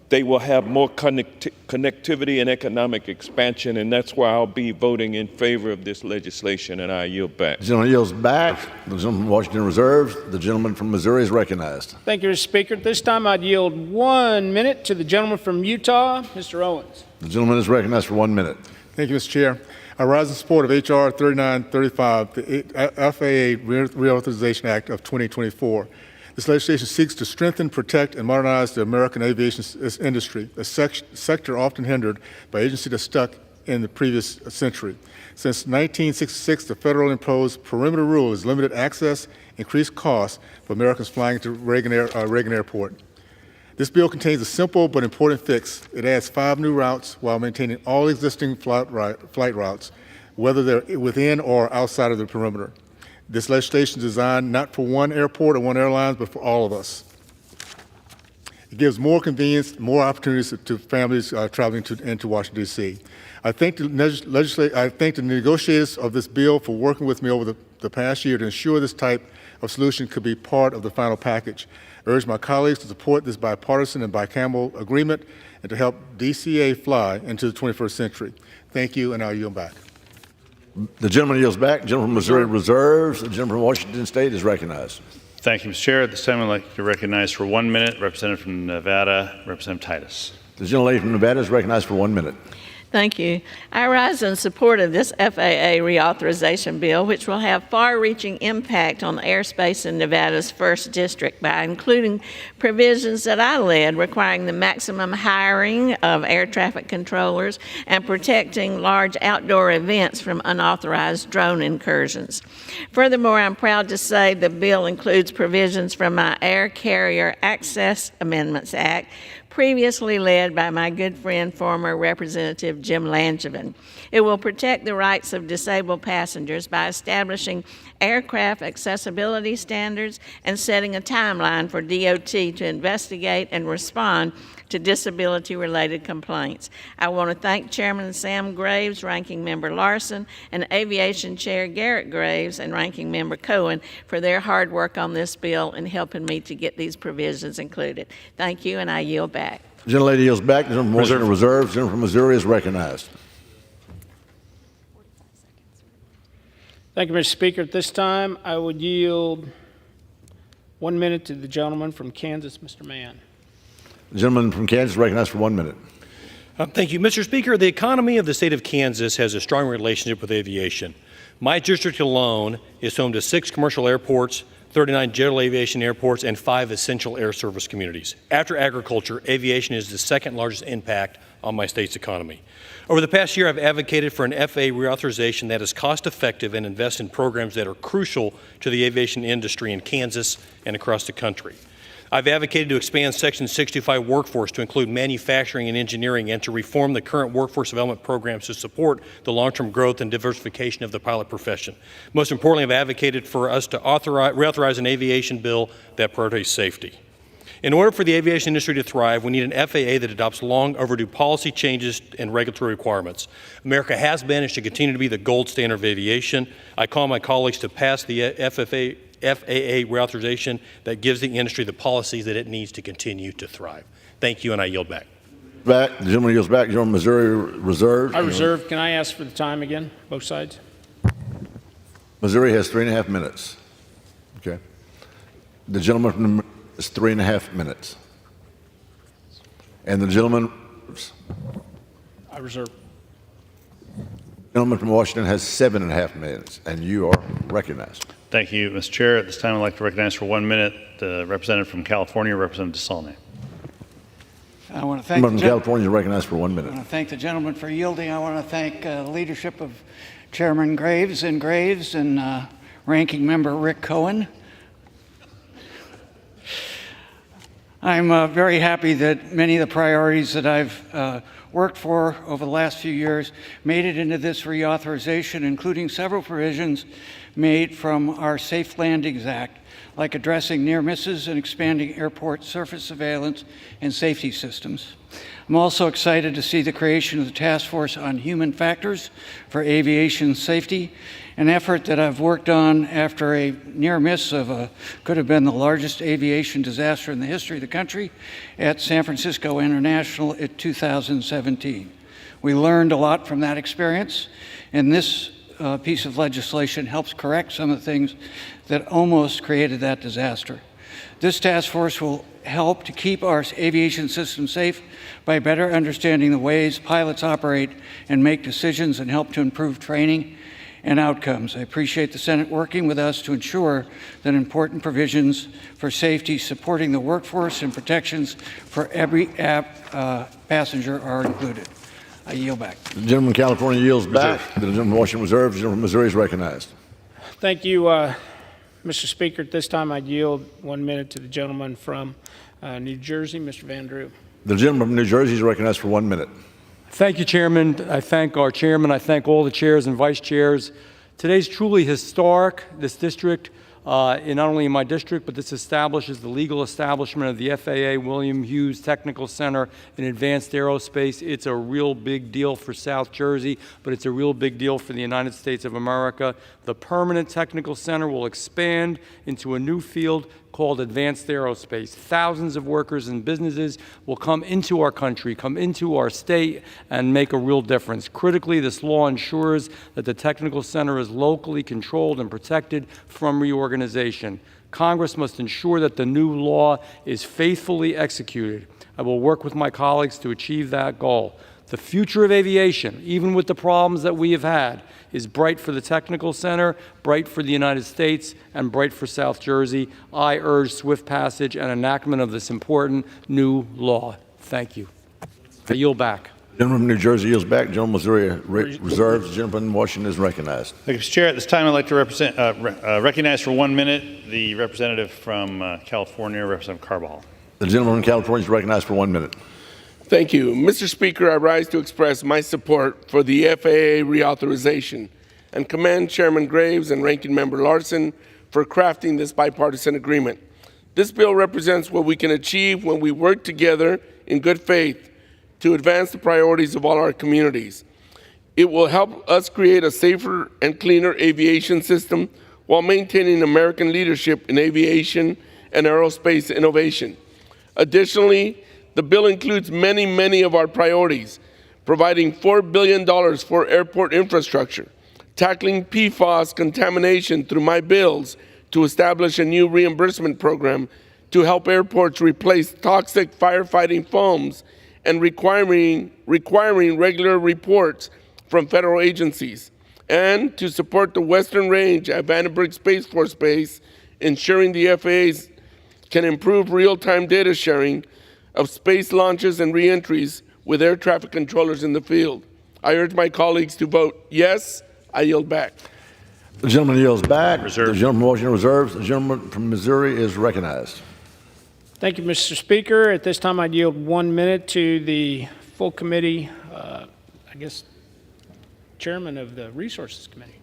Speaker 3: they will have more connectivity and economic expansion, and that's why I'll be voting in favor of this legislation, and I yield back.
Speaker 14: The gentleman yields back. The gentleman from Washington reserves. The gentleman from Missouri is recognized.
Speaker 15: Thank you, Mr. Speaker. At this time, I'd yield 1 minute to the gentleman from Utah, Mr. Owens.
Speaker 14: The gentleman is recognized for 1 minute.
Speaker 2: Thank you, Mr. Chair. I rise in support of H.R. 3935, the FAA Reauthorization Act of 2024. This legislation seeks to strengthen, protect, and modernize the American aviation industry, a sector often hindered by agencies that stuck in the previous century. Since 1966, the federal imposed perimeter rule has limited access, increased costs for Americans flying to Reagan Airport. This bill contains a simple but important fix. It adds 5 new routes while maintaining all existing flight routes, whether they're within or outside of the perimeter. This legislation is designed not for one airport or one airline, but for all of us.
Speaker 4: It gives more convenience, more opportunities to families traveling into Washington, D.C. I thank the negotiators of this bill for working with me over the past year to ensure this type of solution could be part of the final package. I urge my colleagues to support this bipartisan and bicameral agreement and to help DCA fly into the 21st century. Thank you, and I'll yield back.
Speaker 14: The gentleman yields back. The gentleman from Missouri reserves. The gentleman from Washington State is recognized.
Speaker 1: Thank you, Mr. Chair. At this time, I'd like to recognize for 1 minute Representative from Nevada, Representative Titus.
Speaker 14: The gentlelady from Nevada is recognized for 1 minute.
Speaker 16: Thank you. I rise in support of this FAA reauthorization bill, which will have far-reaching impact on the airspace in Nevada's 1st District by including provisions that I led requiring the maximum hiring of air traffic controllers and protecting large outdoor events from unauthorized drone incursions. Furthermore, I'm proud to say the bill includes provisions from my Air Carrier Access Amendments Act, previously led by my good friend, former Representative Jim Langevin. It will protect the rights of disabled passengers by establishing aircraft accessibility standards and setting a timeline for DOT to investigate and respond to disability-related complaints. I want to thank Chairman Sam Graves, Ranking Member Larson, and Aviation Chair Garrett Graves and Ranking Member Cohen for their hard work on this bill and helping me to get these provisions included. Thank you, and I yield back.
Speaker 14: The gentlelady yields back. The gentleman from Washington reserves. The gentleman from Missouri is recognized.
Speaker 7: Thank you, Mr. Speaker. At this time, I would yield 1 minute to the gentleman from Kansas, Mr. Mann.
Speaker 14: The gentleman from Kansas is recognized for 1 minute.
Speaker 17: Thank you, Mr. Speaker. The economy of the state of Kansas has a strong relationship with aviation. My district alone is home to 6 commercial airports, 39 general aviation airports, and 5 essential air service communities. After agriculture, aviation is the 2nd largest impact on my state's economy. Over the past year, I've advocated for an FAA reauthorization that is cost-effective and invests in programs that are crucial to the aviation industry in Kansas and across the country. I've advocated to expand Section 65 workforce to include manufacturing and engineering and to reform the current workforce development programs to support the long-term growth and diversification of the pilot profession. Most importantly, I've advocated for us to reauthorize an aviation bill that prioritizes safety. In order for the aviation industry to thrive, we need an FAA that adopts long overdue policy changes and regulatory requirements. America has been and should continue to be the gold standard of aviation. I call my colleagues to pass the FAA reauthorization that gives the industry the policies that it needs to continue to thrive. Thank you, and I yield back.
Speaker 14: The gentleman yields back. The gentleman from Missouri reserves.
Speaker 7: I reserve. Can I ask for the time again, both sides?
Speaker 14: Missouri has 3.5 minutes. Okay. The gentleman from is 3.5 minutes. And the gentleman.
Speaker 7: I reserve.
Speaker 14: The gentleman from Washington has 7.5 minutes, and you are recognized.
Speaker 1: Thank you, Mr. Chair. At this time, I'd like to recognize for 1 minute the representative from California, Representative DeSaulnier.
Speaker 3: I want to thank
Speaker 14: the gentleman from California is recognized for 1 minute.
Speaker 3: I want to thank the gentleman for yielding. I want to thank the leadership of Chairman Graves and Ranking Member Rick Cohen. I'm very happy that many of the priorities that I've worked for over the last few years made it into this reauthorization, including several provisions made from our Safe Landings Act, like addressing near misses and expanding airport surface surveillance and safety systems. I'm also excited to see the creation of the Task Force on Human Factors for Aviation Safety, an effort that I've worked on after a near miss of could have been the largest aviation disaster in the history of the country at San Francisco International in 2017. We learned a lot from that experience, and this piece of legislation helps correct some of the things that almost created that disaster. This task force will help to keep our aviation system safe by better understanding the ways pilots operate and make decisions, and help to improve training and outcomes. I appreciate the Senate working with us to ensure that important provisions for safety, supporting the workforce, and protections for every passenger are included. I yield back.
Speaker 14: The gentleman from California yields back. The gentleman from Washington reserves. The gentleman from Missouri is recognized.
Speaker 7: Thank you, Mr. Speaker. At this time, I'd yield 1 minute to the gentleman from New Jersey, Mr. Van Drew.
Speaker 14: The gentleman from New Jersey is recognized for 1 minute.
Speaker 17: Thank you, Chairman. I thank our chairman. I thank all the chairs and vice chairs. Today's truly historic. This district not only in my district, but this establishes the legal establishment of the FAA William Hughes Technical Center in Advanced Aerospace. It's a real big deal for South Jersey, but it's a real big deal for the United States of America. The permanent technical center will expand into a new field called advanced aerospace. Thousands of workers and businesses will come into our country, come into our state, and make a real difference. Critically, this law ensures that the technical center is locally controlled and protected from reorganization. Congress must ensure that the new law is faithfully executed. I will work with my colleagues to achieve that goal. The future of aviation, even with the problems that we have had, is bright for the Technical Center, bright for the United States, and bright for South Jersey. I urge swift passage and enactment of this important new law. Thank you. I yield back.
Speaker 14: The gentleman from New Jersey yields back. The gentleman from Missouri reserves. The gentleman from Washington is recognized.
Speaker 1: Thank you, Mr. Chair. At this time, I'd like to recognize for 1 minute the representative from California, Representative Carbajal.
Speaker 14: The gentleman from California is recognized for 1 minute.
Speaker 4: Thank you. Mr. Speaker, I rise to express my support for the FAA reauthorization and commend Chairman Graves and Ranking Member Larson for crafting this bipartisan agreement. This bill represents what we can achieve when we work together in good faith to advance the priorities of all our communities. It will help us create a safer and cleaner aviation system while maintaining American leadership in aviation and aerospace innovation. Additionally, the bill includes many of our priorities, providing $4 billion for airport infrastructure, tackling PFAS contamination through my bills to establish a new reimbursement program to help airports replace toxic firefighting foams, and requiring regular reports from federal agencies, and to support the Western Range at Vandenberg Space Force Base, ensuring the FAA can improve real-time data sharing of space launches and reentries with air traffic controllers in the field. I urge my colleagues to vote yes. I yield back.
Speaker 14: The gentleman yields back.
Speaker 1: Reserve.
Speaker 14: The gentleman from Washington reserves. The gentleman from Missouri is recognized.
Speaker 16: Thank you, Mr. Speaker. At this time, I'd yield 1 minute to the full committee, chairman of the Resources Committee.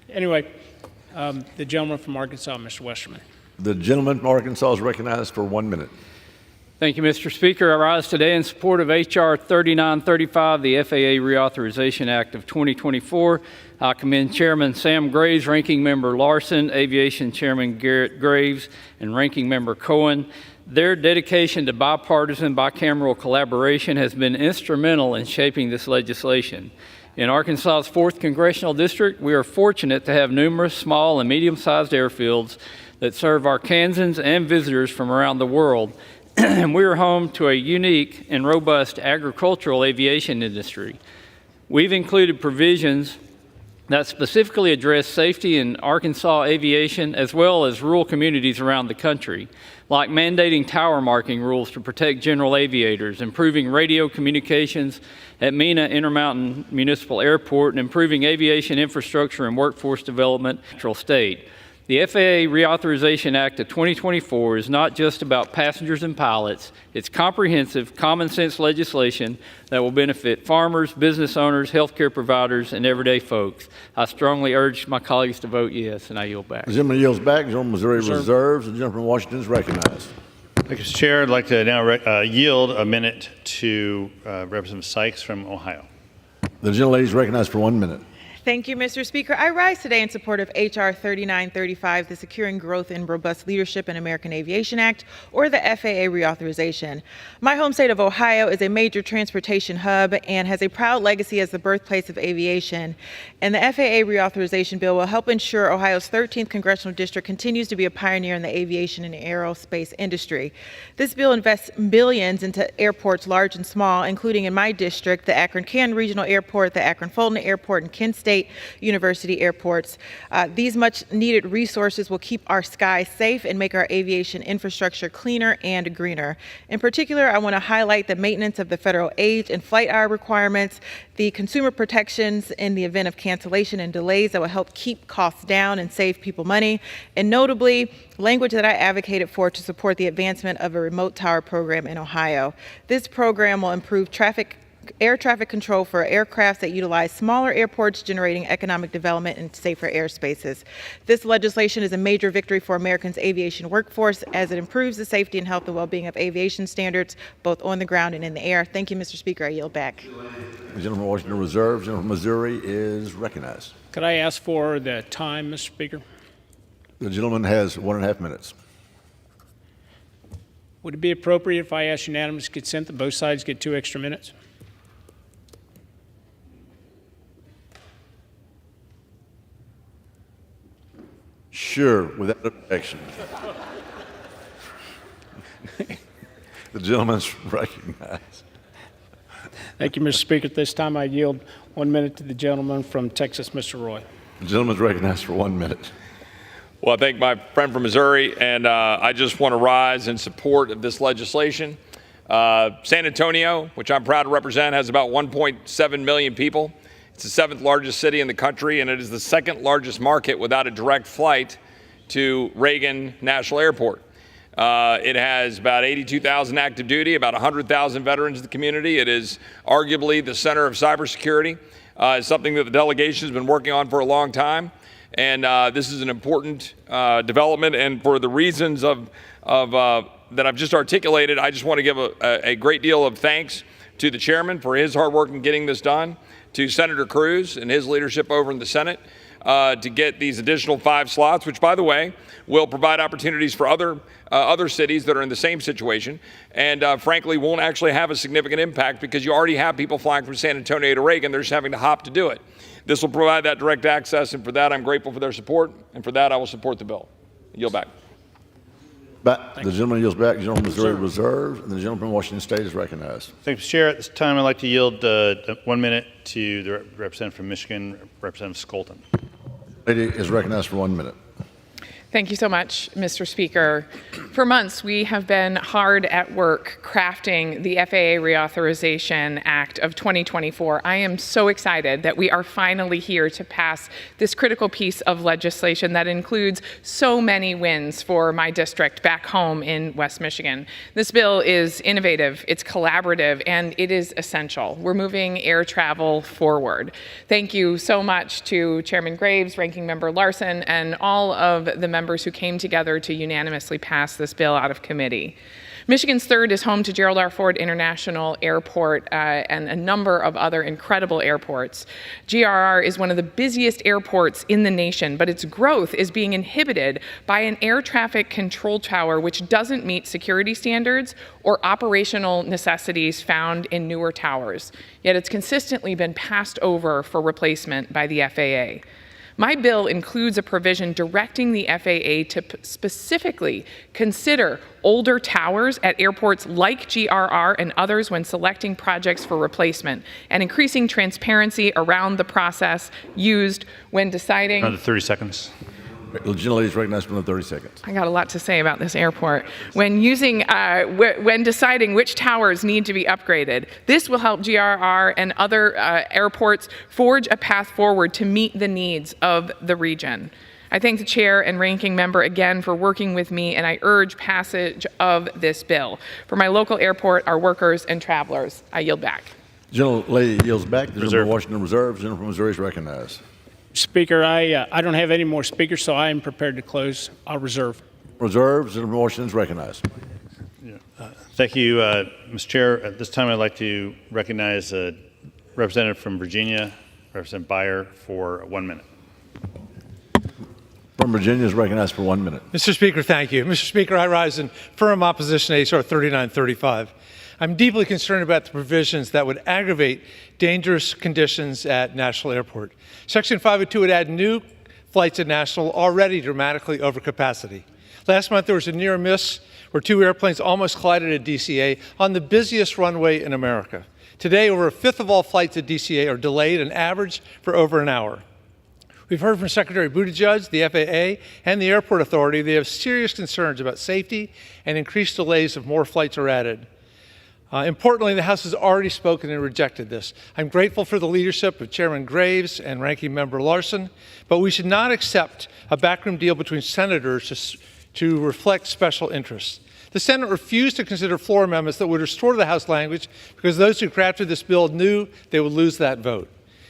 Speaker 16: Anyway, the gentleman from Arkansas, Mr. Westerman.
Speaker 14: The gentleman from Arkansas is recognized for 1 minute.
Speaker 15: Thank you, Mr. Speaker. I rise today in support of H.R. 3935, the FAA Reauthorization Act of 2024. I commend Chairman Sam Graves, Ranking Member Larson, Aviation Chairman Garrett Graves, and Ranking Member Cohen. Their dedication to bipartisan, bicameral collaboration has been instrumental in shaping this legislation. In Arkansas's 4th Congressional District, we are fortunate to have numerous small and medium-sized airfields that serve Arkansans and visitors from around the world, and we are home to a unique and robust agricultural aviation industry. We've included provisions that specifically address safety in Arkansas aviation as well as rural communities around the country, like mandating tower marking rules to protect general aviators, improving radio communications at Mena Intermountain Municipal Airport, and improving aviation infrastructure and workforce development in the Central State. The FAA Reauthorization Act of 2024 is not just about passengers and pilots. It's comprehensive, common-sense legislation that will benefit farmers, business owners, healthcare providers, and everyday folks. I strongly urge my colleagues to vote yes, and I yield back.
Speaker 14: The gentleman yields back. The gentleman from Missouri reserves. The gentleman from Washington is recognized.
Speaker 1: Thank you, Mr. Chair. I'd like to now yield a minute to Representative Sykes from Ohio.
Speaker 14: The gentlelady is recognized for 1 minute.
Speaker 3: Thank you, Mr. Speaker. I rise today in support of H.R. 3935, the Securing Growth and Robust Leadership in American Aviation Act, or the FAA reauthorization. My home state of Ohio is a major transportation hub and has a proud legacy as the birthplace of aviation. And the FAA reauthorization bill will help ensure Ohio's 13th Congressional District continues to be a pioneer in the aviation and aerospace industry. This bill invests billions into airports large and small, including in my district, the Akron-Canton Regional Airport, the Akron-Fulton Airport, and Kent State University airports. These much needed resources will keep our skies safe and make our aviation infrastructure cleaner and greener. In particular, I want to highlight the maintenance of the federal age and flight hour requirements, the consumer protections in the event of cancellation and delays that will help keep costs down and save people money, and notably, language that I advocated for to support the advancement of a remote tower program in Ohio. This program will improve traffic
Speaker 14: air traffic control for aircraft that utilize smaller airports, generating economic development and safer airspaces. This legislation is a major victory for Americans' aviation workforce as it improves the safety and health and well-being of aviation standards, both on the ground and in the air. Thank you, Mr. Speaker. I yield back.
Speaker 4: The gentleman from Washington Reserve, the gentleman from Missouri is recognized.
Speaker 3: Could I ask for the time, Mr. Speaker?
Speaker 4: The gentleman has 1.5 minutes.
Speaker 3: Would it be appropriate if I ask unanimous consent that both sides get 2 extra minutes?
Speaker 4: Sure, without objection. The gentleman's recognized.
Speaker 3: Thank you, Mr. Speaker. At this time, I yield 1 minute to the gentleman from Texas, Mr. Roy.
Speaker 4: The gentleman's recognized for 1 minute.
Speaker 11: Well, I thank my friend from Missouri, and I just want to rise in support of this legislation. San Antonio, which I'm proud to represent, has about 1.7 million people. It's the 7th largest city in the country, and it is the 2nd largest market without a direct flight to Reagan National Airport. It has about 82,000 active duty, about 100,000 veterans in the community. It is arguably the center of cybersecurity. It's something that the delegation has been working on for a long time. And this is an important development. And for the reasons that I've just articulated, I just want to give a great deal of thanks to the chairman for his hard work in getting this done, to Senator Cruz and his leadership over in the Senate to get these additional 5 slots, which, by the way, will provide opportunities for other cities that are in the same situation, and frankly won't actually have a significant impact because you already have people flying from San Antonio to Reagan. They're just having to hop to do it. This will provide that direct access, and for that I'm grateful for their support, and for that I will support the bill. Yield back.
Speaker 4: The gentleman yields back. The gentleman from Missouri Reserve, and the gentleman from Washington State is recognized.
Speaker 1: Thank you, Mr. Chair. At this time, I'd like to yield 1 minute to the representative from Michigan, Representative Skolton.
Speaker 4: Lady is recognized for 1 minute.
Speaker 16: Thank you so much, Mr. Speaker. For months, we have been hard at work crafting the FAA Reauthorization Act of 2024. I am so excited that we are finally here to pass this critical piece of legislation that includes so many wins for my district back home in West Michigan. This bill is innovative, it's collaborative, and it is essential. We're moving air travel forward. Thank you so much to Chairman Graves, Ranking Member Larson, and all of the members who came together to unanimously pass this bill out of committee. Michigan's 3rd is home to Gerald R. Ford International Airport and a number of other incredible airports. GRR is one of the busiest airports in the nation, but its growth is being inhibited by an air traffic control tower which doesn't meet security standards or operational necessities found in newer towers. Yet it's consistently been passed over for replacement by the FAA. My bill includes a provision directing the FAA to specifically consider older towers at airports like GRR and others when selecting projects for replacement, and increasing transparency around the process used when deciding.
Speaker 1: Another 30 seconds.
Speaker 4: The gentlelady is recognized for 30 seconds.
Speaker 16: I got a lot to say about this airport. When deciding which towers need to be upgraded, this will help GRR and other airports forge a path forward to meet the needs of the region. I thank the chair and ranking member again for working with me, and I urge passage of this bill. For my local airport, our workers and travelers, I yield back.
Speaker 4: The gentlelady yields back. The gentleman from Washington Reserve, the gentleman from Missouri is recognized.
Speaker 3: Speaker, I don't have any more speakers, so I am prepared to close. I'll reserve.
Speaker 4: Reserves, and Washington is recognized.
Speaker 1: Thank you, Mr. Chair. At this time, I'd like to recognize a representative from Virginia, Representative Beyer, for 1 minute.
Speaker 4: From Virginia is recognized for 1 minute.
Speaker 15: Mr. Speaker, thank you. Mr. Speaker, I rise in firm opposition to H.R. 3935. I'm deeply concerned about the provisions that would aggravate dangerous conditions at National Airport. Section 502 would add new flights at National already dramatically over capacity. Last month, there was a near miss where 2 airplanes almost collided at DCA on the busiest runway in America. Today, over 1/5 of all flights at DCA are delayed, an average for over an hour. We've heard from Secretary Buttigieg, the FAA, and the Airport Authority. They have serious concerns about safety and increased delays if more flights are added. Importantly, the House has already spoken and rejected this. I'm grateful for the leadership of Chairman Graves and Ranking Member Larson, but we should not accept a backroom deal between senators to reflect special interests.
Speaker 4: The Senate refused to consider floor amendments that would restore the House language because those who crafted this bill knew they would lose that vote.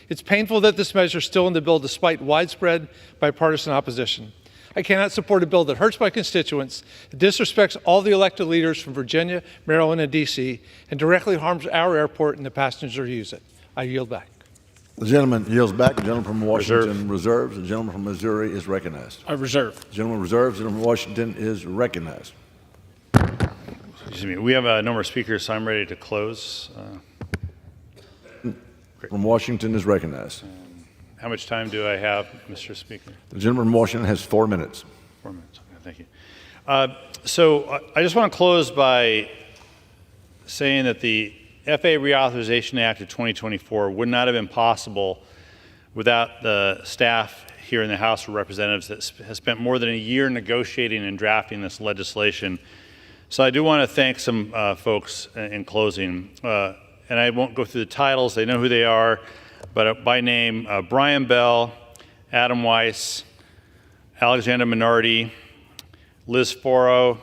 Speaker 4: It's painful that this measure is still in the bill despite widespread bipartisan opposition. I cannot support a bill that hurts my constituents, disrespects all the elected leaders from Virginia, Maryland, and D.C., and directly harms our airport and the passengers who use it. I yield back.
Speaker 14: The gentleman yields back. The gentleman from Washington reserves. The gentleman from Missouri is recognized.
Speaker 7: I reserve.
Speaker 14: The gentleman reserves. The gentleman from Washington is recognized.
Speaker 1: Excuse me. We have a number of speakers, so I'm ready to close.
Speaker 14: From Washington is recognized.
Speaker 1: How much time do I have, Mr. Speaker?
Speaker 14: The gentleman from Washington has 4 minutes.
Speaker 1: 4 minutes. Okay, thank you. So I just want to close by saying that the FAA Reauthorization Act of 2024 would not have been possible without the staff here in the House of Representatives that has spent more than a year negotiating and drafting this legislation. So I do want to thank some folks in closing. And I won't go through the titles. They know who they are. But by name, Brian Bell, Adam Weiss, Alexander Minardi, Liz Foro,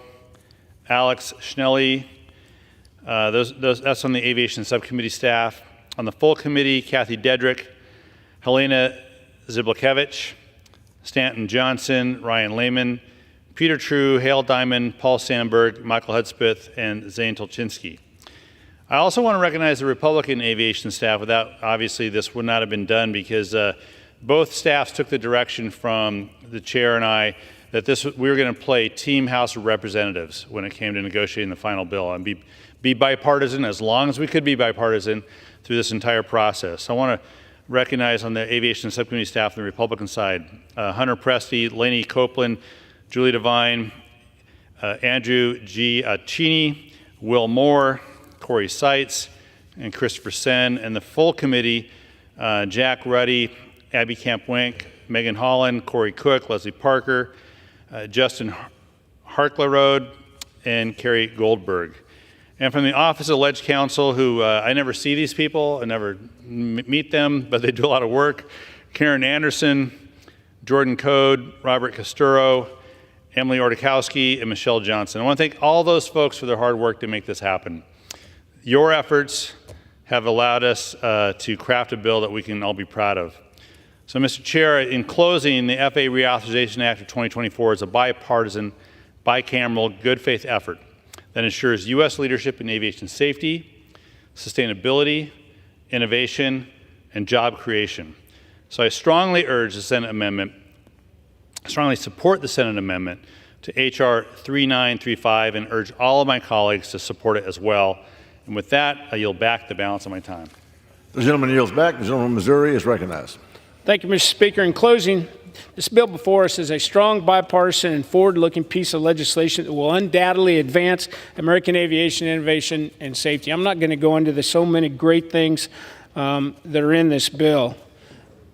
Speaker 1: Alex Schnelly. That's on the Aviation Subcommittee staff. On the full committee, Kathy Dedrick, Helena Ziblakevich, Stanton Johnson, Ryan Lehman, Peter True, Hale Diamond, Paul Sandberg, Michael Hudspeth, and Zane Tolchinsky. I also want to recognize the Republican aviation staff. Without, obviously, this would not have been done because both staffs took the direction from the chair and I that we were going to play Team House of Representatives when it came to negotiating the final bill and be bipartisan as long as we could be bipartisan through this entire process. I want to recognize on the aviation subcommittee staff on the Republican side, Hunter Presti, Laney Copeland, Julie Devine, Andrew G. Cheney, Will Moore, Corey Seitz, and Christopher Sen, and the full committee, Jack Ruddy, Abby Camp-Wink, Megan Holland, Corey Cook, Leslie Parker, Justin Harklerode, and Carrie Goldberg. And from the Office of Alleged Counsel, who I never see these people, I never meet them, but they do a lot of work, Karen Anderson, Jordan Code, Robert Costuro, Emily Ordakowski, and Michelle Johnson. I want to thank all those folks for their hard work to make this happen. Your efforts have allowed us to craft a bill that we can all be proud of. So, Mr. Chair, in closing, the FAA Reauthorization Act of 2024 is a bipartisan, bicameral, good faith effort that ensures U.S. leadership in aviation safety, sustainability, innovation, and job creation. So I strongly urge the Senate amendment, strongly support the Senate amendment to H.R. 3935 and urge all of my colleagues to support it as well. And with that, I yield back the balance of my time.
Speaker 14: The gentleman yields back. The gentleman from Missouri is recognized.
Speaker 7: Thank you, Mr. Speaker. In closing, this bill before us is a strong, bipartisan, and forward-looking piece of legislation that will undoubtedly advance American aviation innovation and safety. I'm not going to go into the so many great things that are in this bill,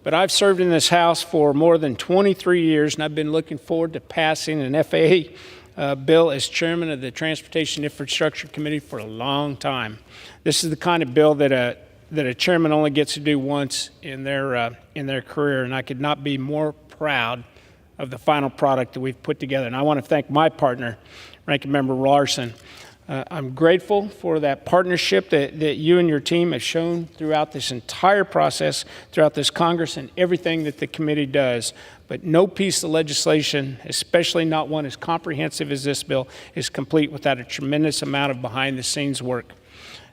Speaker 7: but I've served in this House for more than 23 years, and I've been looking forward to passing an FAA bill as chairman of the Transportation Infrastructure Committee for a long time. This is the kind of bill that a chairman only gets to do once in their career, and I could not be more proud of the final product that we've put together. And I want to thank my partner, Ranking Member Larson. I'm grateful for that partnership that you and your team have shown throughout this entire process, throughout this Congress, and everything that the committee does. But no piece of legislation, especially not one as comprehensive as this bill, is complete without a tremendous amount of behind-the-scenes work.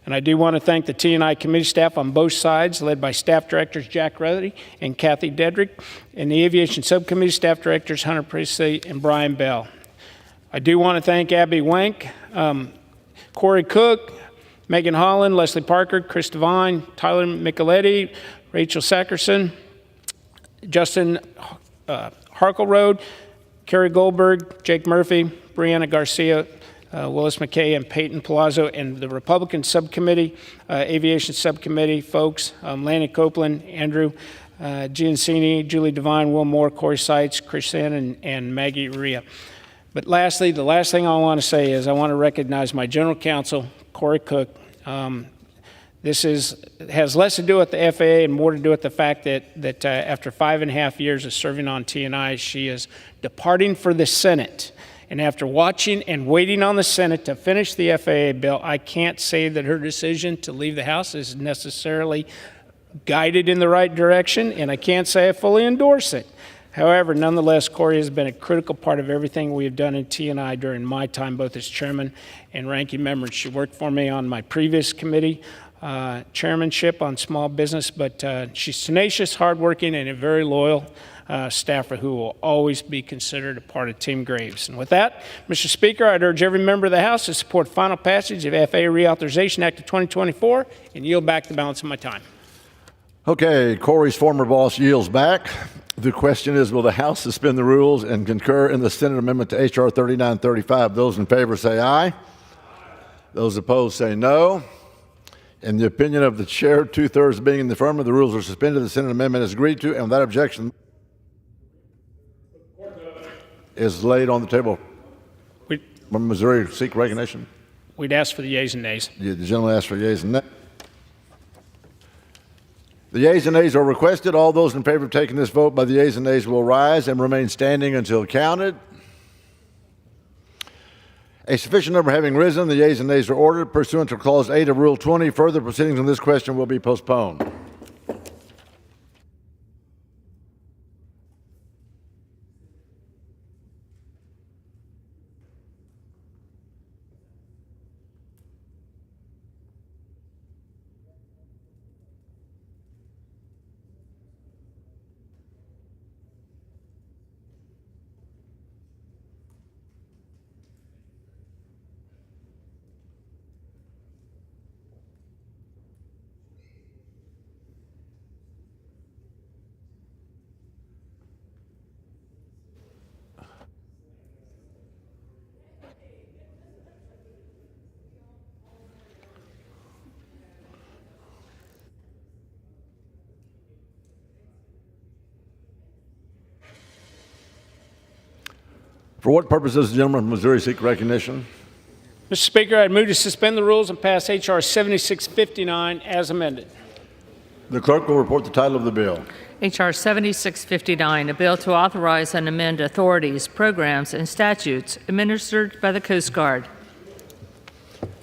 Speaker 7: And I do want to thank the T&I committee staff on both sides, led by Staff Directors Jack Ruddy and Kathy Dedrick, and the Aviation Subcommittee Staff Directors Hunter Presti and Brian Bell. I do want to thank Abby Wank, Corey Cook, Megan Holland, Leslie Parker, Chris Devine, Tyler Micheletti, Rachel Sackerson, Justin Harklerode, Carrie Goldberg, Jake Murphy, Brianna Garcia, Willis McKay, and Peyton Palazzo, and the Republican Subcommittee, Aviation Subcommittee folks, Lanny Copeland, Andrew Giancini, Julie Devine, Will Moore, Corey Seitz, Chris Sen, and Maggie Rhea. But lastly, the last thing I want to say is I want to recognize my General Counsel, Corey Cook. This has less to do with the FAA and more to do with the fact that after 5.5 years of serving on T&I, she is departing for the Senate.
Speaker 4: And after watching and waiting on the Senate to finish the FAA bill, I can't say that her decision to leave the House is necessarily guided in the right direction, and I can't say I fully endorse it. However, nonetheless, Corey has been a critical part of everything we have done in T&I during my time, both as chairman and ranking member. She worked for me on my previous committee chairmanship on small business, but she's tenacious, hardworking, and a very loyal staffer who will always be considered a part of Team Graves. And with that, Mr. Speaker, I'd urge every member of the House to support final passage of FAA Reauthorization Act of 2024 and yield back the balance of my time.
Speaker 15: Okay, Corey's former boss yields back. The question is, will the House suspend the rules and concur in the Senate amendment to H.R. 3935? Those in favor say aye. Those opposed say no. In the opinion of the chair, 2/3 being in the affirmative, the rules are suspended. The Senate amendment is agreed to, and without objection is laid on the table. From Missouri, seek recognition.
Speaker 4: We'd ask for the yeas and nays.
Speaker 15: The gentleman asked for yeas and nays. The yeas and nays are requested. All those in favor of taking this vote by the yeas and nays will rise and remain standing until counted. A sufficient number having risen, the yeas and nays are ordered. Pursuant to Clause 8 of Rule 20, further proceedings on this question will be postponed. For what purpose does the gentleman from Missouri seek recognition?
Speaker 4: Mr. Speaker, I'd move to suspend the rules and pass H.R. 7659 as amended.
Speaker 15: The clerk will report the title of the bill.
Speaker 14: H.R. 7659, a bill to authorize and amend authorities, programs, and statutes administered by the Coast Guard.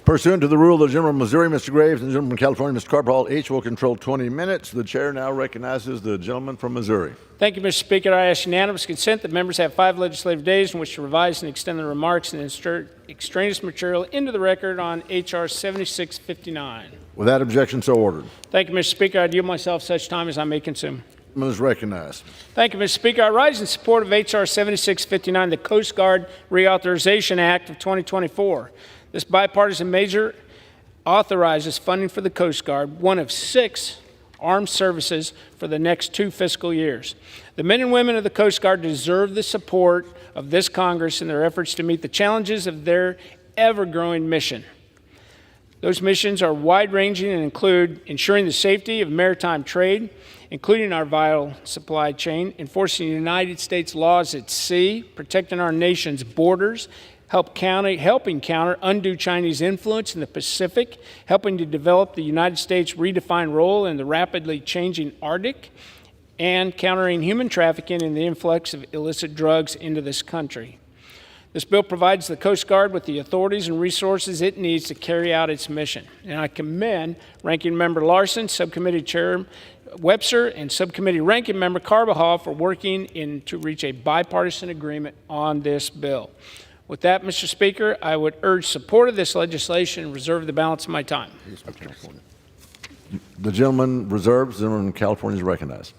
Speaker 15: Pursuant to the rule of the gentleman from Missouri, Mr. Graves, and the gentleman from California, Mr. Carvajal, each will control 20 minutes. The chair now recognizes the gentleman from Missouri.
Speaker 4: Thank you, Mr. Speaker. I ask unanimous consent that members have 5 legislative days in which to revise and extend the remarks and insert extraneous material into the record on H.R. 7659.
Speaker 15: Without objection, so ordered.
Speaker 4: Thank you, Mr. Speaker. I yield myself such time as I may consume.
Speaker 15: The gentleman is recognized.
Speaker 4: Thank you, Mr. Speaker. I rise in support of H.R. 7659, the Coast Guard Reauthorization Act of 2024. This bipartisan measure authorizes funding for the Coast Guard, one of 6 armed services for the next 2 fiscal years. The men and women of the Coast Guard deserve the support of this Congress in their efforts to meet the challenges of their ever-growing mission. Those missions are wide-ranging and include ensuring the safety of maritime trade, including our vital supply chain, enforcing United States laws at sea, protecting our nation's borders, helping counter undue Chinese influence in the Pacific, helping to develop the United States' redefined role in the rapidly changing Arctic, and countering human trafficking and the influx of illicit drugs into this country. This bill provides the Coast Guard with the authorities and resources it needs to carry out its mission. And I commend Ranking Member Larson, Subcommittee Chair Webster, and Subcommittee Ranking Member Carvajal for working to reach a bipartisan agreement on this bill. With that, Mr. Speaker, I would urge support of this legislation and reserve the balance of my time.
Speaker 15: The gentleman reserves. The gentleman from California is recognized.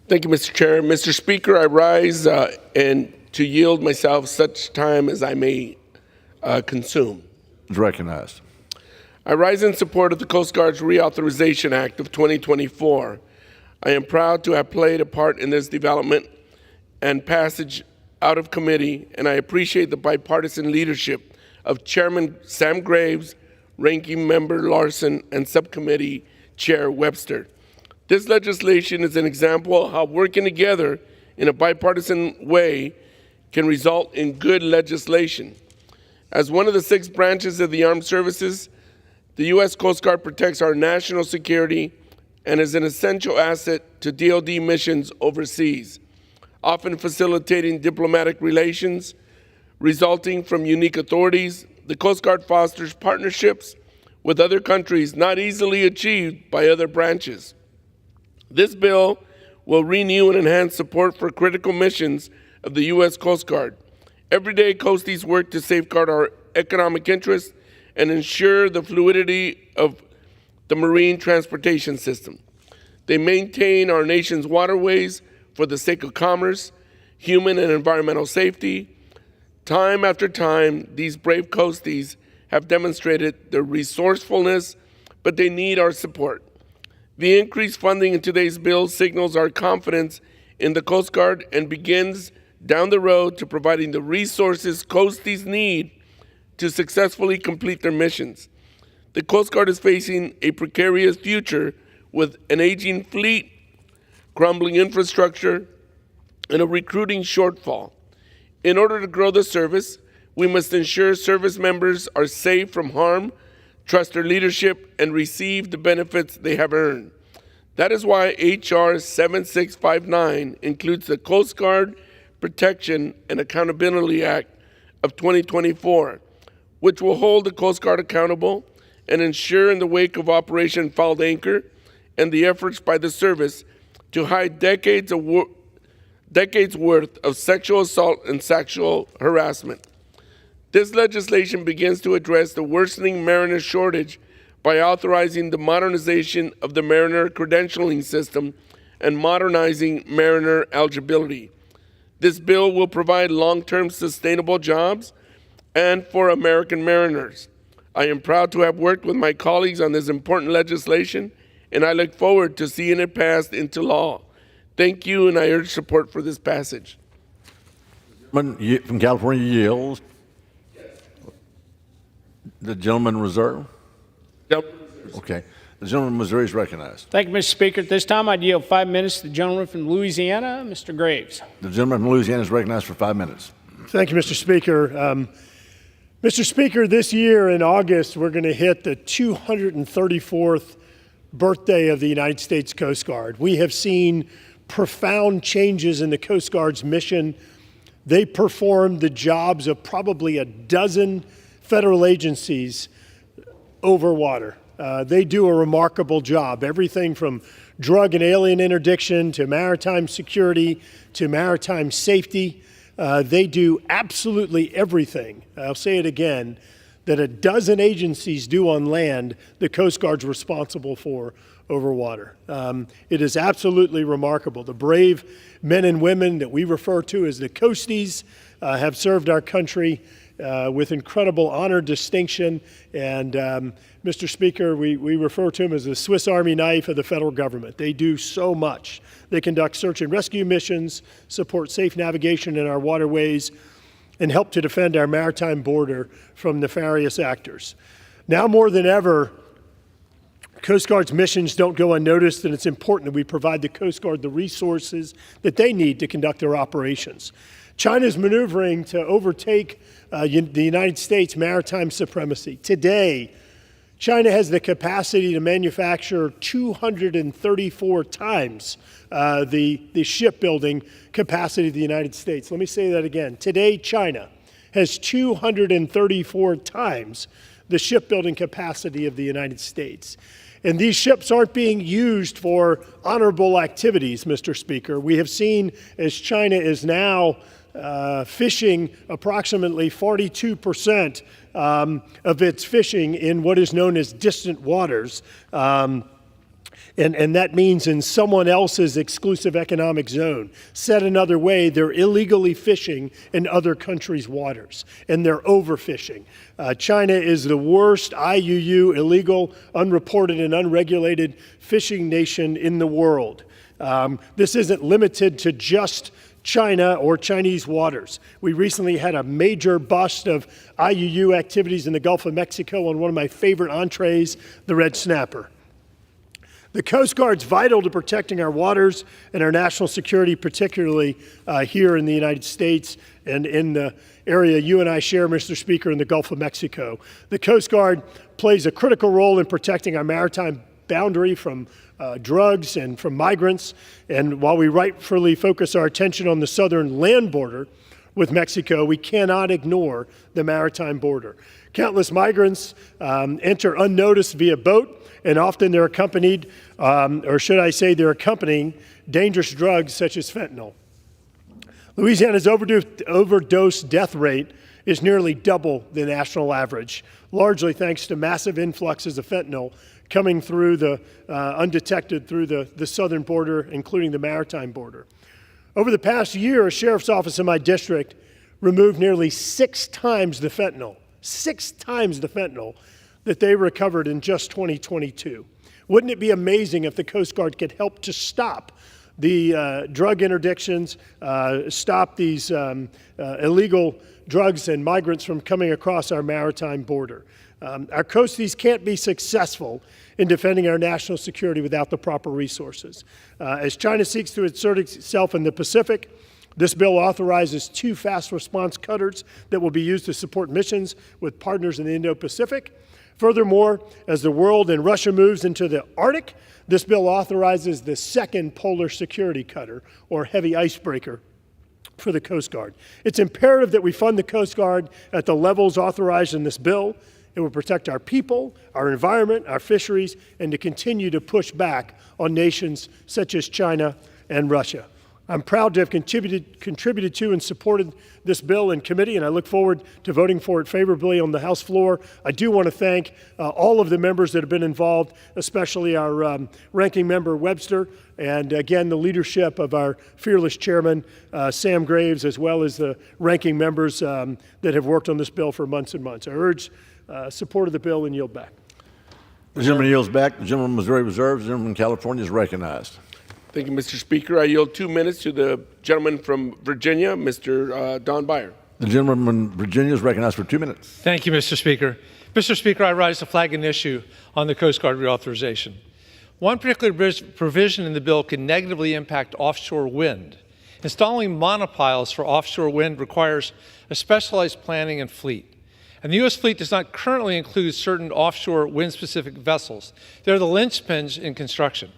Speaker 16: Thank you, Mr. Chair. Mr. Speaker, I rise and to yield myself such time as I may consume.
Speaker 15: Is recognized.
Speaker 16: I rise in support of the Coast Guard's Reauthorization Act of 2024. I am proud to have played a part in this development and passage out of committee, and I appreciate the bipartisan leadership of Chairman Sam Graves, Ranking Member Larson, and Subcommittee Chair Webster. This legislation is an example of how working together in a bipartisan way can result in good legislation. As one of the 6 branches of the armed services, the U.S. Coast Guard protects our national security and is an essential asset to DoD missions overseas, often facilitating diplomatic relations,
Speaker 4: resulting from unique authorities. The Coast Guard fosters partnerships with other countries not easily achieved by other branches. This bill will renew and enhance support for critical missions of the U.S. Coast Guard. Every day, Coasties work to safeguard our economic interests and ensure the fluidity of the marine transportation system. They maintain our nation's waterways for the sake of commerce, human and environmental safety. Time after time, these brave Coasties have demonstrated their resourcefulness, but they need our support. The increased funding in today's bill signals our confidence in the Coast Guard and begins down the road to providing the resources Coasties need to successfully complete their missions. The Coast Guard is facing a precarious future with an aging fleet, crumbling infrastructure, and a recruiting shortfall. In order to grow the service, we must ensure service members are safe from harm, trust their leadership, and receive the benefits they have earned. That is why H.R. 7659 includes the Coast Guard Protection and Accountability Act of 2024, which will hold the Coast Guard accountable and ensure in the wake of Operation Fouled Anchor and the efforts by the service to hide decades worth of sexual assault and sexual harassment. This legislation begins to address the worsening mariner shortage by authorizing the modernization of the mariner credentialing system and modernizing mariner eligibility. This bill will provide long-term sustainable jobs and for American mariners. I am proud to have worked with my colleagues on this important legislation, and I look forward to seeing it passed into law. Thank you, and I urge support for this passage.
Speaker 14: From California yields. The gentleman reserve?
Speaker 4: Yep.
Speaker 14: Okay. The gentleman from Missouri is recognized.
Speaker 17: Thank you, Mr. Speaker. At this time, I'd yield 5 minutes to the gentleman from Louisiana, Mr. Graves.
Speaker 14: The gentleman from Louisiana is recognized for 5 minutes.
Speaker 6: Thank you, Mr. Speaker. Mr. Speaker, this year in August, we're going to hit the 234th birthday of the United States Coast Guard. We have seen profound changes in the Coast Guard's mission. They perform the jobs of probably a dozen federal agencies over water. They do a remarkable job, everything from drug and alien interdiction to maritime security to maritime safety. They do absolutely everything, I'll say it again, that a dozen agencies do on land, the Coast Guard's responsible for over water. It is absolutely remarkable. The brave men and women that we refer to as the Coasties have served our country with incredible honor, distinction, and Mr. Speaker, we refer to them as the Swiss Army knife of the federal government. They do so much. They conduct search and rescue missions, support safe navigation in our waterways, and help to defend our maritime border from nefarious actors. Now more than ever, Coast Guard's missions don't go unnoticed, and it's important that we provide the Coast Guard the resources that they need to conduct their operations. China's maneuvering to overtake the United States maritime supremacy. Today, China has the capacity to manufacture 234 times the shipbuilding capacity of the United States. Let me say that again. Today, China has 234 times the shipbuilding capacity of the United States. And these ships aren't being used for honorable activities, Mr. Speaker. We have seen as China is now fishing approximately 42% of its fishing in what is known as distant waters. And that means in someone else's exclusive economic zone. Said another way, they're illegally fishing in other countries' waters, and they're overfishing. China is the worst IUU, illegal, unreported, and unregulated fishing nation in the world. This isn't limited to just China or Chinese waters. We recently had a major bust of IUU activities in the Gulf of Mexico on one of my favorite entrees, the red snapper. The Coast Guard's vital to protecting our waters and our national security, particularly here in the United States and in the area you and I share, Mr. Speaker, in the Gulf of Mexico. The Coast Guard plays a critical role in protecting our maritime boundary from drugs and from migrants. And while we rightfully focus our attention on the southern land border,
Speaker 16: with Mexico, we cannot ignore the maritime border. Countless migrants enter unnoticed via boat, and often they're accompanied, or should I say they're accompanying dangerous drugs such as fentanyl. Louisiana's overdose death rate is nearly double the national average, largely thanks to massive influxes of fentanyl coming through the undetected through the southern border, including the maritime border. Over the past year, a sheriff's office in my district removed nearly 6 times the fentanyl that they recovered in just 2022. Wouldn't it be amazing if the Coast Guard could help to stop the drug interdictions, stop these illegal drugs and migrants from coming across our maritime border? Our coasties can't be successful in defending our national security without the proper resources. As China seeks to assert itself in the Pacific, this bill authorizes 2 fast response cutters that will be used to support missions with partners in the Indo-Pacific. Furthermore, as the world and Russia moves into the Arctic, this bill authorizes the 2nd Polar Security Cutter, or heavy icebreaker, for the Coast Guard. It's imperative that we fund the Coast Guard at the levels authorized in this bill. It will protect our people, our environment, our fisheries, and to continue to push back on nations such as China and Russia. I'm proud to have contributed to and supported this bill in committee, and I look forward to voting for it favorably on the House floor. I do want to thank all of the members that have been involved, especially our ranking member Webster, and again, the leadership of our fearless chairman, Sam Graves, as well as the ranking members that have worked on this bill for months and months. I urge support of the bill and yield back.
Speaker 4: The gentleman yields back. The gentleman from Missouri reserves. The gentleman from California is recognized.
Speaker 15: Thank you, Mr. Speaker. I yield 2 minutes to the gentleman from Virginia, Mr. Don Beyer.
Speaker 4: The gentleman from Virginia is recognized for 2 minutes.
Speaker 3: Thank you, Mr. Speaker. Mr. Speaker, I rise to flag an issue on the Coast Guard reauthorization. One particular provision in the bill can negatively impact offshore wind. Installing monopiles for offshore wind requires a specialized planning and fleet. And the U.S. fleet does not currently include certain offshore wind-specific vessels. They're the linchpins in construction.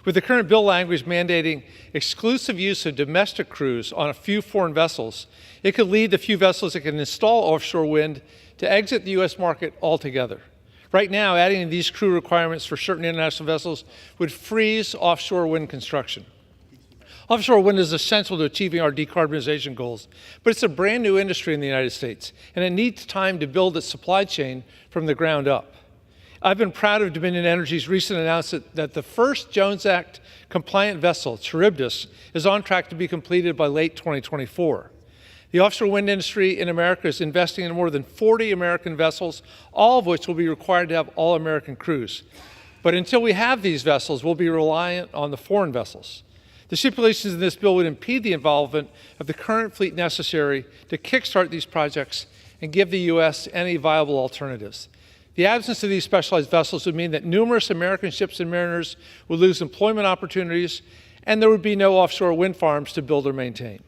Speaker 3: With the current bill language mandating exclusive use of domestic crews on a few foreign vessels, it could lead the few vessels that can install offshore wind to exit the U.S. market altogether. Right now, adding these crew requirements for certain international vessels would freeze offshore wind construction. Offshore wind is essential to achieving our decarbonization goals, but it's a brand new industry in the United States, and it needs time to build its supply chain from the ground up. I've been proud of Dominion Energy's recent announcement that the first Jones Act compliant vessel, Charybdis, is on track to be completed by late 2024. The offshore wind industry in America is investing in more than 40 American vessels, all of which will be required to have all-American crews. But until we have these vessels, we'll be reliant on the foreign vessels. The stipulations in this bill would impede the involvement of the current fleet necessary to kickstart these projects and give the U.S. any viable alternatives. The absence of these specialized vessels would mean that numerous American ships and mariners would lose employment opportunities, and there would be no offshore wind farms to build or maintain.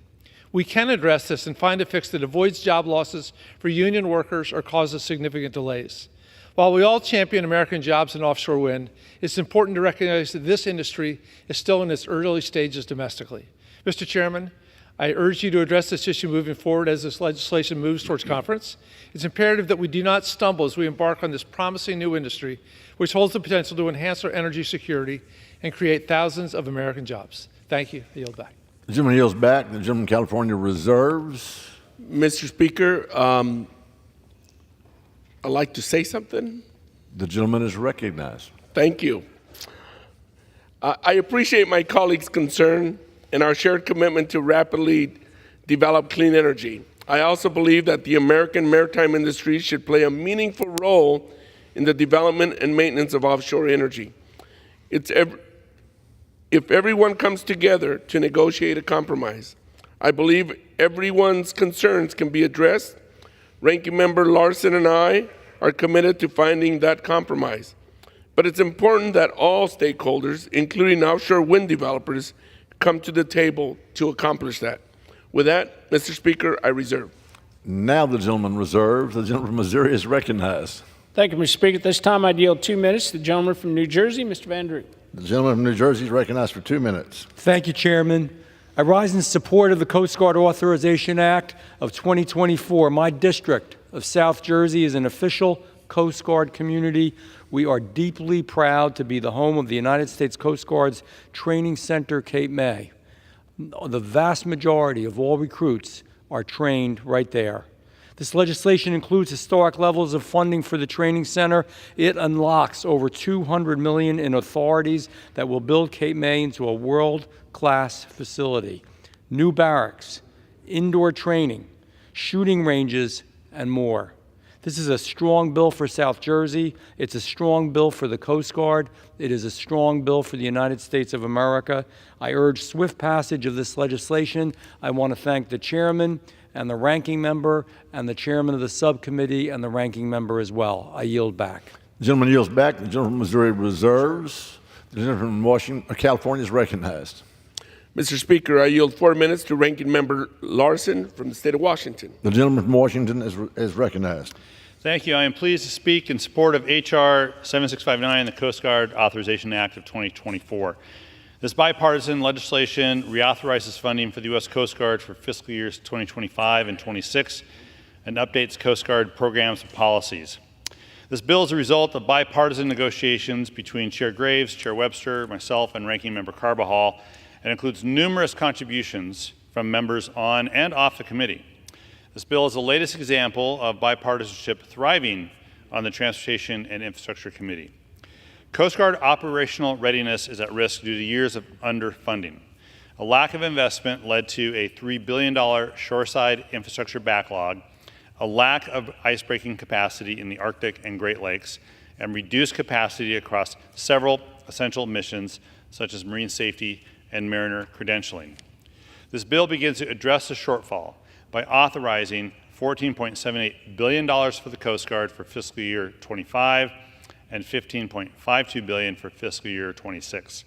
Speaker 3: We can address this and find a fix that avoids job losses for union workers or causes significant delays. While we all champion American jobs in offshore wind, it's important to recognize that this industry is still in its early stages domestically. Mr. Chairman, I urge you to address this issue moving forward as this legislation moves towards conference. It's imperative that we do not stumble as we embark on this promising new industry, which holds the potential to enhance our energy security and create thousands of American jobs. Thank you. I yield back.
Speaker 4: The gentleman yields back. The gentleman from California reserves.
Speaker 15: Mr. Speaker, I'd like to say something.
Speaker 4: The gentleman is recognized.
Speaker 15: Thank you. I appreciate my colleagues' concern and our shared commitment to rapidly develop clean energy. I also believe that the American maritime industry should play a meaningful role in the development and maintenance of offshore energy. If everyone comes together to negotiate a compromise, I believe everyone's concerns can be addressed. Ranking Member Larson and I are committed to finding that compromise. But it's important that all stakeholders, including offshore wind developers, come to the table to accomplish that. With that, Mr. Speaker, I reserve.
Speaker 4: Now the gentleman reserves. The gentleman from Missouri is recognized.
Speaker 17: Thank you, Mr. Speaker. At this time, I'd yield 2 minutes to the gentleman from New Jersey, Mr. Van Drew.
Speaker 4: The gentleman from New Jersey is recognized for 2 minutes.
Speaker 14: Thank you, Chairman.
Speaker 17: I rise in support of the Coast Guard Authorization Act of 2024. My district of South Jersey is an official Coast Guard community. We are deeply proud to be the home of the United States Coast Guard's Training Center, Cape May. The vast majority of all recruits are trained right there. This legislation includes historic levels of funding for the training center. It unlocks over $200 million in authorities that will build Cape May into a world-class facility. New barracks, indoor training, shooting ranges, and more. This is a strong bill for South Jersey. It's a strong bill for the Coast Guard. It is a strong bill for the United States of America. I urge swift passage of this legislation. I want to thank the chairman and the ranking member and the chairman of the subcommittee and the ranking member as well. I yield back.
Speaker 14: The gentleman yields back. The gentleman from Missouri reserves. The gentleman from California is recognized.
Speaker 4: Mr. Speaker, I yield 4 minutes to Ranking Member Larson from the state of Washington.
Speaker 14: The gentleman from Washington is recognized.
Speaker 1: Thank you. I am pleased to speak in support of H.R. 7659, the Coast Guard Authorization Act of 2024. This bipartisan legislation reauthorizes funding for the U.S. Coast Guard for fiscal years 2025 and 26 and updates Coast Guard programs and policies. This bill is a result of bipartisan negotiations between Chair Graves, Chair Webster, myself, and Ranking Member Carbajal, and includes numerous contributions from members on and off the committee. This bill is the latest example of bipartisanship thriving on the Transportation and Infrastructure Committee. Coast Guard operational readiness is at risk due to years of underfunding. A lack of investment led to a $3 billion shoreside infrastructure backlog, a lack of icebreaking capacity in the Arctic and Great Lakes, and reduced capacity across several essential missions such as marine safety and mariner credentialing. This bill begins to address the shortfall by authorizing $14.78 billion for the Coast Guard for fiscal year 25 and $15.52 billion for fiscal year 26.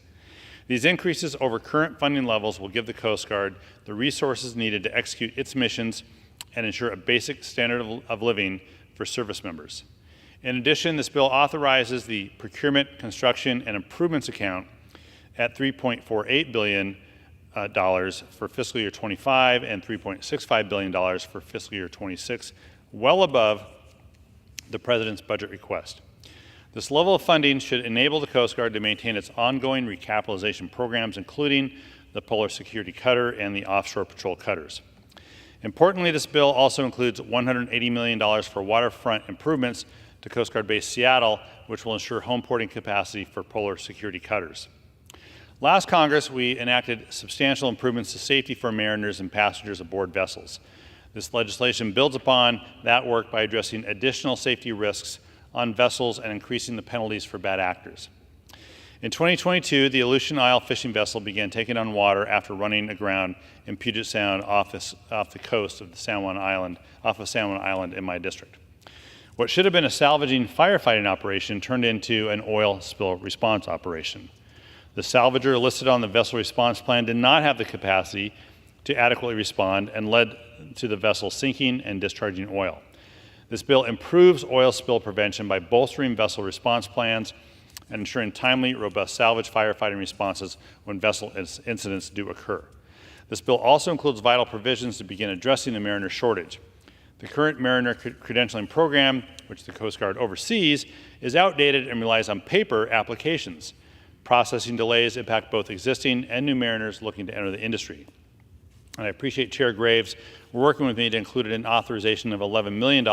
Speaker 1: These increases over current funding levels will give the Coast Guard the resources needed to execute its missions and ensure a basic standard of living for service members. In addition, this bill authorizes the procurement, construction, and improvements account at $3.48 billion for fiscal year 25 and $3.65 billion for fiscal year 26, well above the President's budget request. This level of funding should enable the Coast Guard to maintain its ongoing recapitalization programs, including the Polar Security Cutter and the offshore patrol cutters. Importantly, this bill also includes $180 million for waterfront improvements to Coast Guard Base Seattle, which will ensure home porting capacity for Polar Security Cutters. Last Congress, we enacted substantial improvements to safety for mariners and passengers aboard vessels. This legislation builds upon that work by addressing additional safety risks on vessels and increasing the penalties for bad actors. In 2022, the Aleutian Isle fishing vessel began taking on water after running aground in Puget Sound off the coast of the San Juan Island in my district. What should have been a salvaging firefighting operation turned into an oil spill response operation. The salvager listed on the vessel response plan did not have the capacity to adequately respond and led to the vessel sinking and discharging oil. This bill improves oil spill prevention by bolstering vessel response plans and ensuring timely, robust salvage firefighting responses when vessel incidents do occur. This bill also includes vital provisions to begin addressing the mariner shortage. The current mariner credentialing program, which the Coast Guard oversees, is outdated and relies on paper applications. Processing delays impact both existing and new mariners looking to enter the industry. And I appreciate Chair Graves working with me to include an authorization of $11 million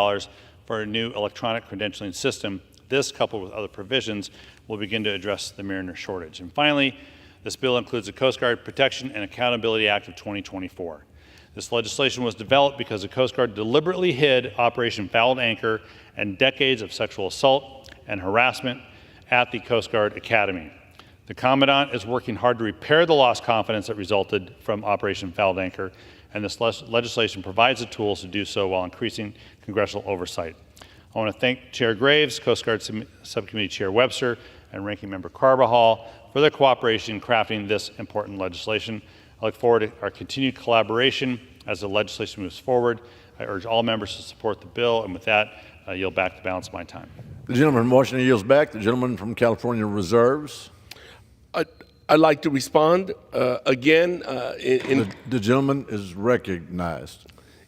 Speaker 1: for a new electronic credentialing system. This, coupled with other provisions, will begin to address the mariner shortage. And finally, this bill includes the Coast Guard Protection and Accountability Act of 2024. This legislation was developed because the Coast Guard deliberately hid Operation Fouled Anchor and decades of sexual assault and harassment at the Coast Guard Academy. The Commandant is working hard to repair the lost confidence that resulted from Operation Fouled Anchor, and this legislation provides the tools to do so while increasing congressional oversight. I want to thank Chair Graves, Coast Guard Subcommittee Chair Webster, and Ranking Member Carbajal for their cooperation in crafting this important legislation. I look forward to our continued collaboration as the legislation moves forward. I urge all members to support the bill, and with that, I yield back the balance of my time.
Speaker 14: The gentleman from Washington yields back. The gentleman from California reserves.
Speaker 4: I'd like to respond again.
Speaker 14: The gentleman is recognized.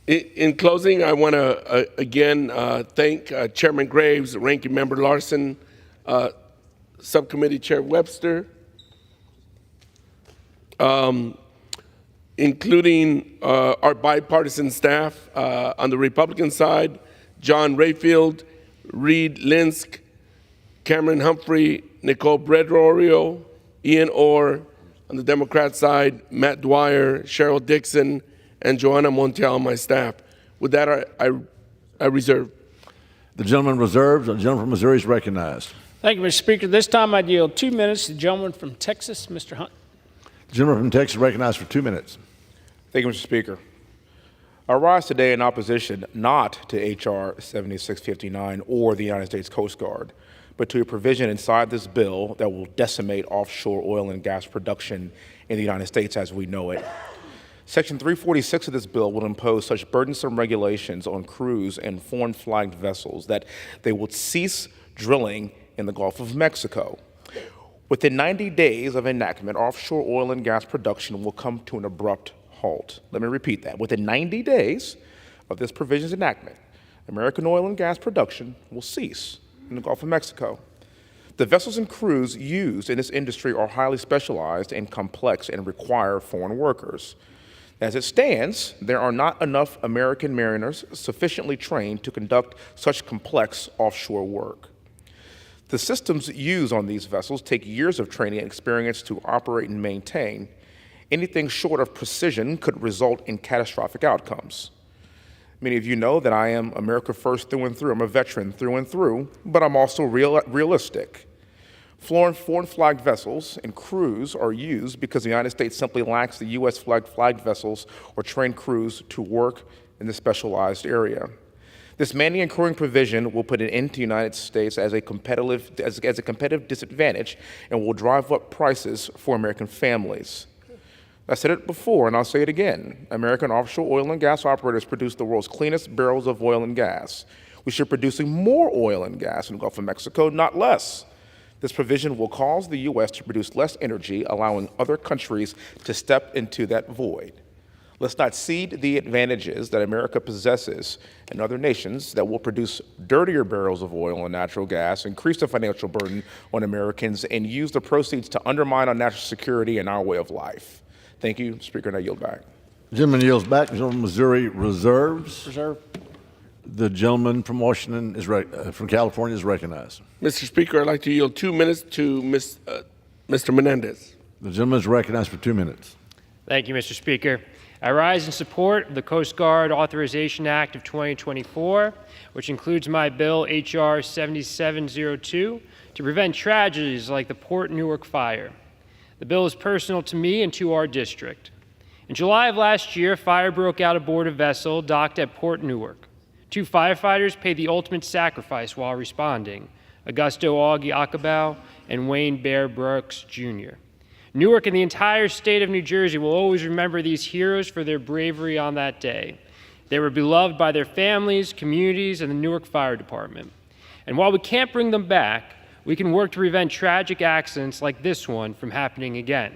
Speaker 4: In closing, I want to again thank Chairman Graves, Ranking Member Larson, Subcommittee Chair Webster, including our bipartisan staff on the Republican side, John Rayfield, Reed Linsk, Cameron Humphrey, Nicole Bredrorio, Ian Orr. On the Democrat side, Matt Dwyer, Cheryl Dixon, and Joanna Montiel on my staff. With that, I reserve.
Speaker 14: The gentleman reserves. The gentleman from Missouri is recognized.
Speaker 15: Thank you, Mr. Speaker. This time I yield 2 minutes to the gentleman from Texas, Mr. Hunt.
Speaker 14: The gentleman from Texas is recognized for 2 minutes.
Speaker 3: Thank you, Mr. Speaker. I rise today in opposition not to H.R. 7659 or the United States Coast Guard, but to a provision inside this bill that will decimate offshore oil and gas production in the United States as we know it. Section 346 of this bill will impose such burdensome regulations on crews and foreign-flagged vessels that they will cease drilling in the Gulf of Mexico. Within 90 days of enactment, offshore oil and gas production will come to an abrupt halt. Let me repeat that. Within 90 days of this provision's enactment, American oil and gas production will cease in the Gulf of Mexico. The vessels and crews used in this industry are highly specialized and complex and require foreign workers. As it stands, there are not enough American mariners sufficiently trained to conduct such complex offshore work. The systems used on these vessels take years of training and experience to operate and maintain. Anything short of precision could result in catastrophic outcomes. Many of you know that I am America First through and through. I'm a veteran through and through, but I'm also realistic. Foreign-flagged vessels and crews are used because the United States simply lacks the U.S. flagged vessels or trained crews to work in the specialized area. This manning and crewing provision will put an end to the United States as a competitive disadvantage and will drive up prices for American families. I said it before, and I'll say it again. American offshore oil and gas operators produce the world's cleanest barrels of oil and gas. We should be producing more oil and gas in the Gulf of Mexico, not less. This provision will cause the U.S. to produce less energy, allowing other countries to step into that void. Let's not cede the advantages that America possesses in other nations that will produce dirtier barrels of oil and natural gas, increase the financial burden on Americans, and use the proceeds to undermine our national security and our way of life. Thank you, Speaker, and I yield back.
Speaker 14: The gentleman yields back. The gentleman from Missouri reserves.
Speaker 15: Reserve.
Speaker 14: The gentleman from Washington from California is recognized.
Speaker 4: Mr. Speaker, I'd like to yield 2 minutes to Mr. Menendez.
Speaker 14: The gentleman is recognized for 2 minutes.
Speaker 17: Thank you, Mr. Speaker. I rise in support of the Coast Guard Authorization Act of 2024, which includes my bill, H.R. 7702, to prevent tragedies like the Port Newark fire. The bill is personal to me and to our district. In July of last year, fire broke out aboard a vessel docked at Port Newark. 2 firefighters paid the ultimate sacrifice while responding, Augusto Augie Acabao and Wayne Bear Brooks, Jr. Newark and the entire state of New Jersey will always remember these heroes for their bravery on that day. They were beloved by their families, communities, and the Newark Fire Department. And while we can't bring them back, we can work to prevent tragic accidents like this one from happening again.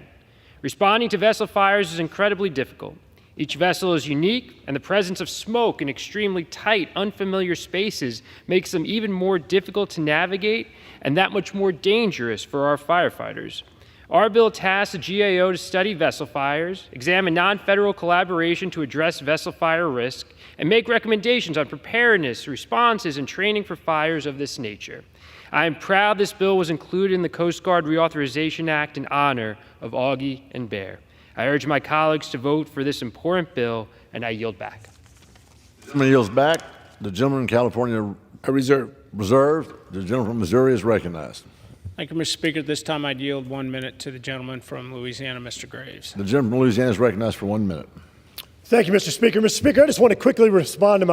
Speaker 17: Responding to vessel fires is incredibly difficult. Each vessel is unique, and the presence of smoke in extremely tight, unfamiliar spaces makes them even more difficult to navigate and that much more dangerous for our firefighters. Our bill tasks the GAO to study vessel fires, examine non-federal collaboration to address vessel fire risk, and make recommendations on preparedness, responses, and training for fires of this nature. I am proud this bill was included in the Coast Guard Reauthorization Act in honor of Augie and Bear. I urge my colleagues to vote for this important bill, and I yield back.
Speaker 14: The gentleman yields back. The gentleman from California reserved. The gentleman from Missouri is recognized.
Speaker 15: Thank you, Mr. Speaker. This time I'd yield 1 minute to the gentleman from Louisiana, Mr. Graves.
Speaker 14: The gentleman from Louisiana is recognized for 1 minute.
Speaker 16: Thank you, Mr. Speaker. Mr. Speaker, I just want to quickly respond to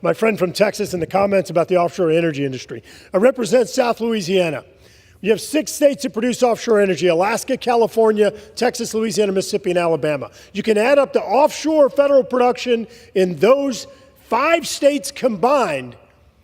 Speaker 16: my friend from Texas and the comments about the offshore energy industry. I represent South Louisiana. You have 6 states that produce offshore energy: Alaska, California, Texas, Louisiana, Mississippi, and Alabama. You can add up the offshore federal production in those 5 states combined,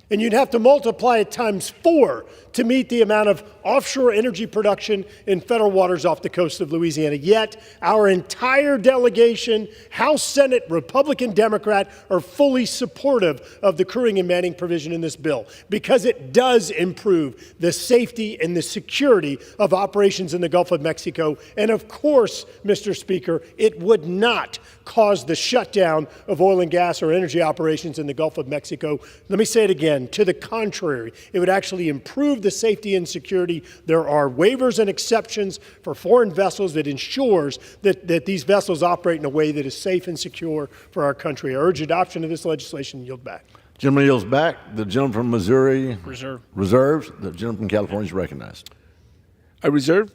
Speaker 4: And you'd have to multiply it times 4 to meet the amount of offshore energy production in federal waters off the coast of Louisiana. Yet, our entire delegation, House, Senate, Republican, Democrat, are fully supportive of the crewing and manning provision in this bill because it does improve the safety and the security of operations in the Gulf of Mexico. And of course, Mr. Speaker, it would not cause the shutdown of oil and gas or energy operations in the Gulf of Mexico. Let me say it again. To the contrary, it would actually improve the safety and security. There are waivers and exceptions for foreign vessels that ensures that these vessels operate in a way that is safe and secure for our country. I urge adoption of this legislation and yield back.
Speaker 15: Gentleman yields back. The gentleman from Missouri reserves. The gentleman from California is recognized.
Speaker 7: I reserve.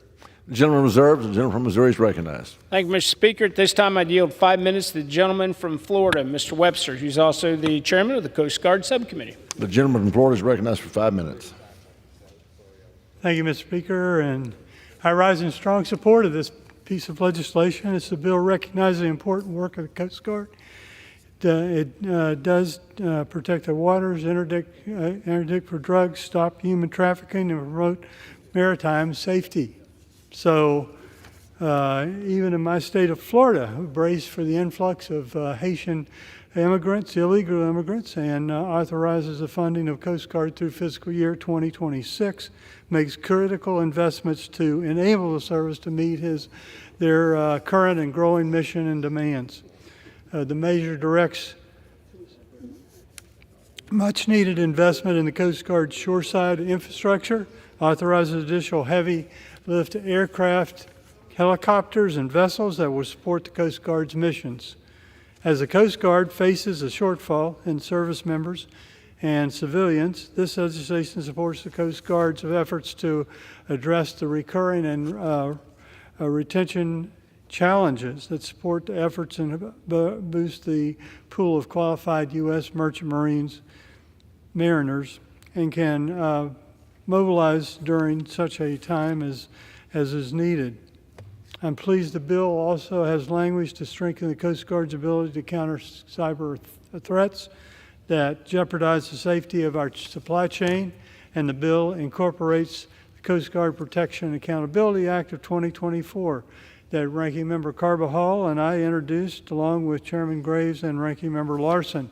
Speaker 15: The gentleman reserves. The gentleman from Missouri is recognized.
Speaker 16: Thank you, Mr. Speaker. At this time, I'd yield 5 minutes to the gentleman from Florida, Mr. Webster, who's also the chairman of the Coast Guard Subcommittee.
Speaker 15: The gentleman from Florida is recognized for 5 minutes.
Speaker 3: Thank you, Mr. Speaker, and I rise in strong support of this piece of legislation. It's a bill recognizing the important work of the Coast Guard. It does protect the waters, interdict for drugs, stop human trafficking, and promote maritime safety. So even in my state of Florida, we brace for the influx of Haitian immigrants, illegal immigrants, and authorizes the funding of Coast Guard through fiscal year 2026, makes critical investments to enable the service to meet their current and growing mission and demands. The measure directs much needed investment in the Coast Guard shoreside infrastructure, authorizes additional heavy lift aircraft, helicopters, and vessels that will support the Coast Guard's missions. As the Coast Guard faces a shortfall in service members and civilians, this legislation supports the Coast Guard's efforts to address the recurring and retention challenges that support the efforts and boost the pool of qualified U.S. merchant mariners, and can mobilize during such a time as is needed. I'm pleased the bill also has language to strengthen the Coast Guard's ability to counter cyber threats that jeopardize the safety of our supply chain, and the bill incorporates the Coast Guard Protection and Accountability Act of 2024 that Ranking Member Carbajal and I introduced along with Chairman Graves and Ranking Member Larson.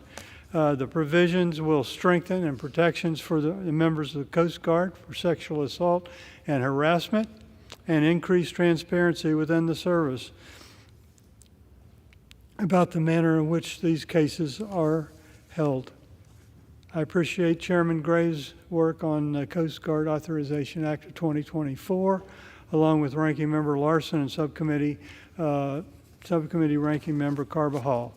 Speaker 3: The provisions will strengthen and protections for the members of the Coast Guard for sexual assault and harassment, and increase transparency within the service about the manner in which these cases are held. I appreciate Chairman Graves' work on the Coast Guard Authorization Act of 2024, along with Ranking Member Larson and Subcommittee Ranking Member Carbajal.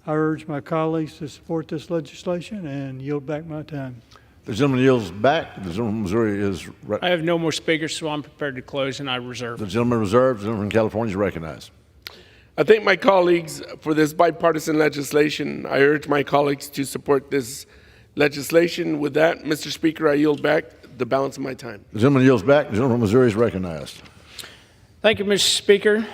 Speaker 3: I urge my colleagues to support this legislation and yield back my time.
Speaker 15: The gentleman yields back. The gentleman from Missouri is
Speaker 16: I have no more speakers, so I'm prepared to close, and I reserve.
Speaker 15: The gentleman reserves. The gentleman from California is recognized.
Speaker 7: I thank my colleagues for this bipartisan legislation. I urge my colleagues to support this legislation. With that, Mr. Speaker, I yield back the balance of my time.
Speaker 15: The gentleman yields back. The gentleman from Missouri is recognized.
Speaker 16: Thank you, Mr. Speaker.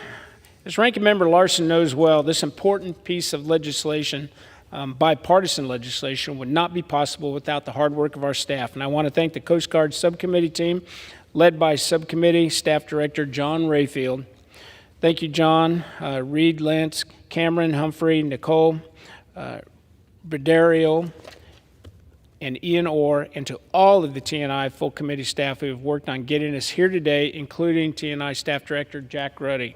Speaker 16: As Ranking Member Larson knows well, this important piece of legislation, bipartisan legislation, would not be possible without the hard work of our staff. And I want to thank the Coast Guard Subcommittee team, led by Subcommittee Staff Director John Rayfield. Thank you, John, Reed, Lance, Cameron, Humphrey, Nicole, Badario, and Ian Orr, and to all of the TNI full committee staff who have worked on getting us here today, including TNI Staff Director Jack Ruddy.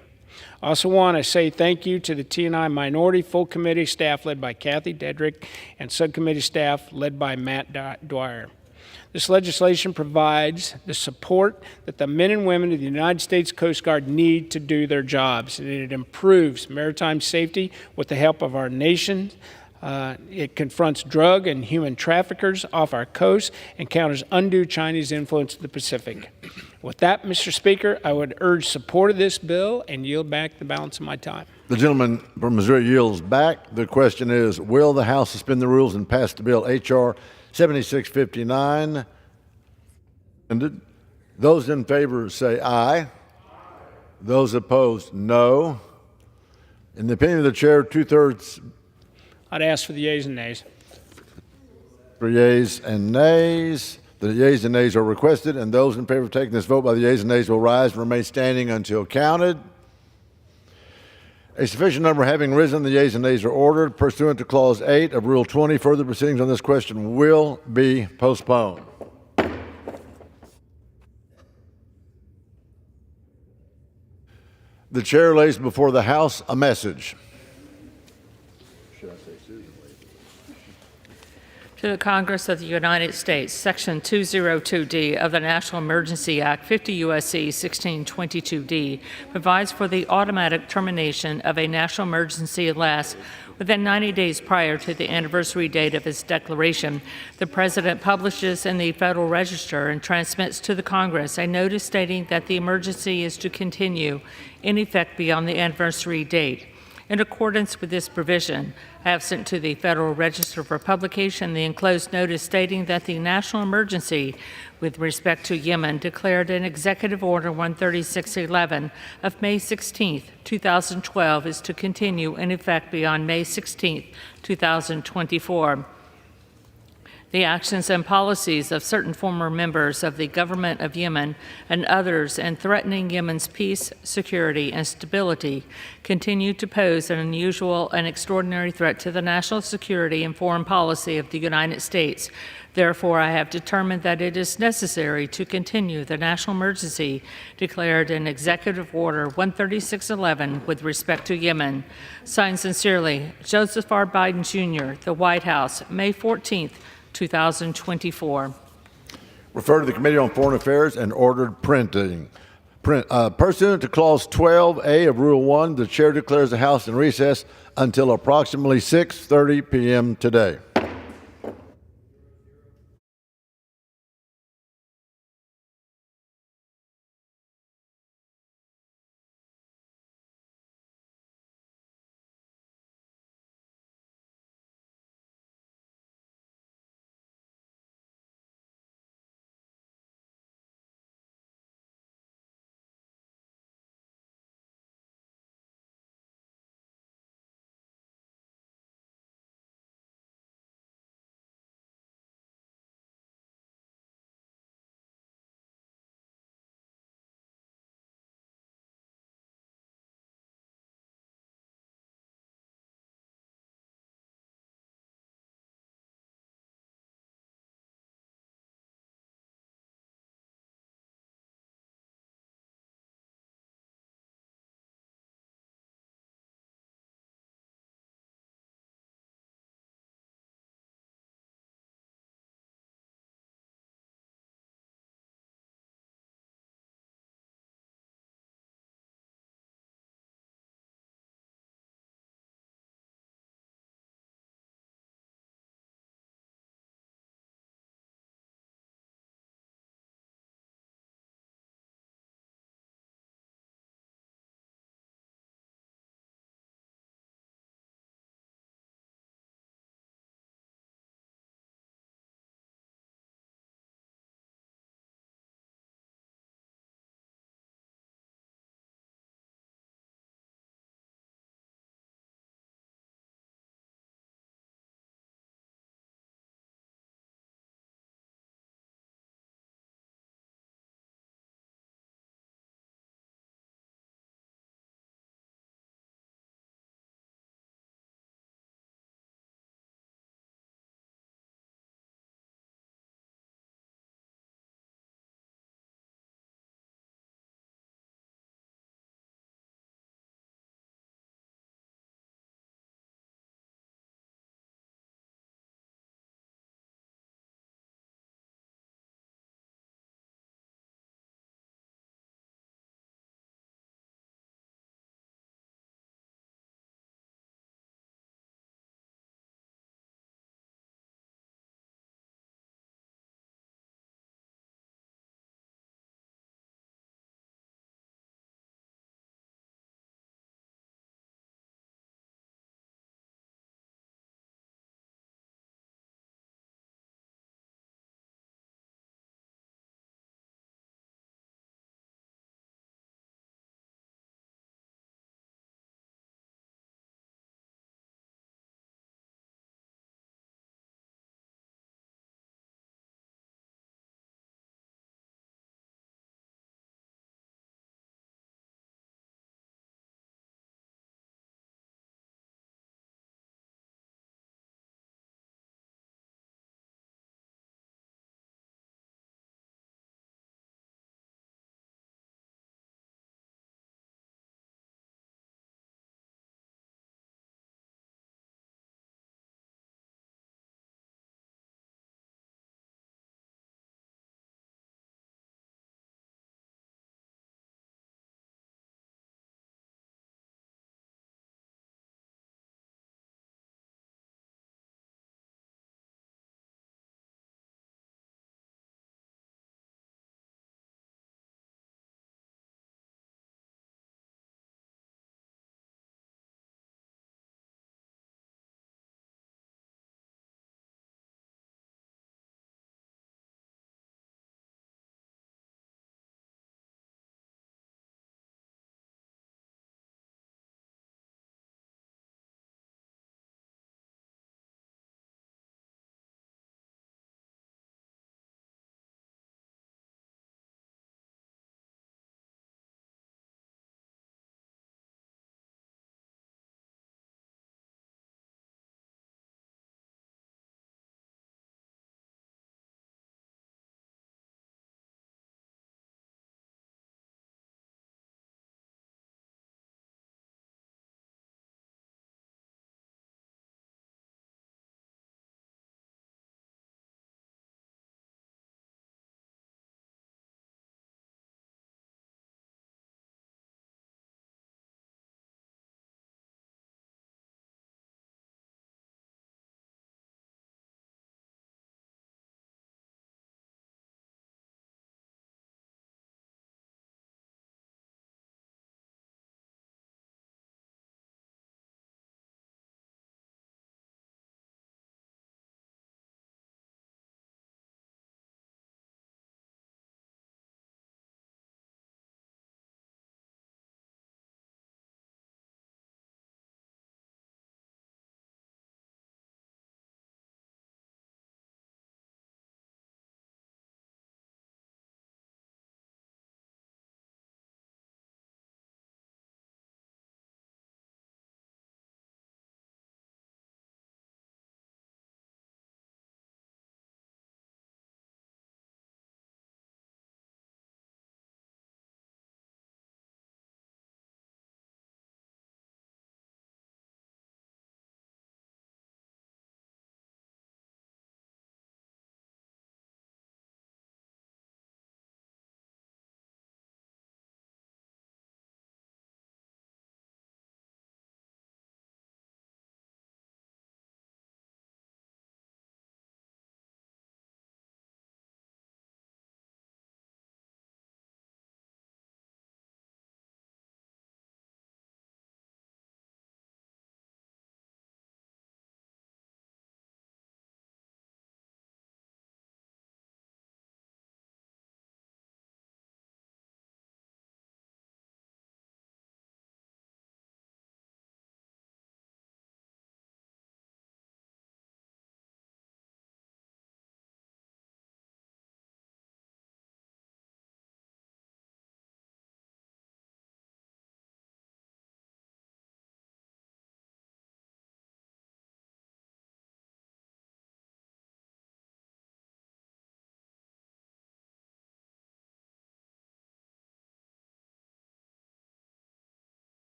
Speaker 16: I also want to say thank you to the TNI Minority Full Committee staff led by Kathy Dedrick and Subcommittee staff led by Matt Dwyer. This legislation provides the support that the men and women of the United States Coast Guard need to do their jobs, and it improves maritime safety with the help of our nation. It confronts drug and human traffickers off our coast and counters undue Chinese influence in the Pacific. With that, Mr. Speaker, I would urge support of this bill and yield back the balance of my time.
Speaker 15: The gentleman from Missouri yields back. The question is, will the House suspend the rules and pass the bill H.R. 7659? And those in favor say aye. Those opposed, no. In the opinion of the chair, 2/3.
Speaker 16: I'd ask for the yeas and nays.
Speaker 4: For yeas and nays. The yeas and nays are requested, and those in favor of taking this vote by the yeas and nays will rise and remain standing until counted. A sufficient number having risen, the yeas and nays are ordered. Pursuant to Clause 8 of Rule 20, further proceedings on this question will be postponed. The chair lays before the House a message.
Speaker 14: To the Congress of the United States, Section 202D of the National Emergency Act, 50 U.S.C. 1622D, provides for the automatic termination of a national emergency unless, within 90 days prior to the anniversary date of its declaration, the President publishes in the Federal Register and transmits to the Congress a notice stating that the emergency is to continue in effect beyond the anniversary date. In accordance with this provision, I have sent to the Federal Register for publication the enclosed notice stating that the national emergency with respect to Yemen declared in Executive Order 13611 of May 16, 2012 is to continue in effect beyond May 16, 2024. The actions and policies of certain former members of the government of Yemen and others in threatening Yemen's peace, security, and stability continue to pose an unusual and extraordinary threat to the national security and foreign policy of the United States. Therefore, I have determined that it is necessary to continue the national emergency declared in Executive Order 13611 with respect to Yemen. Signed sincerely, Joseph R. Biden, Jr., The White House, May 14th, 2024.
Speaker 4: Refer to the Committee on Foreign Affairs and ordered printing. Pursuant to Clause 12A of Rule 1, the Chair declares the House in recess until approximately 6:30 p.m. today.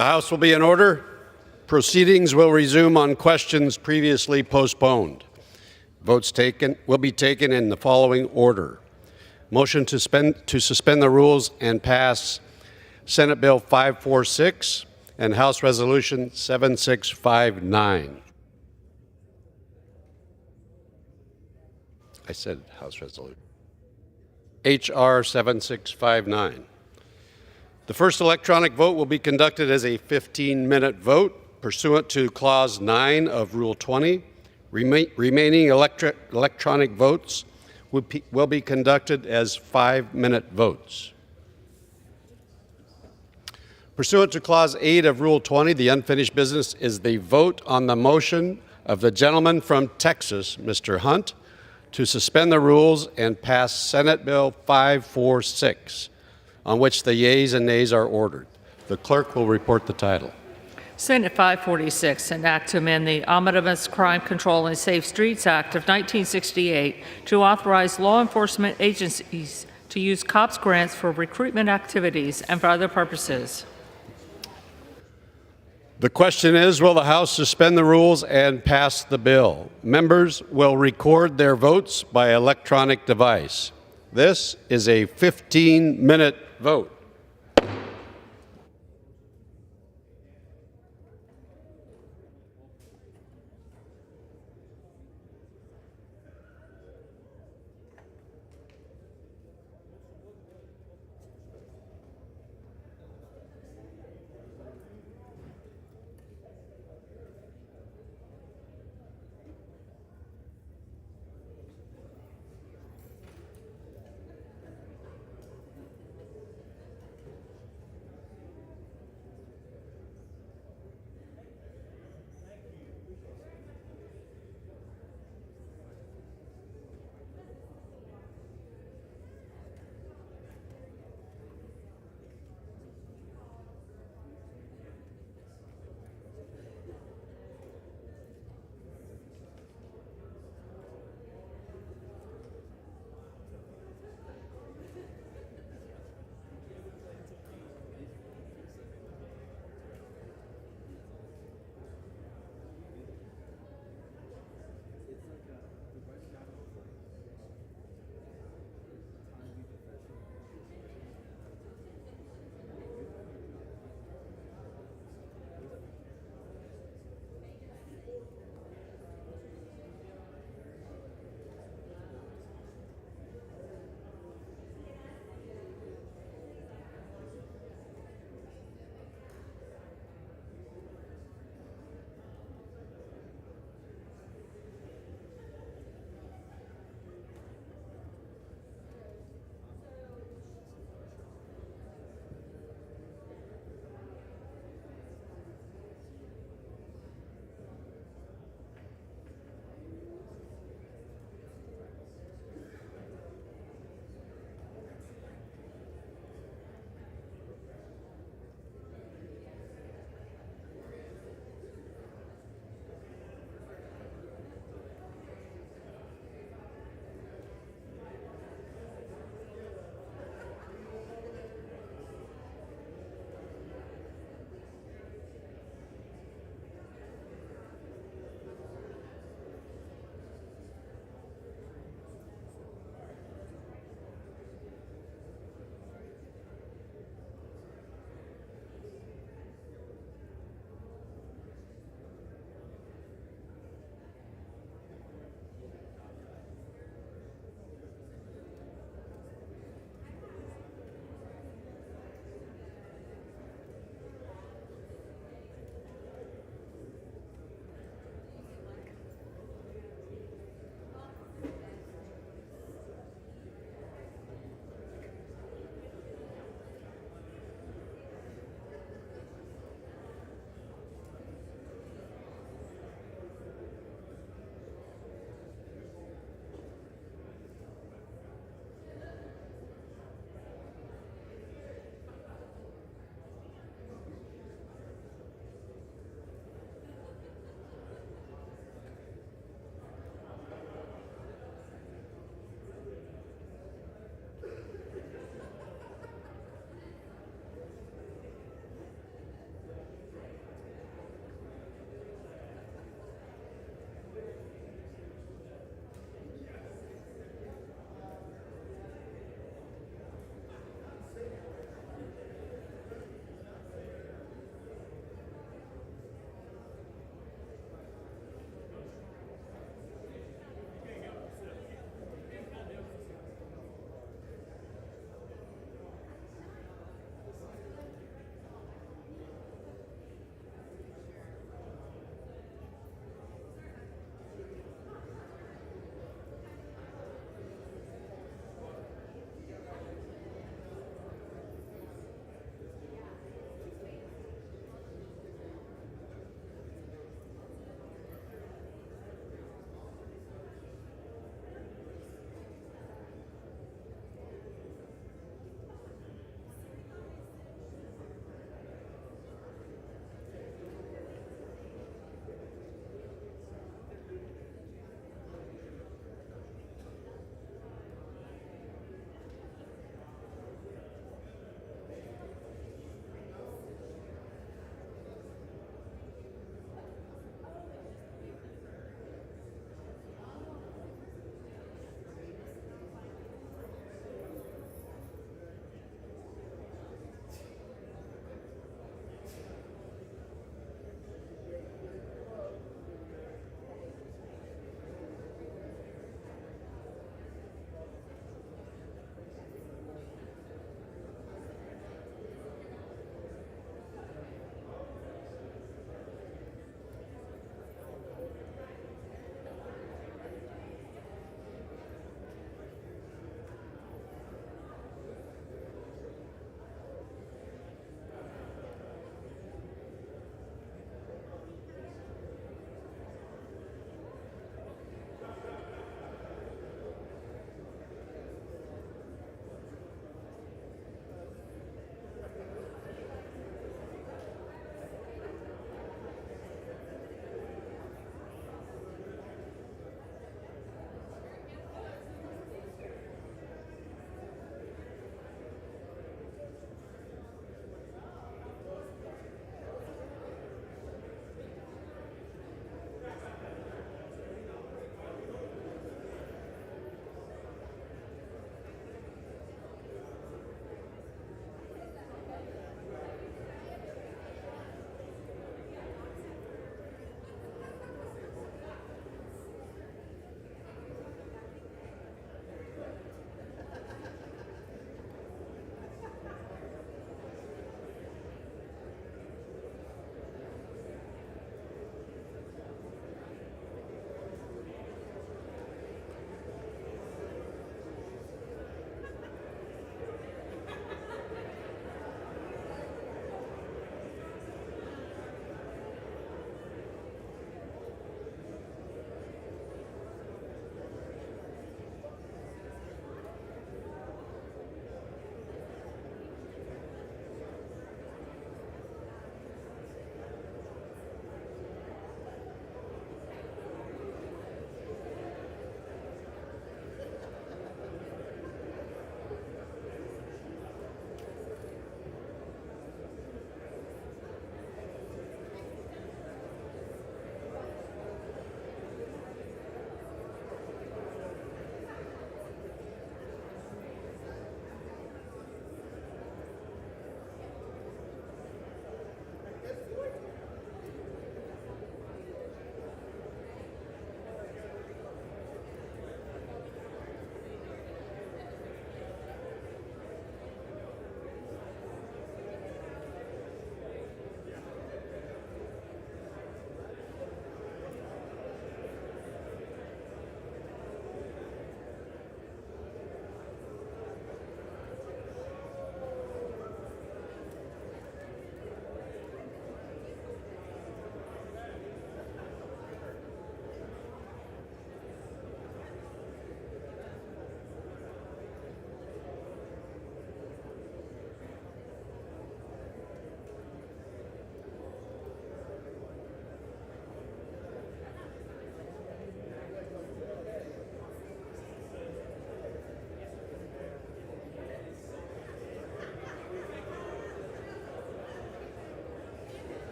Speaker 6: The House will be in order. Proceedings will resume on questions previously postponed. Votes will be taken in the following order. Motion to suspend the rules and pass Senate Bill 546 and House Resolution 7659. I said House Resolution. H.R. 7659. The first electronic vote will be conducted as a 15-minute vote pursuant to Clause 9 of Rule 20. Remaining electronic votes will be conducted as 5-minute votes. Pursuant to Clause 8 of Rule 20, the unfinished business is the vote on the motion of the gentleman from Texas, Mr. Hunt, to suspend the rules and pass Senate Bill 546, on which the yeas and nays are ordered. The clerk will report the title.
Speaker 14: Senate 546, an act to amend the Omnibus Crime Control and Safe Streets Act of 1968 to authorize law enforcement agencies to use COPS grants for recruitment activities and for other purposes.
Speaker 6: The question is, will the House suspend the rules and pass the bill? Members will record their votes by electronic device. This is a 15-minute vote.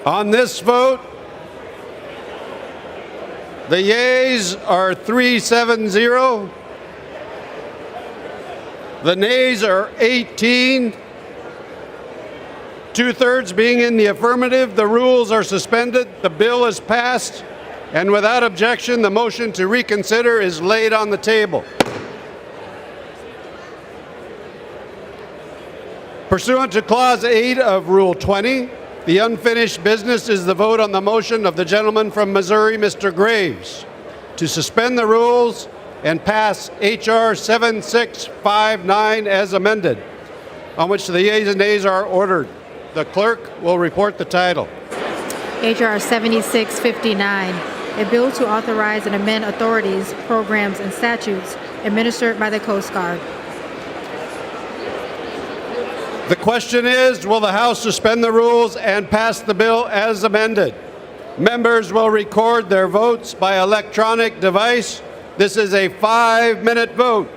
Speaker 6: On this vote, the yeas are 370. The nays are 18. 2/3 being in the affirmative, the rules are suspended, the bill is passed, and without objection, the motion to reconsider is laid on the table. Pursuant to Clause 8 of Rule 20, the unfinished business is the vote on the motion of the gentleman from Missouri, Mr. Graves, to suspend the rules and pass H.R. 7659 as amended, on which the yeas and nays are ordered. The clerk will report the title.
Speaker 2: H.R. 7659, a bill to authorize and amend authorities, programs, and statutes administered by the Coast Guard.
Speaker 6: The question is, will the House suspend the rules and pass the bill as amended? Members will record their votes by electronic device. This is a 5-minute vote.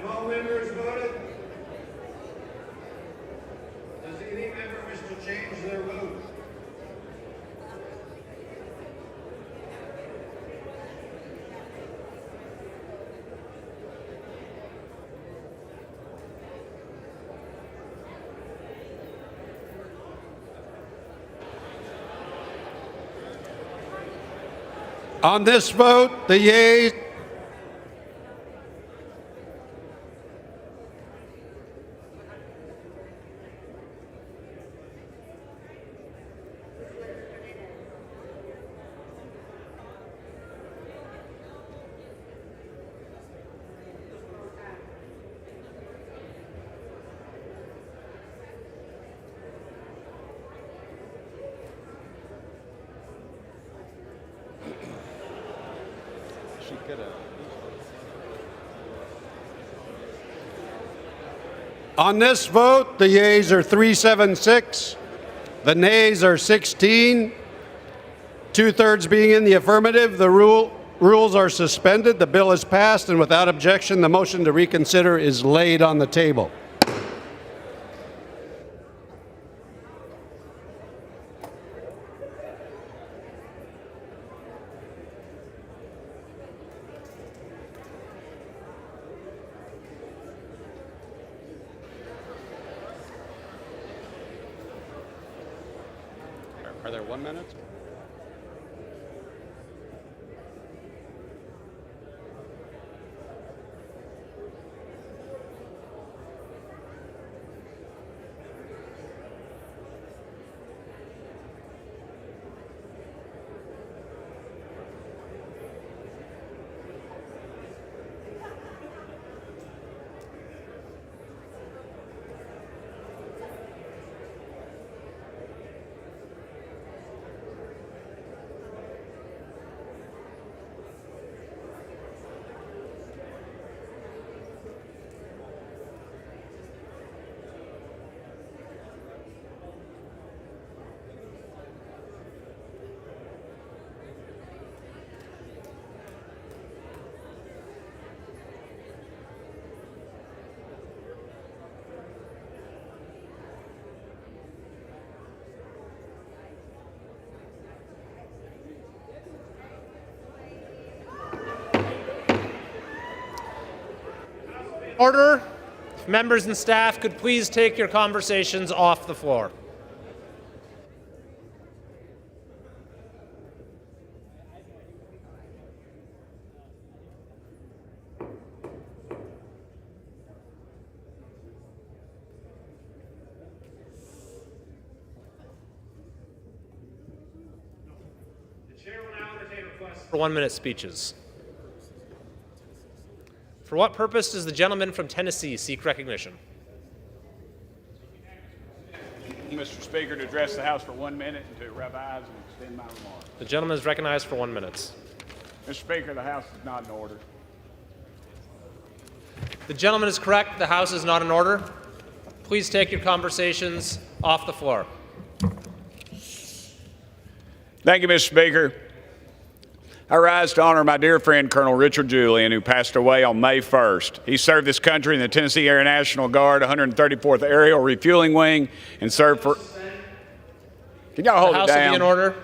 Speaker 1: Have all members voted? Does any member wish to change their vote? On this vote, the yeas. On this vote, the yeas are 376, the nays are 16, 2/3 being in the affirmative. The rules are suspended. The bill is passed, and without objection, the motion to reconsider is laid on the table. Are there 1 minute?
Speaker 4: Order. If members and staff could please take your conversations off the floor. The chair will now entertain requests for 1-minute speeches. For what purpose does the gentleman from Tennessee seek recognition? Mr. Speaker, to address the House for 1 minute and to revise and extend my remarks. The gentleman is recognized for 1 minute. Mr. Speaker, the House is not in order.
Speaker 9: The gentleman is correct. The House is not in order. Please take your conversations off the floor.
Speaker 4: Thank you, Mr. Speaker. I rise to honor my dear friend, Colonel Richard Julian, who passed away on May 1st. He served this country in the Tennessee Air National Guard, 134th Aerial Refueling Wing, and served for... Can y'all hold it down?
Speaker 9: The House will be in order.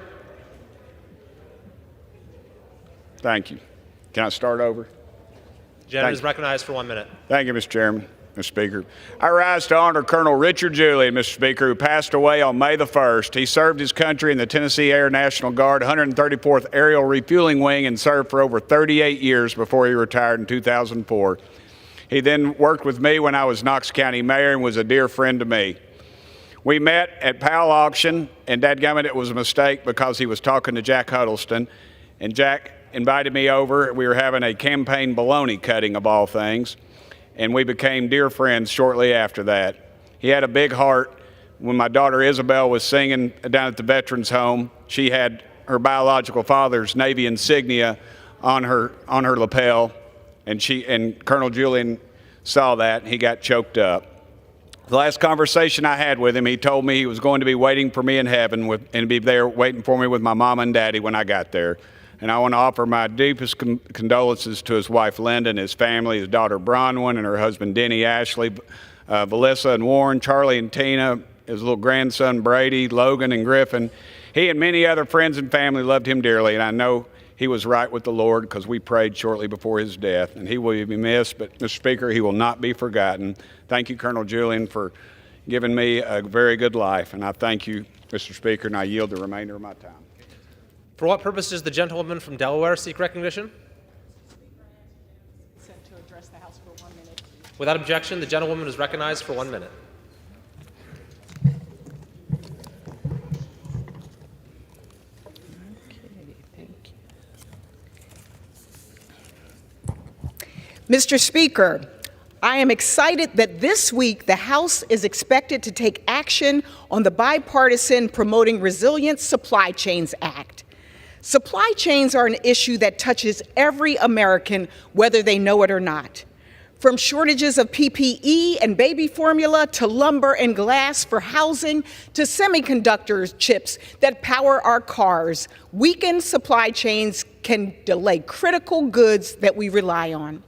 Speaker 4: Thank you. Can I start over?
Speaker 9: The gentleman is recognized for 1 minute.
Speaker 4: Thank you, Mr. Chairman. Mr. Speaker. I rise to honor Colonel Richard Julian, Mr. Speaker, who passed away on May the 1st. He served his country in the Tennessee Air National Guard, 134th Aerial Refueling Wing, and served for over 38 years before he retired in 2004. He then worked with me when I was Knox County Mayor and was a dear friend to me. We met at Powell Auction, and dadgummit, it was a mistake because he was talking to Jack Huddleston, and Jack invited me over. We were having a campaign baloney cutting of all things, and we became dear friends shortly after that. He had a big heart. When my daughter Isabel was singing down at the Veterans Home, she had her biological father's Navy insignia on her lapel, and Colonel Julian saw that, and he got choked up. The last conversation I had with him, he told me he was going to be waiting for me in heaven and be there waiting for me with my mama and daddy when I got there. And I want to offer my deepest condolences to his wife, Linda, and his family, his daughter, Bronwyn, and her husband, Denny, Ashley, Valissa and Warren, Charlie and Tina, his little grandson, Brady, Logan and Griffin. He and many other friends and family loved him dearly, and I know he was right with the Lord because we prayed shortly before his death, and he will be missed, but Mr. Speaker, he will not be forgotten. Thank you, Colonel Julian, for giving me a very good life, and I thank you, Mr. Speaker, and I yield the remainder of my time.
Speaker 15: For what purpose does the gentlewoman from Delaware seek recognition?
Speaker 10: To address the House for 1 minute.
Speaker 15: Without objection, the gentlewoman is recognized for 1 minute.
Speaker 16: Mr. Speaker, I am excited that this week the House is expected to take action on the bipartisan Promoting Resilient Supply Chains Act. Supply chains are an issue that touches every American, whether they know it or not. From shortages of PPE and baby formula to lumber and glass for housing to semiconductor chips that power our cars, weakened supply chains can delay critical goods that we rely on.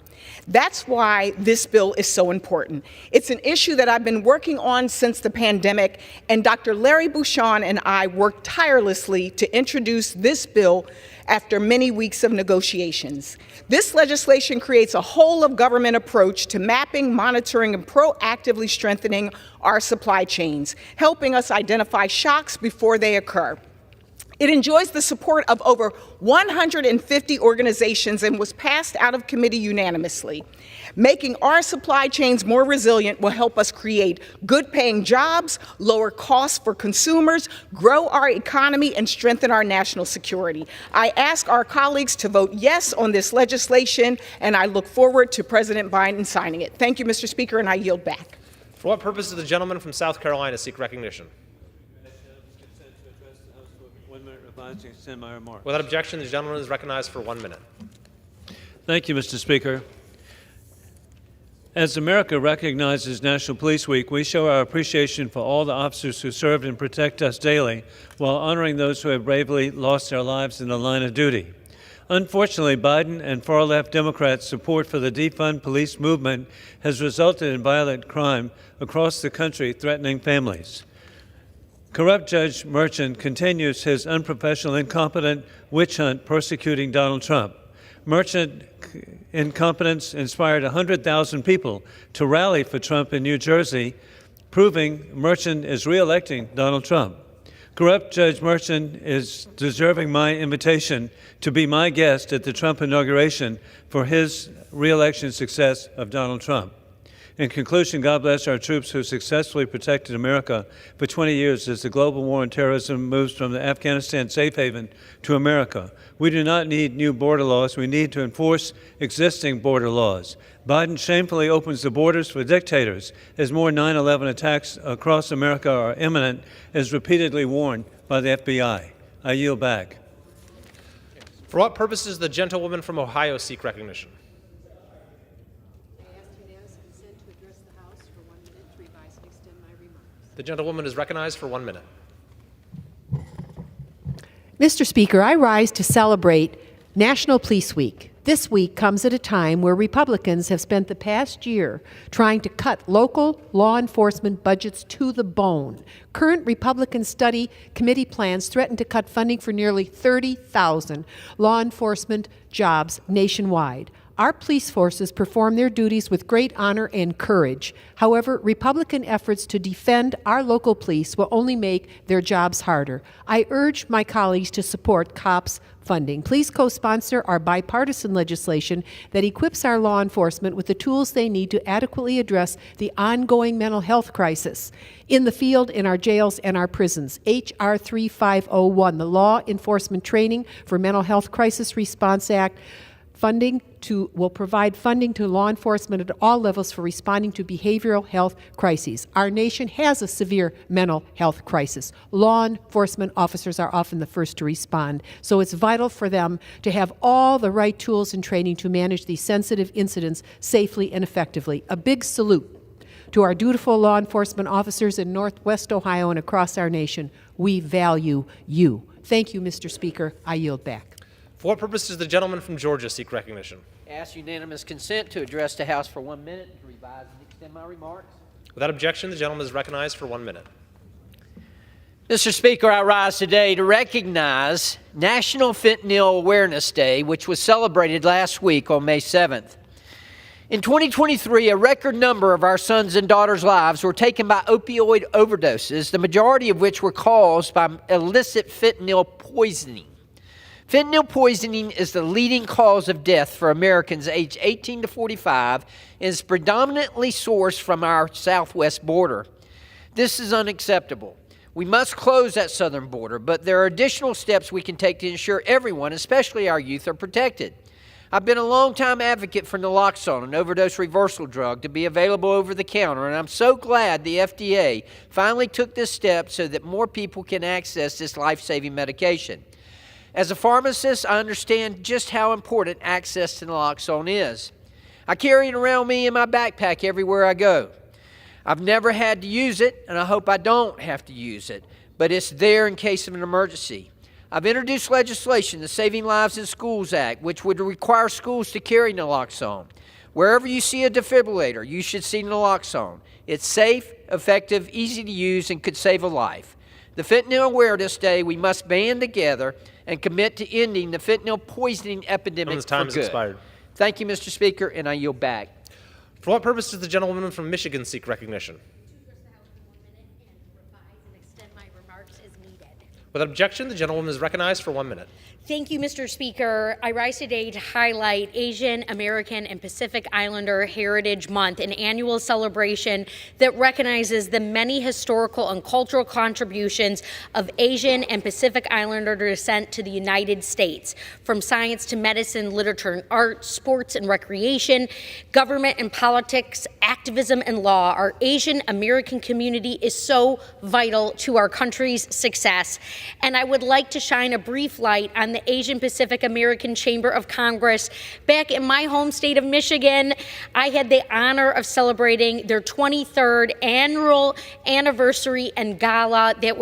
Speaker 16: That's why this bill is so important. It's an issue that I've been working on since the pandemic, and Dr. Larry Bouchon and I worked tirelessly to introduce this bill after many weeks of negotiations. This legislation creates a whole-of-government approach to mapping, monitoring, and proactively strengthening our supply chains, helping us identify shocks before they occur. It enjoys the support of over 150 organizations and was passed out of committee unanimously. Making our supply chains more resilient will help us create good-paying jobs, lower costs for consumers, grow our economy, and strengthen our national security. I ask our colleagues to vote yes on this legislation, and I look forward to President Biden signing it. Thank you, Mr. Speaker, and I yield back.
Speaker 15: For what purpose does the gentleman from South Carolina seek recognition?
Speaker 3: Extend my remarks.
Speaker 15: Without objection, the gentleman is recognized for 1 minute.
Speaker 3: Thank you, Mr. Speaker. As America recognizes National Police Week, we show our appreciation for all the officers who serve and protect us daily while honoring those who have bravely lost their lives in the line of duty. Unfortunately, Biden and far-left Democrats' support for the defund police movement has resulted in violent crime across the country, threatening families. Corrupt Judge Merchant continues his unprofessional, incompetent witch hunt persecuting Donald Trump. Merchant incompetence inspired 100,000 people to rally for Trump in New Jersey, proving Merchant is re-electing Donald Trump. Corrupt Judge Merchant is deserving my invitation to be my guest at the Trump inauguration for his re-election success of Donald Trump. In conclusion, God bless our troops who successfully protected America for 20 years as the global war on terrorism moves from the Afghanistan safe haven to America. We do not need new border laws. We need to enforce existing border laws. Biden shamefully opens the borders for dictators as more 9/11 attacks across America are imminent, as repeatedly warned by the FBI. I yield back.
Speaker 15: For what purpose does the gentlewoman from Ohio seek recognition? The gentlewoman is recognized for 1 minute.
Speaker 17: Mr. Speaker, I rise to celebrate National Police Week. This week comes at a time where Republicans have spent the past year trying to cut local law enforcement budgets to the bone. Current Republican study committee plans threaten to cut funding for nearly 30,000 law enforcement jobs nationwide. Our police forces perform their duties with great honor and courage. However, Republican efforts to defend our local police will only make their jobs harder. I urge my colleagues to support COPS funding. Please co-sponsor our bipartisan legislation that equips our law enforcement with the tools they need to adequately address the ongoing mental health crisis in the field, in our jails, and our prisons. H.R. 3501, the Law Enforcement Training for Mental Health Crisis Response Act, will provide funding to law enforcement at all levels for responding to behavioral health crises. Our nation has a severe mental health crisis. Law enforcement officers are often the first to respond, so it's vital for them to have all the right tools and training to manage these sensitive incidents safely and effectively. A big salute to our dutiful law enforcement officers in Northwest Ohio and across our nation. We value you. Thank you, Mr. Speaker. I yield back.
Speaker 4: For what purpose does the gentleman from Georgia seek recognition?
Speaker 9: Ask unanimous consent to address the House for 1 minute and to revise and extend my remarks.
Speaker 4: Without objection, the gentleman is recognized for 1 minute.
Speaker 9: Mr. Speaker, I rise today to recognize National Fentanyl Awareness Day, which was celebrated last week on May 7th. In 2023, a record number of our sons and daughters' lives were taken by opioid overdoses, the majority of which were caused by illicit fentanyl poisoning. Fentanyl poisoning is the leading cause of death for Americans aged 18 to 45 and is predominantly sourced from our southwest border. This is unacceptable. We must close that southern border, but there are additional steps we can take to ensure everyone, especially our youth, are protected. I've been a long-time advocate for naloxone, an overdose reversal drug, to be available over the counter, and I'm so glad the FDA finally took this step so that more people can access this life-saving medication. As a pharmacist, I understand just how important access to naloxone is. I carry it around me in my backpack everywhere I go. I've never had to use it, and I hope I don't have to use it, but it's there in case of an emergency. I've introduced legislation, the Saving Lives in Schools Act, which would require schools to carry naloxone. Wherever you see a defibrillator, you should see naloxone. It's safe, effective, easy to use, and could save a life. The Fentanyl Awareness Day, we must band together and commit to ending the fentanyl poisoning epidemic for
Speaker 4: Time
Speaker 9: good.
Speaker 4: has expired.
Speaker 9: Thank you, Mr. Speaker, and I yield back.
Speaker 4: For what purpose does the gentleman from Michigan seek recognition? Without objection, the gentlewoman is recognized for 1 minute. Thank you, Mr. Speaker. I rise today to highlight Asian American and Pacific Islander Heritage Month, an annual celebration that recognizes the many historical and cultural contributions of Asian and Pacific Islander descent to the United States, from science to medicine, literature and art, sports and recreation, government and politics, activism and law. Our Asian American community is so vital to our country's success. And I would like to shine a brief light on the Asian Pacific American Chamber of Congress. Back in my home state of Michigan, I had the honor of celebrating their 23rd annual anniversary and gala that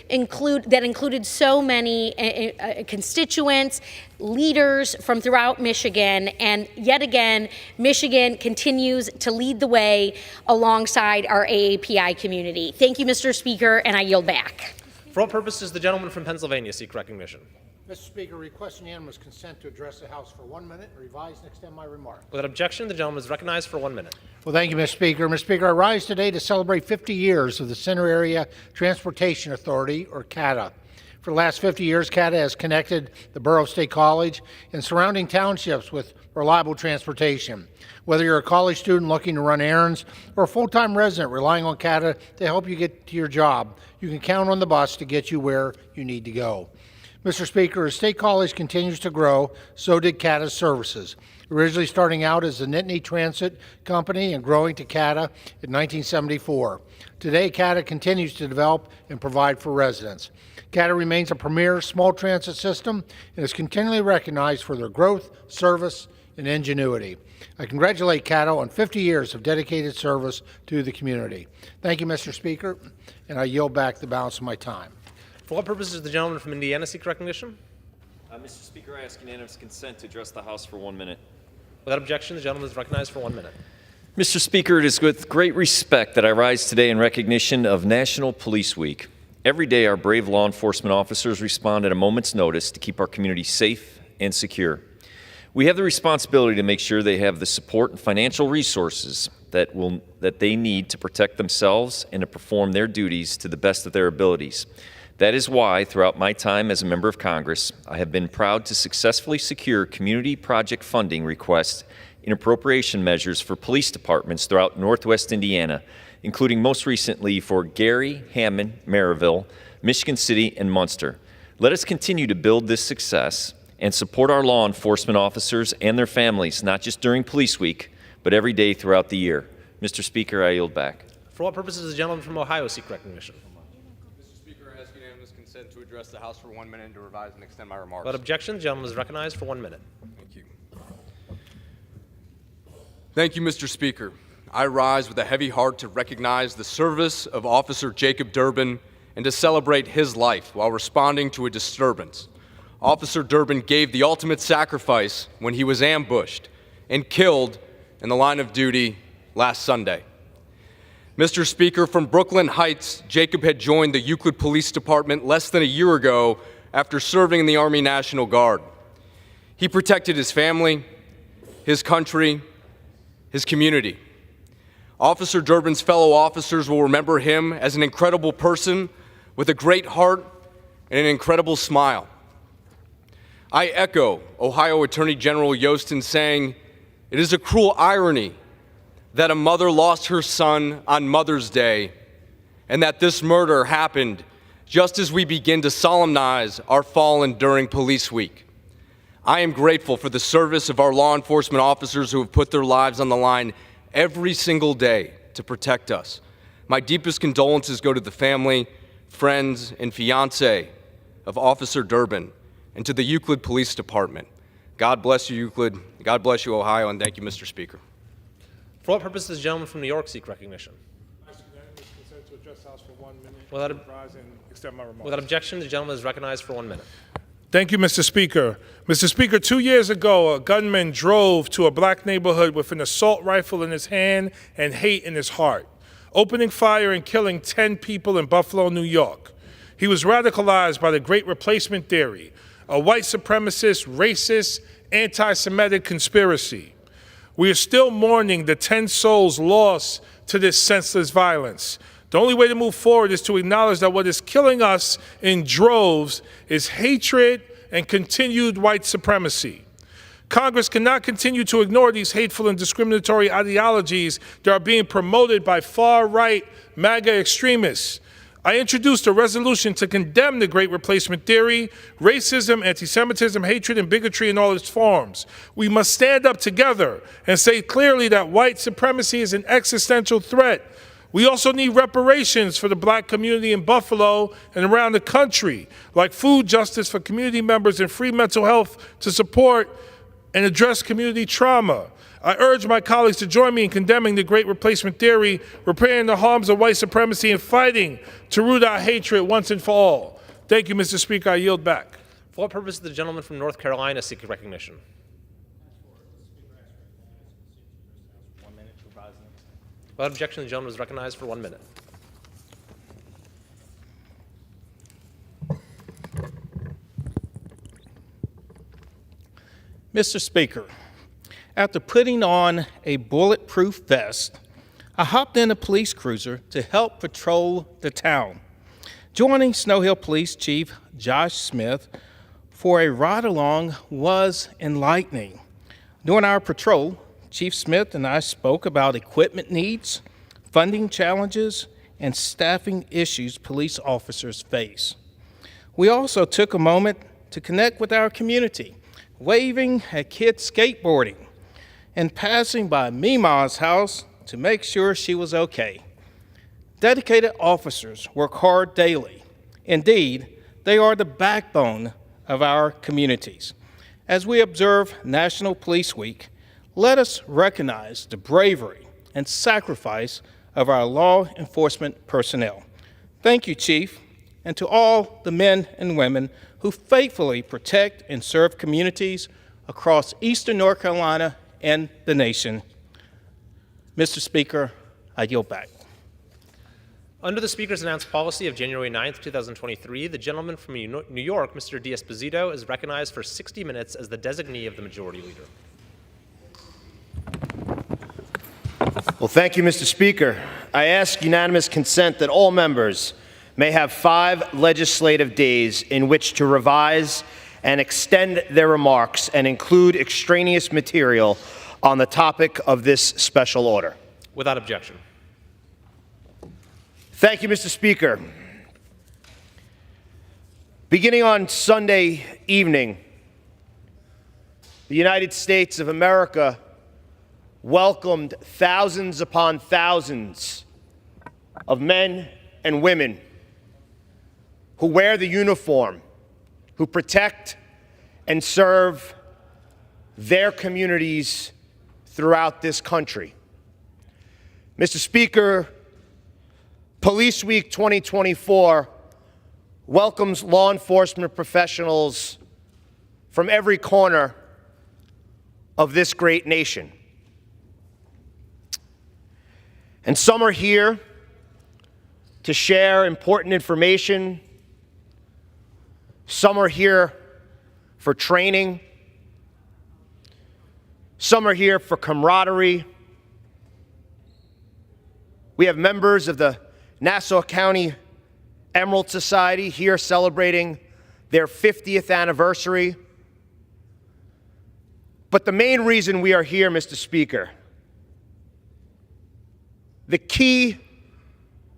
Speaker 4: included so many constituents, leaders from throughout Michigan, and yet again, Michigan continues to lead the way alongside our AAPI community. Thank you, Mr. Speaker, and I yield back. For what purpose does the gentleman from Pennsylvania seek recognition?
Speaker 16: Mr. Speaker, request unanimous consent to address the House for 1 minute, revise and extend my remarks.
Speaker 4: Without objection, the gentleman is recognized for 1 minute.
Speaker 16: Well, thank you, Mr. Speaker. Mr. Speaker, I rise today to celebrate 50 years of the Center Area Transportation Authority, or CATA. For the last 50 years, CATA has connected the Borough State College and surrounding townships with reliable transportation. Whether you're a college student looking to run errands or a full-time resident relying on CATA to help you get to your job, you can count on the bus to get you where you need to go. Mr. Speaker, as State College continues to grow, so did CATA's services. Originally starting out as the Nittany Transit Company and growing to CATA in 1974. Today, CATA continues to develop and provide for residents. CATA remains a premier small transit system and is continually recognized for their growth, service, and ingenuity. I congratulate CATA on 50 years of dedicated service to the community. Thank you, Mr. Speaker, and I yield back the balance of my time.
Speaker 4: For what purpose does the gentleman from Indiana seek recognition?
Speaker 14: Mr. Speaker, I ask unanimous consent to address the House for 1 minute.
Speaker 4: Without objection, the gentleman is recognized for 1 minute.
Speaker 14: Mr. Speaker, it is with great respect that I rise today in recognition of National Police Week. Every day, our brave law enforcement officers respond at a moment's notice to keep our community safe and secure. We have the responsibility to make sure they have the support and financial resources that they need to protect themselves and to perform their duties to the best of their abilities. That is why, throughout my time as a member of Congress, I have been proud to successfully secure community project funding requests in appropriation measures for police departments throughout Northwest Indiana, including most recently for Gary, Hammond, Maryville, Michigan City, and Munster. Let us continue to build this success and support our law enforcement officers and their families, not just during Police Week, but every day throughout the year. Mr. Speaker, I yield back.
Speaker 4: For what purpose does the gentleman from Ohio seek recognition?
Speaker 3: Mr. Speaker, I ask unanimous consent to address the House for 1 minute and to revise and extend my remarks.
Speaker 4: Without objection, the gentleman is recognized for 1 minute.
Speaker 3: Thank you. Thank you, Mr. Speaker. I rise with a heavy heart to recognize the service of Officer Jacob Durbin and to celebrate his life while responding to a disturbance.
Speaker 4: Officer Durbin gave the ultimate sacrifice when he was ambushed and killed in the line of duty last Sunday. Mr. Speaker, from Brooklyn Heights, Jacob had joined the Euclid Police Department less than a year ago after serving in the Army National Guard. He protected his family, his country, his community. Officer Durbin's fellow officers will remember him as an incredible person with a great heart and an incredible smile. I echo Ohio Attorney General Yost in saying, it is a cruel irony that a mother lost her son on Mother's Day and that this murder happened just as we begin to solemnize our fallen during Police Week. I am grateful for the service of our law enforcement officers who have put their lives on the line every single day to protect us. My deepest condolences go to the family, friends, and fiancé of Officer Durbin and to the Euclid Police Department. God bless you, Euclid. God bless you, Ohio, and thank you, Mr. Speaker.
Speaker 15: For what purpose does the gentleman from New York seek recognition?
Speaker 7: Consent to address the House for 1 minute.
Speaker 15: Without objection, the gentleman is recognized for 1 minute.
Speaker 7: Thank you, Mr. Speaker. Mr. Speaker, 2 years ago, a gunman drove to a black neighborhood with an assault rifle in his hand and hate in his heart, opening fire and killing 10 people in Buffalo, New York. He was radicalized by the Great Replacement theory, a white supremacist, racist, anti-Semitic conspiracy. We are still mourning the 10 souls lost to this senseless violence. The only way to move forward is to acknowledge that what is killing us in droves is hatred and continued white supremacy. Congress cannot continue to ignore these hateful and discriminatory ideologies that are being promoted by far-right MAGA extremists. I introduced a resolution to condemn the Great Replacement theory, racism, anti-Semitism, hatred, and bigotry in all its forms. We must stand up together and say clearly that white supremacy is an existential threat. We also need reparations for the black community in Buffalo and around the country, like food justice for community members and free mental health to support and address community trauma. I urge my colleagues to join me in condemning the Great Replacement theory, repairing the harms of white supremacy, and fighting to root out hatred once and for all. Thank you, Mr. Speaker. I yield back.
Speaker 15: For what purpose does the gentleman from North Carolina seek recognition? Without objection, the gentleman is recognized for 1 minute.
Speaker 3: Mr. Speaker, after putting on a bulletproof vest, I hopped in a police cruiser to help patrol the town. Joining Snow Hill Police Chief Josh Smith for a ride-along was enlightening. During our patrol, Chief Smith and I spoke about equipment needs, funding challenges, and staffing issues police officers face. We also took a moment to connect with our community, waving at kids skateboarding and passing by Mima's house to make sure she was okay. Dedicated officers work hard daily. Indeed, they are the backbone of our communities. As we observe National Police Week, let us recognize the bravery and sacrifice of our law enforcement personnel. Thank you, Chief, and to all the men and women who faithfully protect and serve communities across Eastern North Carolina and the nation. Mr. Speaker, I yield back.
Speaker 15: Under the Speaker's announced policy of January 9th, 2023, the gentleman from New York, Mr. D'Esposito, is recognized for 60 minutes as the designee of the Majority Leader.
Speaker 17: Well, thank you, Mr. Speaker. I ask unanimous consent that all members may have 5 legislative days in which to revise and extend their remarks and include extraneous material on the topic of this special order.
Speaker 15: Without objection.
Speaker 17: Thank you, Mr. Speaker. Beginning on Sunday evening, the United States of America welcomed thousands upon thousands of men and women who wear the uniform, who protect and serve their communities throughout this country. Mr. Speaker, Police Week 2024 welcomes law enforcement professionals
Speaker 4: from every corner of this great nation. And some are here to share important information. Some are here for training. Some are here for camaraderie. We have members of the Nassau County Emerald Society here celebrating their 50th anniversary. But the main reason we are here, Mr. Speaker, the key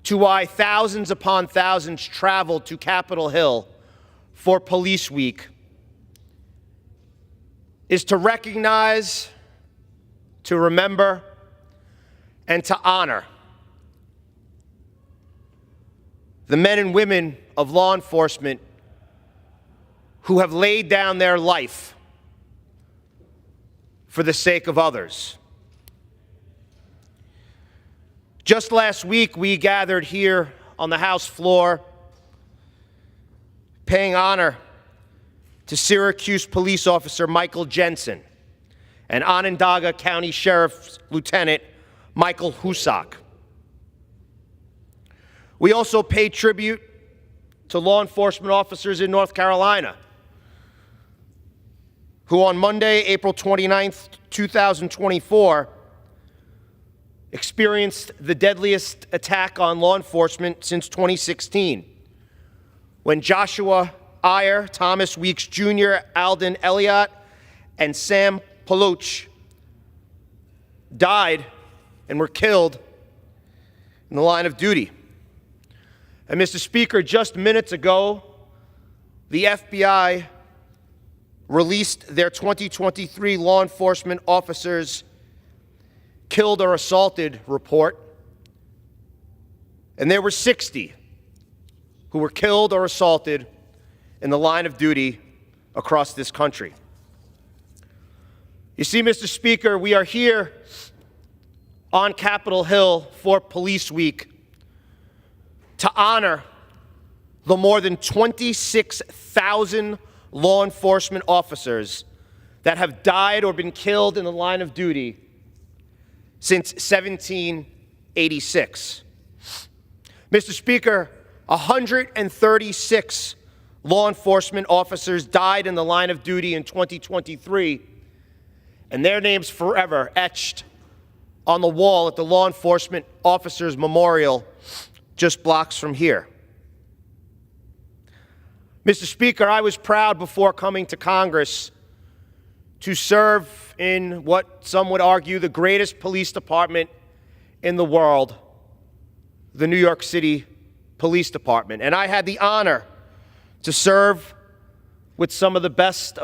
Speaker 4: to why thousands upon thousands traveled to Capitol Hill for Police Week is to recognize, to remember, and to honor the men and women of law enforcement who have laid down their life for the sake of others. Just last week, we gathered here on the House floor, paying honor to Syracuse police officer Michael Jensen and Onondaga County Sheriff's Lieutenant Michael Husak. We also paid tribute to law enforcement officers in North Carolina who on Monday, April 29th, 2024, experienced the deadliest attack on law enforcement since 2016, when Joshua Iyer, Thomas Weeks Jr., Alden Elliott, and Sam Palouche died and were killed in the line of duty. And Mr. Speaker, just minutes ago, the FBI released their 2023 law enforcement officers killed or assaulted report, and there were 60 who were killed or assaulted in the line of duty across this country. You see, Mr. Speaker, we are here on Capitol Hill for Police Week to honor the more than 26,000 law enforcement officers that have died or been killed in the line of duty since 1786. Mr. Speaker, 136 law enforcement officers died in the line of duty in 2023, and their names forever etched on the wall at the Law Enforcement Officers Memorial just blocks from here. Mr. Speaker, I was proud before coming to Congress to serve in what some would argue the greatest police department in the world, the New York City Police Department. And I had the honor to serve with some of the best,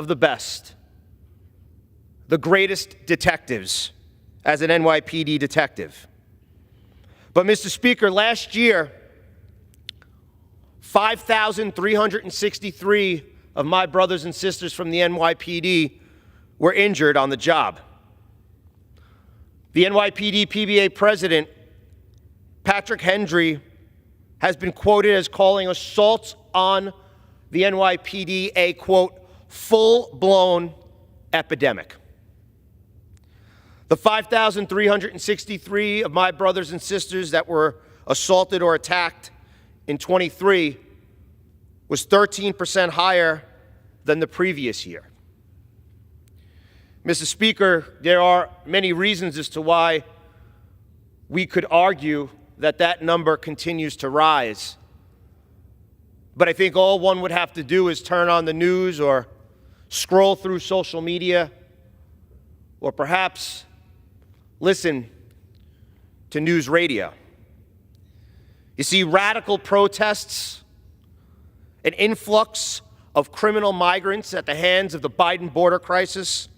Speaker 4: the greatest detectives as an NYPD detective. But Mr. Speaker, last year, 5,363 of my brothers and sisters from the NYPD were injured on the job. The NYPD PBA president, Patrick Hendry, has been quoted as calling assaults on the NYPD a, quote, full-blown epidemic. The 5,363 of my brothers and sisters that were assaulted or attacked in 23 was 13% higher than the previous year. Mr. Speaker, there are many reasons as to why we could argue that that number continues to rise. But I think all one would have to do is turn on the news or scroll through social media or perhaps listen to news radio. You see, radical protests, an influx of criminal migrants at the hands of the Biden border crisis,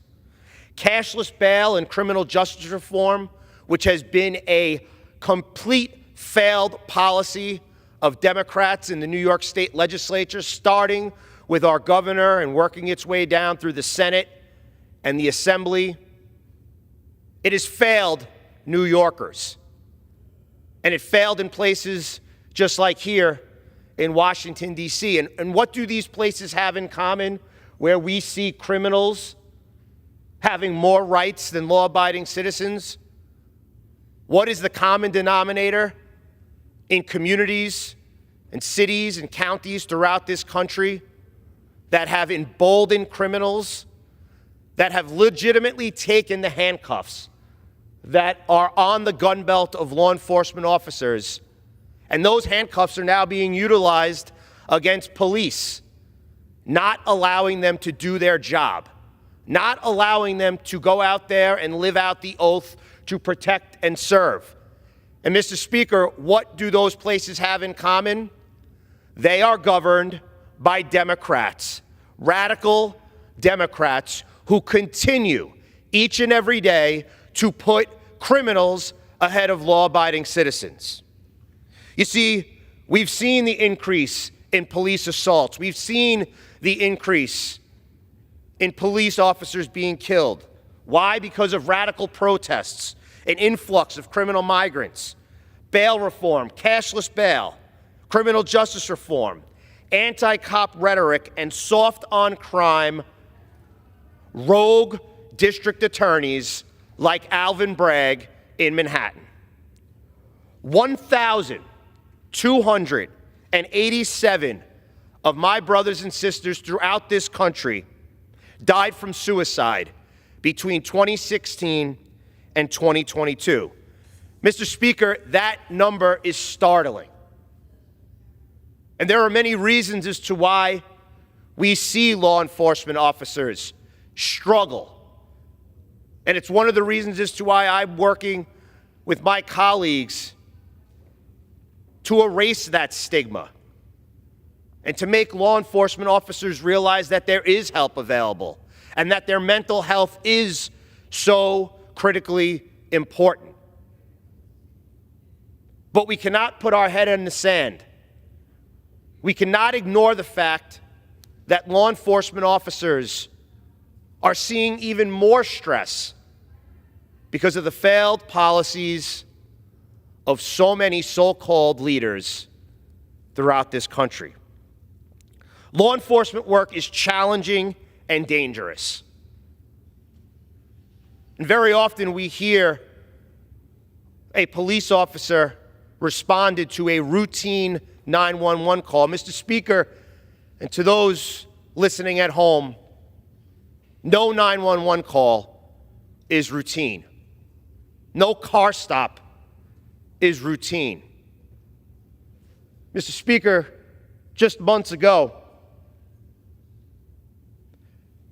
Speaker 4: cashless bail and criminal justice reform, which has been a complete failed policy of Democrats in the New York State legislature, starting with our governor and working its way down through the Senate and the Assembly. It has failed New Yorkers. And it failed in places just like here in Washington, D.C. And what do these places have in common where we see criminals having more rights than law-abiding citizens? What is the common denominator in communities and cities and counties throughout this country that have emboldened criminals, that have legitimately taken the handcuffs that are on the gun belt of law enforcement officers, and those handcuffs are now being utilized against police, not allowing them to do their job, not allowing them to go out there and live out the oath to protect and serve. And Mr. Speaker, what do those places have in common? They are governed by Democrats, radical Democrats who continue each and every day to put criminals ahead of law-abiding citizens. You see, we've seen the increase in police assaults. We've seen the increase in police officers being killed. Why? Because of radical protests, an influx of criminal migrants, bail reform, cashless bail, criminal justice reform, anti-cop rhetoric, and soft on crime, rogue district attorneys like Alvin Bragg in Manhattan. 1,287 of my brothers and sisters throughout this country died from suicide between 2016 and 2022. Mr. Speaker, that number is startling. And there are many reasons as to why we see law enforcement officers struggle. And it's one of the reasons as to why I'm working with my colleagues to erase that stigma and to make law enforcement officers realize that there is help available and that their mental health is so critically important. But we cannot put our head in the sand. We cannot ignore the fact that law enforcement officers are seeing even more stress because of the failed policies of so many so-called leaders throughout this country. Law enforcement work is challenging and dangerous. And very often we hear a police officer responded to a routine 911 call. Mr. Speaker, and to those listening at home, no 911 call is routine. No car stop is routine. Mr. Speaker, just months ago,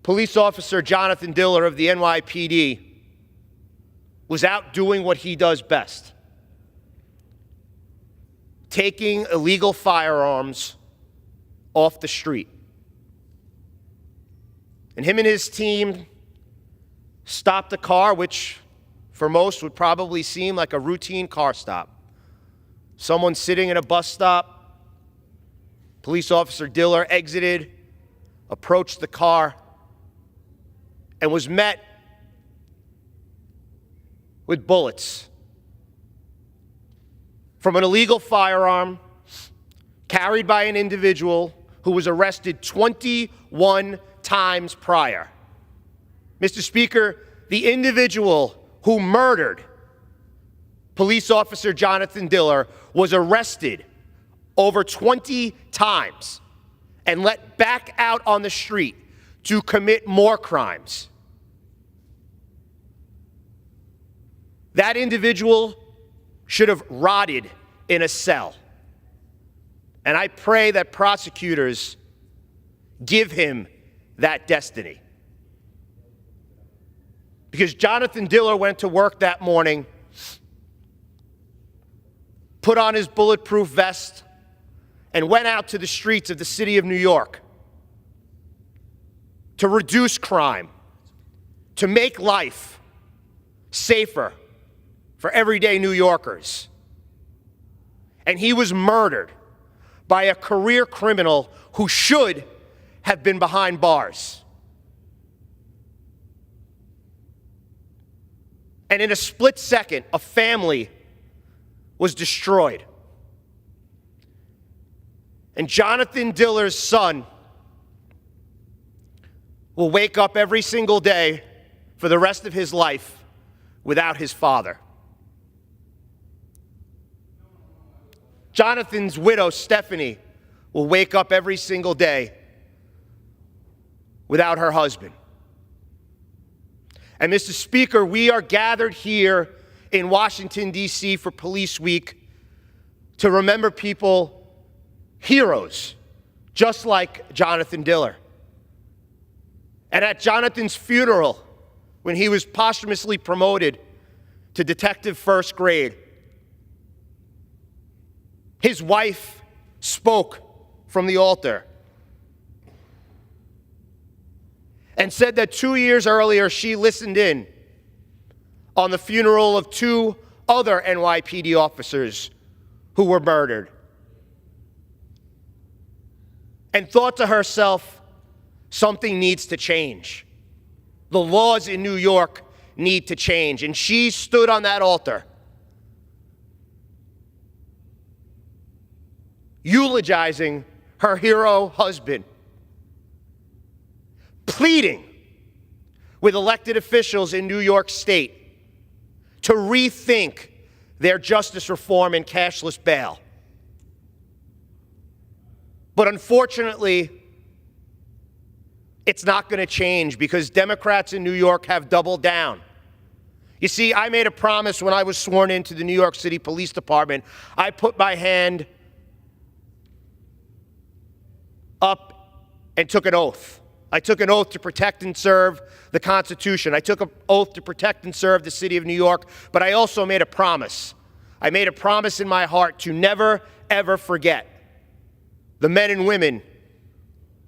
Speaker 4: police officer Jonathan Diller of the NYPD was out doing what he does best, taking illegal firearms off the street. And him and his team stopped a car, which for most would probably seem like a routine car stop. Someone sitting in a bus stop. Police officer Diller exited, approached the car, and was met with bullets from an illegal firearm carried by an individual who was arrested 21 times prior. Mr. Speaker, the individual who murdered police officer Jonathan Diller was arrested over 20 times and let back out on the street to commit more crimes. That individual should have rotted in a cell. And I pray that prosecutors give him that destiny. Because Jonathan Diller went to work that morning, put on his bulletproof vest, and went out to the streets of the city of New York to reduce crime, to make life safer for everyday New Yorkers. And he was murdered by a career criminal who should have been behind bars. And in a split second, a family was destroyed. And Jonathan Diller's son will wake up every single day for the rest of his life without his father. Jonathan's widow, Stephanie, will wake up every single day without her husband. And Mr. Speaker, we are gathered here in Washington, D.C. for Police Week to remember people, heroes, just like Jonathan Diller. And at Jonathan's funeral, when he was posthumously promoted to detective first grade, his wife spoke from the altar and said that 2 years earlier she listened in on the funeral of 2 other NYPD officers who were murdered and thought to herself, something needs to change. The laws in New York need to change. And she stood on that altar eulogizing her hero husband, pleading with elected officials in New York State to rethink their justice reform and cashless bail. But unfortunately, it's not going to change because Democrats in New York have doubled down. You see, I made a promise when I was sworn into the New York City Police Department. I put my hand up and took an oath. I took an oath to protect and serve the Constitution. I took an oath to protect and serve the city of New York, but I also made a promise. I made a promise in my heart to never, ever forget the men and women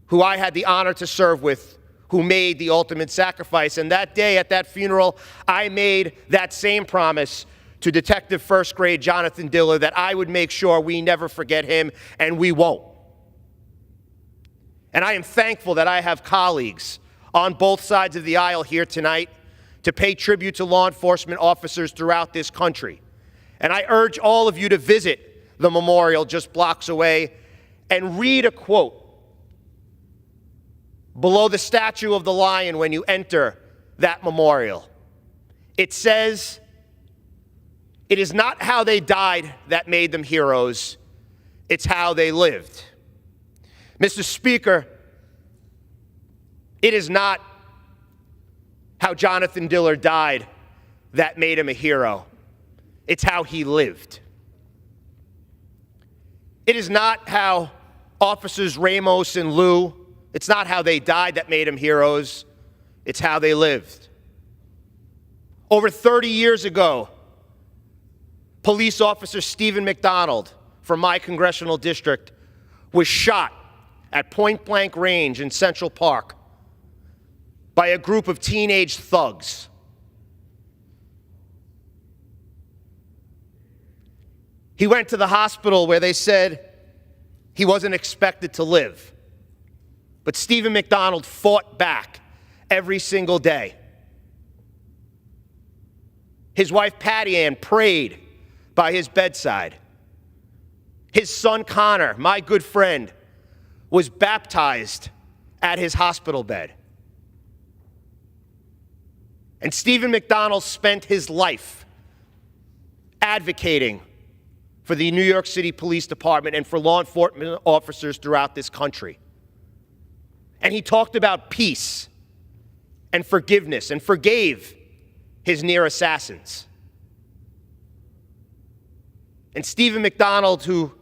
Speaker 4: who I had the honor to serve with, who made the ultimate sacrifice. And that day at that funeral, I made that same promise to Detective First Grade Jonathan Diller that I would make sure we never forget him, and we won't. And I am thankful that I have colleagues on both sides of the aisle here tonight to pay tribute to law enforcement officers throughout this country. And I urge all of you to visit the memorial just blocks away and read a quote below the statue of the lion when you enter that memorial. It says, "It is not how they died that made them heroes, it's how they lived." Mr. Speaker, it is not how Jonathan Diller died that made him a hero. It's how he lived. It is not how Officers Ramos and Liu, it's not how they died that made them heroes. It's how they lived. Over 30 years ago, police officer Stephen McDonald from my congressional district was shot at point-blank range in Central Park by a group of teenage thugs. He went to the hospital where they said he wasn't expected to live. But Stephen McDonald fought back every single day. His wife Patty Ann prayed by his bedside. His son Connor, my good friend, was baptized at his hospital bed. And Stephen McDonald spent his life advocating for the New York City Police Department and for law enforcement officers throughout this country. And he talked about peace and forgiveness and forgave his near assassins. And Stephen McDonald, who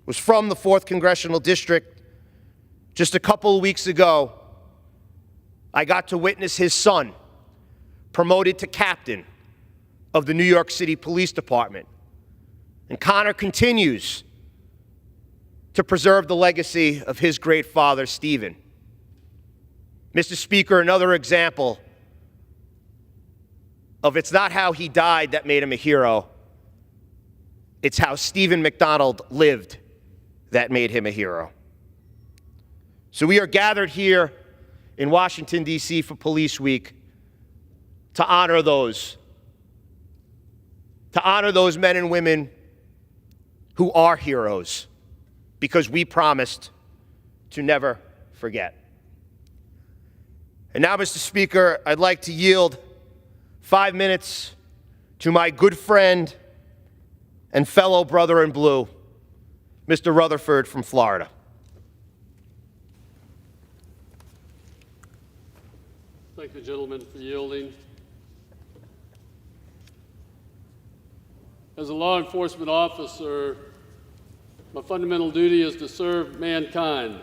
Speaker 4: was from the 4th Congressional District, just a couple of weeks ago, I got to witness his son promoted to captain of the New York City Police Department. And Connor continues to preserve the legacy of his great father, Stephen. Mr. Speaker, another example of it's not how he died that made him a hero, it's how Stephen McDonald lived that made him a hero. So we are gathered here in Washington, D.C. for Police Week to honor those men and women who are heroes, because we promised to never forget. And now, Mr. Speaker, I'd like to yield 5 minutes to my good friend and fellow brother in blue, Mr. Rutherford from Florida.
Speaker 16: Thank the gentleman for yielding. As a law enforcement officer, my fundamental duty is to serve mankind,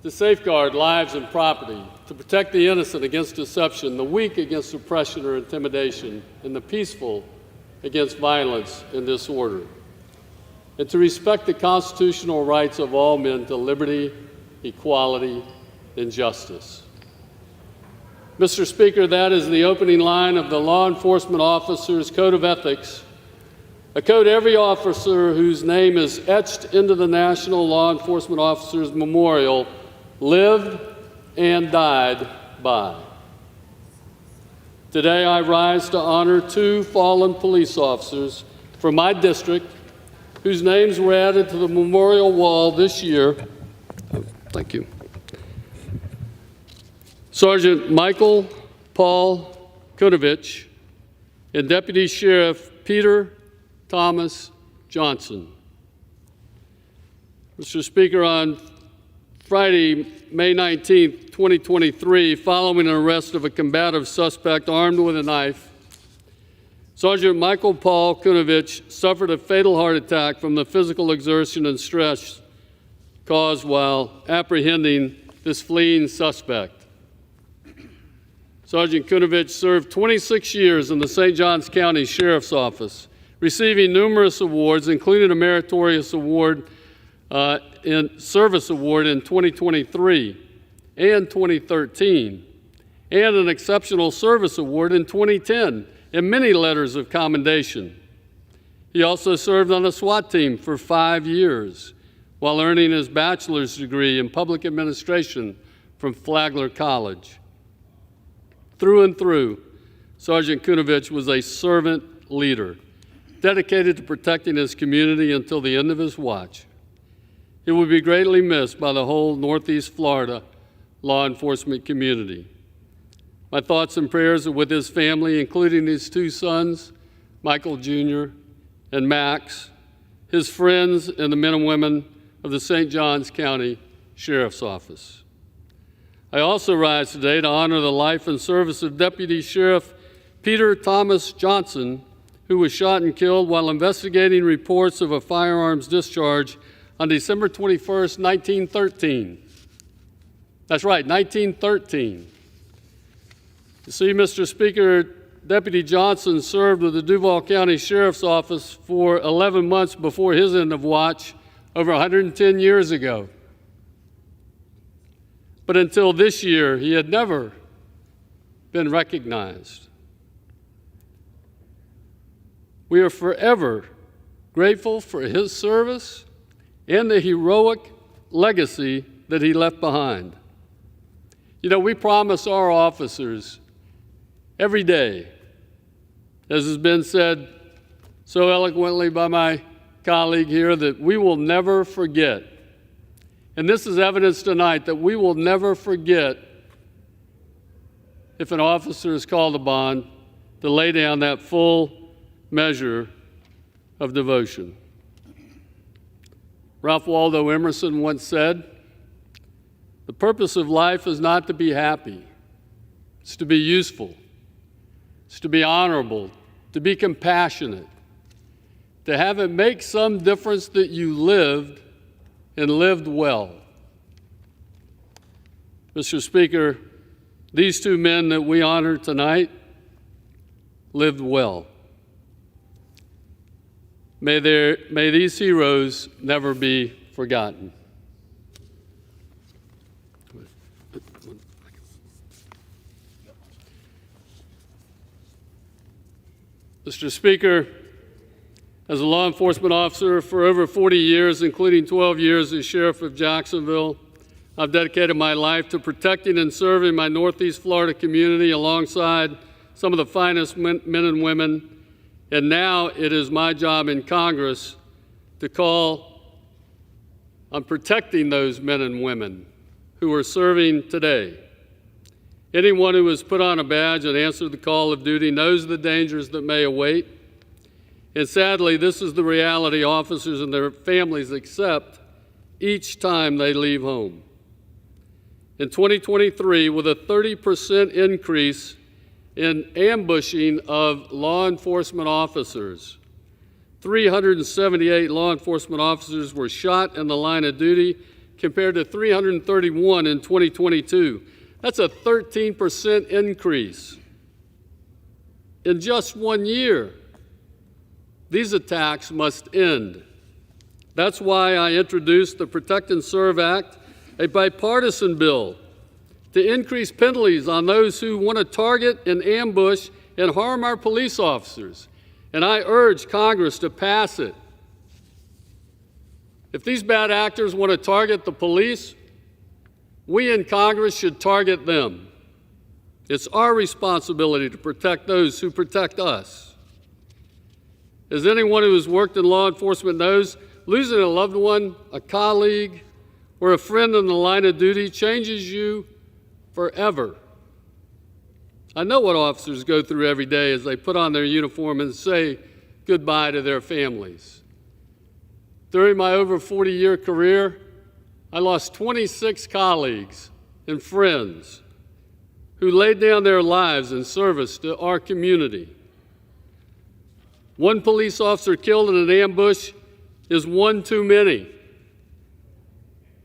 Speaker 16: to safeguard lives and property, to protect the innocent against deception, the weak against oppression or intimidation, and the peaceful against violence and disorder, and to respect the constitutional rights of all men to liberty, equality, and justice. Mr. Speaker, that is the opening line of the Law Enforcement Officer's Code of Ethics, a code every officer whose name is etched into the National Law Enforcement Officers Memorial lived and died by. Today, I rise to honor 2 fallen police officers from my district whose names were added to the memorial wall this year. Thank you. Sergeant Michael Paul Kunovich and Deputy Sheriff Peter Thomas Johnson. Mr. Speaker, on Friday, May 19, 2023, following an arrest of a combative suspect armed with a knife, Sergeant Michael Paul Kunovich suffered a fatal heart attack from the physical exertion and stress caused while apprehending this fleeing suspect. Sergeant Kunovich served 26 years in the St. Johns County Sheriff's Office, receiving numerous awards, including a meritorious award in Service Award in 2023 and 2013, and an Exceptional Service Award in 2010, and many letters of commendation. He also served on a SWAT team for 5 years while earning his bachelor's degree in public administration from Flagler College. Through and through, Sergeant Kunovich was a servant leader, dedicated to protecting his community until the end of his watch. He will be greatly missed by the whole Northeast Florida law enforcement community. My thoughts and prayers are with his family, including his 2 sons, Michael Jr. and Max, his friends, and the men and women of the St. Johns County Sheriff's Office. I also rise today to honor the life and service of Deputy Sheriff Peter Thomas Johnson, who was shot and killed while investigating reports of a firearms discharge on December 21st, 1913. That's right, 1913. You see, Mr. Speaker, Deputy Johnson served with the Duval County Sheriff's Office for 11 months before his end of watch over 110 years ago. But until this year, he had never been recognized. We are forever grateful for his service and the heroic legacy that he left behind. You know, we promise our officers every day, as has been said so eloquently by my colleague here, that we will never forget. And this is evidence tonight that we will never forget if an officer is called upon to lay down that full measure of devotion. Ralph Waldo Emerson once said, "The purpose of life is not to be happy. It's to be useful. It's to be honorable, to be compassionate, to have it make some difference that you lived and lived well." Mr. Speaker, these 2 men that we honor tonight lived well. May these heroes never be forgotten. Mr. Speaker, as a law enforcement officer for over 40 years, including 12 years as Sheriff of Jacksonville, I've dedicated my life to protecting and serving my Northeast Florida community alongside some of the finest men and women. And now it is my job in Congress to call on protecting those men and women who are serving today
Speaker 4: Anyone who has put on a badge and answered the call of duty knows the dangers that may await. And sadly, this is the reality officers and their families accept each time they leave home. In 2023, with a 30% increase in ambushing of law enforcement officers, 378 law enforcement officers were shot in the line of duty compared to 331 in 2022. That's a 13% increase in just 1 year. These attacks must end. That's why I introduced the Protect and Serve Act, a bipartisan bill to increase penalties on those who want to target and ambush and harm our police officers. And I urge Congress to pass it. If these bad actors want to target the police, we in Congress should target them. It's our responsibility to protect those who protect us. As anyone who has worked in law enforcement knows, losing a loved one, a colleague, or a friend in the line of duty changes you forever. I know what officers go through every day as they put on their uniform and say goodbye to their families. During my over 40-year career, I lost 26 colleagues and friends who laid down their lives in service to our community. One police officer killed in an ambush is one too many.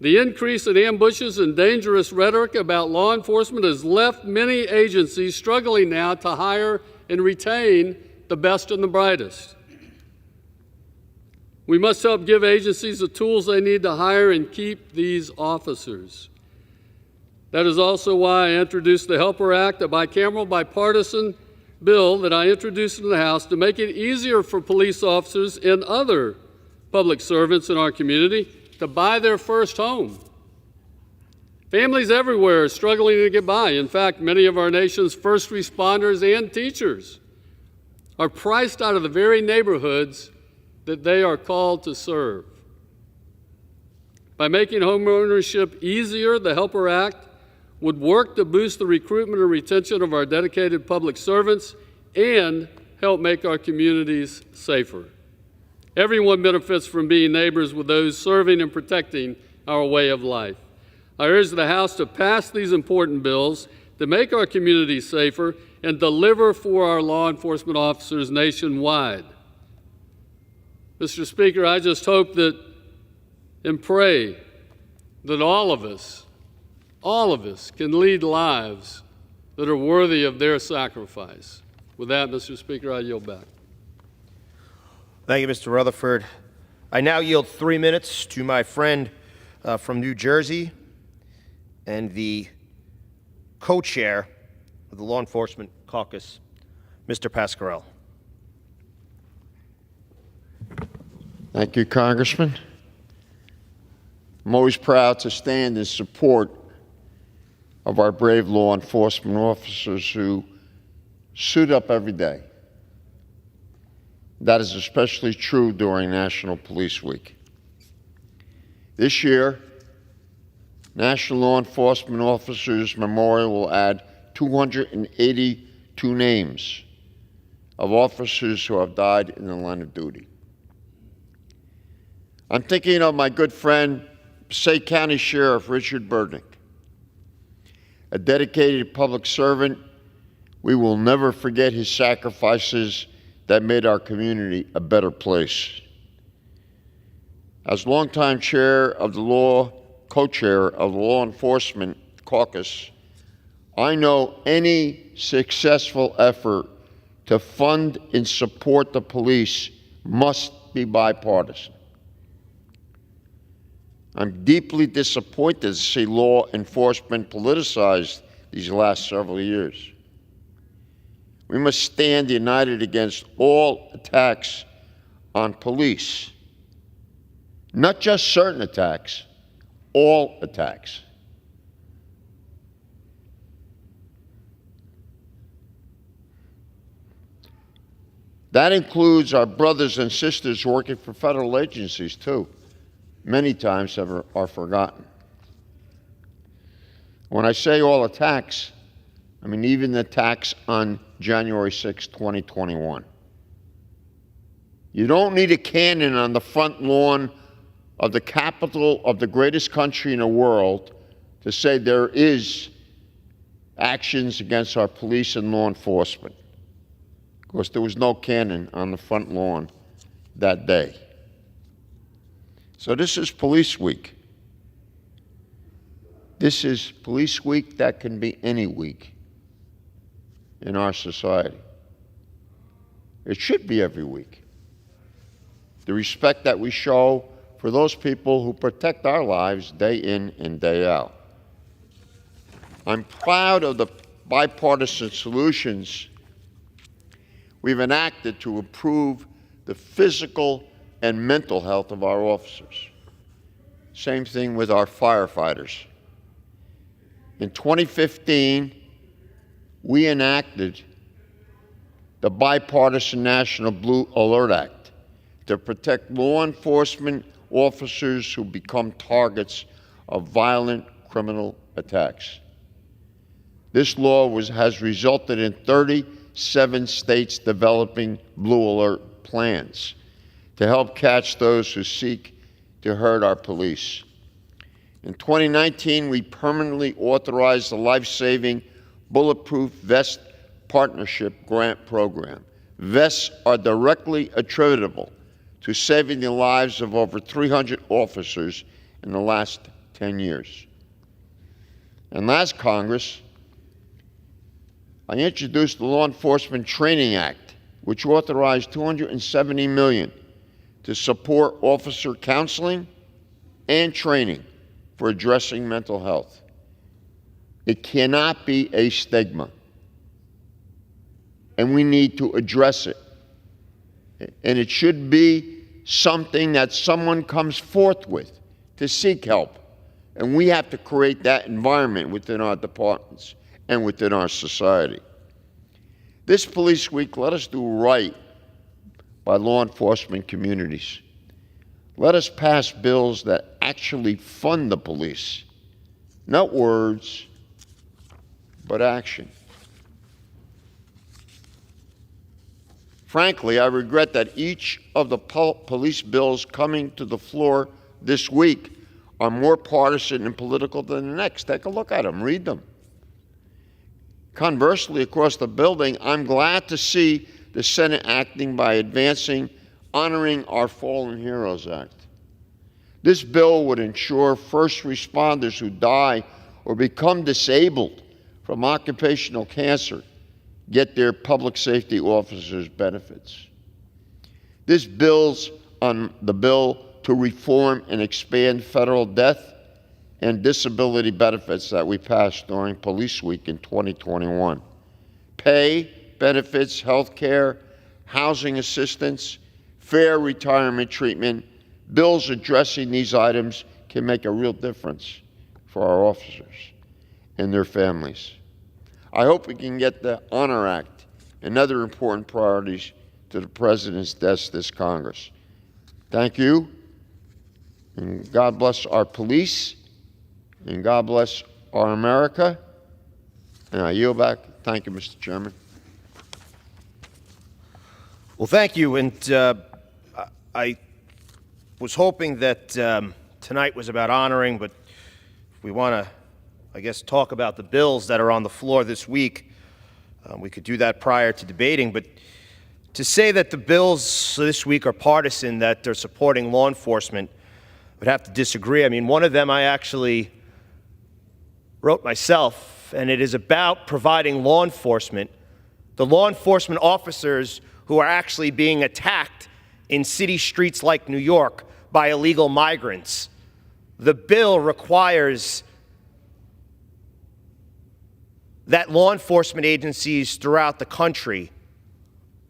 Speaker 4: The increase in ambushes and dangerous rhetoric about law enforcement has left many agencies struggling now to hire and retain the best and the brightest. We must help give agencies the tools they need to hire and keep these officers. That is also why I introduced the HELPER Act, a bicameral bipartisan bill that I introduced in the House to make it easier for police officers and other public servants in our community to buy their first home. Families everywhere are struggling to get by. In fact, many of our nation's first responders and teachers are priced out of the very neighborhoods that they are called to serve. By making home ownership easier, the HELPER Act would work to boost the recruitment and retention of our dedicated public servants and help make our communities safer. Everyone benefits from being neighbors with those serving and protecting our way of life. I urge the House to pass these important bills to make our communities safer and deliver for our law enforcement officers nationwide. Mr. Speaker, I just hope that and pray that all of us can lead lives that are worthy of their sacrifice. With that, Mr. Speaker, I yield back.
Speaker 14: Thank you, Mr. Rutherford. I now yield 3 minutes to my friend from New Jersey and the co-chair of the Law Enforcement Caucus, Mr. Pascarell.
Speaker 16: Thank you, Congressman. I'm always proud to stand in support of our brave law enforcement officers who suit up every day. That is especially true during National Police Week. This year, National Law Enforcement Officers Memorial will add 282 names of officers who have died in the line of duty. I'm thinking of my good friend, Passaic County Sheriff Richard Burdick, a dedicated public servant. We will never forget his sacrifices that made our community a better place. As longtime co-chair of the Law Enforcement Caucus, I know any successful effort to fund and support the police must be bipartisan. I'm deeply disappointed to see law enforcement politicized these last several years. We must stand united against all attacks on police, not just certain attacks, all attacks. That includes our brothers and sisters working for federal agencies, too. Many times are forgotten. When I say all attacks,
Speaker 4: I mean, even the attacks on January 6, 2021. You don't need a cannon on the front lawn of the capital of the greatest country in the world to say there is actions against our police and law enforcement. Of course, there was no cannon on the front lawn that day. So this is Police Week. This is Police Week that can be any week in our society. It should be every week. The respect that we show for those people who protect our lives day in and day out. I'm proud of the bipartisan solutions we've enacted to improve the physical and mental health of our officers. Same thing with our firefighters. In 2015, we enacted the Bipartisan National Blue Alert Act to protect law enforcement officers who become targets of violent criminal attacks. This law has resulted in 37 states developing blue alert plans to help catch those who seek to hurt our police. In 2019, we permanently authorized the life-saving Bulletproof Vest Partnership Grant Program. Vests are directly attributable to saving the lives of over 300 officers in the last 10 years. And last Congress, I introduced the Law Enforcement Training Act, which authorized $270 million to support officer counseling and training for addressing mental health. It cannot be a stigma, and we need to address it. And it should be something that someone comes forth with to seek help. And we have to create that environment within our departments and within our society. This Police Week, let us do right by law enforcement communities. Let us pass bills that actually fund the police, not words, but action. Frankly, I regret that each of the police bills coming to the floor this week are more partisan and political than the next. Take a look at them, read them. Conversely, across the building, I'm glad to see the Senate acting by advancing Honoring Our Fallen Heroes Act. This bill would ensure first responders who die or become disabled from occupational cancer get their public safety officers' benefits. This builds on the bill to reform and expand federal death and disability benefits that we passed during Police Week in 2021. Pay, benefits, health care, housing assistance, fair retirement treatment, bills addressing these items can make a real difference for our officers and their families. I hope we can get the Honor Act and other important priorities to the President's desk this Congress. Thank you, and God bless our police, and God bless our America. And I yield back. Thank you, Mr. Chairman.
Speaker 14: Well, thank you. And I was hoping that tonight was about honoring, but if we want to, I guess, talk about the bills that are on the floor this week, we could do that prior to debating. But to say that the bills this week are partisan, that they're supporting law enforcement, I would have to disagree. I mean, one of them I actually wrote myself, and it is about providing law enforcement, the law enforcement officers who are actually being attacked in city streets like New York by illegal migrants. The bill requires that law enforcement agencies throughout the country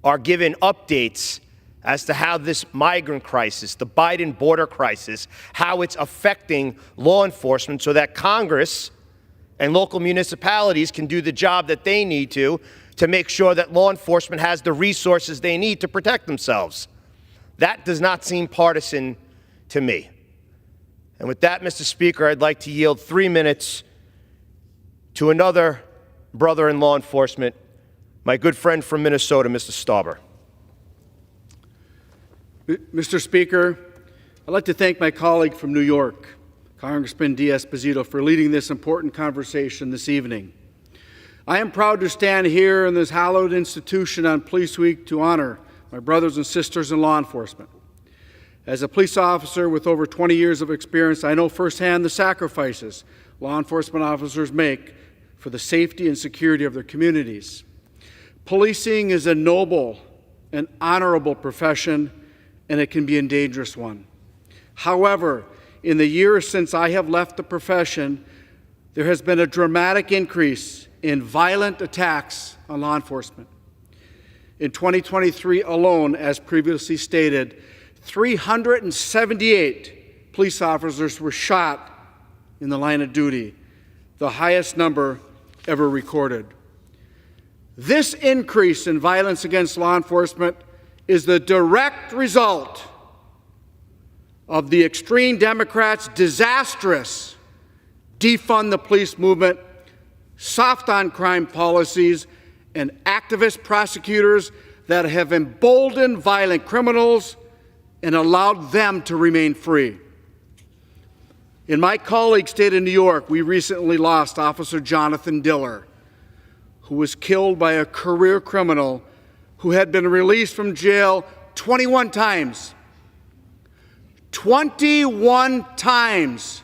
Speaker 14: are given updates as to how this migrant crisis, the Biden border crisis, how it's affecting law enforcement so that Congress and local municipalities can do the job that they need to make sure that law enforcement has the resources they need to protect themselves. That does not seem partisan to me. And with that, Mr. Speaker, I'd like to yield 3 minutes to another
Speaker 4: brother in law enforcement, my good friend from Minnesota, Mr. Stillbirth.
Speaker 14: Mr. Speaker, I'd like to thank my colleague from New York, Congressman D'Esposito, for leading this important conversation this evening. I am proud to stand here in this hallowed institution on Police Week to honor my brothers and sisters in law enforcement. As a police officer with over 20 years of experience, I know firsthand the sacrifices law enforcement officers make for the safety and security of their communities. Policing is a noble and honorable profession, and it can be a dangerous one. However, in the years since I have left the profession, there has been a dramatic increase in violent attacks on law enforcement. In 2023 alone, as previously stated, 378 police officers were shot in the line of duty, the highest number ever recorded. This increase in violence against law enforcement is the direct result of the extreme Democrats' disastrous defund the police movement, soft on crime policies, and activist prosecutors that have emboldened violent criminals and allowed them to remain free. In my colleague's state of New York, we recently lost Officer Jonathan Diller, who was killed by a career criminal who had been released from jail 21 times. 21 times.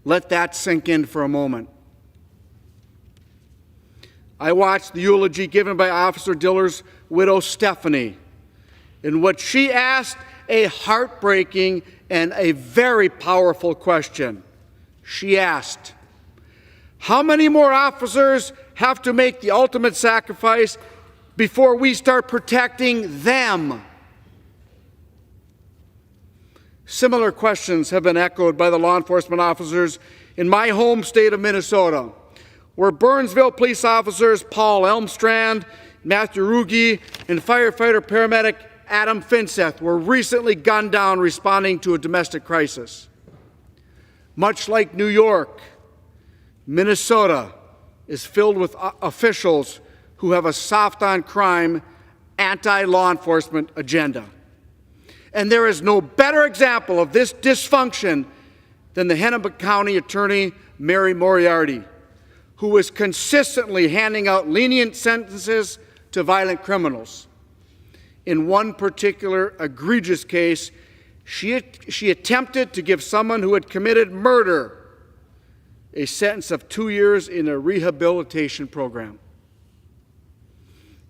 Speaker 14: Let that sink in for a moment. I watched the eulogy given by Officer Diller's widow, Stephanie, in which she asked a heartbreaking and a very powerful question. She asked, how many more officers have to make the ultimate sacrifice before we start protecting them? Similar questions have been echoed by the law enforcement officers in my home state of Minnesota, where Burnsville police officers Paul Elmstrand, Matthew Ruge, and firefighter paramedic Adam Finseth were recently gunned down responding to a domestic crisis. Much like New York, Minnesota is filled with officials who have a soft on crime, anti-law enforcement agenda. And there is no better example of this dysfunction than the Hennepin County Attorney Mary Moriarty, who is consistently handing out lenient sentences to violent criminals. In one particular egregious case, she attempted to give someone who had committed murder a sentence of 2 years in a rehabilitation program.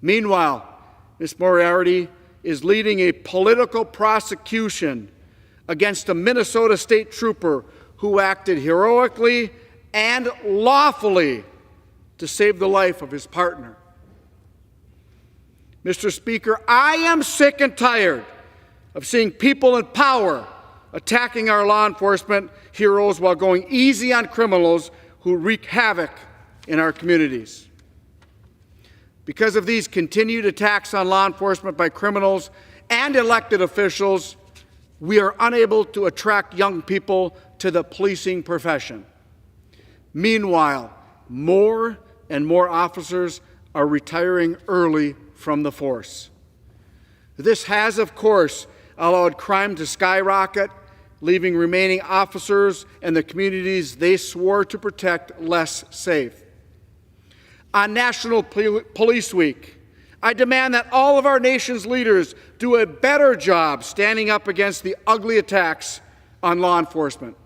Speaker 14: Meanwhile, Ms. Moriarty is leading a political prosecution against a Minnesota state trooper who acted heroically and lawfully to save the life of his partner. Mr. Speaker, I am sick and tired of seeing people in power attacking our law enforcement heroes while going easy on criminals who wreak havoc in our communities. Because of these continued attacks on law enforcement by criminals and elected officials, we are unable to attract young people to the policing profession. Meanwhile, more and more officers are retiring early from the force. This has, of course, allowed crime to skyrocket, leaving remaining officers and the communities they swore to protect less safe. On National Police Week, I demand that all of our nation's leaders do a better job standing up against the ugly attacks on law enforcement.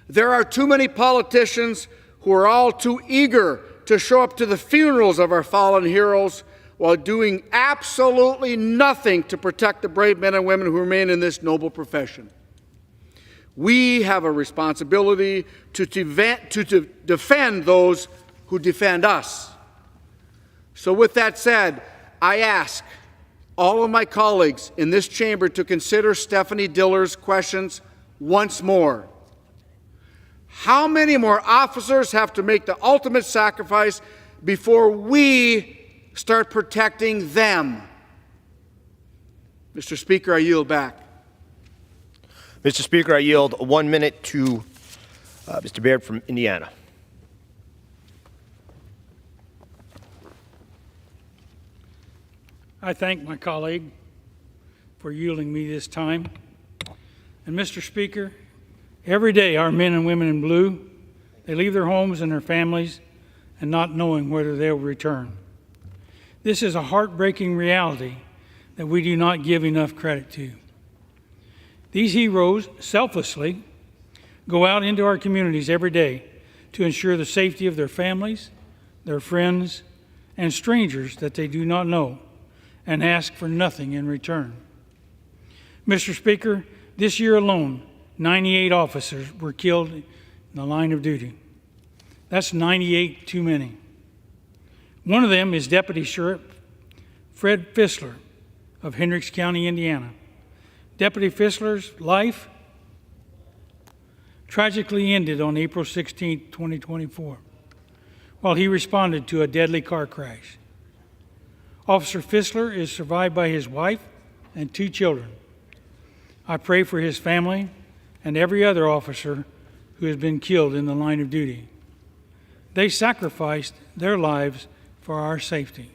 Speaker 14: There are too many politicians who are all too eager to show up to the funerals of our fallen heroes while doing absolutely nothing to protect the brave men and women who remain in this noble profession. We have a responsibility to defend those who defend us. So with that said, I ask all of my colleagues in this chamber to consider Stephanie Diller's questions once more. How many more officers have to make the ultimate sacrifice before we start protecting them? Mr. Speaker, I yield back.
Speaker 4: Mr. Speaker, I yield 1 minute to Mr. Baird from Indiana. I thank my colleague for yielding me this time. And Mr. Speaker, every day our men and women in blue, they leave their homes and their families and not knowing whether they'll return. This is a heartbreaking reality that we do not give enough credit to. These heroes selflessly go out into our communities every day to ensure the safety of their families, their friends, and strangers that they do not know, and ask for nothing in return. Mr. Speaker, this year alone, 98 officers were killed in the line of duty. That's 98 too many. One of them is Deputy Sheriff Fred Fissler of Hendricks County, Indiana. Deputy Fissler's life tragically ended on April 16, 2024, while he responded to a deadly car crash. Officer Fissler is survived by his wife and 2 children. I pray for his family and every other officer who has been killed in the line of duty. They sacrificed their lives for our safety.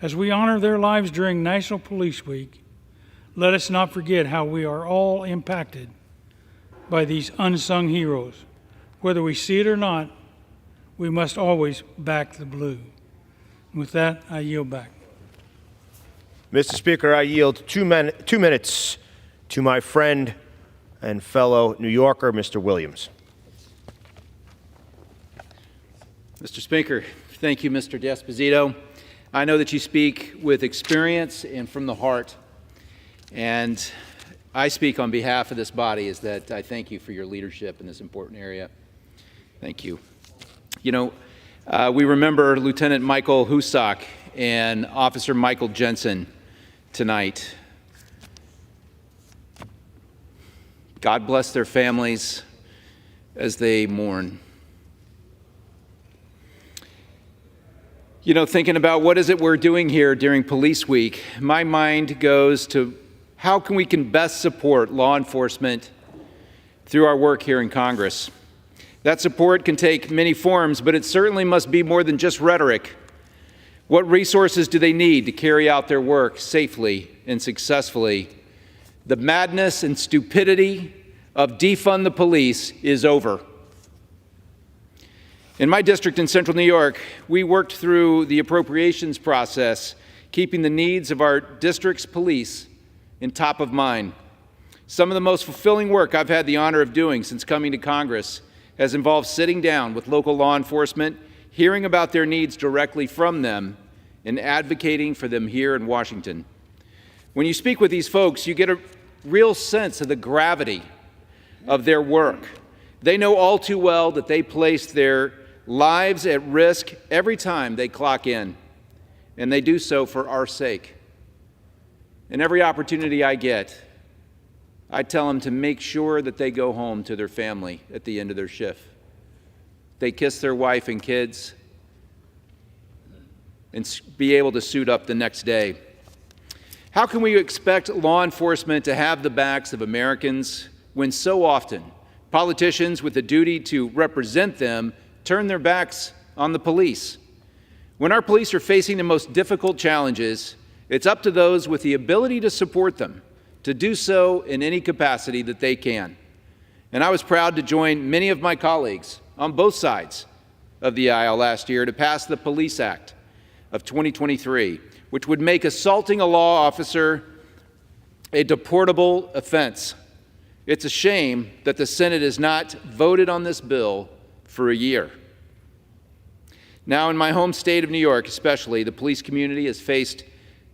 Speaker 4: As we honor their lives during National Police Week, let us not forget how we are all impacted by these unsung heroes. Whether we see it or not, we must always back the blue. With that, I yield back.
Speaker 14: Mr. Speaker, I yield 2 minutes to my friend and fellow New Yorker, Mr. Williams.
Speaker 16: Mr. Speaker, thank you, Mr. D'Esposito. I know that you speak with experience and from the heart, and I speak on behalf of this body is that I thank you for your leadership in this important area. Thank you. You know, we remember Lieutenant Michael Husak and Officer Michael Jensen tonight. God bless their families as they mourn. You know, thinking about what is it we're doing here during Police Week, my mind goes to how we can best support law enforcement through our work here in Congress. That support can take many forms, but it certainly must be more than just rhetoric. What resources do they need to carry out their work safely and successfully? The madness and stupidity of defund the police is over. In my district in Central New York, we worked through the appropriations process, keeping the needs of our district's police in top of mind. Some of the most fulfilling work I've had the honor of doing since coming to Congress has involved sitting down with local law enforcement, hearing about their needs directly from them, and advocating for them here in Washington. When you speak with these folks, you get a real sense of the gravity of their work. They know all too well that they place their lives at risk every time they clock in, and they do so for our sake. And every opportunity I get, I tell them to make sure that they go home to their family at the end of their shift. They kiss their wife and kids and be able to suit up the next day. How can we expect law enforcement to have the backs of Americans when so often politicians with a duty to represent them turn their backs on the police? When our police are facing the most difficult challenges, it's up to those with the ability to support them to do so in any capacity that they can. And I was proud to join many of my colleagues on both sides of the aisle last year to pass the Police Act of 2023, which would make assaulting a law officer a deportable offense. It's a shame that the Senate has not voted on this bill for a year. Now, in my home state of New York especially, the police community has faced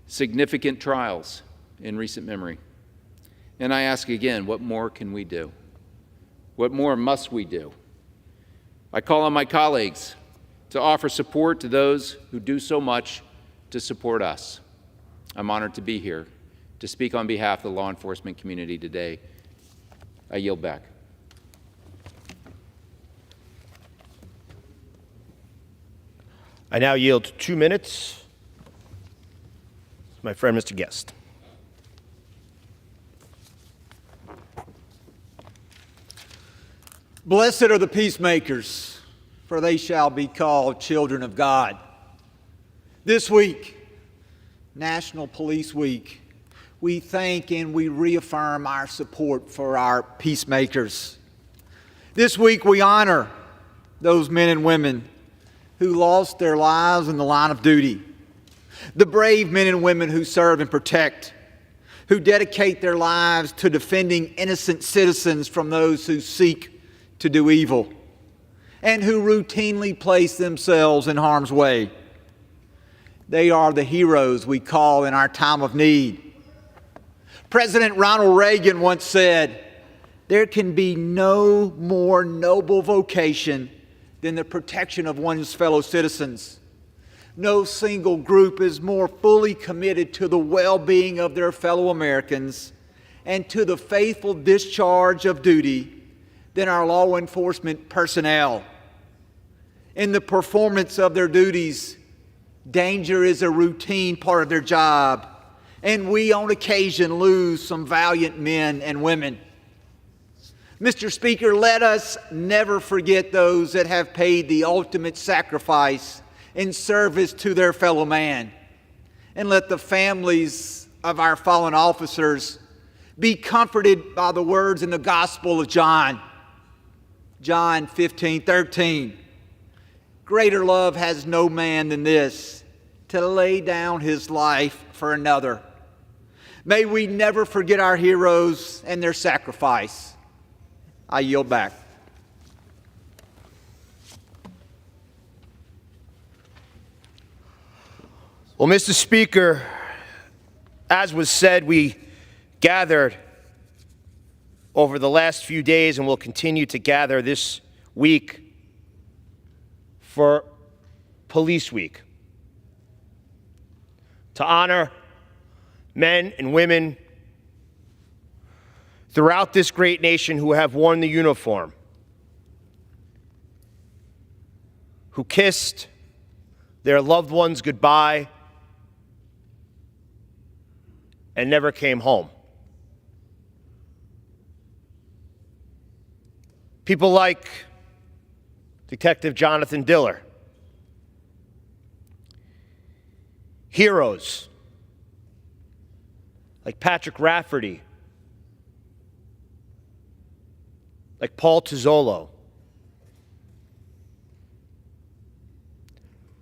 Speaker 16: significant trials in recent memory. And I ask again, what more can we do? What more must we do? I call on my colleagues to offer support to those who do so much to support us. I'm honored to be here to speak on behalf of the law enforcement community today. I yield back.
Speaker 14: I now yield 2 minutes to my friend, Mr. Guest.
Speaker 17: Blessed are the peacemakers, for they shall be called children of God. This week,
Speaker 4: National Police Week, we thank and we reaffirm our support for our peacemakers. This week we honor those men and women who lost their lives in the line of duty, the brave men and women who serve and protect, who dedicate their lives to defending innocent citizens from those who seek to do evil, and who routinely place themselves in harm's way. They are the heroes we call in our time of need. President Ronald Reagan once said, "There can be no more noble vocation than the protection of one's fellow citizens. No single group is more fully committed to the well-being of their fellow Americans and to the faithful discharge of duty than our law enforcement personnel. In the performance of their duties, danger is a routine part of their job, and we on occasion lose some valiant men and women. Mr. Speaker, let us never forget those that have paid the ultimate sacrifice in service to their fellow man. And let the families of our fallen officers be comforted by the words in the Gospel of John, John 15:13. Greater love has no man than this, to lay down his life for another. May we never forget our heroes and their sacrifice. I yield back.
Speaker 14: Well, Mr. Speaker, as was said, we gathered over the last few days and will continue to gather this week for Police Week to honor men and women throughout this great nation who have worn the uniform, who kissed their loved ones goodbye and never came home. People like Detective Jonathan Diller. Heroes like Patrick Rafferty, like Paul Tizzolo.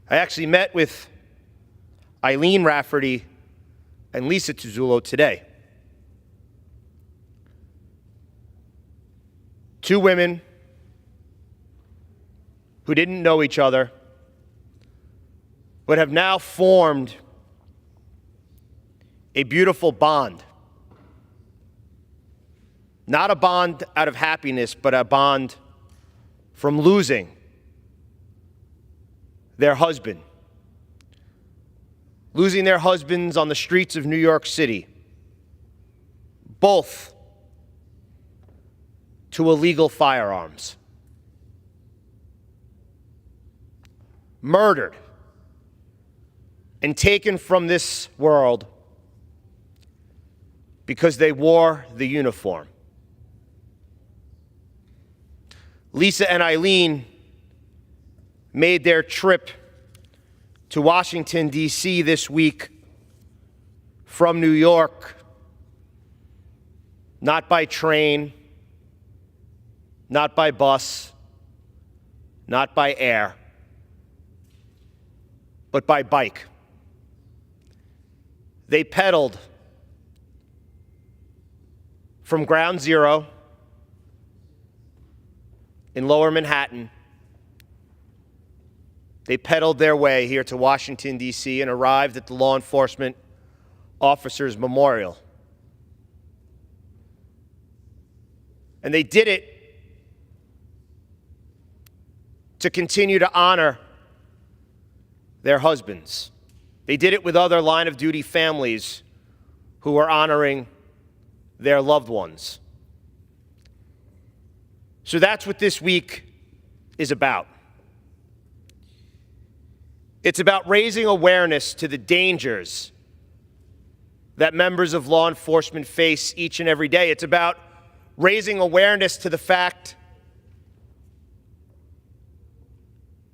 Speaker 14: I actually met with Eileen Rafferty and Lisa Tizzolo today. Two women who didn't know each other, but have now formed a beautiful bond. Not a bond out of happiness, but a bond from losing their husband. Losing their husbands on the streets of New York City. Both to illegal firearms. Murdered and taken from this world because they wore the uniform. Lisa and Eileen made their trip to Washington, D.C. this week from New York, not by train, not by bus, not by air, but by bike. They pedaled from Ground Zero in Lower Manhattan. They pedaled their way here to Washington, D.C. and arrived at the Law Enforcement Officers Memorial. And they did it to continue to honor their husbands. They did it with other line-of-duty families who were honoring their loved ones. So that's what this week is about. It's about raising awareness to the dangers that members of law enforcement face each and every day. It's about raising awareness to the fact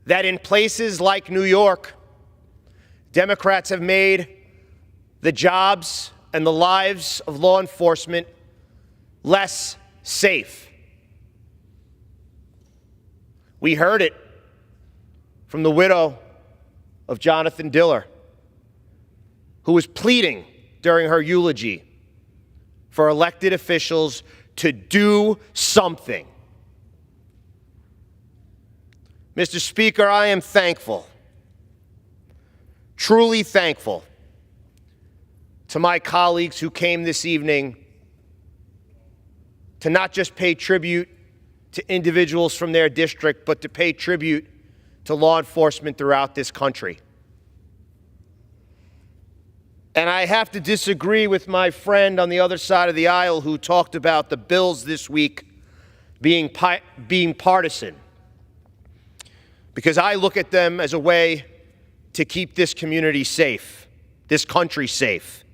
Speaker 14: that in places like New York, Democrats have made
Speaker 4: the jobs and the lives of law enforcement less safe. We heard it from the widow of Jonathan Diller, who was pleading during her eulogy for elected officials to do something. Mr. Speaker, I am thankful, truly thankful, to my colleagues who came this evening to not just pay tribute to individuals from their district, but to pay tribute to law enforcement throughout this country. And I have to disagree with my friend on the other side of the aisle who talked about the bills this week being partisan, because I look at them as a way to keep this community safe, this country safe.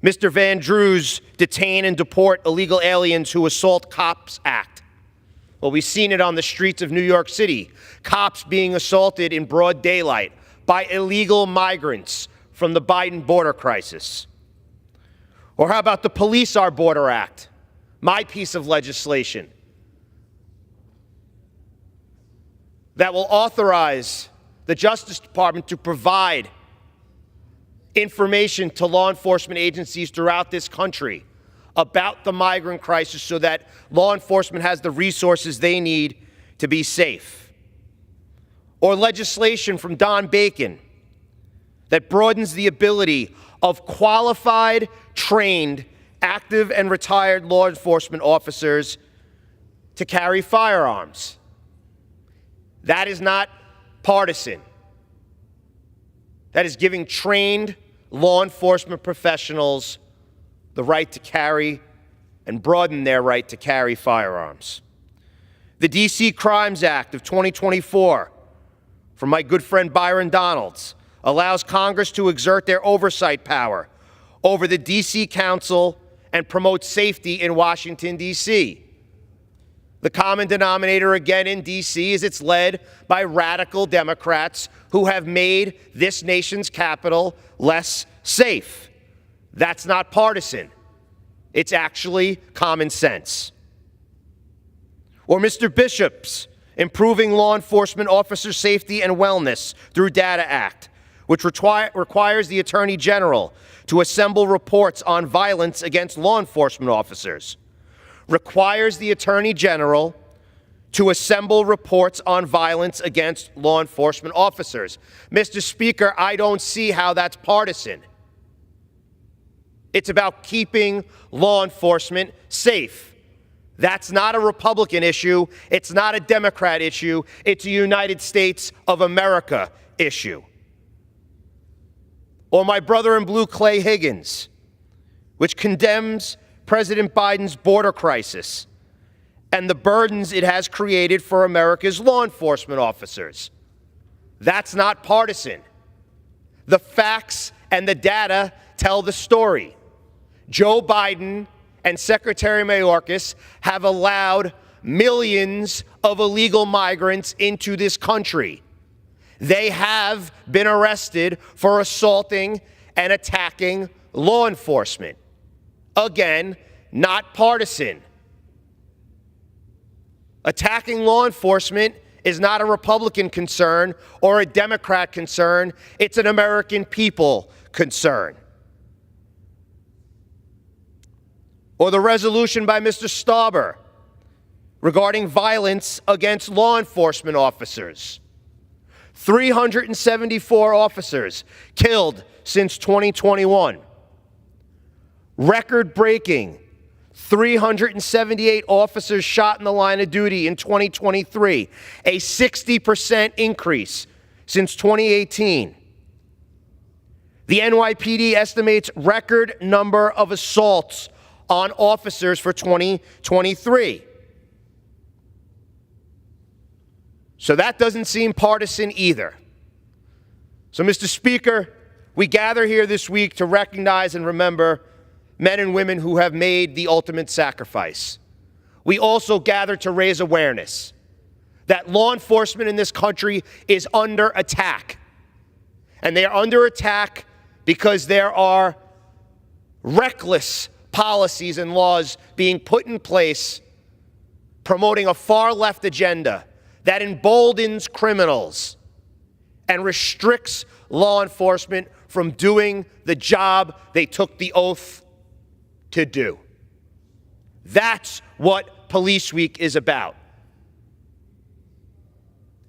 Speaker 4: Mr. Van Drew's Detain and Deport Illegal Aliens Who Assault Cops Act. Well, we've seen it on the streets of New York City, cops being assaulted in broad daylight by illegal migrants from the Biden border crisis. Or how about the Police Our Border Act, my piece of legislation that will authorize the Justice Department to provide information to law enforcement agencies throughout this country about the migrant crisis so that law enforcement has the resources they need to be safe. Or legislation from Don Bacon that broadens the ability of qualified, trained, active and retired law enforcement officers to carry firearms. That is not partisan. That is giving trained law enforcement professionals the right to carry and broaden their right to carry firearms. The D.C. Crimes Act of 2024, from my good friend Byron Donalds, allows Congress to exert their oversight power over the D.C. Council and promote safety in Washington, D.C. The common denominator again in D.C. is it's led by radical Democrats who have made this nation's capital less safe. That's not partisan. It's actually common sense. Or Mr. Bishop's Improving Law Enforcement Officer Safety and Wellness Through Data Act, which requires the Attorney General to assemble reports on violence against law enforcement officers. Requires the Attorney General to assemble reports on violence against law enforcement officers. Mr. Speaker, I don't see how that's partisan. It's about keeping law enforcement safe. That's not a Republican issue. It's not a Democrat issue. It's a United States of America issue. Or my brother in blue, Clay Higgins, which condemns President Biden's border crisis and the burdens it has created for America's law enforcement officers. That's not partisan. The facts and the data tell the story. Joe Biden and Secretary Mayorkas have allowed millions of illegal migrants into this country. They have been arrested for assaulting and attacking law enforcement. Again, not partisan. Attacking law enforcement is not a Republican concern or a Democrat concern. It's an American people concern. Or the resolution by Mr. Stauber regarding violence against law enforcement officers. 374 officers killed since 2021. Record-breaking 378 officers shot in the line of duty in 2023, a 60% increase since 2018. The NYPD estimates record number of assaults on officers for 2023. So that doesn't seem partisan either. So, Mr. Speaker, we gather here this week to recognize and remember men and women who have made the ultimate sacrifice. We also gather to raise awareness that law enforcement in this country is under attack. And they are under attack because there are reckless policies and laws being put in place promoting a far-left agenda that emboldens criminals and restricts law enforcement from doing the job they took the oath to do. That's what Police Week is about.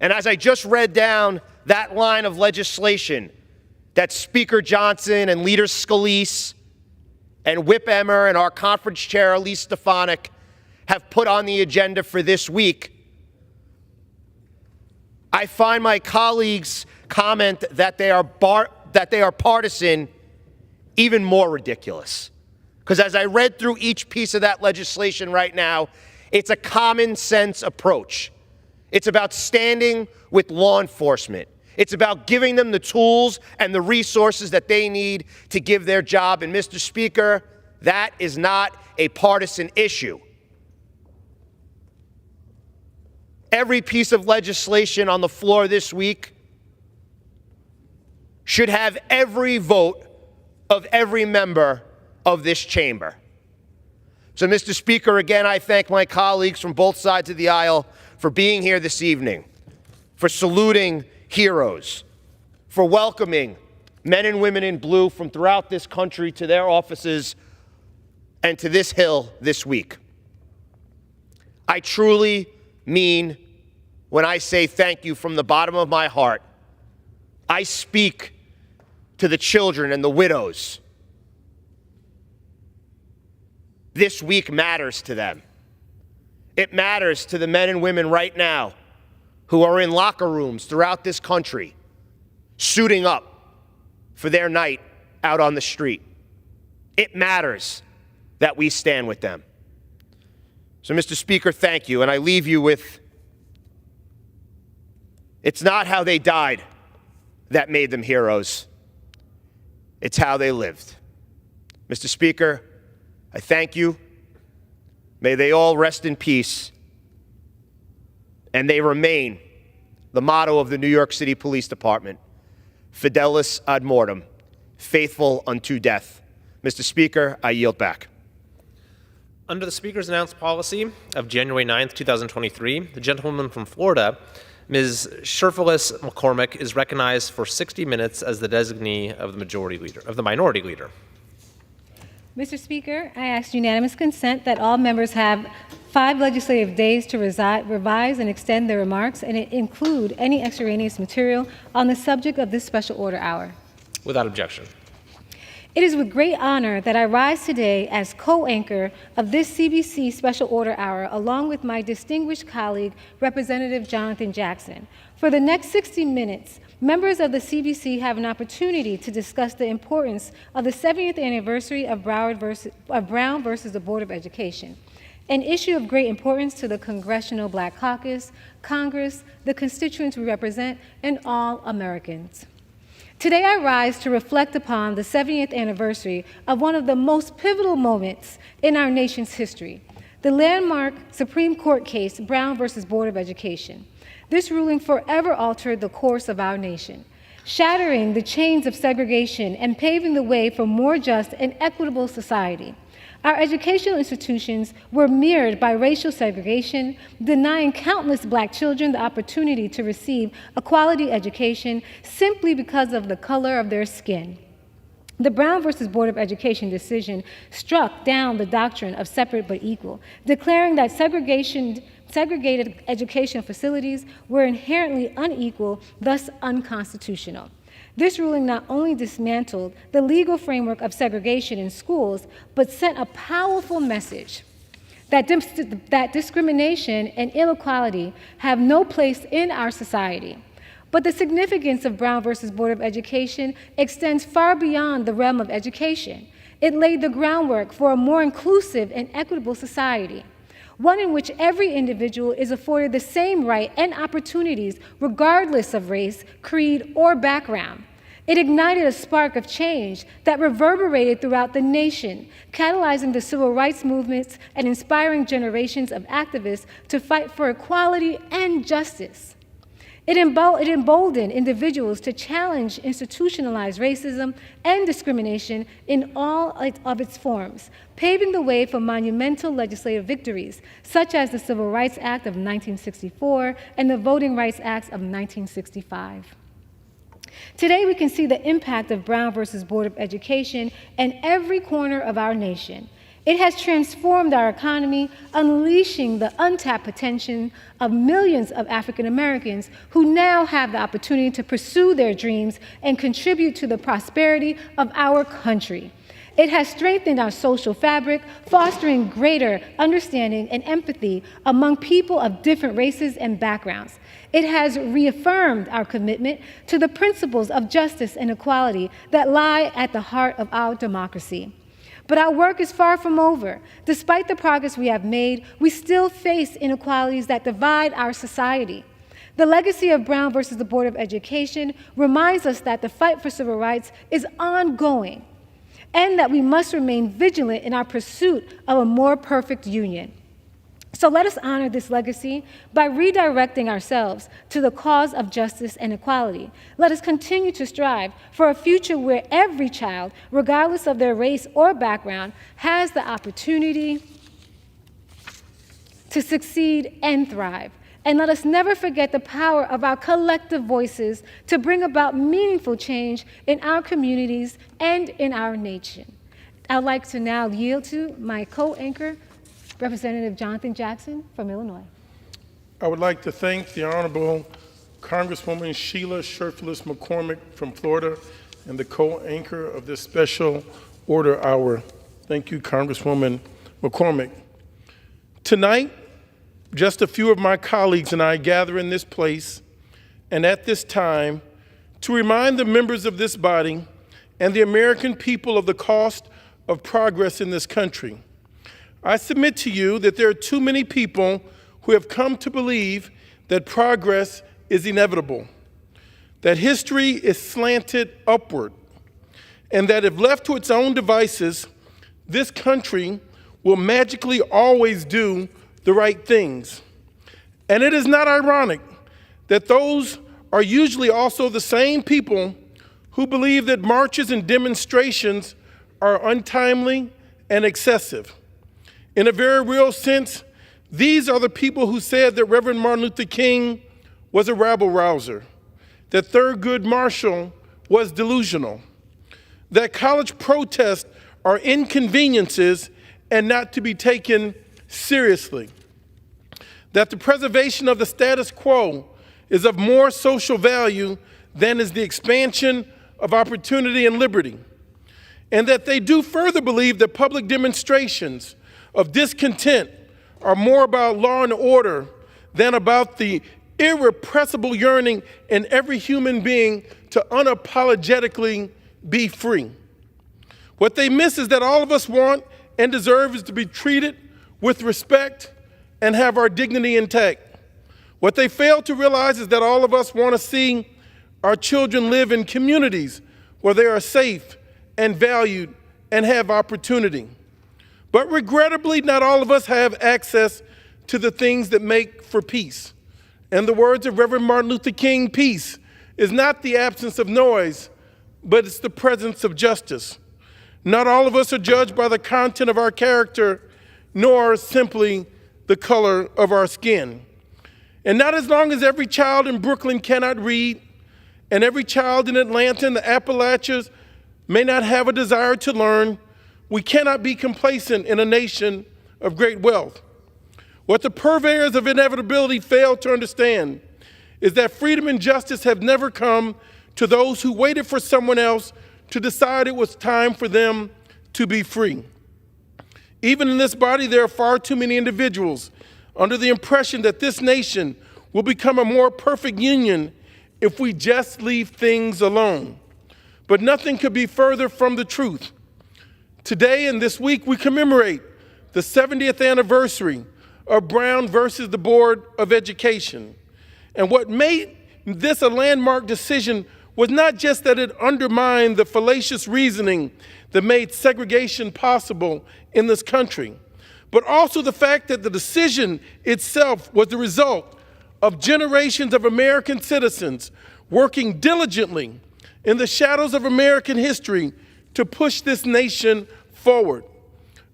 Speaker 4: And as I just read down that line of legislation that Speaker Johnson and Leader Scalise and Whip Emmer and our conference chair, Elise Stefanik, have put on the agenda for this week, I find my colleagues' comment that they are partisan even more ridiculous. Because as I read through each piece of that legislation right now, it's a common sense approach. It's about standing with law enforcement. It's about giving them the tools and the resources that they need to give their job. And Mr. Speaker, that is not a partisan issue. Every piece of legislation on the floor this week should have every vote of every member of this chamber. So, Mr. Speaker, again, I thank my colleagues from both sides of the aisle for being here this evening, for saluting heroes, for welcoming men and women in blue from throughout this country to their offices and to this Hill this week. I truly mean when I say thank you from the bottom of my heart. I speak to the children and the widows. This week matters to them. It matters to the men and women right now who are in locker rooms throughout this country, suiting up for their night out on the street. It matters that we stand with them. So, Mr. Speaker, thank you. And I leave you with, it's not how they died that made them heroes. It's how they lived. Mr. Speaker, I thank you. May they all rest in peace. And they remain the motto of the New York City Police Department, Fidelis ad mortem, faithful unto death. Mr. Speaker, I yield back.
Speaker 15: Under the Speaker's announced policy of January 9th, 2023, the gentlewoman from Florida, Ms. Sherfilis McCormick, is recognized for 60 minutes as the designee of the minority leader.
Speaker 2: Mr. Speaker, I ask unanimous consent that all members have 5 legislative days to revise and extend their remarks and include any extraneous material on the subject of this special order hour.
Speaker 15: Without objection.
Speaker 2: It is with great honor that I rise today as co-anchor of this CBC Special Order Hour along with my distinguished colleague, Representative Jonathan Jackson. For the next 60 minutes, members of the CBC have an opportunity to discuss the importance of the 70th anniversary of Brown versus the Board of Education, an issue of great importance to the Congressional Black Caucus, Congress, the constituents we represent, and all Americans. Today I rise to reflect upon the 70th anniversary of one of the most pivotal moments in our nation's history, the landmark Supreme Court case, Brown versus Board of Education. This ruling forever altered the course of our nation, shattering the chains of segregation and paving the way for more just and equitable society. Our educational institutions were mirrored by racial segregation, denying countless Black children the opportunity to receive a quality education simply because of the color of their skin. The Brown versus Board of Education decision struck down the doctrine of separate but equal, declaring that segregated education facilities were inherently unequal, thus unconstitutional. This ruling not only dismantled the legal framework of segregation in schools, but sent a powerful message that discrimination and inequality have no place in our society. But the significance of Brown versus Board of Education extends far beyond the realm of education. It laid the groundwork for a more inclusive and equitable society, one in which every individual is afforded the same right and opportunities regardless of race, creed, or background. It ignited a spark of change that reverberated throughout the nation, catalyzing the civil rights movements and inspiring generations of activists to fight for equality and justice. It emboldened individuals to challenge institutionalized racism and discrimination in all of its forms, paving the way for monumental legislative victories, such as the Civil Rights Act of 1964 and the Voting Rights Act of 1965. Today, we can see the impact of Brown versus Board of Education in every corner of our nation. It has transformed our economy, unleashing the untapped potential of millions of African Americans who now have the opportunity to pursue their dreams and contribute to the prosperity of our country. It has strengthened our social fabric, fostering greater understanding and empathy among people of different races and backgrounds. It has reaffirmed our commitment to the principles of justice and equality that lie at the heart of our democracy. But our work is far from over. Despite the progress we have made, we still face inequalities that divide our society. The legacy of Brown versus the Board of Education reminds us that the fight for civil rights is ongoing and that we must remain vigilant in our pursuit of a more perfect union. So let us honor this legacy by redirecting ourselves to the cause of justice and equality. Let us continue to strive for a future where every child, regardless of their race or background, has the opportunity to succeed and thrive. And let us never forget the power of our collective voices to bring about meaningful change in our communities and in our nation. I'd like to now yield to my co-anchor, Representative Jonathan Jackson from Illinois.
Speaker 4: I would like to thank the Honorable Congresswoman Sheila Shurtfulis McCormick from Florida and the co-anchor of this special order hour. Thank you, Congresswoman McCormick. Tonight, just a few of my colleagues and I gather in this place and at this time to remind the members of this body and the American people of the cost of progress in this country. I submit to you that there are too many people who have come to believe that progress is inevitable, that history is slanted upward, and that if left to its own devices, this country will magically always do the right things. And it is not ironic that those are usually also the same people who believe that marches and demonstrations are untimely and excessive. In a very real sense, these are the people who said that Reverend Martin Luther King was a rabble-rouser, that Thurgood Marshall was delusional, that college protests are inconveniences and not to be taken seriously, that the preservation of the status quo is of more social value than is the expansion of opportunity and liberty, and that they do further believe that public demonstrations of discontent are more about law and order than about the irrepressible yearning in every human being to unapologetically be free. What they miss is that all of us want and deserve is to be treated with respect and have our dignity intact. What they fail to realize is that all of us want to see our children live in communities where they are safe and valued and have opportunity. But regrettably, not all of us have access to the things that make for peace. In the words of Reverend Martin Luther King, peace is not the absence of noise, but it's the presence of justice. Not all of us are judged by the content of our character, nor simply the color of our skin. And not as long as every child in Brooklyn cannot read, and every child in Atlanta and the Appalachians may not have a desire to learn, we cannot be complacent in a nation of great wealth. What the purveyors of inevitability fail to understand is that freedom and justice have never come to those who waited for someone else to decide it was time for them to be free. Even in this body, there are far too many individuals under the impression that this nation will become a more perfect union if we just leave things alone. But nothing could be further from the truth. Today and this week, we commemorate the 70th anniversary of Brown versus the Board of Education. And what made this a landmark decision was not just that it undermined the fallacious reasoning that made segregation possible in this country, but also the fact that the decision itself was the result of generations of American citizens working diligently in the shadows of American history to push this nation forward.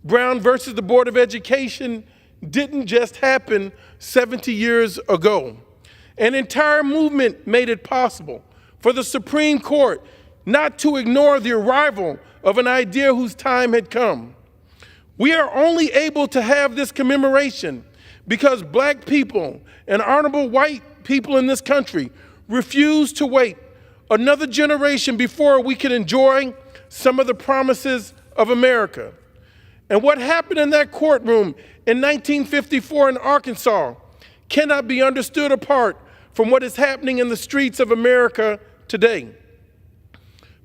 Speaker 4: Brown versus the Board of Education didn't just happen 70 years ago. An entire movement made it possible for the Supreme Court not to ignore the arrival of an idea whose time had come. We are only able to have this commemoration because Black people and honorable white people in this country refused to wait another generation before we could enjoy some of the promises of America. And what happened in that courtroom in 1954 in Arkansas cannot be understood apart from what is happening in the streets of America today.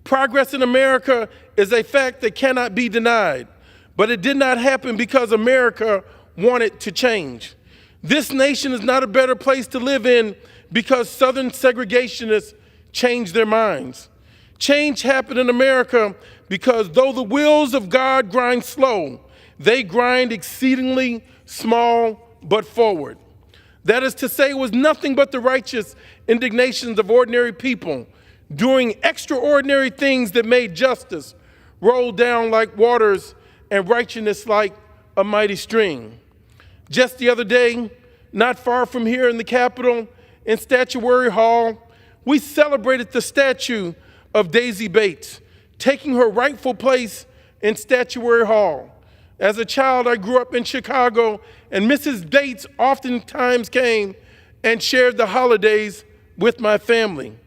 Speaker 4: Progress in America is a fact that cannot be denied, but it did not happen because America wanted to change. This nation is not a better place to live in because Southern segregationists changed their minds. Change happened in America because though the wheels of God grind slow, they grind exceedingly small but forward. That is to say, it was nothing but the righteous indignations of ordinary people doing extraordinary things that made justice roll down like waters and righteousness like a mighty stream. Just the other day, not far from here in the Capitol, in Statuary Hall, we celebrated the statue of Daisy Bates, taking her rightful place in Statuary Hall. As a child, I grew up in Chicago, and Mrs. Bates oftentimes came and shared the holidays with my family.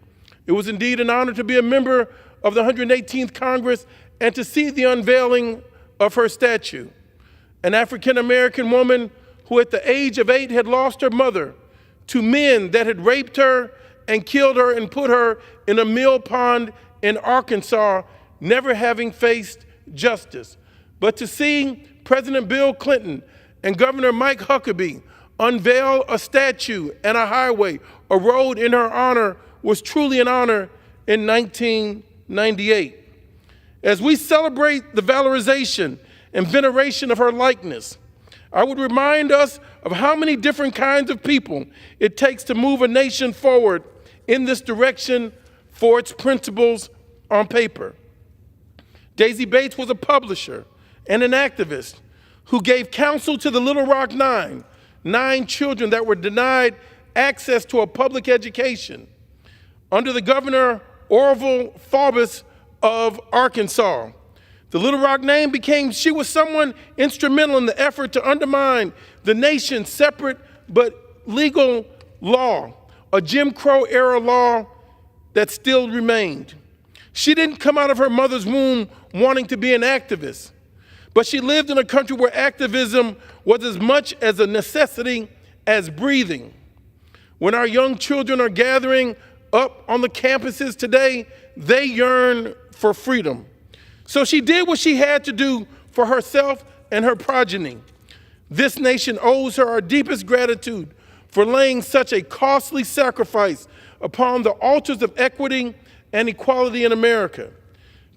Speaker 4: It was indeed an honor to be a member of the 118th Congress and to see the unveiling of her statue. An African-American woman who at the age of 8 had lost her mother to men that had raped her and killed her and put her in a mill pond in Arkansas, never having faced justice. But to see President Bill Clinton and Governor Mike Huckabee unveil a statue and a highway, a road in her honor, was truly an honor in 1998. As we celebrate the valorization and veneration of her likeness, I would remind us of how many different kinds of people it takes to move a nation forward in this direction for its principles on paper. Daisy Bates was a publisher and an activist who gave counsel to the Little Rock Nine, 9 children that were denied access to a public education under the Governor Orville Faubus of Arkansas. The Little Rock name she was someone instrumental in the effort to undermine the nation's separate but legal law, a Jim Crow era law that still remained. She didn't come out of her mother's womb wanting to be an activist, but she lived in a country where activism was as much as a necessity as breathing. When our young children are gathering up on the campuses today, they yearn for freedom. So she did what she had to do for herself and her progeny. This nation owes her our deepest gratitude for laying such a costly sacrifice upon the altars of equity and equality in America.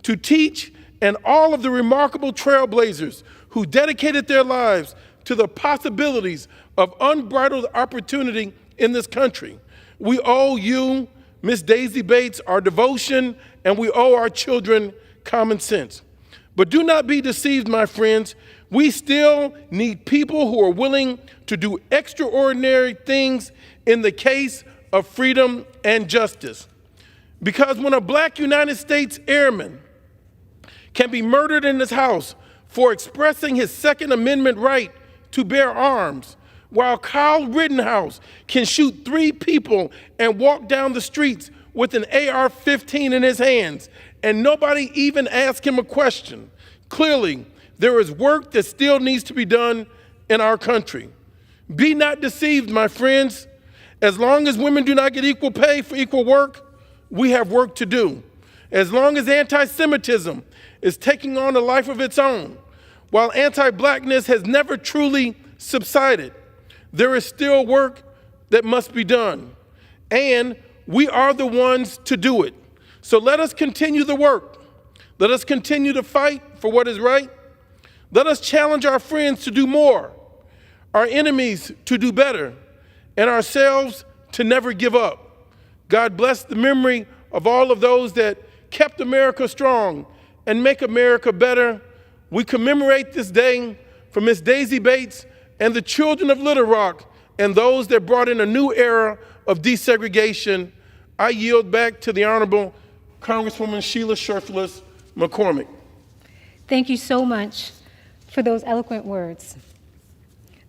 Speaker 4: To teach and all of the remarkable trailblazers who dedicated their lives to the possibilities of unbridled opportunity in this country, we owe you, Miss Daisy Bates, our devotion, and we owe our children common sense. But do not be deceived, my friends. We still need people who are willing to do extraordinary things in the case of freedom and justice. Because when a Black United States airman can be murdered in his house for expressing his Second Amendment right to bear arms, while Kyle Rittenhouse can shoot 3 people and walk down the streets with an AR-15 in his hands, and nobody even asks him a question, clearly there is work that still needs to be done in our country. Be not deceived, my friends. As long as women do not get equal pay for equal work, we have work to do. As long as anti-Semitism is taking on a life of its own, while anti-Blackness has never truly subsided, there is still work that must be done. And we are the ones to do it. So let us continue the work. Let us continue to fight for what is right. Let us challenge our friends to do more, our enemies to do better, and ourselves to never give up. God bless the memory of all of those that kept America strong and make America better. We commemorate this day for Miss Daisy Bates and the children of Little Rock and those that brought in a new era of desegregation. I yield back to the Honorable Congresswoman Sheila Shurtleff McCormick.
Speaker 2: Thank you so much for those eloquent words.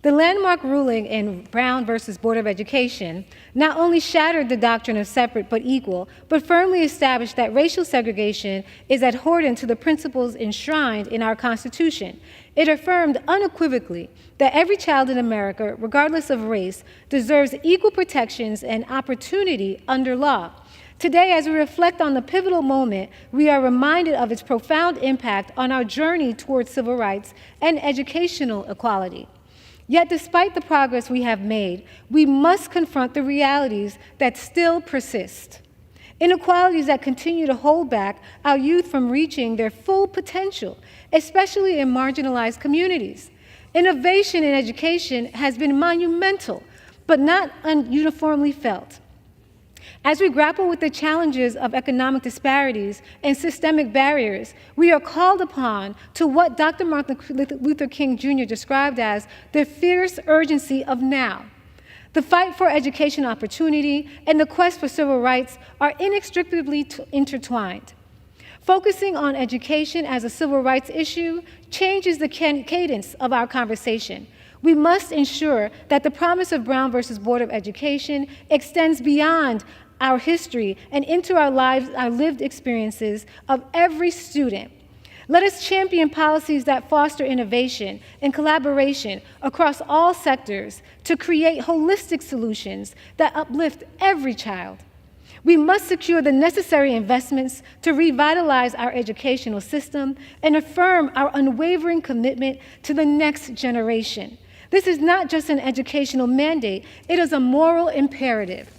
Speaker 2: The landmark ruling in Brown versus Board of Education not only shattered the doctrine of separate but equal, but firmly established that racial segregation is abhorrent to the principles enshrined in our Constitution. It affirmed unequivocally that every child in America, regardless of race, deserves equal protections and opportunity under law. Today, as we reflect on the pivotal moment, we are reminded of its profound impact on our journey towards civil rights and educational equality. Yet, despite the progress we have made, we must confront the realities that still persist. Inequalities that continue to hold back our youth from reaching their full potential, especially in marginalized communities. Innovation in education has been monumental, but not uniformly felt. As we grapple with the challenges of economic disparities and systemic barriers, we are called upon to what Dr. Martin Luther King Jr. described as the fierce urgency of now. The fight for education opportunity and the quest for civil rights are inextricably intertwined. Focusing on education as a civil rights issue changes the cadence of our conversation. We must ensure that the promise of Brown versus Board of Education extends beyond our history and into our lives, our lived experiences of every student. Let us champion policies that foster innovation and collaboration across all sectors to create holistic solutions that uplift every child. We must secure the necessary investments to revitalize our educational system and affirm our unwavering commitment to the next generation. This is not just an educational mandate, it is a moral imperative.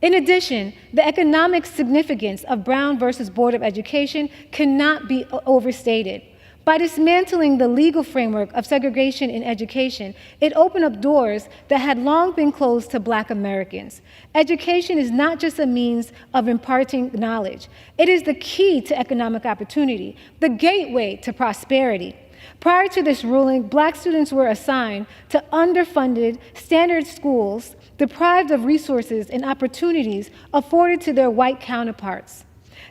Speaker 2: In addition, the economic significance of Brown versus Board of Education cannot be overstated. By dismantling the legal framework of segregation in education, it opened up doors that had long been closed to Black Americans. Education is not just a means of imparting knowledge. It is the key to economic opportunity, the gateway to prosperity. Prior to this ruling, Black students were assigned to underfunded standard schools, deprived of resources and opportunities afforded to their white counterparts.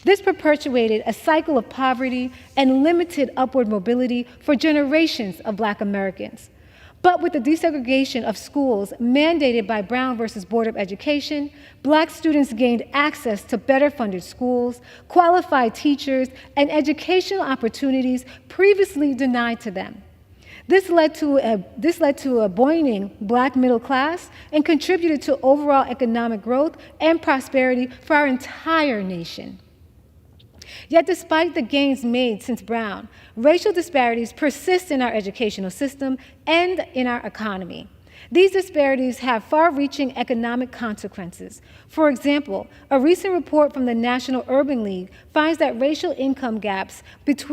Speaker 2: This perpetuated a cycle of poverty and limited upward mobility for generations of Black Americans. But with the desegregation of schools mandated by Brown versus Board of Education, Black students gained access to better funded schools, qualified teachers, and educational opportunities previously denied to them. This led to a buoying Black middle class and contributed to overall economic growth and prosperity for our entire nation. Yet despite the gains made since Brown, racial disparities persist in our educational system and in our economy. These disparities have far-reaching economic consequences. For example, a recent report from the National Urban League finds that racial income gaps has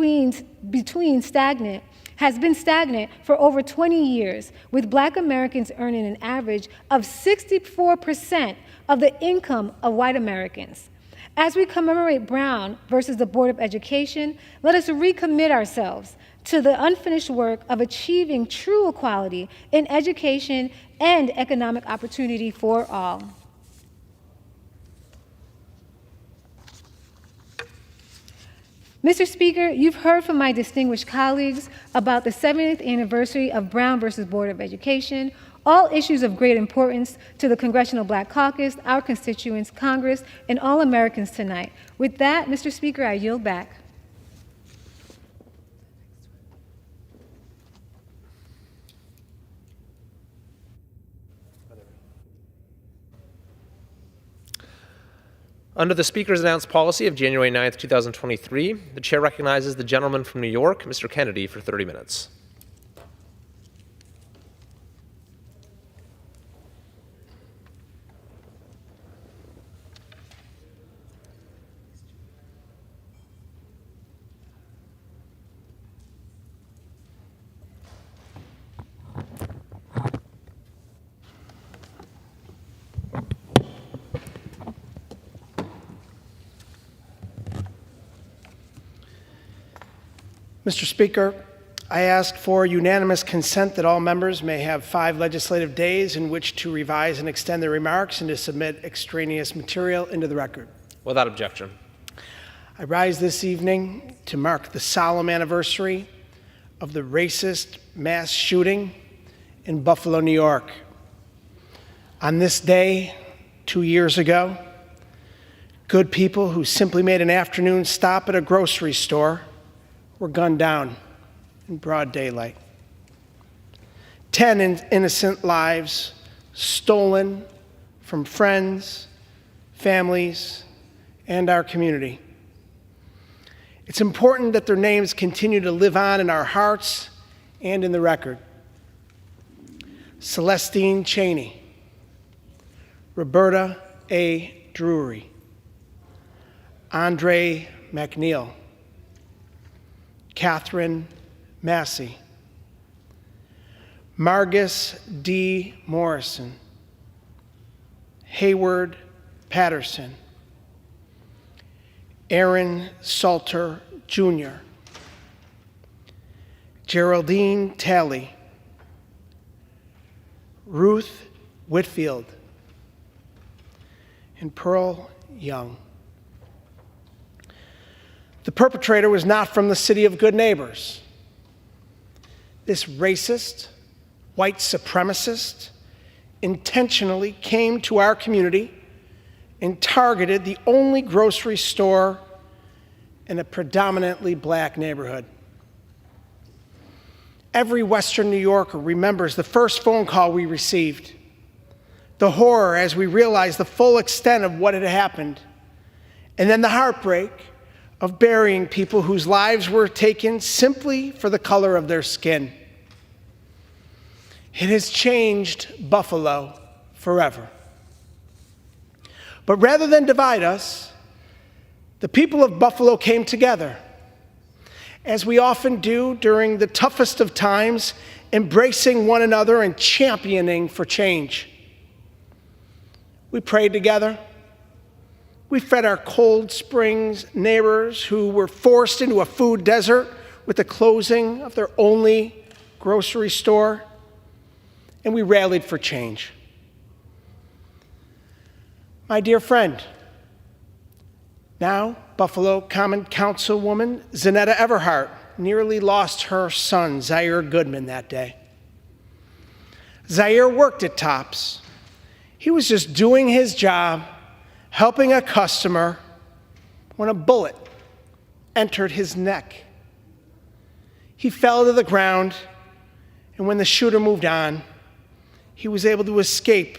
Speaker 2: been stagnant for over 20 years, with Black Americans earning an average of 64% of the income of white Americans. As we commemorate Brown versus the Board of Education, let us recommit ourselves to the unfinished work of achieving true equality in education and economic opportunity for all. Mr. Speaker, you've heard from my distinguished colleagues about the 70th anniversary of Brown versus Board of Education, all issues of great importance to the Congressional Black Caucus, our constituents, Congress, and all Americans tonight. With that, Mr. Speaker, I yield back.
Speaker 14: Under the Speaker's announced policy of January 9th, 2023, the Chair recognizes the gentleman from New York, Mr. Kennedy, for 30 minutes.
Speaker 4: Mr. Speaker, I ask for unanimous consent that all members may have 5 legislative days in which to revise and extend their remarks and to submit extraneous material into the record. Without objection. I rise this evening to mark the solemn anniversary of the racist mass shooting in Buffalo, New York. On this day, 2 years ago, good people who simply made an afternoon stop at a grocery store were gunned down in broad daylight. 10 innocent lives stolen from friends, families, and our community. It's important that their names continue to live on in our hearts and in the record. Celestine Cheney, Roberta A. Drury, Andre McNeil, Catherine Massey, Margus D. Morrison, Hayward Patterson, Aaron Salter Jr., Geraldine Talley, Ruth Whitfield, and Pearl Young. The perpetrator was not from the city of good neighbors. This racist, white supremacist intentionally came to our community and targeted the only grocery store in a predominantly black neighborhood. Every Western New Yorker remembers the first phone call we received, the horror as we realized the full extent of what had happened, and then the heartbreak of burying people whose lives were taken simply for the color of their skin. It has changed Buffalo forever. But rather than divide us, the people of Buffalo came together, as we often do during the toughest of times, embracing one another and championing for change. We prayed together. We fed our Cold Springs neighbors who were forced into a food desert with the closing of their only grocery store, and we rallied for change. My dear friend, now Buffalo Common Councilwoman Zanetta Everhart nearly lost her son, Zaire Goodman, that day. Zaire worked at Tops. He was just doing his job, helping a customer, when a bullet entered his neck. He fell to the ground, and when the shooter moved on, he was able to escape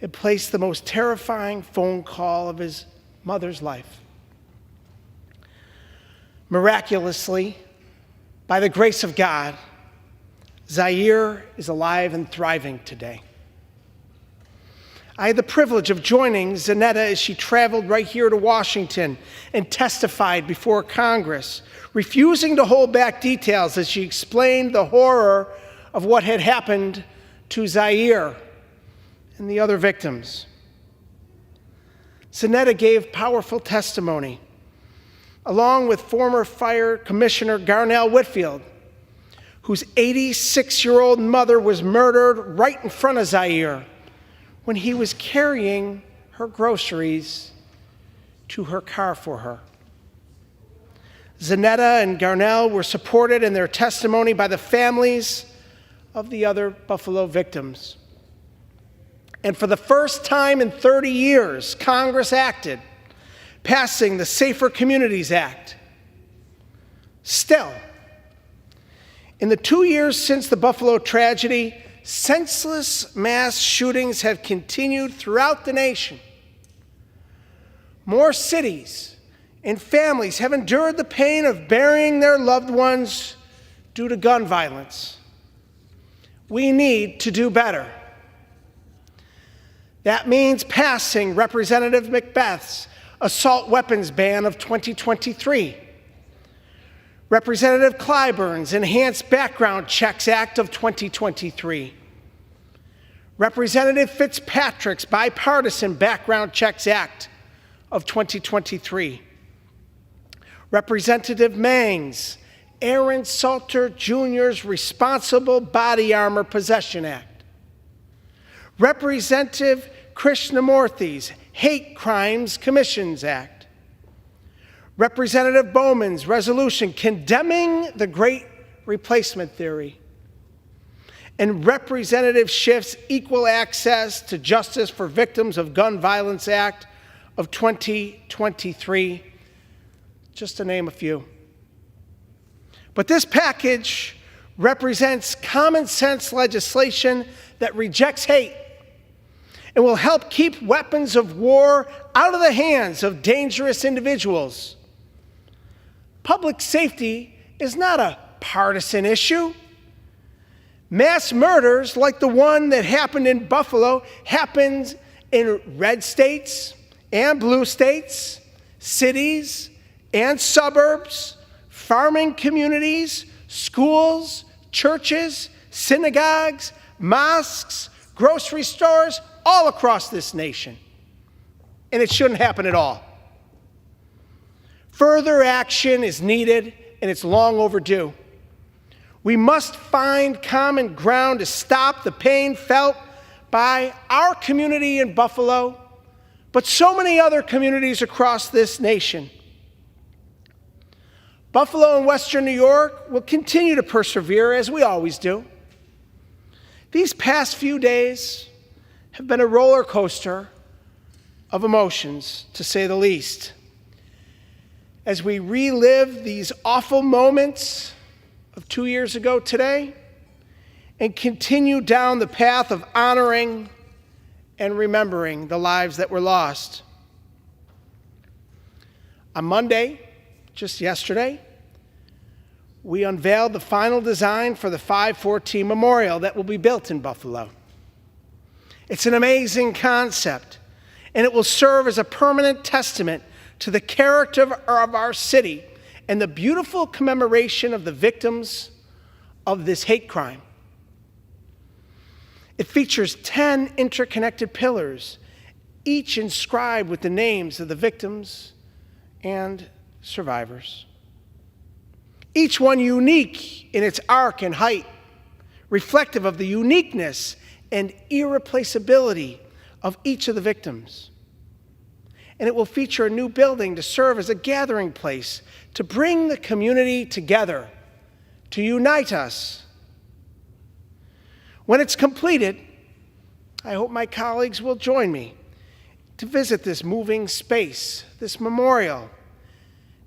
Speaker 4: and place the most terrifying phone call of his mother's life. Miraculously, by the grace of God, Zaire is alive and thriving today. I had the privilege of joining Zanetta as she traveled right here to Washington and testified before Congress, refusing to hold back details as she explained the horror of what had happened to Zaire and the other victims. Zanetta gave powerful testimony, along with former Fire Commissioner Garnell Whitfield, whose 86-year-old mother was murdered right in front of Zaire when he was carrying her groceries to her car for her. Zanetta and Garnell were supported in their testimony by the families of the other Buffalo victims. And for the first time in 30 years, Congress acted, passing the Safer Communities Act. Still, in the 2 years since the Buffalo tragedy, senseless mass shootings have continued throughout the nation. More cities and families have endured the pain of burying their loved ones due to gun violence. We need to do better. That means passing Representative Macbeth's assault weapons ban of 2023, Representative Clyburn's Enhanced Background Checks Act of 2023, Representative Fitzpatrick's Bipartisan Background Checks Act of 2023, Representative Mang's Aaron Salter Jr.'s Responsible Body Armor Possession Act, Representative Krishnamurthy's Hate Crimes Commissions Act, Representative Bowman's resolution condemning the Great Replacement Theory, and Representative Schiff's Equal Access to Justice for Victims of Gun Violence Act of 2023, just to name a few. But this package represents common sense legislation that rejects hate and will help keep weapons of war out of the hands of dangerous individuals. Public safety is not a partisan issue. Mass murders like the one that happened in Buffalo happens in red states and blue states, cities and suburbs, farming communities, schools, churches, synagogues, mosques, grocery stores, all across this nation. And it shouldn't happen at all. Further action is needed, and it's long overdue. We must find common ground to stop the pain felt by our community in Buffalo, but so many other communities across this nation. Buffalo and Western New York will continue to persevere as we always do. These past few days have been a roller coaster of emotions, to say the least. As we relive these awful moments of 2 years ago today and continue down the path of honoring and remembering the lives that were lost. On Monday, just yesterday, we unveiled the final design for the 514 Memorial that will be built in Buffalo. It's an amazing concept, and it will serve as a permanent testament to the character of our city and the beautiful commemoration of the victims of this hate crime. It features 10 interconnected pillars, each inscribed with the names of the victims and survivors. Each one unique in its arc and height, reflective of the uniqueness and irreplaceability of each of the victims. And it will feature a new building to serve as a gathering place to bring the community together, to unite us. When it's completed, I hope my colleagues will join me to visit this moving space, this memorial,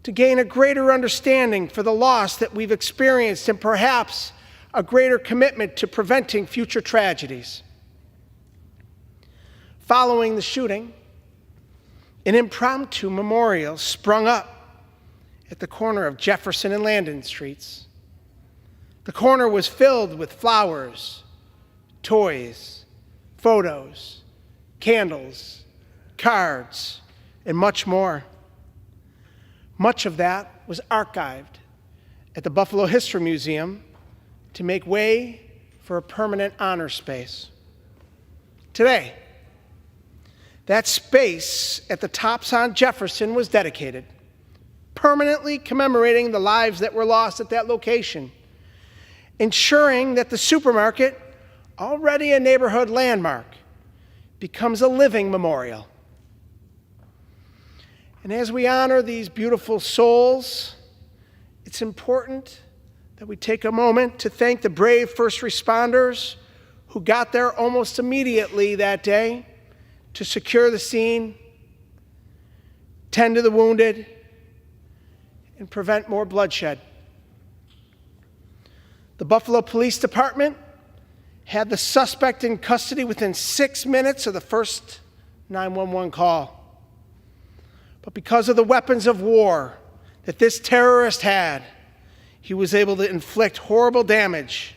Speaker 4: to gain a greater understanding for the loss that we've experienced and perhaps a greater commitment to preventing future tragedies. Following the shooting, an impromptu memorial sprung up at the corner of Jefferson and Landon Streets. The corner was filled with flowers, toys, photos, candles, cards, and much more. Much of that was archived at the Buffalo History Museum to make way for a permanent honor space. Today, that space at the Tops on Jefferson was dedicated, permanently commemorating the lives that were lost at that location, ensuring that the supermarket, already a neighborhood landmark, becomes a living memorial. And as we honor these beautiful souls, it's important that we take a moment to thank the brave first responders who got there almost immediately that day to secure the scene, tend to the wounded, and prevent more bloodshed. The Buffalo Police Department had the suspect in custody within 6 minutes of the first 911 call. But because of the weapons of war that this terrorist had, he was able to inflict horrible damage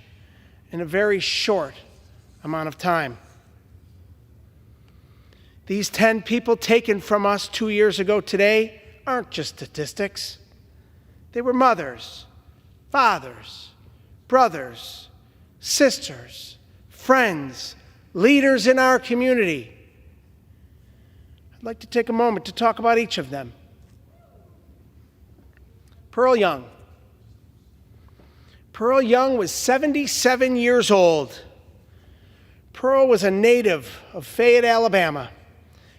Speaker 4: in a very short amount of time. These 10 people taken from us 2 years ago today aren't just statistics. They were mothers, fathers, brothers, sisters, friends, leaders in our community. I'd like to take a moment to talk about each of them. Pearl Young, Pearl Young was 77 years old. Pearl was a native of Fayette, Alabama,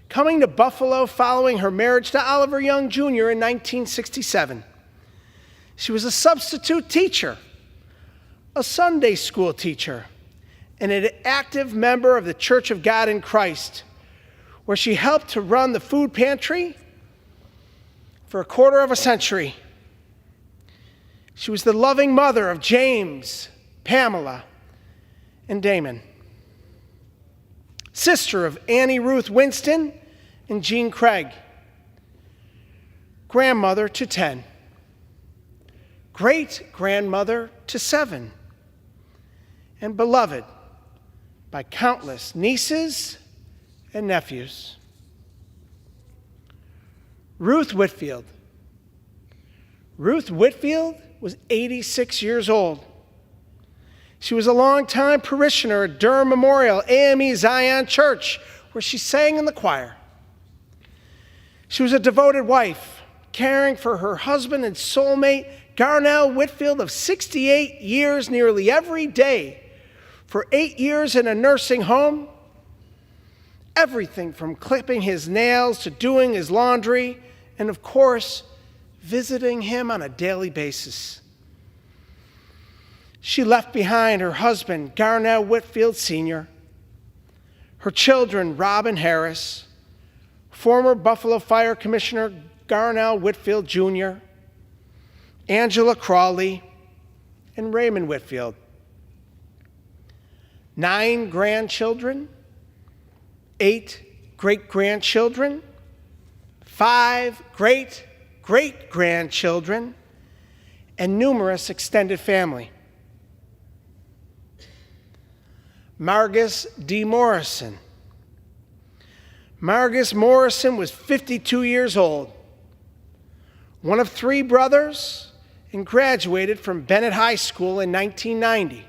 Speaker 4: coming to Buffalo following her marriage to Oliver Young Jr. in 1967. She was a substitute teacher, a Sunday school teacher, and an active member of the Church of God in Christ, where she helped to run the food pantry for a quarter of a century. She was the loving mother of James, Pamela, and Damon, sister of Annie Ruth Winston and Jean Craig, grandmother to 10, great-grandmother to 7, and beloved by countless nieces and nephews. Ruth Whitfield. Ruth Whitfield was 86 years old. She was a longtime parishioner at Durham Memorial AME Zion Church, where she sang in the choir. She was a devoted wife, caring for her husband and soulmate, Garnell Whitfield, of 68 years, nearly every day, for 8 years in a nursing home. Everything from clipping his nails to doing his laundry, and of course, visiting him on a daily basis. She left behind her husband, Garnell Whitfield Sr., her children, Robin Harris, former Buffalo Fire Commissioner Garnell Whitfield Jr., Angela Crawley, and Raymond Whitfield. 9 grandchildren, 8 great-grandchildren, 5 great-great-grandchildren, and numerous extended family. Margus D. Morrison. Margus Morrison was 52 years old, one of 3 brothers, and graduated from Bennett High School in 1990.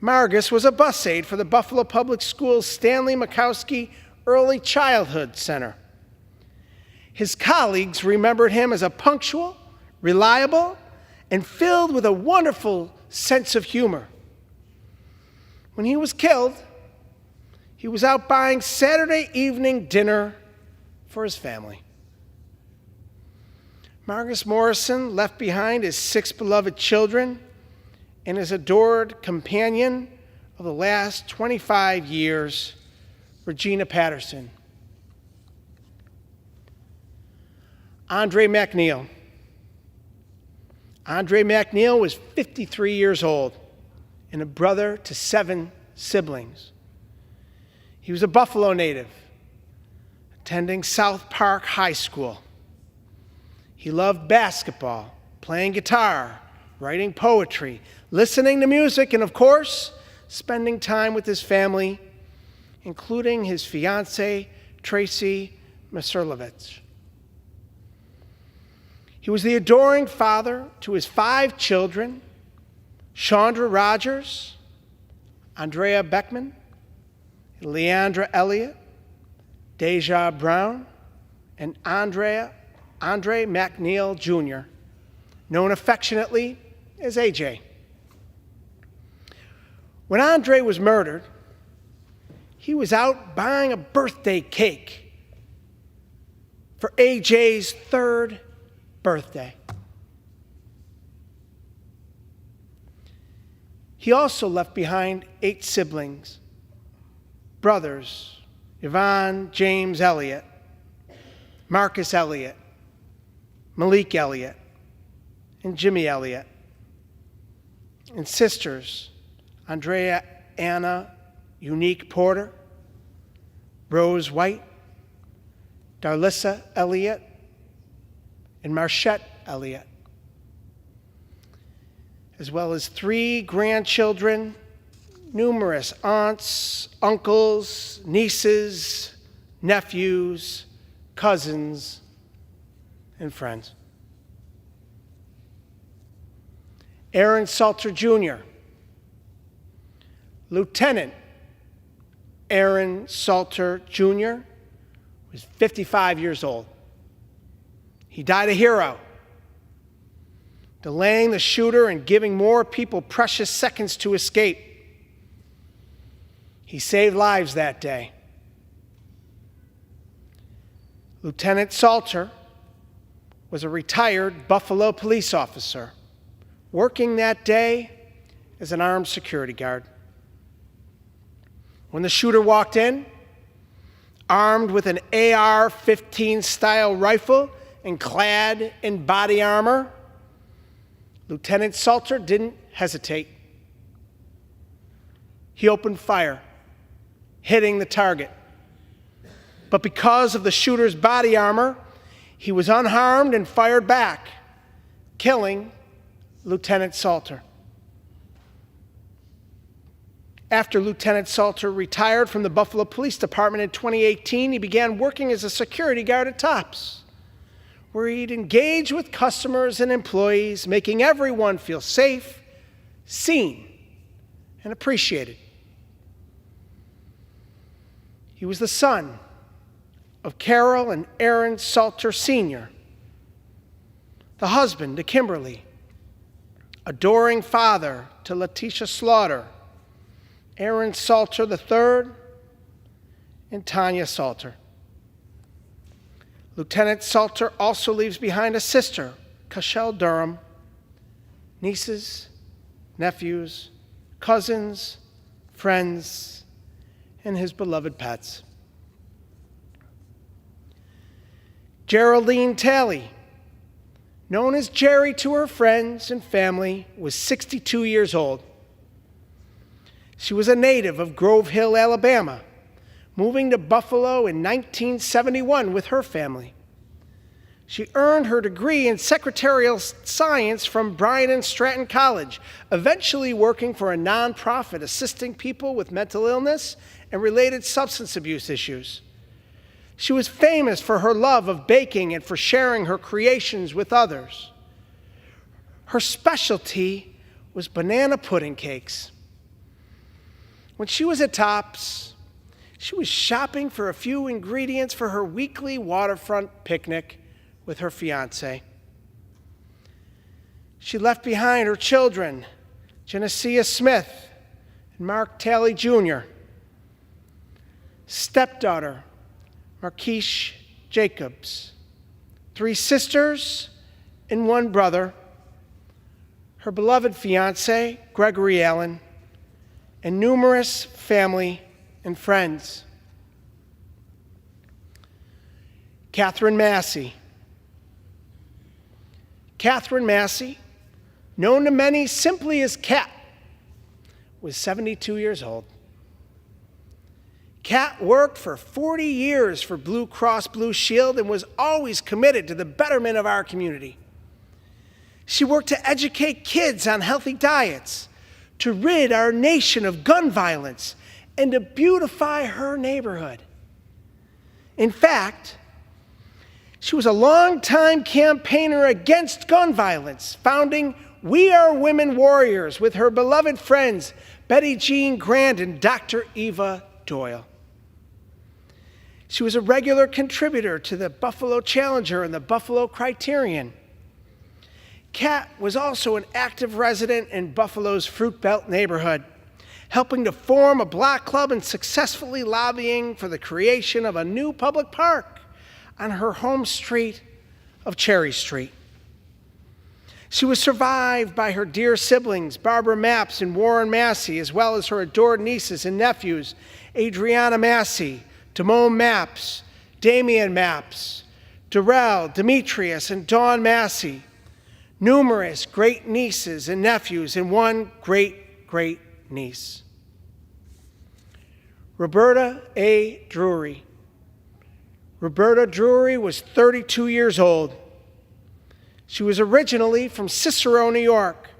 Speaker 4: Margus was a bus aide for the Buffalo Public Schools Stanley Makowski Early Childhood Center. His colleagues remembered him as a punctual, reliable, and filled with a wonderful sense of humor. When he was killed, he was out buying Saturday evening dinner for his family. Margus Morrison left behind his 6 beloved children and his adored companion of the last 25 years, Regina Patterson. Andre McNeil. Andre McNeil was 53 years old and a brother to 7 siblings. He was a Buffalo native, attending South Park High School. He loved basketball, playing guitar, writing poetry, listening to music, and of course, spending time with his family, including his fiancée, Tracy Masurlovich. He was the adoring father to his 5 children, Chandra Rogers, Andrea Beckman, Leandra Elliott, Deja Brown, and Andre McNeil Jr., known affectionately as AJ. When Andre was murdered, he was out buying a birthday cake for AJ's 3rd birthday. He also left behind 8 siblings, brothers, Yvonne James Elliott, Marcus Elliott, Malik Elliott, and Jimmy Elliott, and sisters, Andrea Anna Unique Porter, Rose White, Darlissa Elliott, and Marchette Elliott, as well as 3 grandchildren, numerous aunts, uncles, nieces, nephews, cousins, and friends. Aaron Salter Jr., Lieutenant Aaron Salter Jr. was 55 years old. He died a hero, delaying the shooter and giving more people precious seconds to escape. He saved lives that day. Lieutenant Salter was a retired Buffalo police officer working that day as an armed security guard. When the shooter walked in, armed with an AR-15 style rifle and clad in body armor, Lieutenant Salter didn't hesitate. He opened fire, hitting the target. But because of the shooter's body armor, he was unharmed and fired back, killing Lieutenant Salter. After Lieutenant Salter retired from the Buffalo Police Department in 2018, he began working as a security guard at Tops, where he'd engage with customers and employees, making everyone feel safe, seen, and appreciated. He was the son of Carol and Aaron Salter Sr., the husband to Kimberly, adoring father to Letitia Slaughter, Aaron Salter III, and Tanya Salter. Lieutenant Salter also leaves behind a sister, Cashel Durham, nieces, nephews, cousins, friends, and his beloved pets. Geraldine Talley, known as Jerry to her friends and family, was 62 years old. She was a native of Grove Hill, Alabama, moving to Buffalo in 1971 with her family. She earned her degree in secretarial science from Bryan and Stratton College, eventually working for a nonprofit assisting people with mental illness and related substance abuse issues. She was famous for her love of baking and for sharing her creations with others. Her specialty was banana pudding cakes. When she was at Tops, she was shopping for a few ingredients for her weekly waterfront picnic with her fiancé. She left behind her children, Genesia Smith and Mark Talley Jr., stepdaughter, Marquise Jacobs, 3 sisters and 1 brother, her beloved fiancé, Gregory Allen, and numerous family and friends. Catherine Massey. Catherine Massey, known to many simply as Cat, was 72 years old. Cat worked for 40 years for Blue Cross Blue Shield and was always committed to the betterment of our community. She worked to educate kids on healthy diets, to rid our nation of gun violence, and to beautify her neighborhood. In fact, she was a longtime campaigner against gun violence, founding We Are Women Warriors with her beloved friends Betty Jean Grand and Dr. Eva Doyle. She was a regular contributor to the Buffalo Challenger and the Buffalo Criterion. Kat was also an active resident in Buffalo's Fruit Belt neighborhood, helping to form a block club and successfully lobbying for the creation of a new public park on her home street of Cherry Street. She was survived by her dear siblings, Barbara Mapps and Warren Massey, as well as her adored nieces and nephews, Adriana Massey, Damone Mapps, Damian Mapps, Darrell, Demetrius, and Dawn Massey, numerous great nieces and nephews, and one great niece. Roberta A. Drury. Roberta Drury was 32 years old. She was originally from Cicero, New York,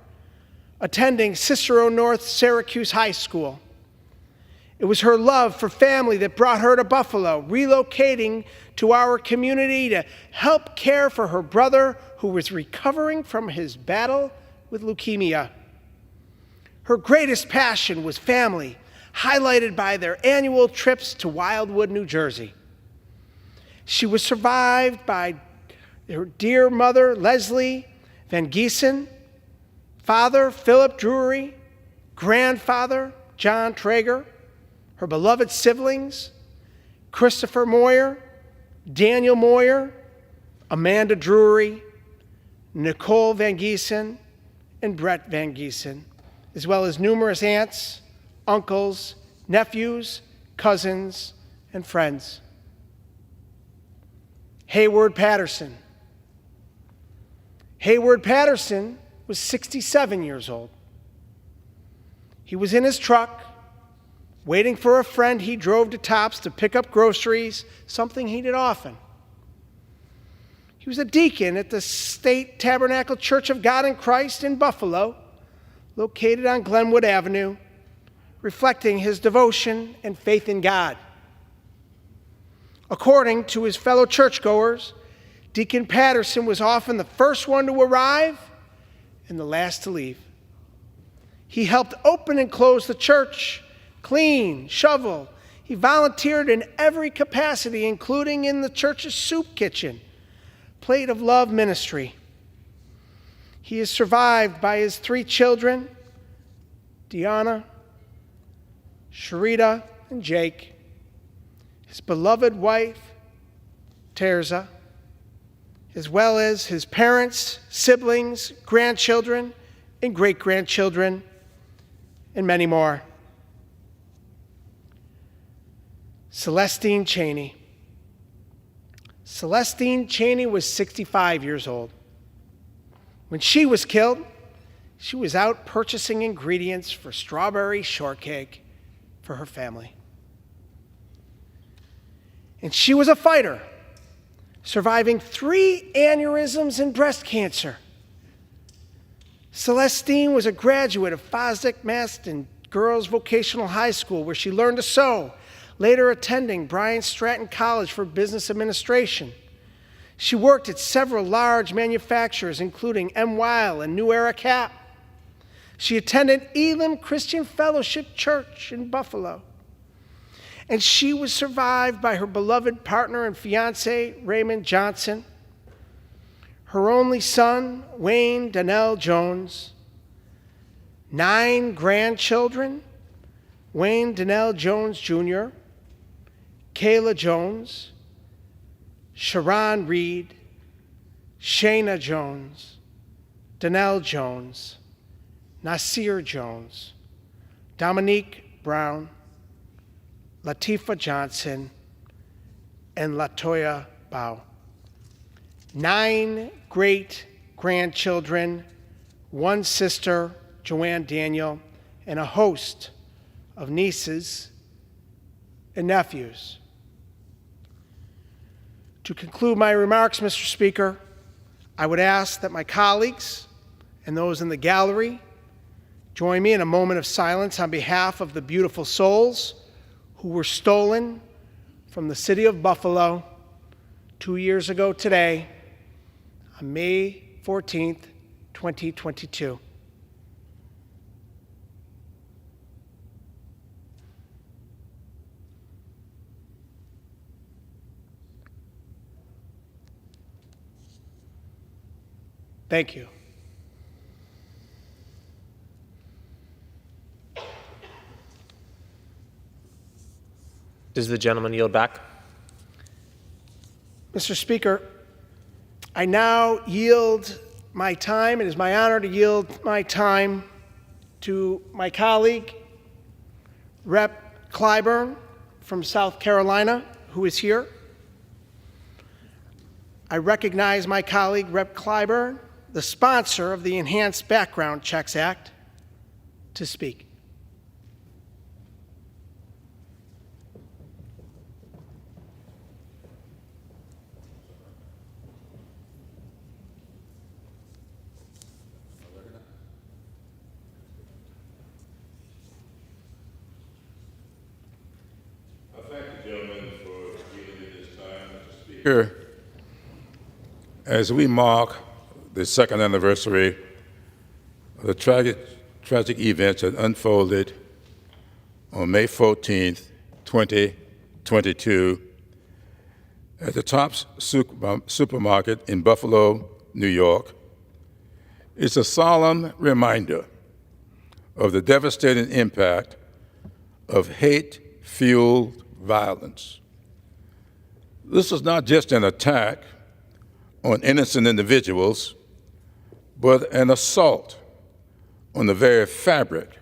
Speaker 4: attending Cicero North Syracuse High School. It was her love for family that brought her to Buffalo, relocating to our community to help care for her brother who was recovering from his battle with leukemia. Her greatest passion was family, highlighted by their annual trips to Wildwood, New Jersey. She was survived by her dear mother, Leslie, Van Giesen, father Philip Drury, grandfather John Traeger, her beloved siblings, Christopher Moyer, Daniel Moyer, Amanda Drury, Nicole Van Giesen, and Brett Van Giesen, as well as numerous aunts, uncles, nephews, cousins, and friends. Hayward Patterson. Hayward Patterson was 67 years old. He was in his truck, waiting for a friend he drove to Tops to pick up groceries, something he did often. He was a deacon at the State Tabernacle Church of God in Christ in Buffalo, located on Glenwood Avenue, reflecting his devotion and faith in God. According to his fellow churchgoers, Deacon Patterson was often the first one to arrive and the last to leave. He helped open and close the church, clean, shovel. He volunteered in every capacity, including in the church's soup kitchen, Plate of Love ministry. He is survived by his 3 children, Deanna, Sharita, and Jake, his beloved wife, Terza, as well as his parents, siblings, grandchildren, and great-grandchildren, and many more. Celestine Cheney. Celestine Cheney was 65 years old. When she was killed, she was out purchasing ingredients for strawberry shortcake for her family. And she was a fighter, surviving 3 aneurysms and breast cancer. Celestine was a graduate of Fosdick Maston Girls Vocational High School, where she learned to sew, later attending Bryan Stratton College for Business Administration. She worked at several large manufacturers, including M. Weil and New Era Cap. She attended Elim Christian Fellowship Church in Buffalo. And she was survived by her beloved partner and fiance, Raymond Johnson, her only son, Wayne Donnell Jones, 9 grandchildren, Wayne Donnell Jones Jr., Kayla Jones, Sharon Reed, Shayna Jones, Donnell Jones, Nasir Jones, Dominique Brown, Latifah Johnson, and Latoya Bow. 9 great-grandchildren, 1 sister, Joanne Daniel, and a host of nieces and nephews. To conclude my remarks, Mr. Speaker, I would ask that my colleagues and those in the gallery join me in a moment of silence on behalf of the beautiful souls who were stolen from the city of Buffalo 2 years ago today, on May 14th, 2022. Thank you.
Speaker 14: Does the gentleman yield back?
Speaker 4: Mr. Speaker, I now yield my time. It is my honor to yield my time to my colleague, Rep. Clyburn from South Carolina, who is here. I recognize my colleague, Rep. Clyburn, the sponsor of the Enhanced Background Checks Act, to speak.
Speaker 3: Speaker, as we mark the 2nd anniversary of the tragic events that unfolded on May 14th, 2022 at the Tops supermarket in Buffalo, New York,
Speaker 4: is a solemn reminder of the devastating impact of hate-fueled violence. This was not just an attack on innocent individuals, but an assault on the very fabric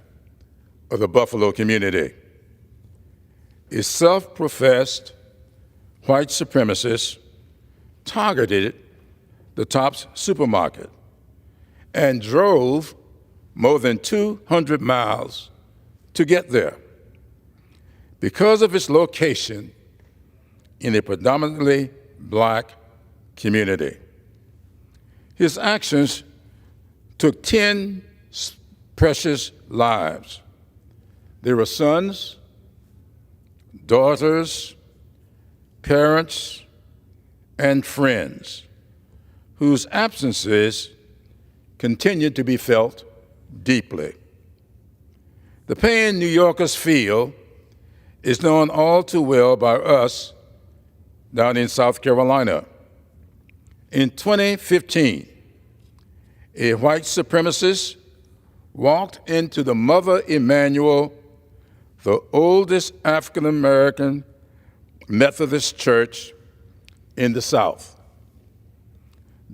Speaker 4: of the Buffalo community. A self-professed white supremacist targeted the Tops supermarket and drove more than 200 miles to get there. Because of its location in a predominantly black community, his actions took 10 precious lives. There were sons, daughters, parents, and friends whose absences continued to be felt deeply. The pain New Yorkers feel is known all too well by us down in South Carolina. In 2015, a white supremacist walked into the Mother Emanuel, the oldest African-American Methodist church in the South.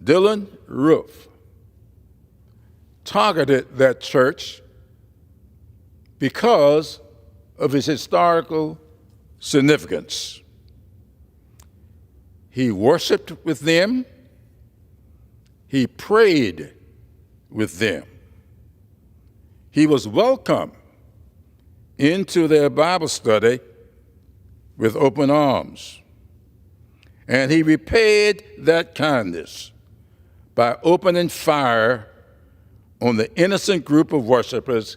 Speaker 4: Dylan Roof targeted that church because of its historical significance. He worshiped with them, he prayed with them. He was welcome into their Bible study with open arms. And he repaid that kindness by opening fire on the innocent group of worshipers,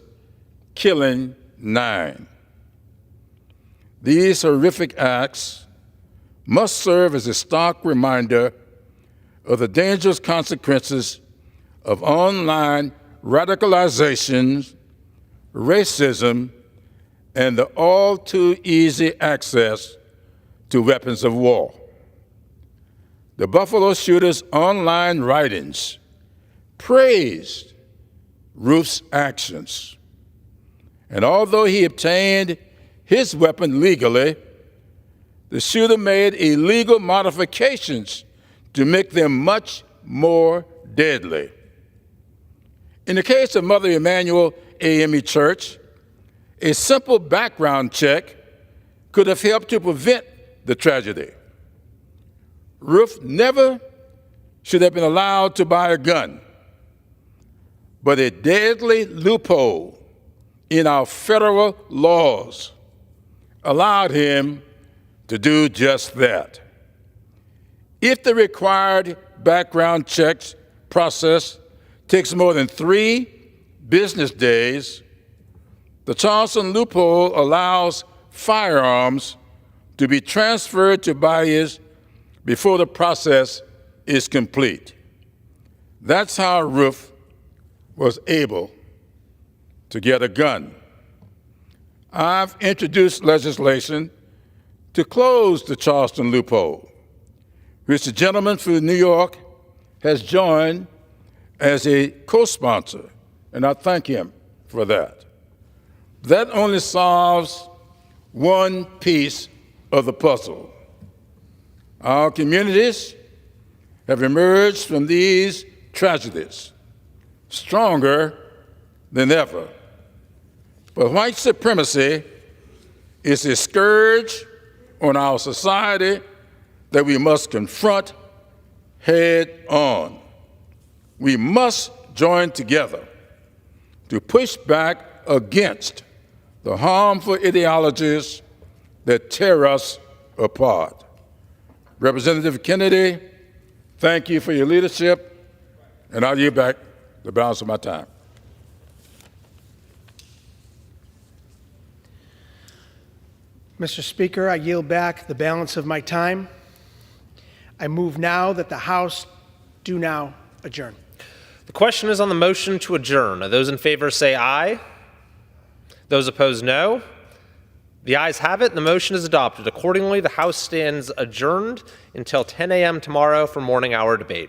Speaker 4: killing 9. These horrific acts must serve as a stark reminder of the dangerous consequences of online radicalization, racism, and the all too easy access to weapons of war. The Buffalo shooter's online writings praised Roof's actions. And although he obtained his weapon legally, the shooter made illegal modifications to make them much more deadly. In the case of Mother Emanuel AME Church, a simple background check could have helped to prevent the tragedy. Roof never should have been allowed to buy a gun, but a deadly loophole in our federal laws allowed him to do just that. If the required background checks process takes more than 3 business days, the Charleston loophole allows firearms to be transferred to buyers before the process is complete. That's how Roof was able to get a gun. I've introduced legislation to close the Charleston loophole, which the gentleman from New York has joined as a co-sponsor, and I thank him for that. That only solves one piece of the puzzle. Our communities have emerged from these tragedies stronger than ever. But white supremacy is a scourge on our society that we must confront head on. We must join together to push back against the harmful ideologies that tear us apart. Representative Kennedy, thank you for your leadership, and I'll yield back the balance of my time.
Speaker 14: Mr. Speaker, I yield back the balance of my time. I move now that the House do now adjourn.
Speaker 4: The question is on the motion to adjourn. Those in favor say aye. Those opposed, no. The ayes have it, and the motion is adopted. Accordingly, the House stands adjourned until 10 a.m. tomorrow for morning hour debate.